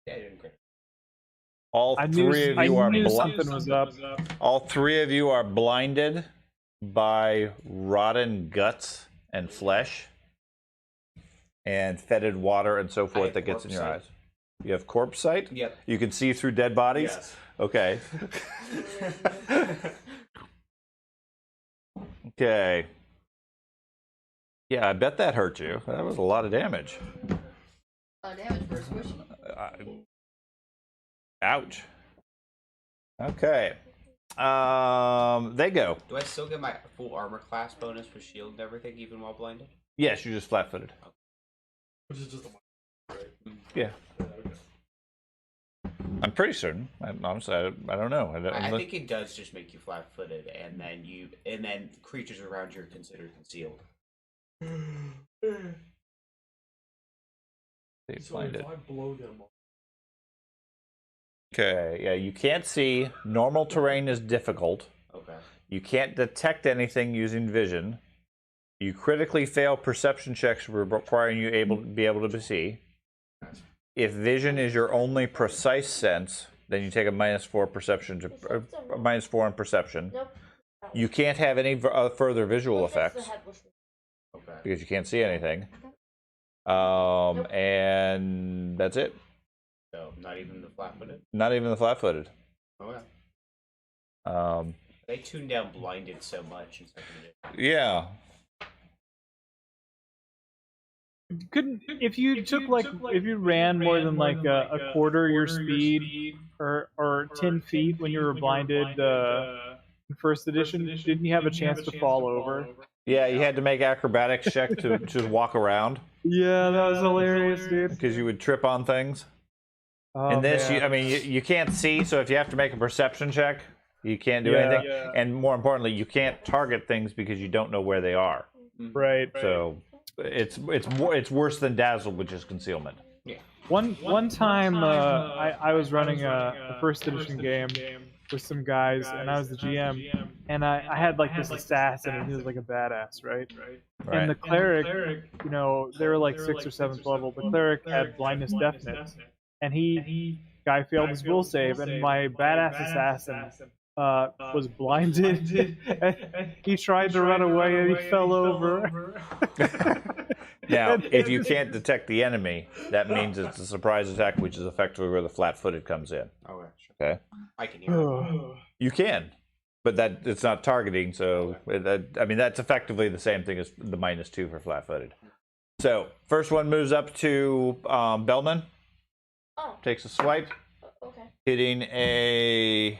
Speaker 8: Yeah, I didn't crit.
Speaker 1: All
Speaker 4: I knew,
Speaker 1: three of
Speaker 4: I
Speaker 1: you are
Speaker 4: knew something was up.
Speaker 1: all three of you are blinded by rotten guts and flesh and fetid water and so
Speaker 8: I
Speaker 1: forth
Speaker 8: have
Speaker 1: that gets in your
Speaker 8: corpse
Speaker 1: eyes. You have corpse sight?
Speaker 8: Yep.
Speaker 1: You can see through dead bodies?
Speaker 8: Yes.
Speaker 1: Okay. Okay. Yeah, I bet that hurt you. That was a lot of damage.
Speaker 3: Damage for a squishy.
Speaker 1: Ouch. Okay. They go.
Speaker 8: Do I still get my full armor class bonus for shield and everything, even while blinded?
Speaker 1: Yes, you're just flat-footed.
Speaker 2: Which is just a right?
Speaker 1: Yeah.
Speaker 2: Okay.
Speaker 1: I'm pretty certain. Honestly, I don't know.
Speaker 8: I think it does just make you flat-footed, and then creatures around you are considered concealed.
Speaker 1: They
Speaker 2: So
Speaker 1: blinded.
Speaker 2: if I blow them up,
Speaker 1: Okay, yeah, you can't see. Normal terrain is difficult.
Speaker 8: Okay.
Speaker 1: You can't detect anything using vision. You critically fail perception checks requiring you be able to see. If vision is your only precise sense, then you take a -4 perception to -4 in perception.
Speaker 6: Nope.
Speaker 1: You can't have any further visual
Speaker 6: Look, that's the
Speaker 1: effects
Speaker 6: headless.
Speaker 8: Okay.
Speaker 1: because you can't see anything. And that's it.
Speaker 8: So not even the flat-footed.
Speaker 1: Not even the flat-footed.
Speaker 8: Okay.
Speaker 1: Um,
Speaker 8: They tuned down blinded so much in second edition.
Speaker 1: yeah.
Speaker 4: couldn't if you took like if you ran more than like a quarter your speed or 10 feet when you were blinded in first edition, didn't you have a chance to fall over?
Speaker 1: Yeah, you had to make acrobatics check to just walk around
Speaker 4: Yeah, that was hilarious, dude.
Speaker 1: because you would trip on things.
Speaker 4: Oh,
Speaker 1: In this,
Speaker 4: man.
Speaker 1: you can't see, so if you have to make a perception check, you can't do anything.
Speaker 4: Yeah.
Speaker 1: And more importantly, you can't target things because you don't know where they are.
Speaker 4: Right.
Speaker 1: So it's worse than dazzle, which is concealment.
Speaker 4: One time, I was running a first edition game with some guys, and I was the GM, and I had like this assassin, and he was like a badass, right? And the cleric, you know, they were like 6th or 7th level. The cleric had blindness deafness, and guy failed his will save, and my badass assassin was blinded. He tried to run away, and he fell over.
Speaker 1: Now, if you can't detect the enemy, that means it's a surprise attack, which is effectively where the flat-footed comes in.
Speaker 8: Okay, sure.
Speaker 1: Okay,
Speaker 8: I can hear it.
Speaker 1: you can, but that it's not targeting. So I mean, that's effectively the same thing as the -2 for flat-footed. So first one moves up to Bellman.
Speaker 6: Oh,
Speaker 1: Takes a swipe,
Speaker 6: okay.
Speaker 1: hitting a.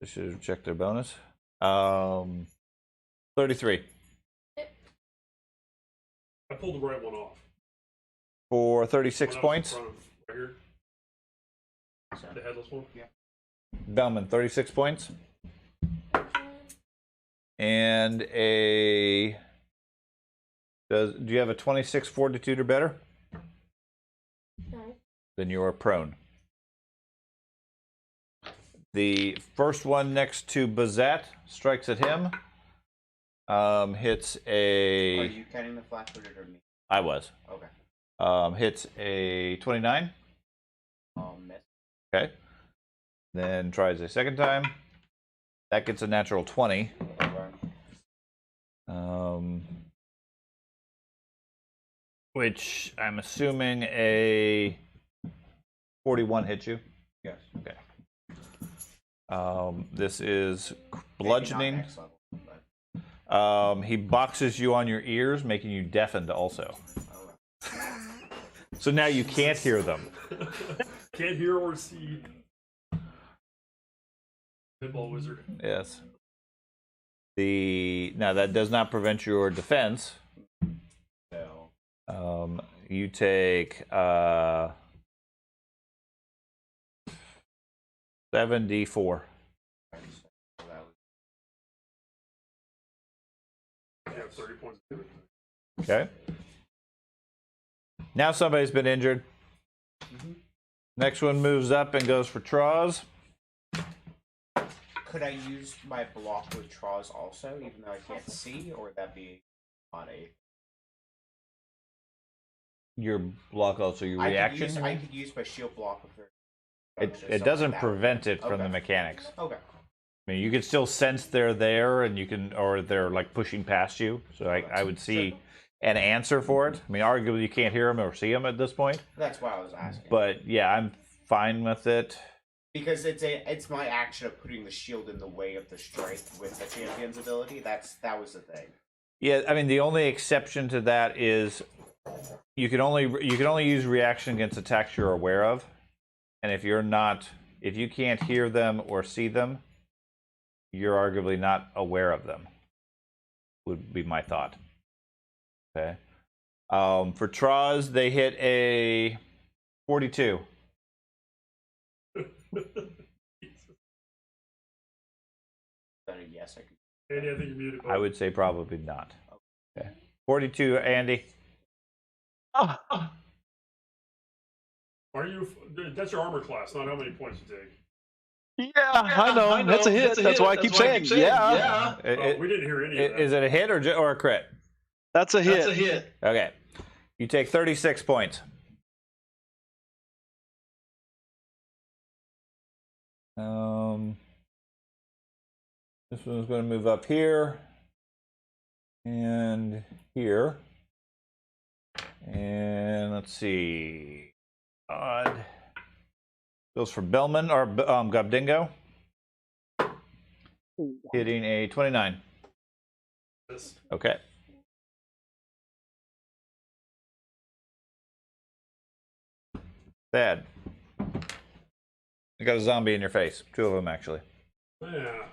Speaker 1: I should have checked their bonus. 33
Speaker 2: I pulled the right one off.
Speaker 1: for 36 points.
Speaker 2: Right here. The headless one? Yeah.
Speaker 1: Bellman, 36 points. And a. Do you have a 26 fortitude or better?
Speaker 6: No.
Speaker 1: Then you are prone. The first one next to Bazette strikes at him. Hits a.
Speaker 8: Are you counting the flat-footed or me?
Speaker 1: I was.
Speaker 8: Okay.
Speaker 1: Hits a 29.
Speaker 8: Miss.
Speaker 1: Okay. Then tries a second time. That gets a natural 20. Which I'm assuming a 41 hits you.
Speaker 8: Yes.
Speaker 1: Okay. This is
Speaker 8: Maybe
Speaker 1: bludgeoning.
Speaker 8: not next level, but...
Speaker 1: He boxes you on your ears, making you deafened also. So now you can't hear them.
Speaker 2: Can't hear or see. Pinball wizard.
Speaker 1: Yes. Now that does not prevent your defense.
Speaker 8: No.
Speaker 1: You take 74.
Speaker 2: You have 30 points.
Speaker 1: Okay. Now somebody's been injured. Next one moves up and goes for Traws.
Speaker 8: Could I use my block with Traws also, even though I can't see, or would that be on a...
Speaker 1: Your block also your reaction.
Speaker 8: I could use my shield block with her.
Speaker 1: It doesn't prevent it from the mechanics.
Speaker 8: Okay.
Speaker 1: I mean, you can still sense they're there, and you can, or they're like pushing past you. So I would see an answer for it. I mean, arguably you can't hear them or see them at this point.
Speaker 8: That's why I was asking.
Speaker 1: But yeah, I'm fine with it.
Speaker 8: Because it's my action of putting the shield in the way of the strike with the champion's ability. That was the thing.
Speaker 1: Yeah, I mean the only exception to that is you can only use reaction against attacks you're aware of, and if you can't hear them or see them, you're arguably not aware of them. Would be my thought. Okay. For Traws, they hit a 42.
Speaker 8: Yes, I could.
Speaker 2: Andy, I think you're muted.
Speaker 1: I would say probably not. Okay. 42, Andy.
Speaker 2: Are you? That's your armor class, not how many points you take.
Speaker 7: Yeah, I know. That's a hit. That's why I keep saying, yeah.
Speaker 2: We didn't hear any of that.
Speaker 1: Is it a hit or a crit?
Speaker 7: That's a hit.
Speaker 1: Okay. You take 36 points. This one's going to move up here and here. And let's see. Odd. Goes for Bellman or Gobdingo. Hitting a 29.
Speaker 2: This.
Speaker 1: Okay. Bad. You got a zombie in your face. 2 of them, actually.
Speaker 2: Yeah.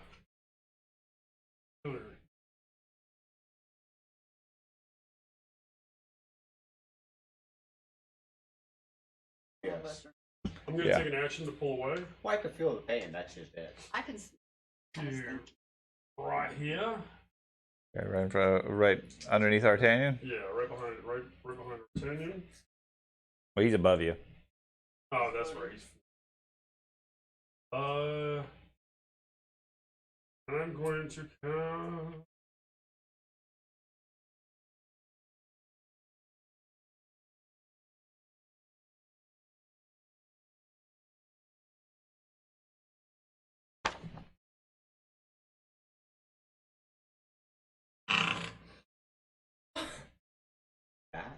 Speaker 8: Yes.
Speaker 2: I'm gonna take an action to pull away.
Speaker 8: Well, I can feel the pain. That's just it.
Speaker 3: I can.
Speaker 2: To right here.
Speaker 1: Okay, right in front of, right underneath Artanian.
Speaker 2: Yeah, right behind D'Artagnan.
Speaker 1: Well, he's above you.
Speaker 2: Oh, that's right. I'm going to count.
Speaker 8: That.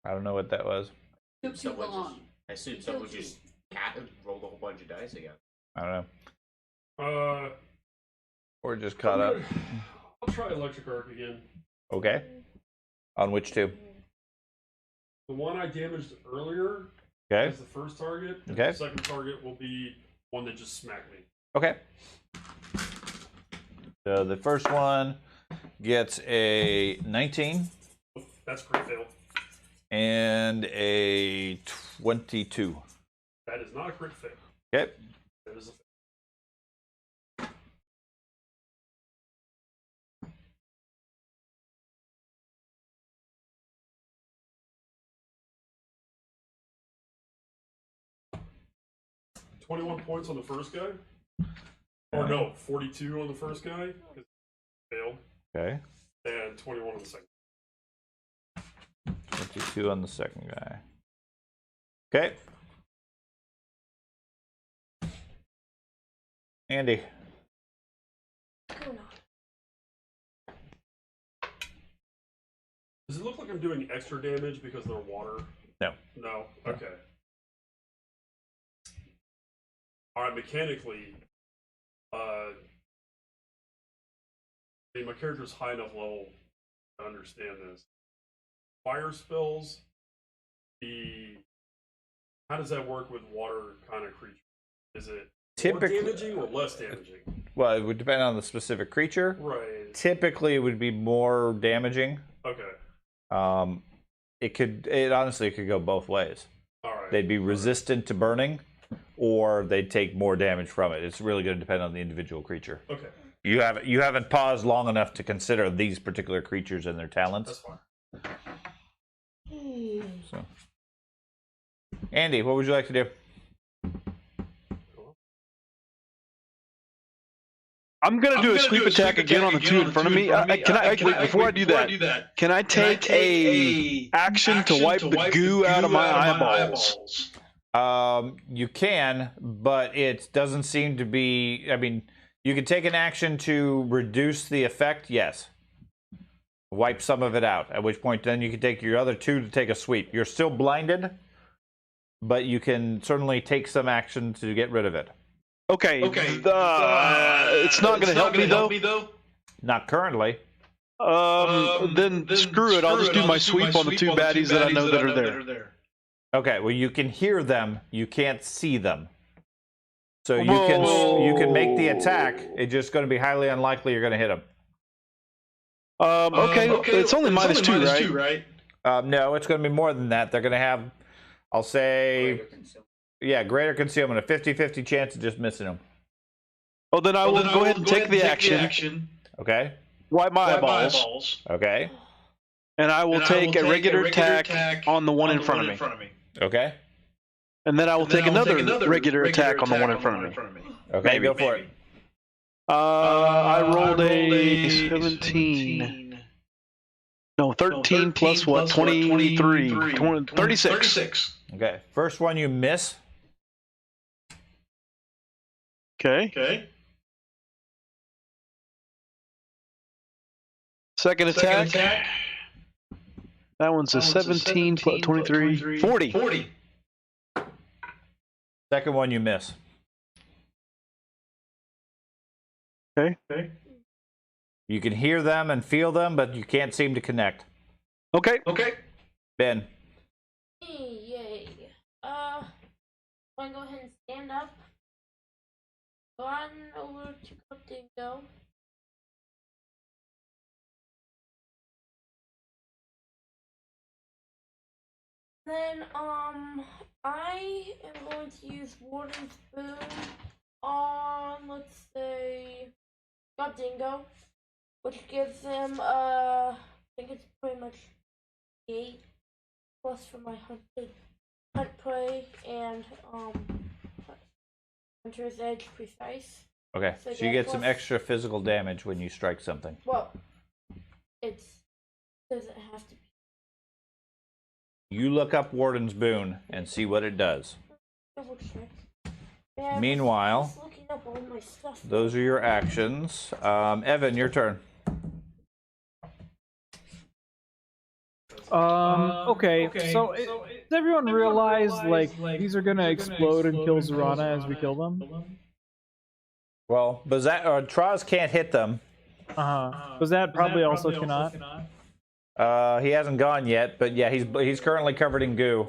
Speaker 1: I don't know what that was.
Speaker 3: Took too long.
Speaker 8: I assume someone just rolled a whole bunch of dice again.
Speaker 1: I don't know. Or just
Speaker 2: I'm
Speaker 1: caught up.
Speaker 2: I'll try electric arc again.
Speaker 1: Okay. On which 2?
Speaker 2: The one I damaged earlier
Speaker 1: Okay.
Speaker 2: is the first target. And
Speaker 1: Okay.
Speaker 2: The second target will be one that just smacked me.
Speaker 1: Okay. So the first one gets a 19
Speaker 2: Oh, that's crit fail.
Speaker 1: and a 22.
Speaker 2: That is not a crit fail.
Speaker 1: Okay.
Speaker 2: That is a fail. $21 points on the first guy. Or no, 42 on the first guy, because failed.
Speaker 1: Okay.
Speaker 2: And 21 on the second.
Speaker 1: 22 on the second guy. Okay. Andy.
Speaker 2: Does it look like I'm doing extra damage because they're water?
Speaker 1: No.
Speaker 2: No? Okay. Alright, mechanically, I mean, my character's high enough level to understand this. Fire spells, how does that work with water kind of creatures? Is it more damaging or less damaging?
Speaker 1: Well, it would depend on the specific creature.
Speaker 2: Right.
Speaker 1: Typically, it would be more damaging.
Speaker 2: Okay.
Speaker 1: It honestly could go both ways.
Speaker 2: Alright.
Speaker 1: They'd be resistant to burning, or they'd take more damage from it. It's really going to depend on the individual creature.
Speaker 2: Okay.
Speaker 1: You haven't paused long enough to consider these particular creatures and their talents.
Speaker 2: That's fine.
Speaker 1: So, Andy, what would you like to do?
Speaker 7: I'm gonna do a sweep attack again on the 2 in front of me. Can I wait before I do that? Can I take a action to wipe the goo out of my eyeballs?
Speaker 1: You can, but it doesn't seem to be. I mean, you can take an action to reduce the effect. Yes. Wipe some of it out. At which point, then you can take your other 2 to take a sweep. You're still blinded, but you can certainly take some action to get rid of it.
Speaker 7: Okay. It's not going to help me though.
Speaker 1: Not currently.
Speaker 7: Then screw it. I'll just do my sweep on the 2 baddies that I know that are there.
Speaker 1: Okay. Well, you can hear them. You can't see them. So you can make the attack. It's just going to be highly unlikely you're going to hit them.
Speaker 7: Okay. It's only minus 2, right?
Speaker 1: No, it's going to be more than that. They're going to have, I'll say, greater concealment. A 50-50 chance of just missing them.
Speaker 7: Well, then I will go ahead and take the action.
Speaker 1: Okay.
Speaker 7: Wipe my eyeballs.
Speaker 1: Okay.
Speaker 7: And I will take a regular attack on the one in front of me.
Speaker 1: Okay.
Speaker 7: And then I will take another regular attack on the one in front of me.
Speaker 1: Okay, go for it.
Speaker 7: I rolled a 17. No, 13 plus what? 23. 36.
Speaker 1: Okay. First one you miss.
Speaker 7: Okay. Second attack. That one's a 17 plus 23. 40.
Speaker 1: Second one you miss.
Speaker 7: Okay.
Speaker 1: You can hear them and feel them, but you can't seem to connect.
Speaker 7: Okay.
Speaker 1: Ben.
Speaker 6: Yay. I'm gonna go ahead and stand up. Go on over to Dingo. Then, I am going to use Warden's Boon on, let's say, Dingo, which gives him, I think it's pretty much 8 plus for my hunt prey and, Hunter's Edge precise.
Speaker 1: Okay, so you get some extra physical damage when you strike something.
Speaker 6: Well, it doesn't have to be.
Speaker 1: You look up Warden's Boon and see what it does.
Speaker 6: Double check. Yeah,
Speaker 1: Meanwhile,
Speaker 6: just looking up all my stuff.
Speaker 1: those are your actions. Evan, your turn.
Speaker 4: Okay. So, does everyone realize, like, these are gonna explode and kill Zorana as we kill them?
Speaker 1: Well, Traz can't hit them.
Speaker 4: Bazat probably also cannot.
Speaker 1: He hasn't gone yet, but yeah, he's currently covered in goo.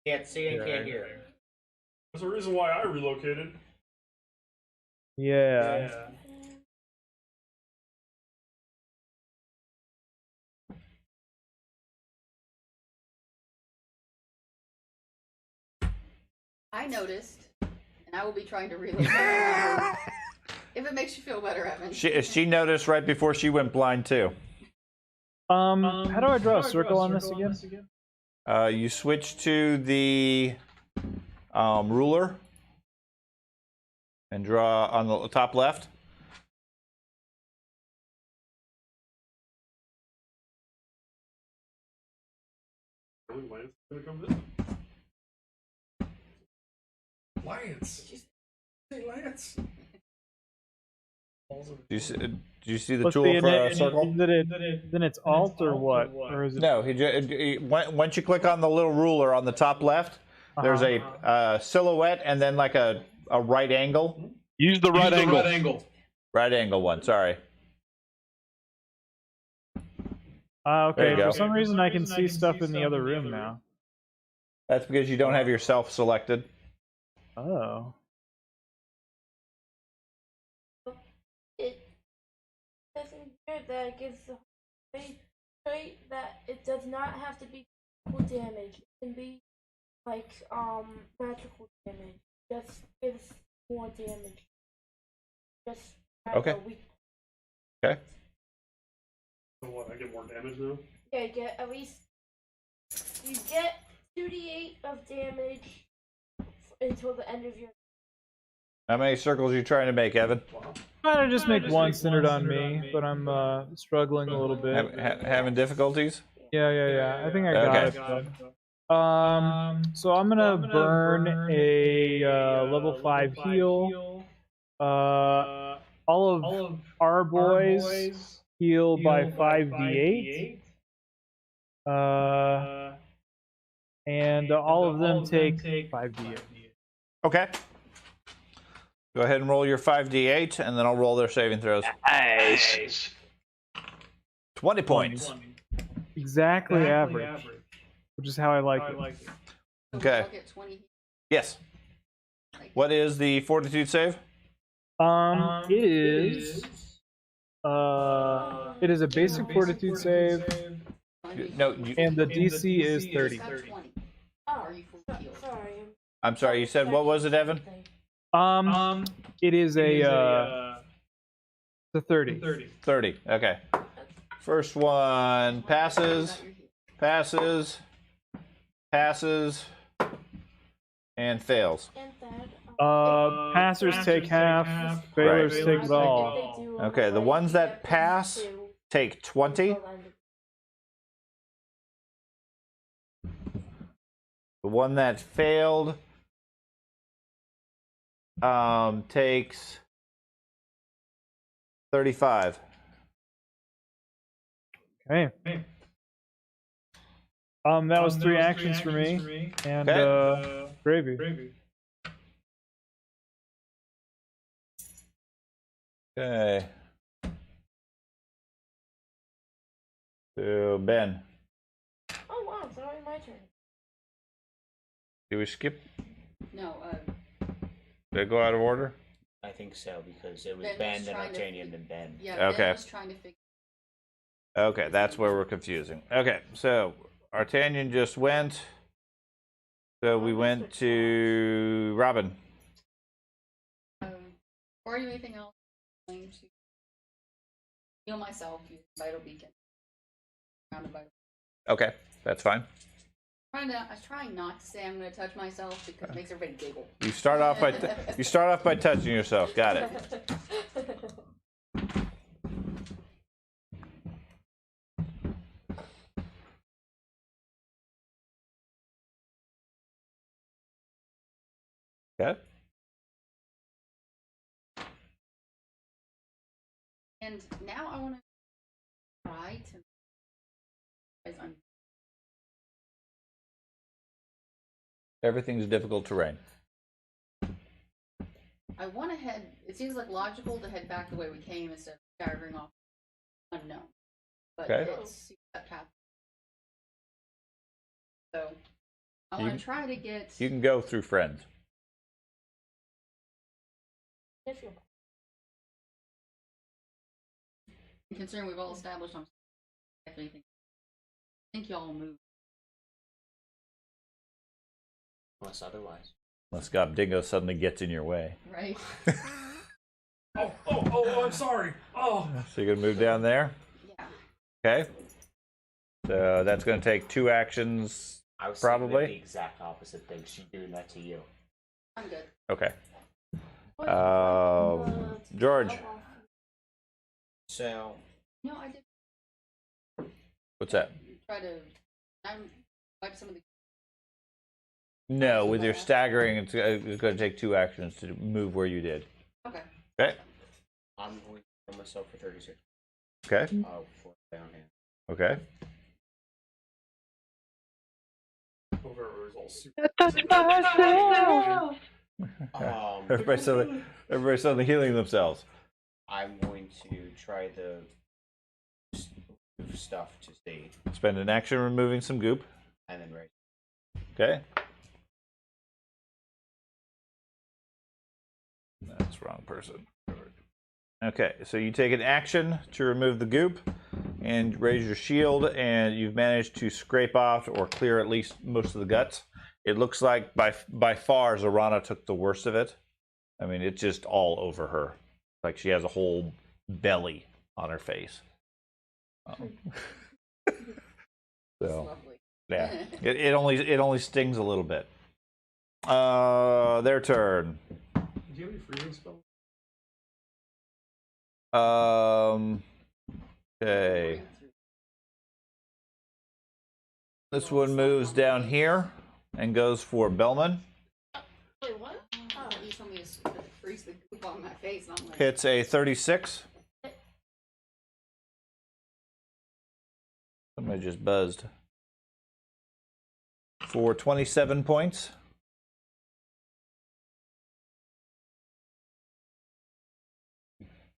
Speaker 5: Can't see and can't hear.
Speaker 2: There's a reason why I relocated.
Speaker 4: Yeah.
Speaker 3: I noticed, and I will be trying to relocate. If it makes you feel better, Evan.
Speaker 1: She noticed right before she went blind too.
Speaker 4: How do I draw a circle on this again?
Speaker 1: You switch to the ruler and draw on the top left.
Speaker 2: Lance, gonna come visit. Lance. Hey, Lance.
Speaker 1: Do you see the tool for a circle?
Speaker 4: Then it's alt or what? Or is it?
Speaker 1: No, once you click on the little ruler on the top left, there's a silhouette and then like a right angle.
Speaker 7: Use the right angle.
Speaker 1: Right angle one, sorry.
Speaker 4: Okay,
Speaker 1: There you go.
Speaker 4: for some reason I can see stuff in the other room now.
Speaker 1: That's because you don't have yourself selected.
Speaker 4: Oh.
Speaker 6: It doesn't care that it gives the trait that it does not have to be physical damage. It can be like magical damage. Just gives more damage. Just
Speaker 1: Okay. Okay.
Speaker 2: So what? I get more damage now.
Speaker 6: Yeah, you get at least 2d8 of damage until the end of your.
Speaker 1: How many circles are you trying to make, Evan?
Speaker 4: Trying to just make one centered on me, but I'm struggling a little bit.
Speaker 1: Having difficulties?
Speaker 4: Yeah. I think I got it. So I'm gonna burn a level 5 heal. All of our boys heal by 5d8. And all of them take 5d8.
Speaker 1: Okay. Go ahead and roll your 5d8, and then I'll roll their saving throws.
Speaker 7: Nice.
Speaker 1: 20 points.
Speaker 4: Exactly average, which is how I like it.
Speaker 1: Okay. Yes. What is the fortitude save?
Speaker 4: It is a basic fortitude save.
Speaker 1: No,
Speaker 4: and the DC is 30.
Speaker 6: Sorry.
Speaker 1: I'm sorry, you said what was it, Evan?
Speaker 4: It is a 30.
Speaker 1: 30. Okay. First one passes, and fails.
Speaker 4: Passers take half, failures take it all.
Speaker 1: Okay, the ones that pass take 20. The one that failed takes 35.
Speaker 4: Okay. That was 3 actions for me, and gravy.
Speaker 1: Okay. So Ben.
Speaker 6: Oh wow, it's already my turn.
Speaker 1: Did we skip?
Speaker 3: No,
Speaker 1: Did it go out of order?
Speaker 5: I think so, because it was
Speaker 3: Ben
Speaker 5: Ben,
Speaker 3: was
Speaker 5: then
Speaker 3: trying to
Speaker 5: Artanian, then Ben.
Speaker 3: yeah,
Speaker 1: Okay.
Speaker 3: Ben was trying to figure.
Speaker 1: Okay, that's where we're confusing. Okay, so Artanian just went. So we went to Robin.
Speaker 3: Or anything else, I'm going to heal myself using Vital Beacon. Surrounded by-
Speaker 1: Okay, that's fine.
Speaker 3: I was trying not to say I'm going to touch myself because it makes everybody giggle.
Speaker 1: You start off by touching yourself. Got it. Okay.
Speaker 3: And now I want to try to. As I'm
Speaker 1: Everything's difficult terrain.
Speaker 3: I want to head. It seems like logical to head back the way we came instead of staggering off unknown. But
Speaker 1: Okay.
Speaker 3: it's that path. So I want to try to get.
Speaker 1: You can go through friends.
Speaker 6: If you're
Speaker 3: Considering we've all established on anything, I think y'all move.
Speaker 5: Unless otherwise.
Speaker 1: Unless God Dingo suddenly gets in your way.
Speaker 3: Right.
Speaker 2: Oh, I'm sorry. Oh.
Speaker 1: So you're gonna move down there?
Speaker 3: Yeah.
Speaker 1: Okay. So that's gonna take 2 actions.
Speaker 5: I was
Speaker 1: Probably.
Speaker 5: the exact opposite thing. She's doing that to you.
Speaker 3: I'm good.
Speaker 1: Okay. George,
Speaker 8: So,
Speaker 3: No, I did
Speaker 1: what's that?
Speaker 3: try to. I'm wipe some of the.
Speaker 1: No, with your staggering, it's going to take 2 actions to move where you did.
Speaker 3: Okay.
Speaker 1: Okay.
Speaker 8: I'm going to kill myself for 36.
Speaker 1: Okay.
Speaker 8: For down here.
Speaker 1: Okay.
Speaker 2: Over is all super.
Speaker 1: Everybody's suddenly healing themselves.
Speaker 8: I'm going to try the move stuff to see,
Speaker 1: Spend an action removing some goop.
Speaker 8: and then raise.
Speaker 1: Okay. That's the wrong person. Okay, so you take an action to remove the goop and raise your shield, and you've managed to scrape off or clear at least most of the guts. It looks like by far Zorana took the worst of it. I mean, it's just all over her. Like she has a whole belly on her face. So
Speaker 3: Lovely.
Speaker 1: yeah, it only stings a little bit. Their turn.
Speaker 2: Do you have any freezing spells?
Speaker 1: Okay. This one moves down here and goes for Bellman.
Speaker 6: Wait, what?
Speaker 3: Oh, you told me to freeze the goop on my face, and I'm like,
Speaker 1: Hits a 36. Somebody just buzzed. For 27 points.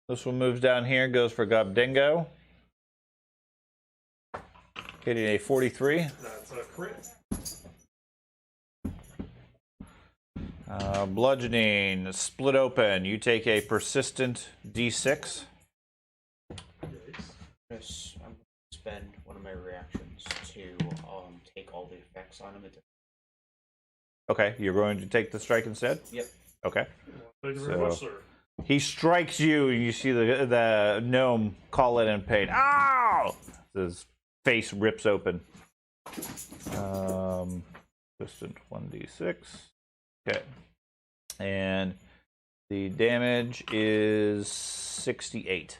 Speaker 1: This one moves down here, goes for Gobdingo. Hitting a 43.
Speaker 2: That's a crit.
Speaker 1: Bludgeoning, split open. You take a persistent D6.
Speaker 8: Yes, I'm going to spend one of my reactions to take all the effects on him.
Speaker 1: Okay, you're going to take the strike instead?
Speaker 8: Yep.
Speaker 1: Okay.
Speaker 2: Thank you very much, sir.
Speaker 1: He strikes you, and you see the gnome call it in pain. Ow! His face rips open. Persistent 1d6. Okay. And the damage is 68.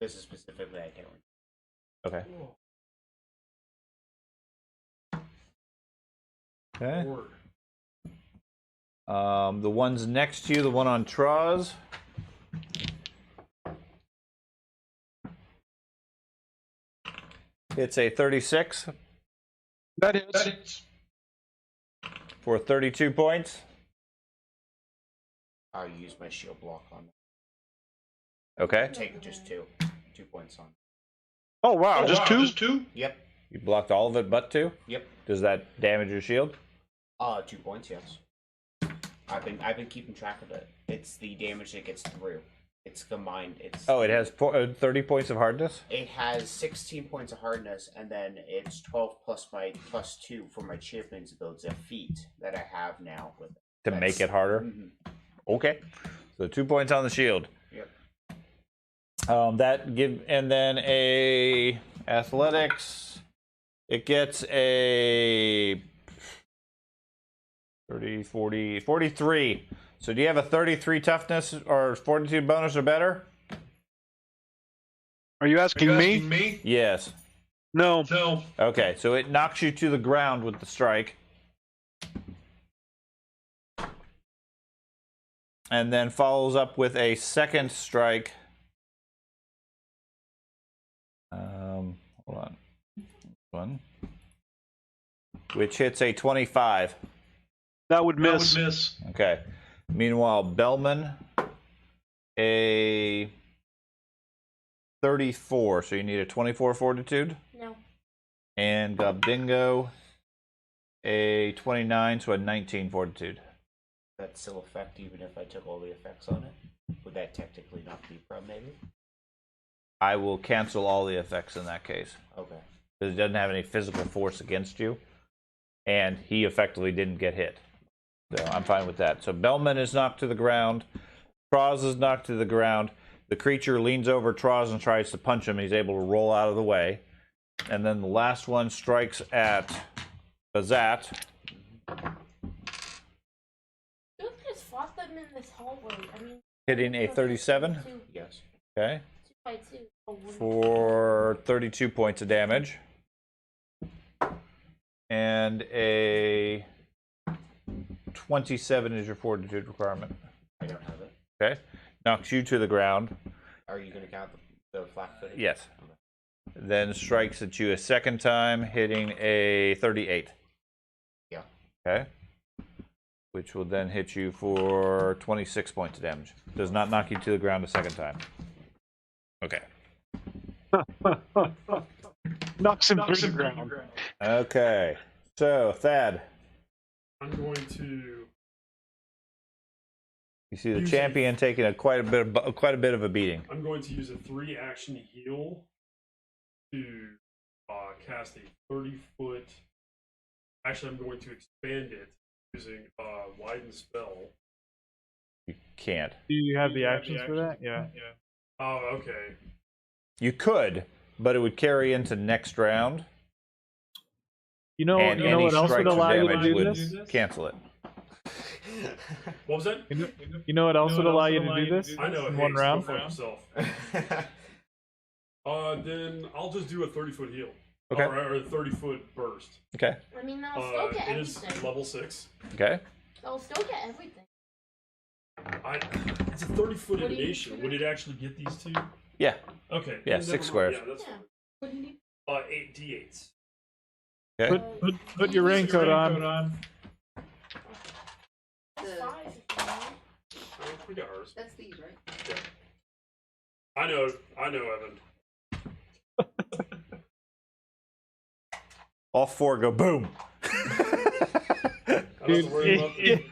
Speaker 8: This is specifically I can't
Speaker 1: Okay. Okay.
Speaker 2: Lord.
Speaker 1: The ones next to you, the one on Troz. It's a 36
Speaker 7: That hits.
Speaker 1: for 32 points.
Speaker 8: I'll use my shield block on them.
Speaker 1: Okay.
Speaker 8: Take just 2 points on.
Speaker 7: Oh wow, just two?
Speaker 8: Yep.
Speaker 1: You blocked all of it but 2?
Speaker 8: Yep.
Speaker 1: Does that damage your shield?
Speaker 8: 2 points, yes. I've been keeping track of it. It's the damage it gets through. It's combined. It's
Speaker 1: Oh, it has 30 points of hardness?
Speaker 8: It has 16 points of hardness, and then it's 12 plus my +2 for my champions ability, a feat that I have now with it.
Speaker 1: To make it harder?
Speaker 8: Mm-hmm.
Speaker 1: Okay. So 2 points on the shield.
Speaker 8: Yep.
Speaker 1: And then a athletics. It gets a 30, 40, 43. So do you have a 33 toughness or 42 bonus or better?
Speaker 7: Are you asking me?
Speaker 1: Yes.
Speaker 7: No.
Speaker 1: Okay, so it knocks you to the ground with the strike. And then follows up with a second strike. Hold on. One. Which hits a 25.
Speaker 7: That would miss.
Speaker 1: Okay. Meanwhile, Bellman, a 34. So you need a 24 fortitude.
Speaker 6: No.
Speaker 1: And Gobdingo, a 29, so a 19 fortitude.
Speaker 8: That still affect even if I took all the effects on it? Would that technically not be from maybe?
Speaker 1: I will cancel all the effects in that case.
Speaker 8: Okay.
Speaker 1: Because it doesn't have any physical force against you. And he effectively didn't get hit. So I'm fine with that. So Bellman is knocked to the ground. Troz is knocked to the ground. The creature leans over Troz and tries to punch him. He's able to roll out of the way. And then the last one strikes at Bazat.
Speaker 6: You guys fought them in this hallway. I mean,
Speaker 1: Hitting a 37.
Speaker 8: Yes.
Speaker 1: Okay.
Speaker 6: 2 by 2.
Speaker 1: For 32 points of damage. And a 27 is your fortitude requirement.
Speaker 8: I don't have it.
Speaker 1: Okay. Knocks you to the ground.
Speaker 8: Are you going to count the flat footing?
Speaker 1: Yes. Then strikes at you a second time, hitting a 38.
Speaker 8: Yeah.
Speaker 1: Okay. Which will then hit you for 26 points of damage. Does not knock you to the ground a second time. Okay.
Speaker 7: Knocks him to the ground.
Speaker 1: Okay. So, Thad.
Speaker 2: I'm going to.
Speaker 1: You see the champion taking quite a bit of a beating.
Speaker 2: I'm going to use a 3-action heal to cast a 30-foot. Actually, I'm going to expand it using widen spell.
Speaker 1: You can't.
Speaker 4: Do you have the actions for that? Yeah.
Speaker 2: Oh, okay.
Speaker 1: You could, but it would carry into next round.
Speaker 4: You know
Speaker 1: And
Speaker 4: what else would
Speaker 1: strikes or
Speaker 4: allow you to
Speaker 1: damage
Speaker 4: do
Speaker 1: would
Speaker 4: this?
Speaker 1: cancel it.
Speaker 2: What was that?
Speaker 4: You know what else would allow you to do this?
Speaker 2: I know.
Speaker 4: In one
Speaker 2: Hayes,
Speaker 4: round?
Speaker 2: Go fuck yourself. Then I'll just do a 30-foot heal.
Speaker 1: Okay.
Speaker 2: Or a 30-foot burst.
Speaker 1: Okay.
Speaker 6: I mean, that'll still get
Speaker 2: It is
Speaker 6: everything.
Speaker 2: level 6.
Speaker 1: Okay.
Speaker 6: That'll still get everything.
Speaker 2: It's a 30-foot
Speaker 6: What do you
Speaker 2: emanation.
Speaker 6: need?
Speaker 2: Would it actually get these two?
Speaker 1: Yeah.
Speaker 2: Okay.
Speaker 1: Yeah,
Speaker 2: then
Speaker 1: 6
Speaker 2: never mind.
Speaker 1: squares.
Speaker 2: Yeah, that's
Speaker 6: Yeah.
Speaker 2: fine.
Speaker 6: What do you need?
Speaker 2: 8 d8s.
Speaker 1: Okay.
Speaker 4: Put your raincoat on.
Speaker 6: That's
Speaker 3: The-
Speaker 6: 5 if you want.
Speaker 2: Oh, we got ours.
Speaker 3: That's these, right?
Speaker 2: I know, Evan.
Speaker 1: All 4 go boom.
Speaker 2: I don't have to worry about the...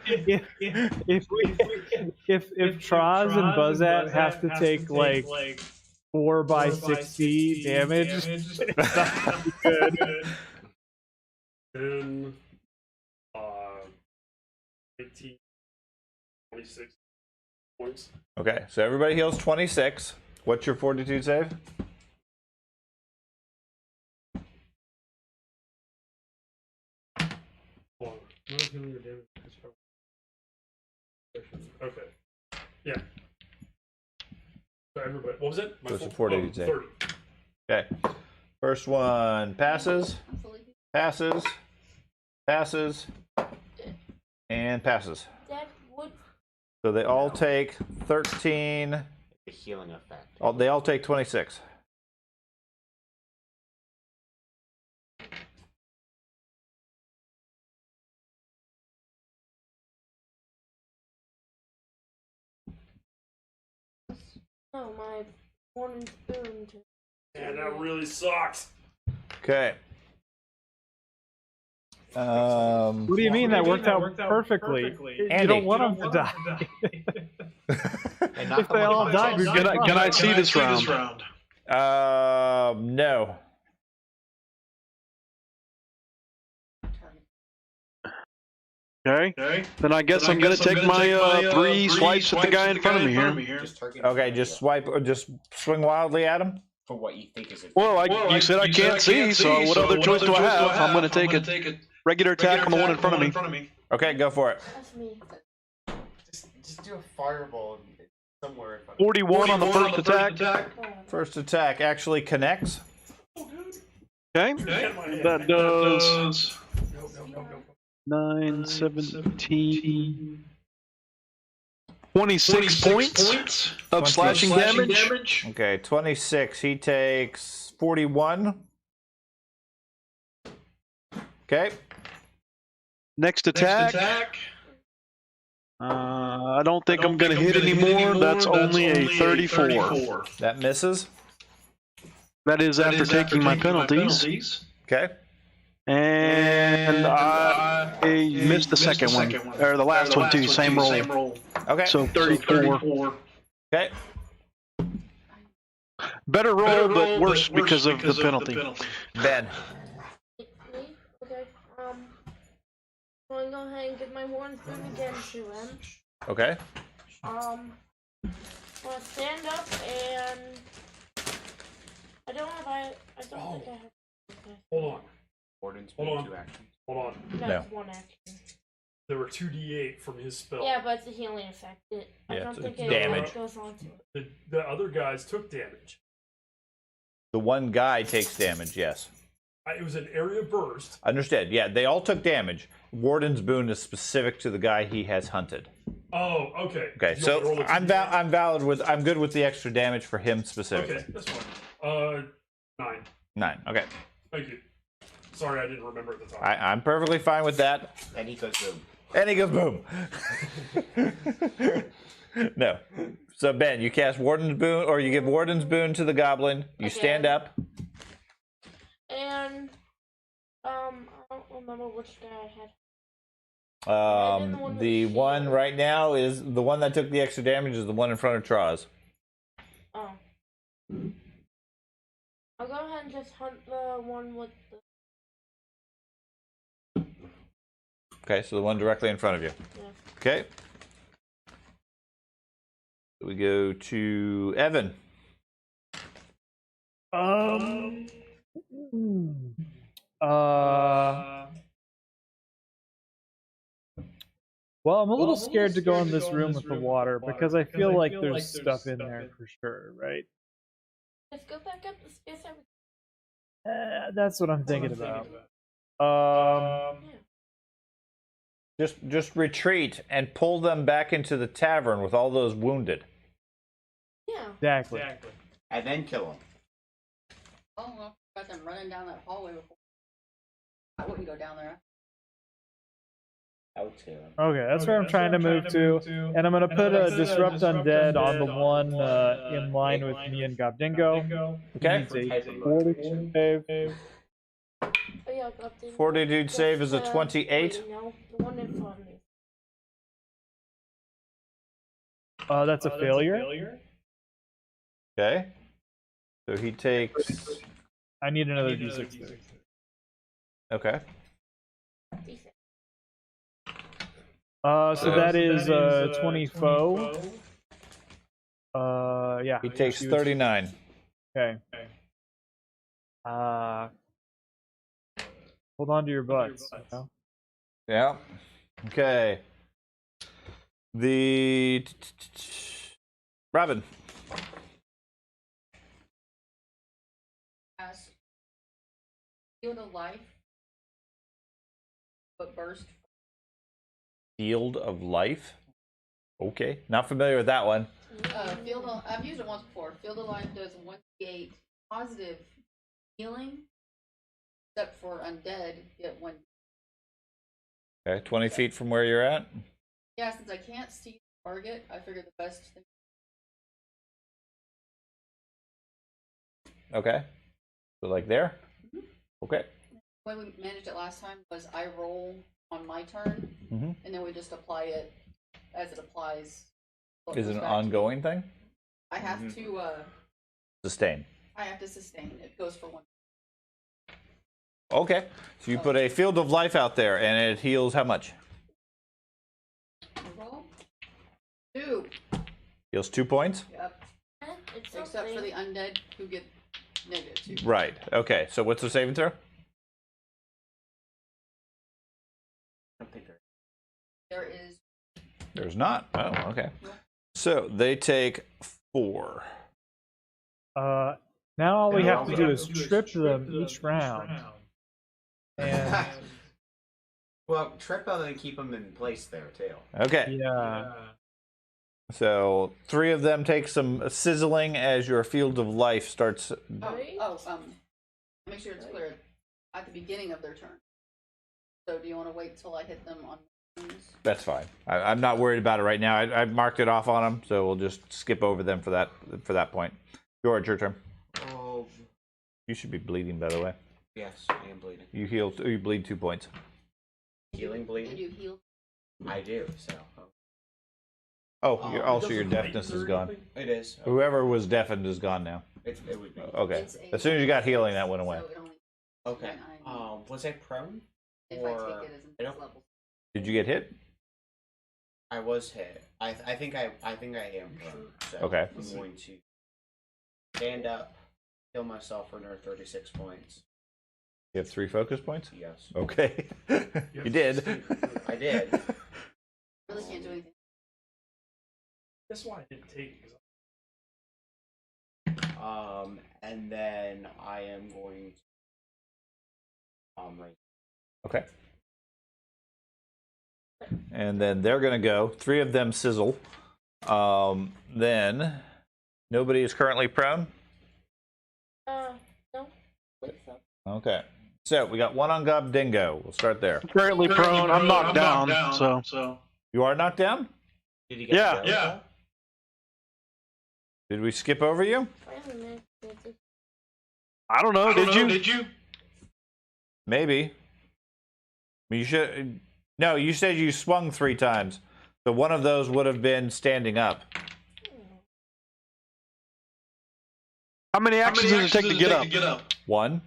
Speaker 4: If Troz and Buzzat have to take like 4 by 60 damage, it's not gonna be good.
Speaker 2: 10, 18, 26 points.
Speaker 1: Okay, so everybody heals 26. What's your fortitude save?
Speaker 2: Hold on. Not healing your damage. Okay. Yeah. So everybody, what was it?
Speaker 1: So it's a
Speaker 2: full-
Speaker 1: fortitude save.
Speaker 2: 30.
Speaker 1: Okay. First one passes,
Speaker 3: Absolutely.
Speaker 1: passes, passes, and passes.
Speaker 6: Dad, what?
Speaker 1: So they all take 13.
Speaker 8: The healing effect.
Speaker 1: They all take 26.
Speaker 6: No, my one spoon to.
Speaker 2: Man, that really sucks.
Speaker 1: Okay.
Speaker 4: What do you mean that worked out perfectly? You
Speaker 1: Andy.
Speaker 4: don't want them to die.
Speaker 8: And not
Speaker 4: If
Speaker 8: the
Speaker 4: they
Speaker 8: one
Speaker 4: all
Speaker 8: that
Speaker 4: died, we'd
Speaker 8: comes
Speaker 4: be
Speaker 8: out.
Speaker 7: Can I see this round?
Speaker 1: No.
Speaker 7: Okay. Then I guess I'm gonna take my 3 swipes at the guy in front of me here.
Speaker 8: Just target
Speaker 1: Okay, just swipe or just swing wildly at him.
Speaker 8: for what you think is it.
Speaker 7: Well, you said I can't see, so what other choice do I have? I'm gonna take a regular attack on the one in front of me.
Speaker 1: Okay, go for it.
Speaker 6: That's me.
Speaker 8: Just do a fireball somewhere.
Speaker 7: 41 on the first attack.
Speaker 1: First attack actually connects.
Speaker 7: Okay. That does
Speaker 2: No.
Speaker 7: 9, 17, 26 points of slashing damage.
Speaker 1: Okay, 26. He takes 41. Okay.
Speaker 7: Next attack. I don't think I'm gonna hit anymore. That's only a 34.
Speaker 1: That misses.
Speaker 7: That is after taking my penalties.
Speaker 1: Okay.
Speaker 7: And I missed the second one, or the last one too, same roll.
Speaker 1: Okay.
Speaker 7: So 34.
Speaker 1: Okay.
Speaker 7: Better roll, but worse because of the penalty.
Speaker 1: Ben.
Speaker 6: Me? Okay. I'm gonna go ahead and give my one thing again to him.
Speaker 1: Okay.
Speaker 6: I'm gonna stand up and I don't think I have. Okay.
Speaker 2: Hold on.
Speaker 8: Warden's
Speaker 2: Hold
Speaker 8: been
Speaker 2: on.
Speaker 8: 2 actions.
Speaker 2: Hold on.
Speaker 6: No,
Speaker 1: No.
Speaker 6: it's one action.
Speaker 2: There were 2d8 from his spell.
Speaker 6: Yeah, but it's a healing effect. I
Speaker 1: Yeah,
Speaker 6: don't
Speaker 1: it's
Speaker 6: think it
Speaker 1: damage.
Speaker 6: goes on to it.
Speaker 2: The other guys took damage.
Speaker 1: The one guy takes damage, yes.
Speaker 2: It was an area burst.
Speaker 1: Understood. Yeah, they all took damage. Warden's boon is specific to the guy he has hunted.
Speaker 2: Oh, okay.
Speaker 1: Okay,
Speaker 2: You want me to
Speaker 1: so
Speaker 2: roll a
Speaker 1: I'm
Speaker 2: 2d8?
Speaker 1: I'm good with the extra damage for him specifically.
Speaker 2: Okay, that's fine. 9.
Speaker 1: 9. Okay.
Speaker 2: Thank you. Sorry, I didn't remember at the time.
Speaker 1: I'm perfectly fine with that.
Speaker 8: And he goes boom.
Speaker 1: And he goes boom. No. So Ben, you cast Warden's boon, or you give Warden's boon to the goblin. You
Speaker 6: Okay.
Speaker 1: stand up.
Speaker 6: And I don't remember which guy I had.
Speaker 1: The one right now is the one that took the extra damage is the one in front of Traz.
Speaker 6: Oh. I'll go ahead and just hunt the one with the.
Speaker 1: Okay, so the one directly in front of you.
Speaker 6: Yeah.
Speaker 1: Okay. We go to Evan.
Speaker 4: Well, I'm a little scared to go in this room with the water because I feel like there's stuff in there for sure, right?
Speaker 6: Let's go back up the stairs.
Speaker 4: That's what I'm thinking about.
Speaker 1: Just retreat and pull them back into the tavern with all those wounded.
Speaker 6: Yeah.
Speaker 4: Exactly.
Speaker 8: And then kill him.
Speaker 3: Oh, well, got them running down that hallway before. I wouldn't go down there.
Speaker 8: Out to him.
Speaker 4: Okay, that's where I'm trying to move to, and I'm gonna put a disrupt undead on the one in line with me and Gobdingo.
Speaker 1: Okay.
Speaker 4: He needs a 40 save.
Speaker 6: Oh, yeah, got the-
Speaker 1: Fortitude save is a
Speaker 6: that's,
Speaker 1: 28.
Speaker 6: wait, no, the one in front of me.
Speaker 4: That's a failure.
Speaker 1: Okay. So he takes.
Speaker 4: I need another d6.
Speaker 1: Okay.
Speaker 6: Decent.
Speaker 4: So that is 20 foe. Yeah.
Speaker 1: He takes 39.
Speaker 4: Okay. Hold on to your butts. You know?
Speaker 1: Yeah. Okay. The Robin.
Speaker 3: As Field of Life, but burst.
Speaker 1: Field of Life. Okay. Not familiar with that one.
Speaker 3: I've used it once before. Field of Life does 1d8 positive healing, except for undead, get 1.
Speaker 1: Okay. 20 feet from where you're at.
Speaker 3: Yeah, since I can't see the target, I figured the best thing.
Speaker 1: Okay. So like there. Okay.
Speaker 3: The way we managed it last time was I roll on my turn,
Speaker 1: Mhm.
Speaker 3: and then we just apply it as it applies. What
Speaker 1: Is it
Speaker 3: goes
Speaker 1: an
Speaker 3: back to me.
Speaker 1: ongoing thing?
Speaker 3: I have to.
Speaker 1: Sustain.
Speaker 3: I have to sustain. It goes for 1.
Speaker 1: Okay. So you put a field of life out there, and it heals how much?
Speaker 3: Roll. 2.
Speaker 1: Heals 2 points?
Speaker 3: Yep.
Speaker 6: It's
Speaker 3: Except
Speaker 6: something.
Speaker 3: for the undead who get -2.
Speaker 1: Right. Okay. So what's the saving throw?
Speaker 5: I don't think there.
Speaker 3: There is.
Speaker 1: There's not. Oh, okay. So they take 4.
Speaker 4: Now all we have to do is trip them each round. And
Speaker 8: Well, trip them and keep them in place there too.
Speaker 1: Okay.
Speaker 4: yeah,
Speaker 1: So 3 of them take some sizzling as your field of life starts.
Speaker 3: Make sure it's clear at the beginning of their turn. So do you want to wait till I hit them on turns?
Speaker 1: That's fine. I'm not worried about it right now. I marked it off on them, so we'll just skip over them for that point. George, your turn.
Speaker 8: Oh,
Speaker 1: You should be bleeding, by the way.
Speaker 8: yes, I am bleeding.
Speaker 1: You bleed 2 points.
Speaker 8: Healing
Speaker 3: Did
Speaker 8: bleeding?
Speaker 3: you heal?
Speaker 8: I do, so.
Speaker 1: Oh, also
Speaker 2: Does
Speaker 1: your
Speaker 2: it
Speaker 1: deafness
Speaker 2: heighten
Speaker 1: is
Speaker 2: or
Speaker 1: gone.
Speaker 2: anything?
Speaker 8: It is.
Speaker 1: Whoever was deafened is gone now.
Speaker 8: It would be.
Speaker 1: Okay.
Speaker 3: It's a-
Speaker 1: As soon as you got healing, that went away.
Speaker 3: So it only,
Speaker 8: Okay.
Speaker 3: when
Speaker 8: Was I prone?
Speaker 3: if
Speaker 8: or
Speaker 3: I take it as
Speaker 8: I
Speaker 3: an
Speaker 8: don't-
Speaker 3: level.
Speaker 1: Did you get hit?
Speaker 8: I was hit. I think I am prone. So
Speaker 1: Okay.
Speaker 8: I'm going to stand up, heal myself for another 36 points.
Speaker 1: You have 3 focus points?
Speaker 8: Yes.
Speaker 1: Okay. You did.
Speaker 8: I did.
Speaker 3: Really can't do anything.
Speaker 2: That's why I didn't take it. 'Cause
Speaker 8: And then I am going to right.
Speaker 1: Okay. And then they're going to go. 3 of them sizzle. Then nobody is currently prone.
Speaker 6: No. Wait, so.
Speaker 1: Okay. So we got 1 on Gob Dingo. We'll start there.
Speaker 7: Currently prone. I'm knocked down. So
Speaker 1: You are knocked down?
Speaker 8: Did you get
Speaker 7: Yeah.
Speaker 8: the yeah.
Speaker 1: Did we skip over you?
Speaker 6: Wait a minute.
Speaker 7: I don't know. Did you?
Speaker 1: Maybe. You should. No, you said you swung 3 times. So one of those would have been standing up.
Speaker 7: How many actions does it take to get up?
Speaker 1: 1.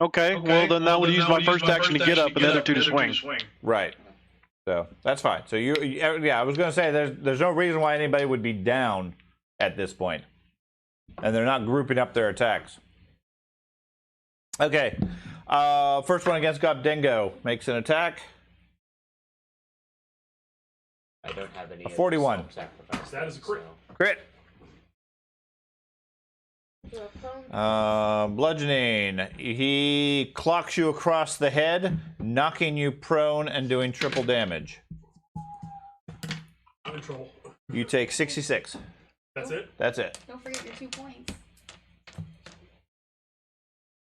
Speaker 7: Okay. Well, then that would use my first action to get up, and the other 2 to swing.
Speaker 1: Right. So that's fine. So yeah, I was going to say there's no reason why anybody would be down at this point, and they're not grouping up their attacks. Okay. First one against Gob Dingo makes an attack.
Speaker 5: I don't have any.
Speaker 1: A 41.
Speaker 2: That is a crit.
Speaker 1: Crit. Bludgeoning. He clocks you across the head, knocking you prone and doing triple damage.
Speaker 2: I'm in trouble.
Speaker 1: You take 66.
Speaker 2: That's it?
Speaker 1: That's it.
Speaker 3: Don't forget your 2 points.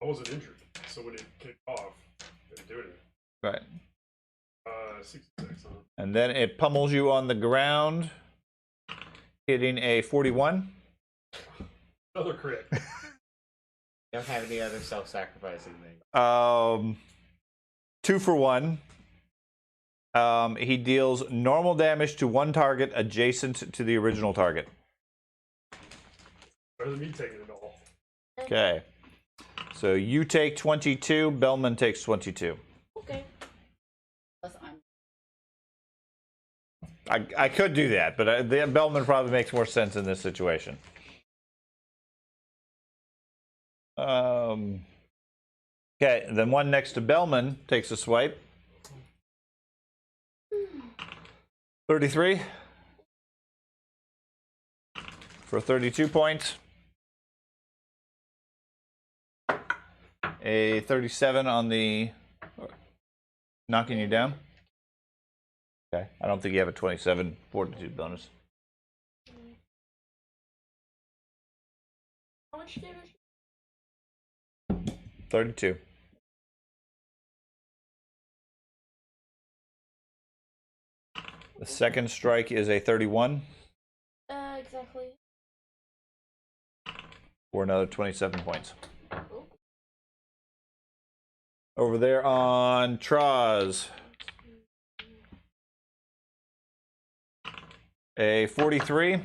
Speaker 2: I wasn't injured, so when it kicked off, it didn't do anything.
Speaker 1: Right.
Speaker 2: 66, huh?
Speaker 1: And then it pummels you on the ground, hitting a 41.
Speaker 2: Another crit.
Speaker 8: Don't have any other self-sacrificing things.
Speaker 1: 2 for 1. He deals normal damage to 1 target adjacent to the original target.
Speaker 2: Better than me taking it all.
Speaker 1: Okay. So you take 22. Bellman takes 22.
Speaker 6: Okay.
Speaker 3: Plus I'm.
Speaker 1: I could do that, but the Bellman probably makes more sense in this situation. Okay, then one next to Bellman takes a swipe. 33 for 32 points. A 37 on the knocking you down. Okay, I don't think you have a 27 fortitude bonus.
Speaker 6: How much damage?
Speaker 1: 32. The second strike is a 31
Speaker 6: Exactly.
Speaker 1: for another 27 points. Over there on Traz. A 43.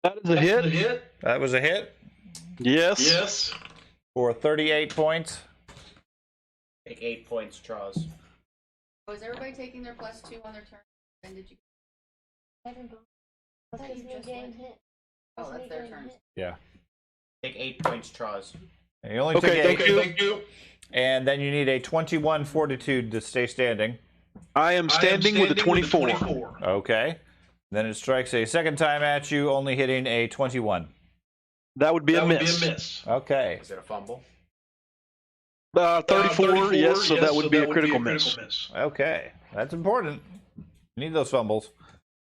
Speaker 7: That is a hit.
Speaker 1: That was a hit.
Speaker 7: Yes.
Speaker 1: For 38 points.
Speaker 8: Take 8 points, Charles.
Speaker 3: Oh, is everybody taking their +2 on their turn? And did you?
Speaker 6: I don't know.
Speaker 3: I thought
Speaker 6: That's
Speaker 3: you
Speaker 6: me
Speaker 3: just
Speaker 6: getting
Speaker 3: went.
Speaker 6: hit.
Speaker 3: Oh, that's their
Speaker 6: me
Speaker 3: turn.
Speaker 6: getting hit.
Speaker 1: Yeah.
Speaker 8: Take 8 points, Charles.
Speaker 1: And you only took 8.
Speaker 7: Thank you.
Speaker 1: And then you need a 21 fortitude to stay standing.
Speaker 7: I am standing with a 24.
Speaker 1: Okay. Then it strikes a second time at you, only hitting a 21.
Speaker 7: That would be a miss.
Speaker 1: Okay.
Speaker 8: Is it a fumble?
Speaker 7: 34, yes, so that would be a critical miss.
Speaker 1: Okay. That's important. You need those fumbles.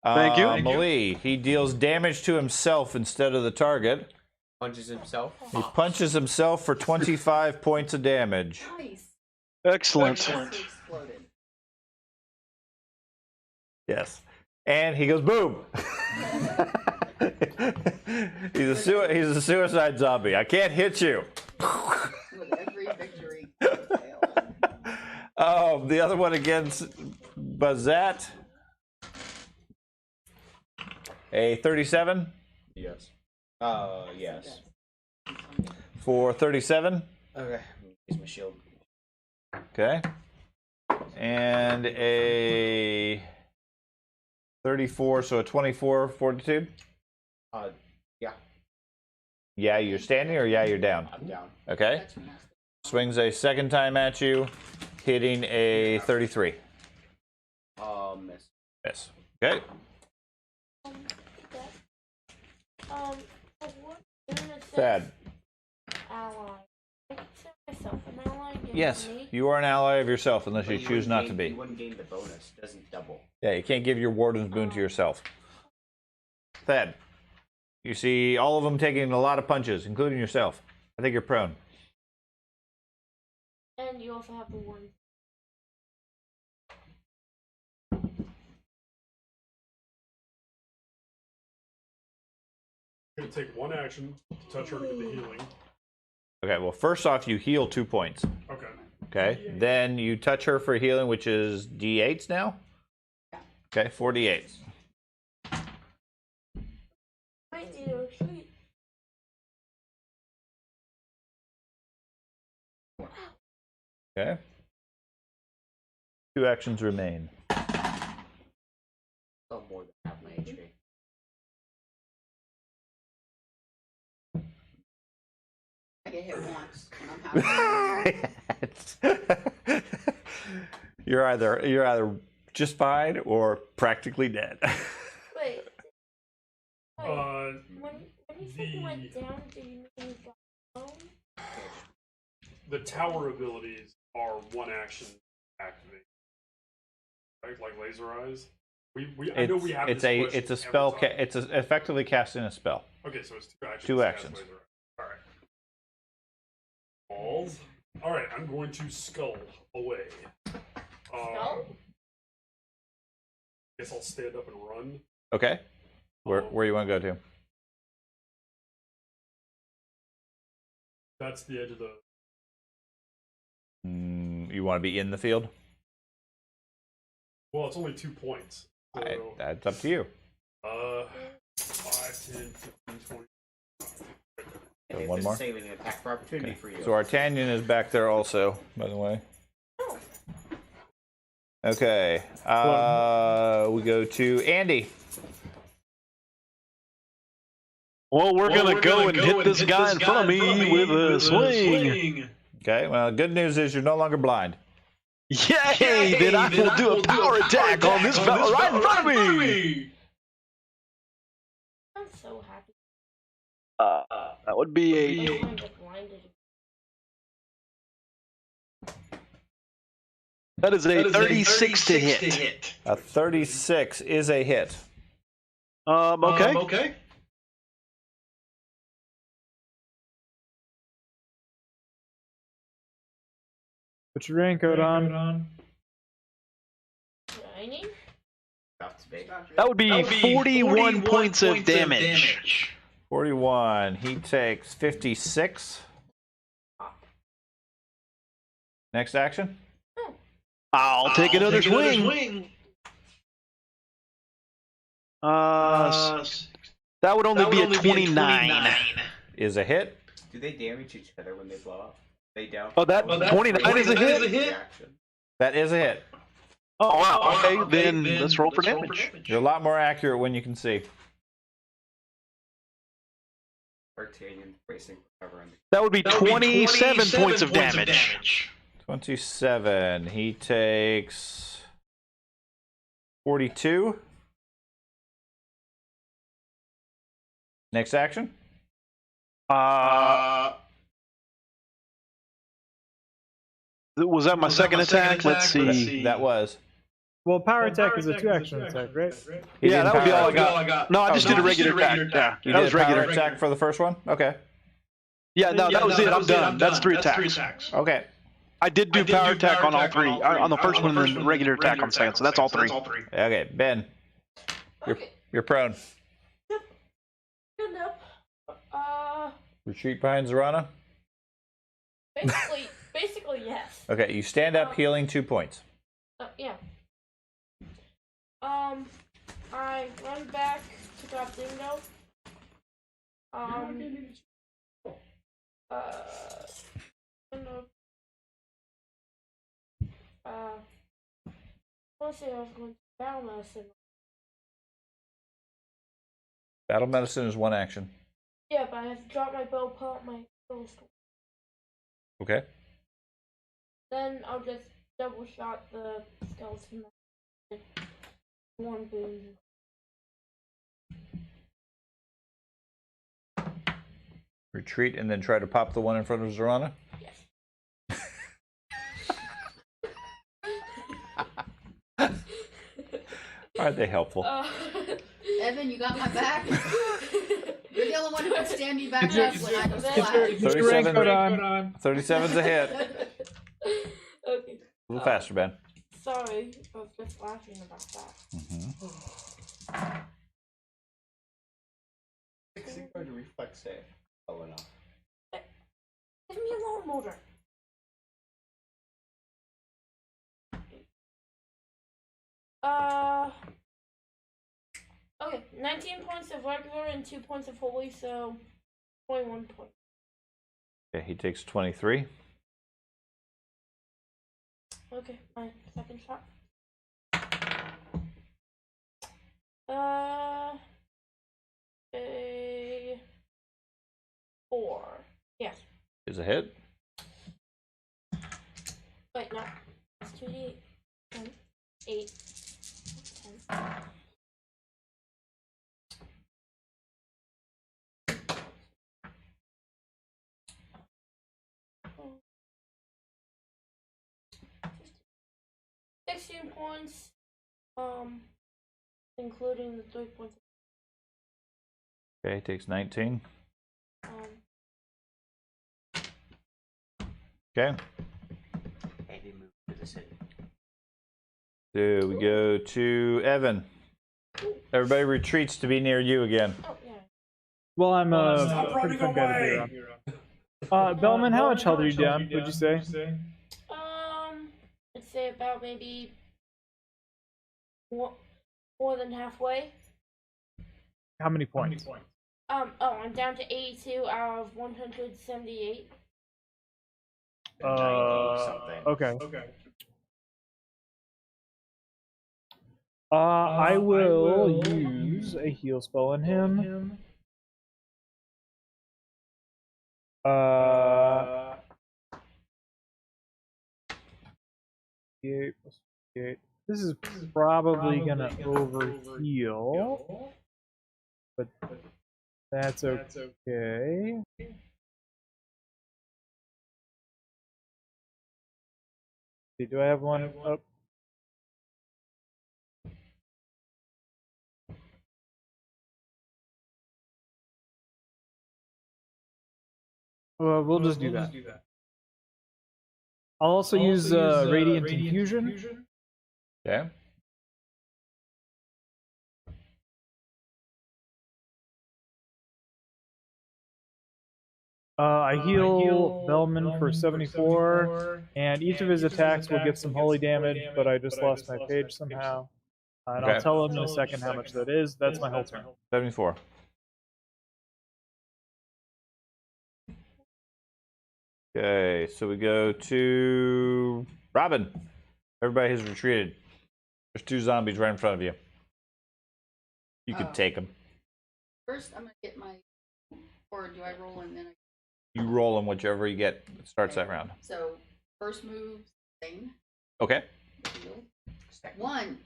Speaker 7: Thank you.
Speaker 1: Malie, he deals damage to himself instead of the target.
Speaker 5: Punches himself.
Speaker 1: He punches himself for 25 points of damage.
Speaker 3: Nice.
Speaker 7: Excellent.
Speaker 3: He exploded.
Speaker 1: Yes. And he goes boom. He's a suicide zombie. I can't hit you.
Speaker 3: With every victory.
Speaker 1: The other one against Bazat. A 37
Speaker 8: Yes. Yes.
Speaker 1: for 37.
Speaker 8: Okay. Use my shield.
Speaker 1: Okay. And a 34, so a 24 fortitude.
Speaker 8: Yeah.
Speaker 1: Yeah, you're standing, or yeah, you're down.
Speaker 8: I'm down.
Speaker 1: Okay.
Speaker 3: That's nasty.
Speaker 1: Swings a second time at you, hitting a 33.
Speaker 8: Miss.
Speaker 1: Yes. Okay.
Speaker 6: What unit says
Speaker 1: Thad.
Speaker 6: ally? I consider myself an ally against
Speaker 1: Yes,
Speaker 6: me.
Speaker 1: you are an ally of yourself unless you
Speaker 8: But
Speaker 1: choose not to
Speaker 8: You
Speaker 1: be.
Speaker 8: wouldn't gain the bonus. It doesn't double.
Speaker 1: Yeah, you can't give your warden's boon to yourself. Thad, you see all of them taking a lot of punches, including yourself. I think you're prone.
Speaker 6: And you also have the one.
Speaker 2: I'm gonna take one action to touch her to get the healing.
Speaker 1: Okay, well, first off, you heal 2 points.
Speaker 2: Okay.
Speaker 1: Okay, then you touch her for healing, which is D8s now? Okay, 48.
Speaker 6: Might need to retreat.
Speaker 1: Okay. 2 actions remain.
Speaker 5: Oh, more than half my HP.
Speaker 3: I get hit once, and I'm happy.
Speaker 1: You're either just fine or practically dead.
Speaker 6: Wait.
Speaker 2: Uh,
Speaker 6: When you said you went down, do you mean down?
Speaker 2: the tower abilities are one action activate. Right? Like laser eyes. I know we have
Speaker 1: it's
Speaker 2: this
Speaker 1: a
Speaker 2: question
Speaker 1: it's a
Speaker 2: every
Speaker 1: spell.
Speaker 2: time.
Speaker 1: It's effectively casting a spell.
Speaker 2: Okay, so it's 2 actions.
Speaker 1: 2
Speaker 2: to
Speaker 1: actions.
Speaker 2: cast laser eye. All right. Balls. All right, I'm going to skull away.
Speaker 6: Skull?
Speaker 2: Guess I'll stand up and run.
Speaker 1: Okay. Where you want to go to?
Speaker 2: That's the edge of the.
Speaker 1: You want to be in the field?
Speaker 2: Well, it's only 2 points. So,
Speaker 1: That's up to you.
Speaker 2: 5, 10, 15, 20.
Speaker 8: And
Speaker 1: one
Speaker 8: there's
Speaker 1: more?
Speaker 8: a saving and attack for opportunity for you.
Speaker 1: So Artanian is back there also, by the way. Okay. We go to Andy.
Speaker 7: Well, we're gonna go and hit this guy in front of me with a swing.
Speaker 1: Okay. Well, good news is you're no longer blind.
Speaker 7: Yay! Then I will do a power attack on this fella right in front of me.
Speaker 6: I'm so happy.
Speaker 7: That would be
Speaker 6: I
Speaker 7: a
Speaker 6: don't wanna get blinded.
Speaker 7: that is a 36 to hit.
Speaker 1: A 36 is a hit.
Speaker 7: Okay.
Speaker 4: Put your raincoat on.
Speaker 6: Shining?
Speaker 7: That would be 41 points of damage.
Speaker 1: 41. He takes 56. Next action.
Speaker 7: I'll take another swing. That would only be a 29.
Speaker 1: Is a hit.
Speaker 8: Do they damage each other when they blow up? They don't.
Speaker 7: Oh, that 29 is a hit?
Speaker 8: Reaction.
Speaker 1: That is a hit.
Speaker 7: Oh, wow. Okay, then let's roll for damage.
Speaker 1: You're a lot more accurate when you can see.
Speaker 8: Artanian bracing for cover.
Speaker 7: That would be 27 points of damage.
Speaker 1: 27. He takes 42. Next action.
Speaker 7: Was that my second attack? Let's see.
Speaker 1: That was.
Speaker 4: Well, power attack is a 2-action attack, right?
Speaker 1: Yeah,
Speaker 7: that would be all I got. No, I just did a regular attack. Yeah, that was regular.
Speaker 1: Attack for the first one? Okay.
Speaker 7: Yeah, no, that was it. I'm done. That's 3 attacks.
Speaker 1: Okay.
Speaker 7: I did do power attack on all 3. On the first one, and then regular attack on second. So that's all 3.
Speaker 1: Okay, Ben. You're prone.
Speaker 6: Good enough.
Speaker 1: Retreat behind Zorana.
Speaker 6: Basically, yes.
Speaker 1: Okay, you stand up, healing 2 points.
Speaker 6: Yeah. I run back to Godindo. Let's see, I was going to battle medicine.
Speaker 1: Battle medicine is 1 action.
Speaker 6: Yeah, but I have to drop my bow, pull out my pistol.
Speaker 1: Okay.
Speaker 6: Then I'll just double shot the skeleton. 1 boom.
Speaker 1: Retreat and then try to pop the one in front of Zorana?
Speaker 6: Yes.
Speaker 1: Aren't they helpful?
Speaker 3: Evan, you got my back. You're the only one who can stand me back up when I just flash.
Speaker 1: 37's a hit.
Speaker 6: Okay.
Speaker 1: A little faster, Ben.
Speaker 6: Sorry, I was just laughing about that.
Speaker 1: Mm-hmm.
Speaker 8: 60 card reflex save. Oh, enough.
Speaker 6: Give me a lawn motor. Okay, 19 points of regular and 2 points of holy, so 21 points.
Speaker 1: Okay, he takes 23.
Speaker 6: Okay, my second shot. A 4. Yes.
Speaker 1: Is a hit.
Speaker 6: Wait, no. It's 2d 10, 8, 10. Oh. 16 points, including the 3 points.
Speaker 1: Okay, he takes 19. Okay.
Speaker 5: And he moved to the city.
Speaker 1: So we go to Evan. Everybody retreats to be near you again.
Speaker 6: Oh, yeah.
Speaker 4: Well, I'm
Speaker 2: Stop
Speaker 4: pretty
Speaker 2: running
Speaker 4: fun guy to be
Speaker 2: away!
Speaker 4: around. Bellman, how much health are you down, would you say?
Speaker 6: I'd say about maybe more than halfway.
Speaker 4: How many points?
Speaker 6: I'm down to 82 out of 178.
Speaker 8: 90 something.
Speaker 4: Okay. I will use a heal spell on him. 8 plus 8. This is probably gonna overheal, but that's okay. Do I have one? Oh. Well, we'll just do that. I'll also use Radiant Infusion.
Speaker 1: Okay.
Speaker 4: I heal Bellman for 74, and each of his attacks will get some holy damage, but I just lost my page somehow. And
Speaker 1: Okay.
Speaker 4: I'll tell him in a second how much that is. That's my whole turn.
Speaker 1: 74. Okay, so we go to Robin. Everybody has retreated. There's 2 zombies right in front of you. You could take them.
Speaker 3: First, I'm gonna get my. Or do I roll and then I.
Speaker 1: You roll them, whichever you get starts that round.
Speaker 3: So, first move, same.
Speaker 1: Okay.
Speaker 3: Heal. 1.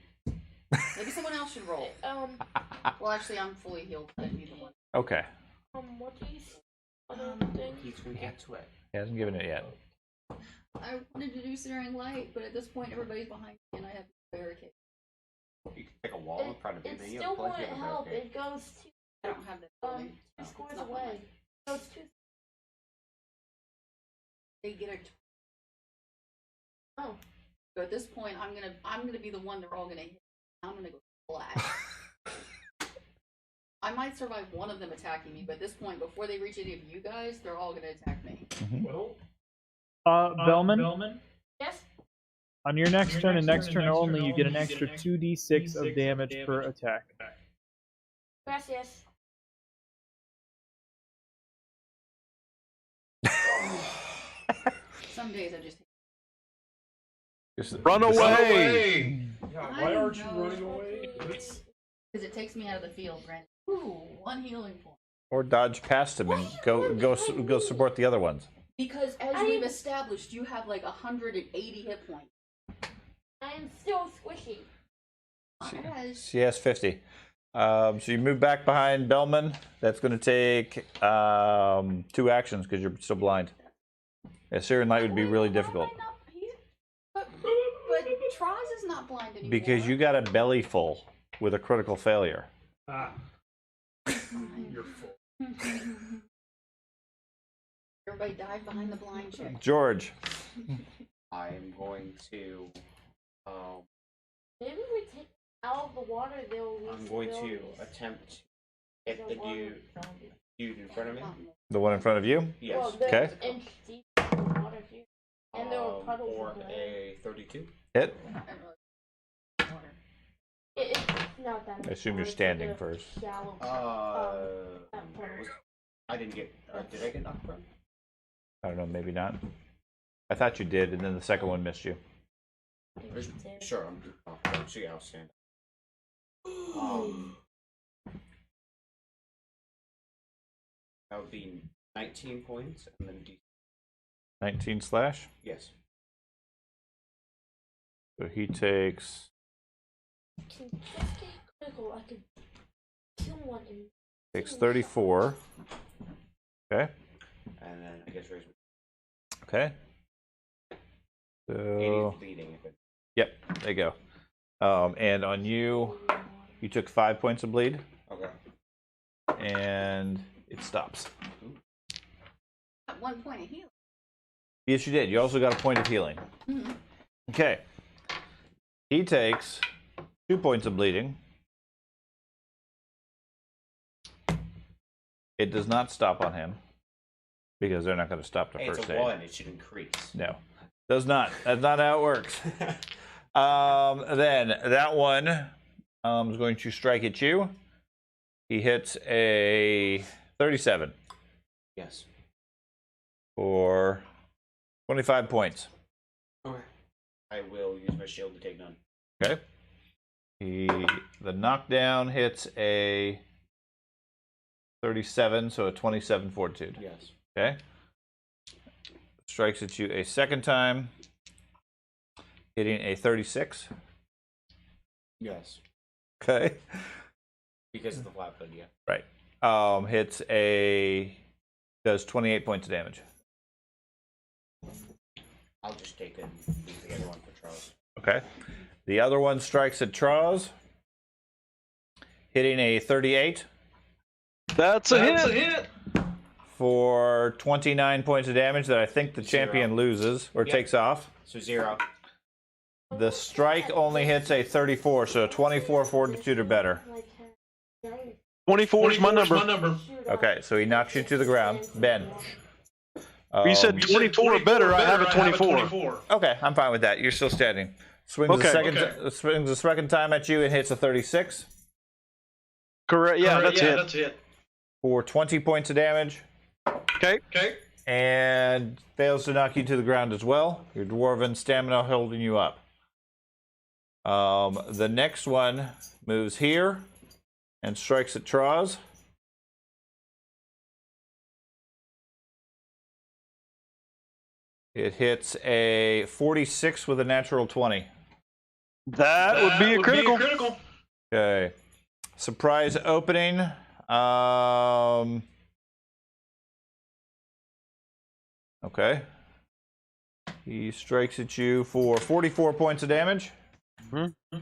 Speaker 3: Maybe someone else should roll. Well, actually, I'm fully healed. I didn't need the 1.
Speaker 1: Okay.
Speaker 6: What do you think?
Speaker 5: He's gonna get to it.
Speaker 1: He hasn't given it yet.
Speaker 3: I wanted to do Searing Light, but at this point, everybody's behind me and I have a barricade.
Speaker 8: You can pick a wall in front of you.
Speaker 6: It
Speaker 8: then you
Speaker 6: still
Speaker 8: have plenty
Speaker 6: wouldn't
Speaker 8: of
Speaker 6: help.
Speaker 8: barricade.
Speaker 6: It goes
Speaker 3: I don't have that
Speaker 6: to
Speaker 3: building.
Speaker 6: 2
Speaker 3: It's
Speaker 6: squares
Speaker 3: not
Speaker 6: away.
Speaker 3: mine.
Speaker 6: It goes 2.
Speaker 3: They get a.
Speaker 6: Oh.
Speaker 3: So at this point, I'm gonna be the one they're all gonna hit. I'm gonna go flat. I might survive one of them attacking me, but at this point, before they reach any of you guys, they're all gonna attack me.
Speaker 2: Well,
Speaker 4: Bellman,
Speaker 6: Yes.
Speaker 4: on your next turn and next turn only, you get an extra 2d6 of damage per attack.
Speaker 6: Gracias.
Speaker 3: Some days I just.
Speaker 7: Run away!
Speaker 2: why aren't you running away? It's,
Speaker 3: Because it takes me out of the field, Brandon. Ooh, 1 healing point.
Speaker 1: Or dodge past him and go support the other ones.
Speaker 3: Because as we've established, you have like 180 hit points.
Speaker 6: I am still squishy.
Speaker 3: Yes.
Speaker 1: She has 50. So you move back behind Bellman. That's going to take 2 actions because you're still blind. Yeah, Searing Light would be really difficult.
Speaker 3: But Troz is not blind anymore.
Speaker 1: Because you got a belly full with a critical failure.
Speaker 2: you're full.
Speaker 3: Everybody dive behind the blind chick.
Speaker 1: George.
Speaker 8: I am going to.
Speaker 6: Maybe if we take out of the water, they'll lose
Speaker 8: I'm going to
Speaker 6: abilities.
Speaker 8: attempt to hit the
Speaker 6: water
Speaker 8: dude in front of me.
Speaker 1: The one in front of you?
Speaker 8: Yes.
Speaker 6: Well, they're
Speaker 1: Okay.
Speaker 6: inch deep in the water too. And there were puddles
Speaker 8: Or
Speaker 6: in there.
Speaker 8: a 32.
Speaker 1: Hit.
Speaker 6: It's not that
Speaker 1: I assume you're
Speaker 6: much,
Speaker 1: standing
Speaker 6: it's like a
Speaker 1: first.
Speaker 6: shallow, that puddle.
Speaker 8: I didn't get. Did I get knocked prone?
Speaker 1: I don't know, maybe not. I thought you did, and then the second one missed you.
Speaker 8: Sure. So yeah, I'll stand. That would be 19 points, and then D.
Speaker 1: 19 slash.
Speaker 8: Yes.
Speaker 1: So he takes.
Speaker 6: Can just get critical. I could kill one and
Speaker 1: Takes 34. Okay.
Speaker 8: And then I guess raise.
Speaker 1: Okay.
Speaker 8: 80
Speaker 1: So.
Speaker 8: bleeding. If it,
Speaker 1: Yep. There you go. And on you, you took 5 points of bleed,
Speaker 8: okay.
Speaker 1: and it stops.
Speaker 3: At 1 point of healing.
Speaker 1: Yes, you did. You also got a point of healing.
Speaker 3: Mm-hmm.
Speaker 1: Okay. He takes 2 points of bleeding. It does not stop on him because they're not going to stop the
Speaker 8: Hey, it's
Speaker 1: first
Speaker 8: a
Speaker 1: aid.
Speaker 8: 1. It should increase.
Speaker 1: No, does not. That's not how it works. Then that one is going to strike at you. He hits a 37
Speaker 8: Yes.
Speaker 1: for 25 points.
Speaker 8: Okay. I will use my shield to take none.
Speaker 1: Okay. The knockdown hits a 37, so a 27 fortitude.
Speaker 8: Yes.
Speaker 1: Okay. Strikes at you a second time, hitting a 36.
Speaker 8: Yes.
Speaker 1: Okay.
Speaker 8: Because of the flatfoot, yeah.
Speaker 1: Right. Does 28 points of damage.
Speaker 8: I'll just take it and leave the other one for Charles.
Speaker 1: Okay. The other one strikes at Troz, hitting a 38
Speaker 7: That's a hit.
Speaker 1: for 29 points of damage that I think the champion loses or
Speaker 8: Yep.
Speaker 1: takes off.
Speaker 8: So 0.
Speaker 1: The strike only hits a 34, so 24 fortitude or better.
Speaker 7: 24 is my number.
Speaker 1: Okay, so he knocks you to the ground. Ben.
Speaker 7: You said 24 or better. I have a 24.
Speaker 1: Okay, I'm fine with that. You're still standing. Swings swings the second time at you and hits a 36
Speaker 7: Correct. Yeah, that's it.
Speaker 1: for 20 points of damage.
Speaker 7: Okay.
Speaker 1: And fails to knock you to the ground as well. Your dwarven stamina holding you up. The next one moves here and strikes at Troz. It hits a 46 with a natural 20.
Speaker 7: That would be a critical.
Speaker 1: Okay. Surprise opening. Okay. He strikes at you for 44 points of damage.
Speaker 7: Mm-hmm.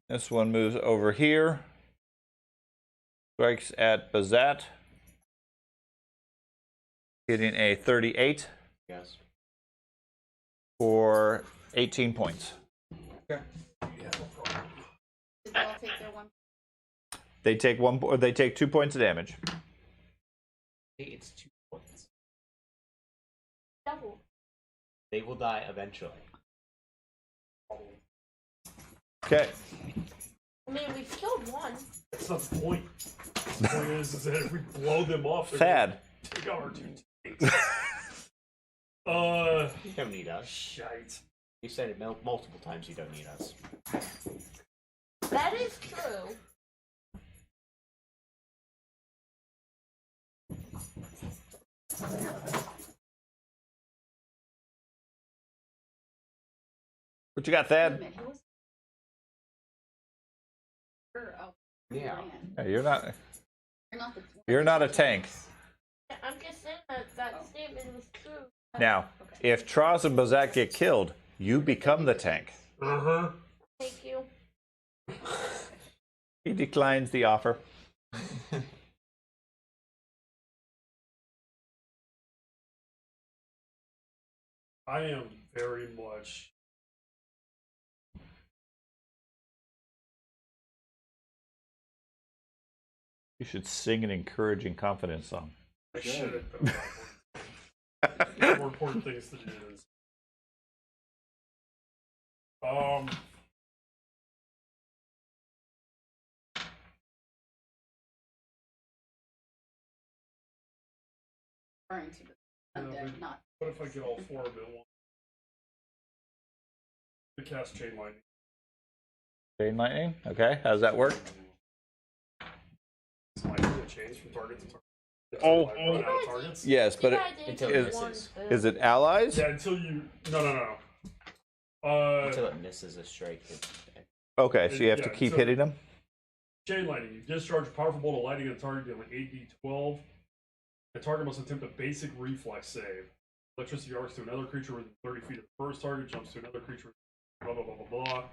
Speaker 1: This one moves over here. Strikes at Bazat. Hitting a 38
Speaker 8: Yes.
Speaker 1: for 18 points.
Speaker 8: Okay.
Speaker 3: Did they all take their one?
Speaker 1: They take 2 points of damage.
Speaker 5: It's 2 points.
Speaker 6: Double.
Speaker 5: They will die eventually.
Speaker 1: Okay.
Speaker 6: I mean, we've killed one.
Speaker 2: That's not the point. The point is that if we blow them off, they're
Speaker 1: Thad.
Speaker 2: gonna take out our 2 tanks.
Speaker 5: You don't need us.
Speaker 2: Shite.
Speaker 5: You said it multiple times. You don't need us.
Speaker 6: That is true.
Speaker 1: What you got,
Speaker 3: Wait a
Speaker 1: Thad?
Speaker 3: minute, who was? Oh,
Speaker 5: Yeah.
Speaker 3: Ryan.
Speaker 1: Hey, you're not.
Speaker 3: You're not the.
Speaker 1: You're not a tank.
Speaker 6: I'm just saying that statement was true.
Speaker 1: Now,
Speaker 3: Okay.
Speaker 1: if Troz and Bazat get killed, you become the tank.
Speaker 2: Uh-huh.
Speaker 6: Thank you.
Speaker 1: He declines the offer.
Speaker 2: I am very much.
Speaker 1: You should sing an encouraging confidence song.
Speaker 2: I should, but I'm not. There's more important things to do than.
Speaker 3: Referring to the undead, not.
Speaker 2: What if I get all 4 of them at once? To cast chain lightning.
Speaker 1: Chain lightning. Okay, how does that work?
Speaker 2: Is lightning a change from target to target?
Speaker 7: Oh.
Speaker 2: Run out of targets?
Speaker 1: Yes, but
Speaker 5: Until
Speaker 1: it
Speaker 5: it misses.
Speaker 1: is it allies?
Speaker 2: Yeah, until you. No.
Speaker 5: Until it misses a strike.
Speaker 1: Okay, so you have to
Speaker 2: Yeah,
Speaker 1: keep
Speaker 2: so-
Speaker 1: hitting them.
Speaker 2: Chain lightning. You discharge a powerful bolt of lightning at a target dealing 8d12. The target must attempt a basic reflex save. Electricity arcs to another creature within 30 feet of the first target, jumps to another creature, blah, blah, blah, blah, blah.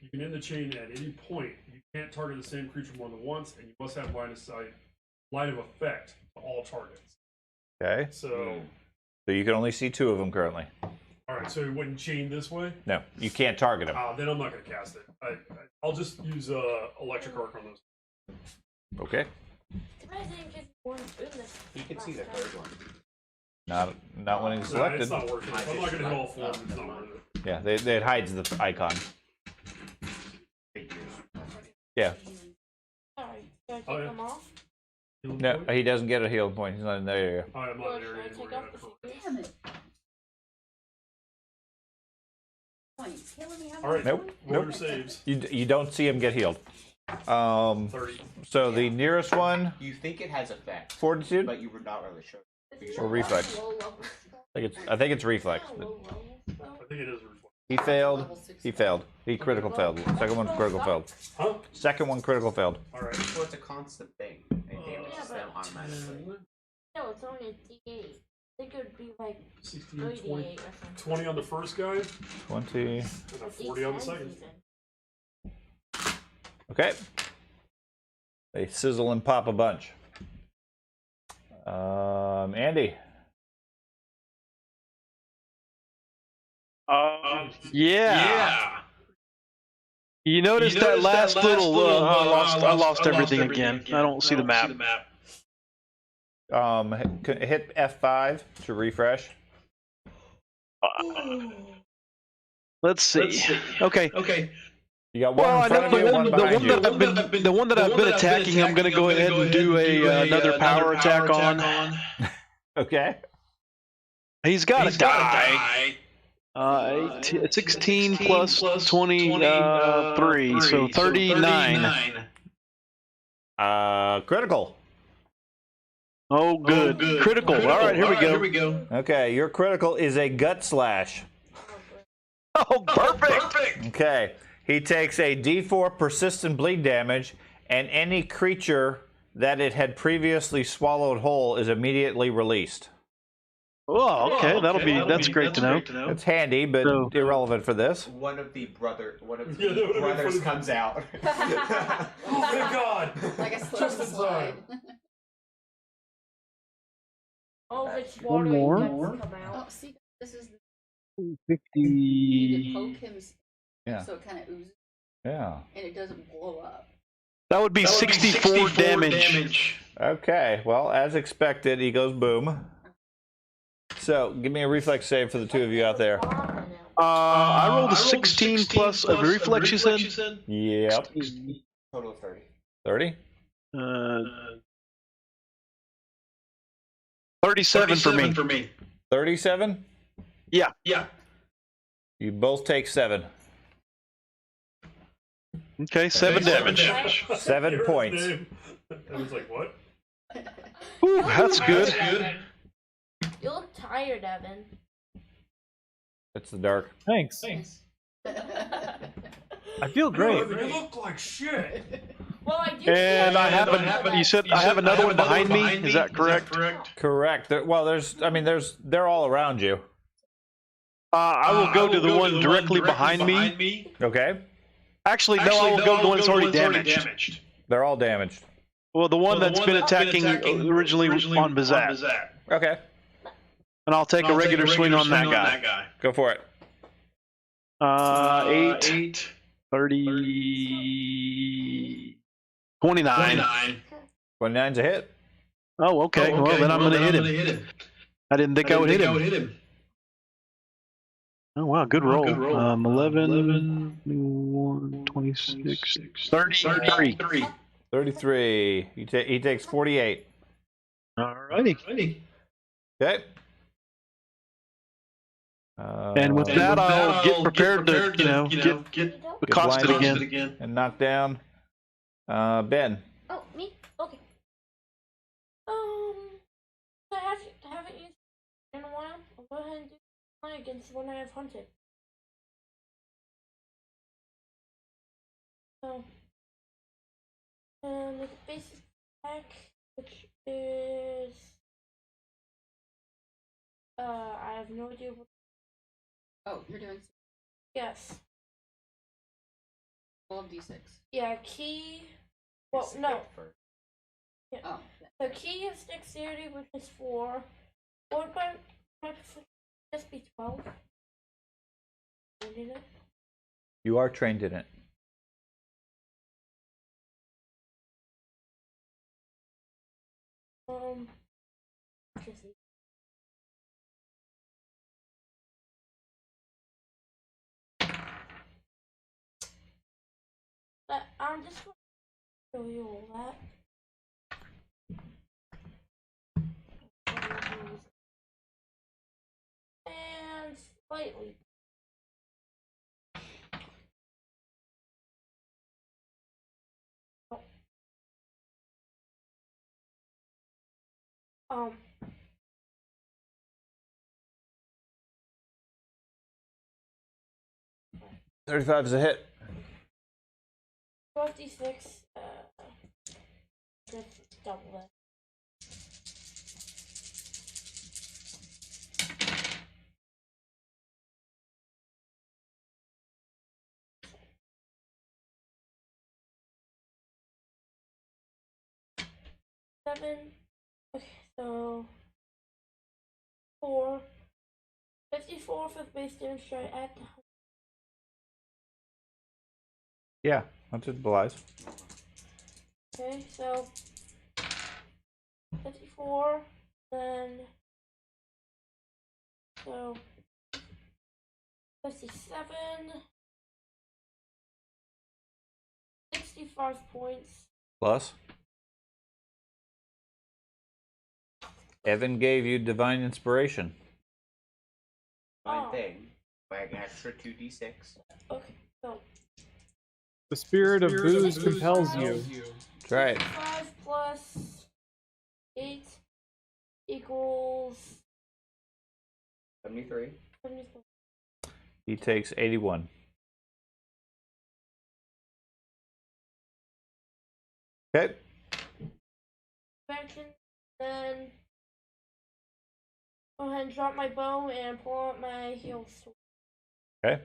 Speaker 2: You can end the chain at any point. You can't target the same creature more than once, and you must have line of sight, line of effect to all targets.
Speaker 1: Okay,
Speaker 2: So,
Speaker 1: so you can only see 2 of them currently.
Speaker 2: alright, so it wouldn't chain this way?
Speaker 1: No, you can't target them.
Speaker 2: Then I'm not going to cast it. I'll just use electric arc on those.
Speaker 1: Okay,
Speaker 5: You can see the third one.
Speaker 1: not when he's
Speaker 2: No,
Speaker 1: selected.
Speaker 2: it's not working. If I'm not going to hit all 4 of them. It's not worth it.
Speaker 1: Yeah, it hides the icon. Yeah,
Speaker 6: Sorry, should I take
Speaker 2: Oh, yeah.
Speaker 6: them off?
Speaker 1: no, he doesn't get a heal point. He's not in that area.
Speaker 2: I'm not
Speaker 6: Or
Speaker 2: in the
Speaker 6: should
Speaker 2: area
Speaker 6: I take
Speaker 2: anymore.
Speaker 6: off the figures?
Speaker 3: Damn it. Points. Hey, let me have
Speaker 2: Alright,
Speaker 3: that
Speaker 1: Nope.
Speaker 3: one.
Speaker 2: roll your saves.
Speaker 1: You don't see him get healed.
Speaker 2: 30.
Speaker 1: So the nearest one,
Speaker 5: You think it has effect,
Speaker 1: fortitude
Speaker 5: but you were not really sure.
Speaker 1: or reflex.
Speaker 3: Low level spell.
Speaker 1: I think it's reflex.
Speaker 6: Low
Speaker 1: But
Speaker 6: level spell.
Speaker 2: I think it is a reflex.
Speaker 1: he failed.
Speaker 3: Level 6
Speaker 1: He
Speaker 3: spell.
Speaker 1: failed. He critical failed. Second one critical failed.
Speaker 2: Huh?
Speaker 1: Second one critical failed.
Speaker 2: Alright.
Speaker 5: So it's a constant thing. It damages
Speaker 6: Yeah,
Speaker 5: them
Speaker 6: but-
Speaker 5: automatically.
Speaker 6: No, it's only a D8. I think it would be like
Speaker 2: 16,
Speaker 6: 38
Speaker 2: 20,
Speaker 6: or something.
Speaker 2: 20 on the first guy,
Speaker 1: 20.
Speaker 2: and a 40 on the second.
Speaker 1: Okay. They sizzle and pop a bunch. Andy.
Speaker 7: Yeah. You noticed that last little. I lost everything again. I don't see the map.
Speaker 1: Hit F5 to refresh.
Speaker 7: Let's see. Okay.
Speaker 1: You got one in front of you, one behind you.
Speaker 7: The one that I've been attacking, I'm going to go ahead and do another power attack on.
Speaker 1: Okay.
Speaker 7: He's got to die. 16 plus 23, so 39.
Speaker 1: Critical.
Speaker 7: Oh, good. Critical. All right, here we go.
Speaker 1: Okay, your critical is a gut slash.
Speaker 7: Oh, perfect.
Speaker 1: Okay, he takes a D4 persistent bleed damage, and any creature that it had previously swallowed whole is immediately released.
Speaker 7: Oh, okay. That's great to know.
Speaker 1: It's handy, but irrelevant for this.
Speaker 8: One of the brothers comes out.
Speaker 2: Oh, thank God!
Speaker 3: Like a slip
Speaker 2: Just
Speaker 3: and
Speaker 2: in
Speaker 3: slide.
Speaker 6: Oh, it's
Speaker 4: One
Speaker 6: water
Speaker 4: more.
Speaker 6: that's come
Speaker 3: Oh,
Speaker 6: out.
Speaker 3: see, this is the
Speaker 4: 50.
Speaker 3: you need to poke him
Speaker 1: Yeah.
Speaker 3: so it kind of oozes
Speaker 1: Yeah.
Speaker 3: and it doesn't blow up.
Speaker 7: That would be 64 damage.
Speaker 1: Okay, well, as expected, he goes boom. So, give me a reflex save for the two of you out there.
Speaker 7: I rolled a 16 plus a reflex, you said?
Speaker 1: Yep.
Speaker 8: Total of 30.
Speaker 1: 30?
Speaker 7: 37 for me.
Speaker 1: 37?
Speaker 7: Yeah.
Speaker 1: You both take 7.
Speaker 7: Okay, 7 damage.
Speaker 1: 7
Speaker 2: Hear his
Speaker 1: points.
Speaker 2: name. I was like, what?
Speaker 7: Ooh, that's good.
Speaker 6: You look tired, Evan.
Speaker 1: It's the dark.
Speaker 4: Thanks. I feel great.
Speaker 2: You look like shit.
Speaker 6: Well, I do.
Speaker 7: And I have you said I have another one behind me. Is that correct?
Speaker 1: Correct. Well, they're all around you.
Speaker 7: I will go to the one directly behind me.
Speaker 1: Okay?
Speaker 7: Actually, no, I will go to the one that's already damaged.
Speaker 1: They're all damaged.
Speaker 7: Well, the one that's been attacking originally on Bazat.
Speaker 1: Okay.
Speaker 7: And I'll take a regular swing on that guy.
Speaker 1: Go for it.
Speaker 7: 8, 30, 29.
Speaker 1: 29's a hit.
Speaker 7: Oh, okay. Well, then I'm going to hit him. I didn't think I would hit him. Oh, wow. Good roll. 11, 21, 26, 33.
Speaker 1: 33. He takes 48.
Speaker 7: Alrighty.
Speaker 1: Okay.
Speaker 7: And with that, I'll get prepared to, get accosted again.
Speaker 1: And knock down. Ben.
Speaker 6: Oh, me? Okay. I haven't used it in a while. I'll go ahead and do one against the one I have hunted. So, and the basic attack, which is, I have no idea what.
Speaker 3: Oh, you're doing
Speaker 6: Yes.
Speaker 3: 12 d6.
Speaker 6: Yeah, key. Well, no. Yeah.
Speaker 3: Oh,
Speaker 6: So key is dexterity, which is 4. Or by just be 12. Did it?
Speaker 1: You are trained in it.
Speaker 6: Just but I'm just going to show you all that. And slightly. Oh.
Speaker 1: 35 is a hit.
Speaker 6: 56, just double that. Seven. Okay, so 4. 54 for the base damage straight at the.
Speaker 1: Yeah, hunted Belize.
Speaker 6: Okay, so 54, then so 57, 65 points.
Speaker 1: Plus. Evan gave you divine inspiration.
Speaker 8: Fine thing. By an extra 2d6.
Speaker 6: Okay, so
Speaker 4: The spirit of booze compels you.
Speaker 1: That's right.
Speaker 6: 5 plus 8 equals
Speaker 8: 73.
Speaker 6: 73.
Speaker 1: He takes 81. Okay.
Speaker 6: Action, then go ahead and drop my bow and pull out my heal sword.
Speaker 1: Okay.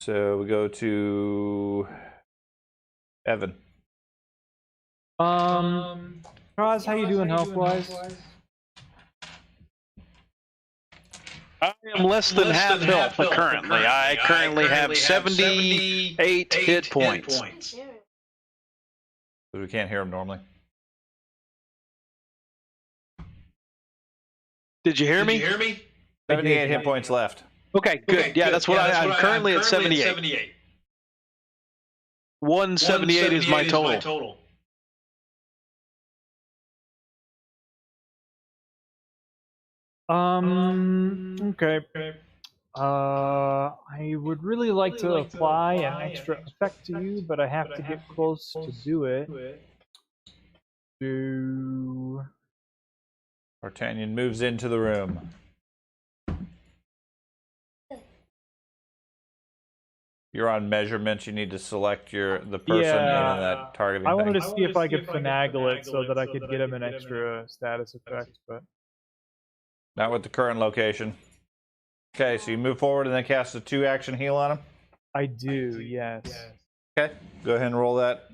Speaker 1: So we go to Evan.
Speaker 4: Kraz, how you doing health-wise?
Speaker 7: I am less than half health currently. I currently have 78 hit points.
Speaker 6: Yeah.
Speaker 1: Because we can't hear him normally.
Speaker 7: Did you hear me?
Speaker 1: 78 hit points left.
Speaker 7: Okay, good. Yeah, that's what I'm currently at 78. 178 is my total.
Speaker 4: Okay. I would really like to apply an extra effect to you, but I have to get close to do it.
Speaker 1: D'Artagnan moves into the room. You're on measurements. You need to select the person in that targeting
Speaker 4: I wanted
Speaker 1: thing.
Speaker 4: to see if I could finagle it so that I could get him an extra status effect, but
Speaker 1: Not with the current location. Okay, so you move forward and then cast a 2-action heal on him?
Speaker 4: I do, yes.
Speaker 1: Okay, go ahead and roll that.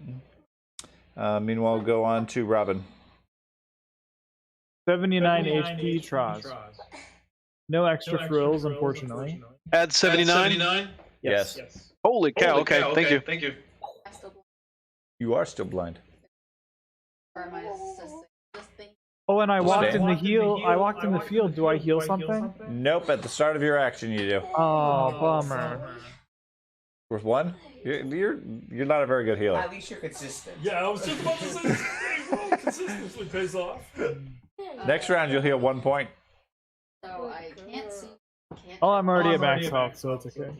Speaker 1: Meanwhile, we'll go on to Robin.
Speaker 4: 79 HP, Traz. No extra frills, unfortunately.
Speaker 7: Add 79?
Speaker 1: Yes.
Speaker 7: Holy cow, okay, thank you.
Speaker 3: I'm still blind.
Speaker 1: You are still blind.
Speaker 3: Or am I just think?
Speaker 4: Oh, and I walked in the
Speaker 1: Stand.
Speaker 4: heal. I walked in the field. Do I heal something?
Speaker 1: Nope, at the start of your action you do.
Speaker 4: Oh, bummer.
Speaker 1: With 1? You're not a very good healer.
Speaker 8: At least you're consistent.
Speaker 2: Yeah, I was just about to say the same thing. Consistency pays off.
Speaker 1: Next round you'll heal 1 point.
Speaker 3: So I can't see. Can't
Speaker 4: Oh, I'm already at max health, so it's okay.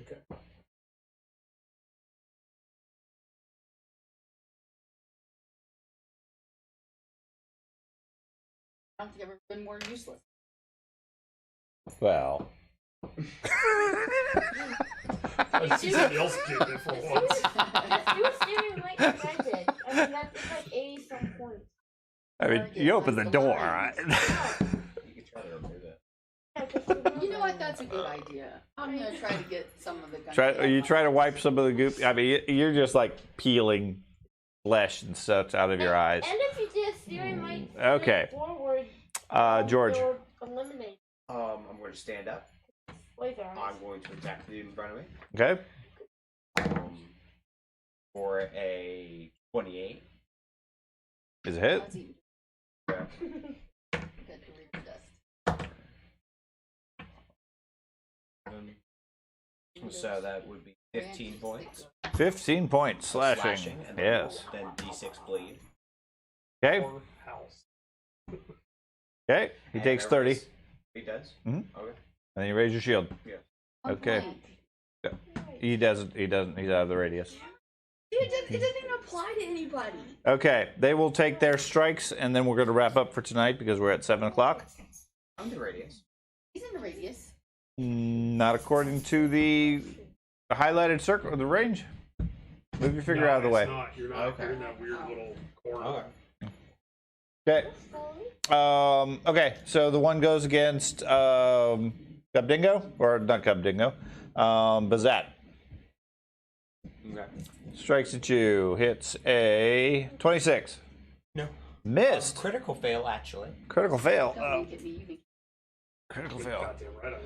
Speaker 3: I don't think I've ever been more useless.
Speaker 1: Well.
Speaker 2: I see somebody else get it for once.
Speaker 6: Just do a steering like I did. I mean, that's like 80 some points.
Speaker 1: I mean, you open the door.
Speaker 8: You could try to remove it.
Speaker 3: You know what? That's a good idea. I'm gonna try to get some of the guns.
Speaker 1: You try to wipe some of the goop. I mean, you're just like peeling flesh and such out of your eyes.
Speaker 6: And if you did a steering like
Speaker 1: Okay.
Speaker 6: forward,
Speaker 1: George.
Speaker 6: you'll eliminate.
Speaker 8: I'm going to stand up.
Speaker 6: Wait there.
Speaker 8: I'm going to attack the dude in front of me.
Speaker 1: Okay.
Speaker 8: For a 28.
Speaker 1: Is it hit?
Speaker 3: That's even
Speaker 8: Yeah.
Speaker 3: good to read the dust.
Speaker 8: So that would be 15 points.
Speaker 1: 15 points slashing.
Speaker 8: And then
Speaker 1: Yes.
Speaker 8: Then D6 bleed.
Speaker 1: Okay.
Speaker 2: Or house.
Speaker 1: Okay. He
Speaker 8: And
Speaker 1: takes 30.
Speaker 8: He does?
Speaker 1: Mhm.
Speaker 8: Okay.
Speaker 1: And then you raise your shield.
Speaker 3: One
Speaker 1: Okay.
Speaker 3: point.
Speaker 1: He doesn't. He's out of the radius.
Speaker 3: It doesn't even apply to anybody.
Speaker 1: Okay. They will take their strikes, and then we're going to wrap up for tonight because we're at 7 o'clock.
Speaker 8: I'm the radius.
Speaker 3: He's in the radius.
Speaker 1: Not according to the highlighted circle, the range. Move your figure out of the way.
Speaker 2: It's not. You're not.
Speaker 8: Okay.
Speaker 2: You're in that weird little corner.
Speaker 8: Okay.
Speaker 1: Okay. Okay. So the one goes against Cubdingo, or not Cubdingo, Bazat.
Speaker 8: Okay.
Speaker 1: Strikes at you. Hits a 26.
Speaker 8: No.
Speaker 1: Missed.
Speaker 8: Critical fail, actually.
Speaker 1: Critical fail.
Speaker 3: Don't make it me. You can
Speaker 1: Critical fail.
Speaker 2: Goddamn right I am.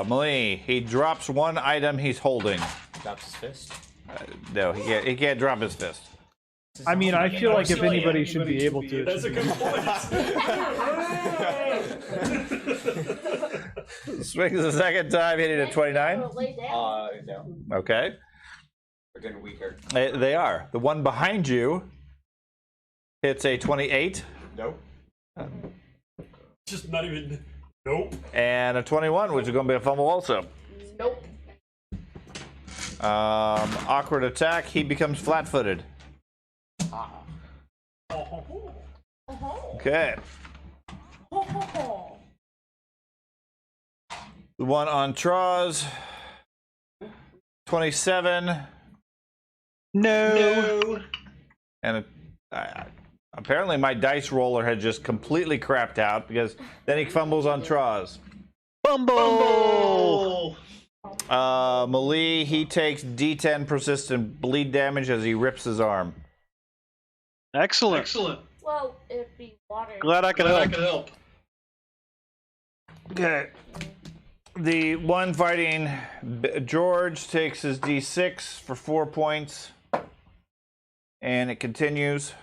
Speaker 1: Malini, he drops one item he's holding.
Speaker 8: Drops his fist.
Speaker 1: No, he can't drop his fist.
Speaker 4: I mean, I feel like if anybody should be able to.
Speaker 2: That's a good point.
Speaker 1: Swings the second time, hitting a 29.
Speaker 8: No.
Speaker 1: Okay.
Speaker 8: They're getting weaker.
Speaker 1: They are. The one behind you hits a 28.
Speaker 8: Nope.
Speaker 2: Just not even. Nope.
Speaker 1: And a 21, which is going to be a fumble also.
Speaker 3: Nope.
Speaker 1: Awkward attack. He becomes flat-footed. Okay. The one on Traws. 27.
Speaker 7: No.
Speaker 1: And apparently my dice roller had just completely crapped out because then he fumbles on Traws.
Speaker 7: Fumble.
Speaker 1: Malie, he takes D10 persistent bleed damage as he rips his arm.
Speaker 7: Excellent.
Speaker 6: Well, it'd be water.
Speaker 7: Glad I could help.
Speaker 1: Okay. The one fighting George takes his D6 for 4 points. And it continues.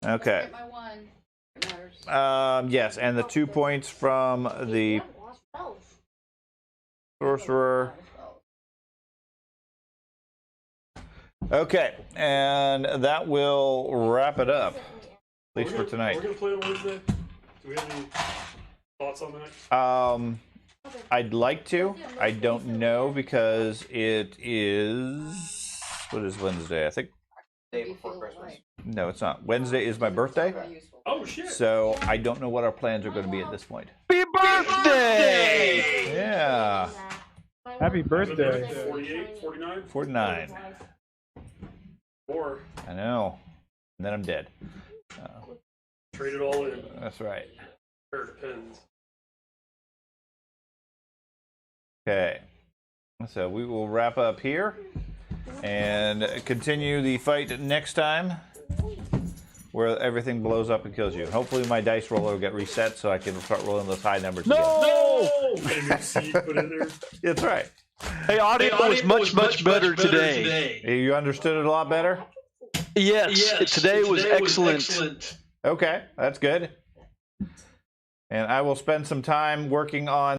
Speaker 1: Okay.
Speaker 3: Get my one. It matters.
Speaker 1: Yes, and the 2 points from the sorcerer. Okay, and that will wrap it up, at least for tonight.
Speaker 2: We're gonna play on Wednesday. Do we have any thoughts on that?
Speaker 1: I'd like to. I don't know because it is. What is Wednesday? I think.
Speaker 8: Day before Christmas.
Speaker 1: No, it's not. Wednesday is my birthday.
Speaker 2: Oh shit!
Speaker 1: So I don't know what our plans are going to be at this point.
Speaker 7: Happy birthday!
Speaker 1: Yeah.
Speaker 4: Happy birthday.
Speaker 2: 48, 49,
Speaker 1: 49.
Speaker 2: or
Speaker 1: I know. And then I'm dead.
Speaker 2: trade it all in.
Speaker 1: That's right.
Speaker 2: Pair of depends.
Speaker 1: Okay. So we will wrap up here and continue the fight next time where everything blows up and kills you. Hopefully my dice roller will get reset so I can start rolling those high numbers again.
Speaker 7: No!
Speaker 2: Get a new seed put in there.
Speaker 1: That's right.
Speaker 7: Hey, audio was much better today.
Speaker 1: You understood it a lot better?
Speaker 7: Yes, today was excellent.
Speaker 1: Okay, that's good. And I will spend some time working on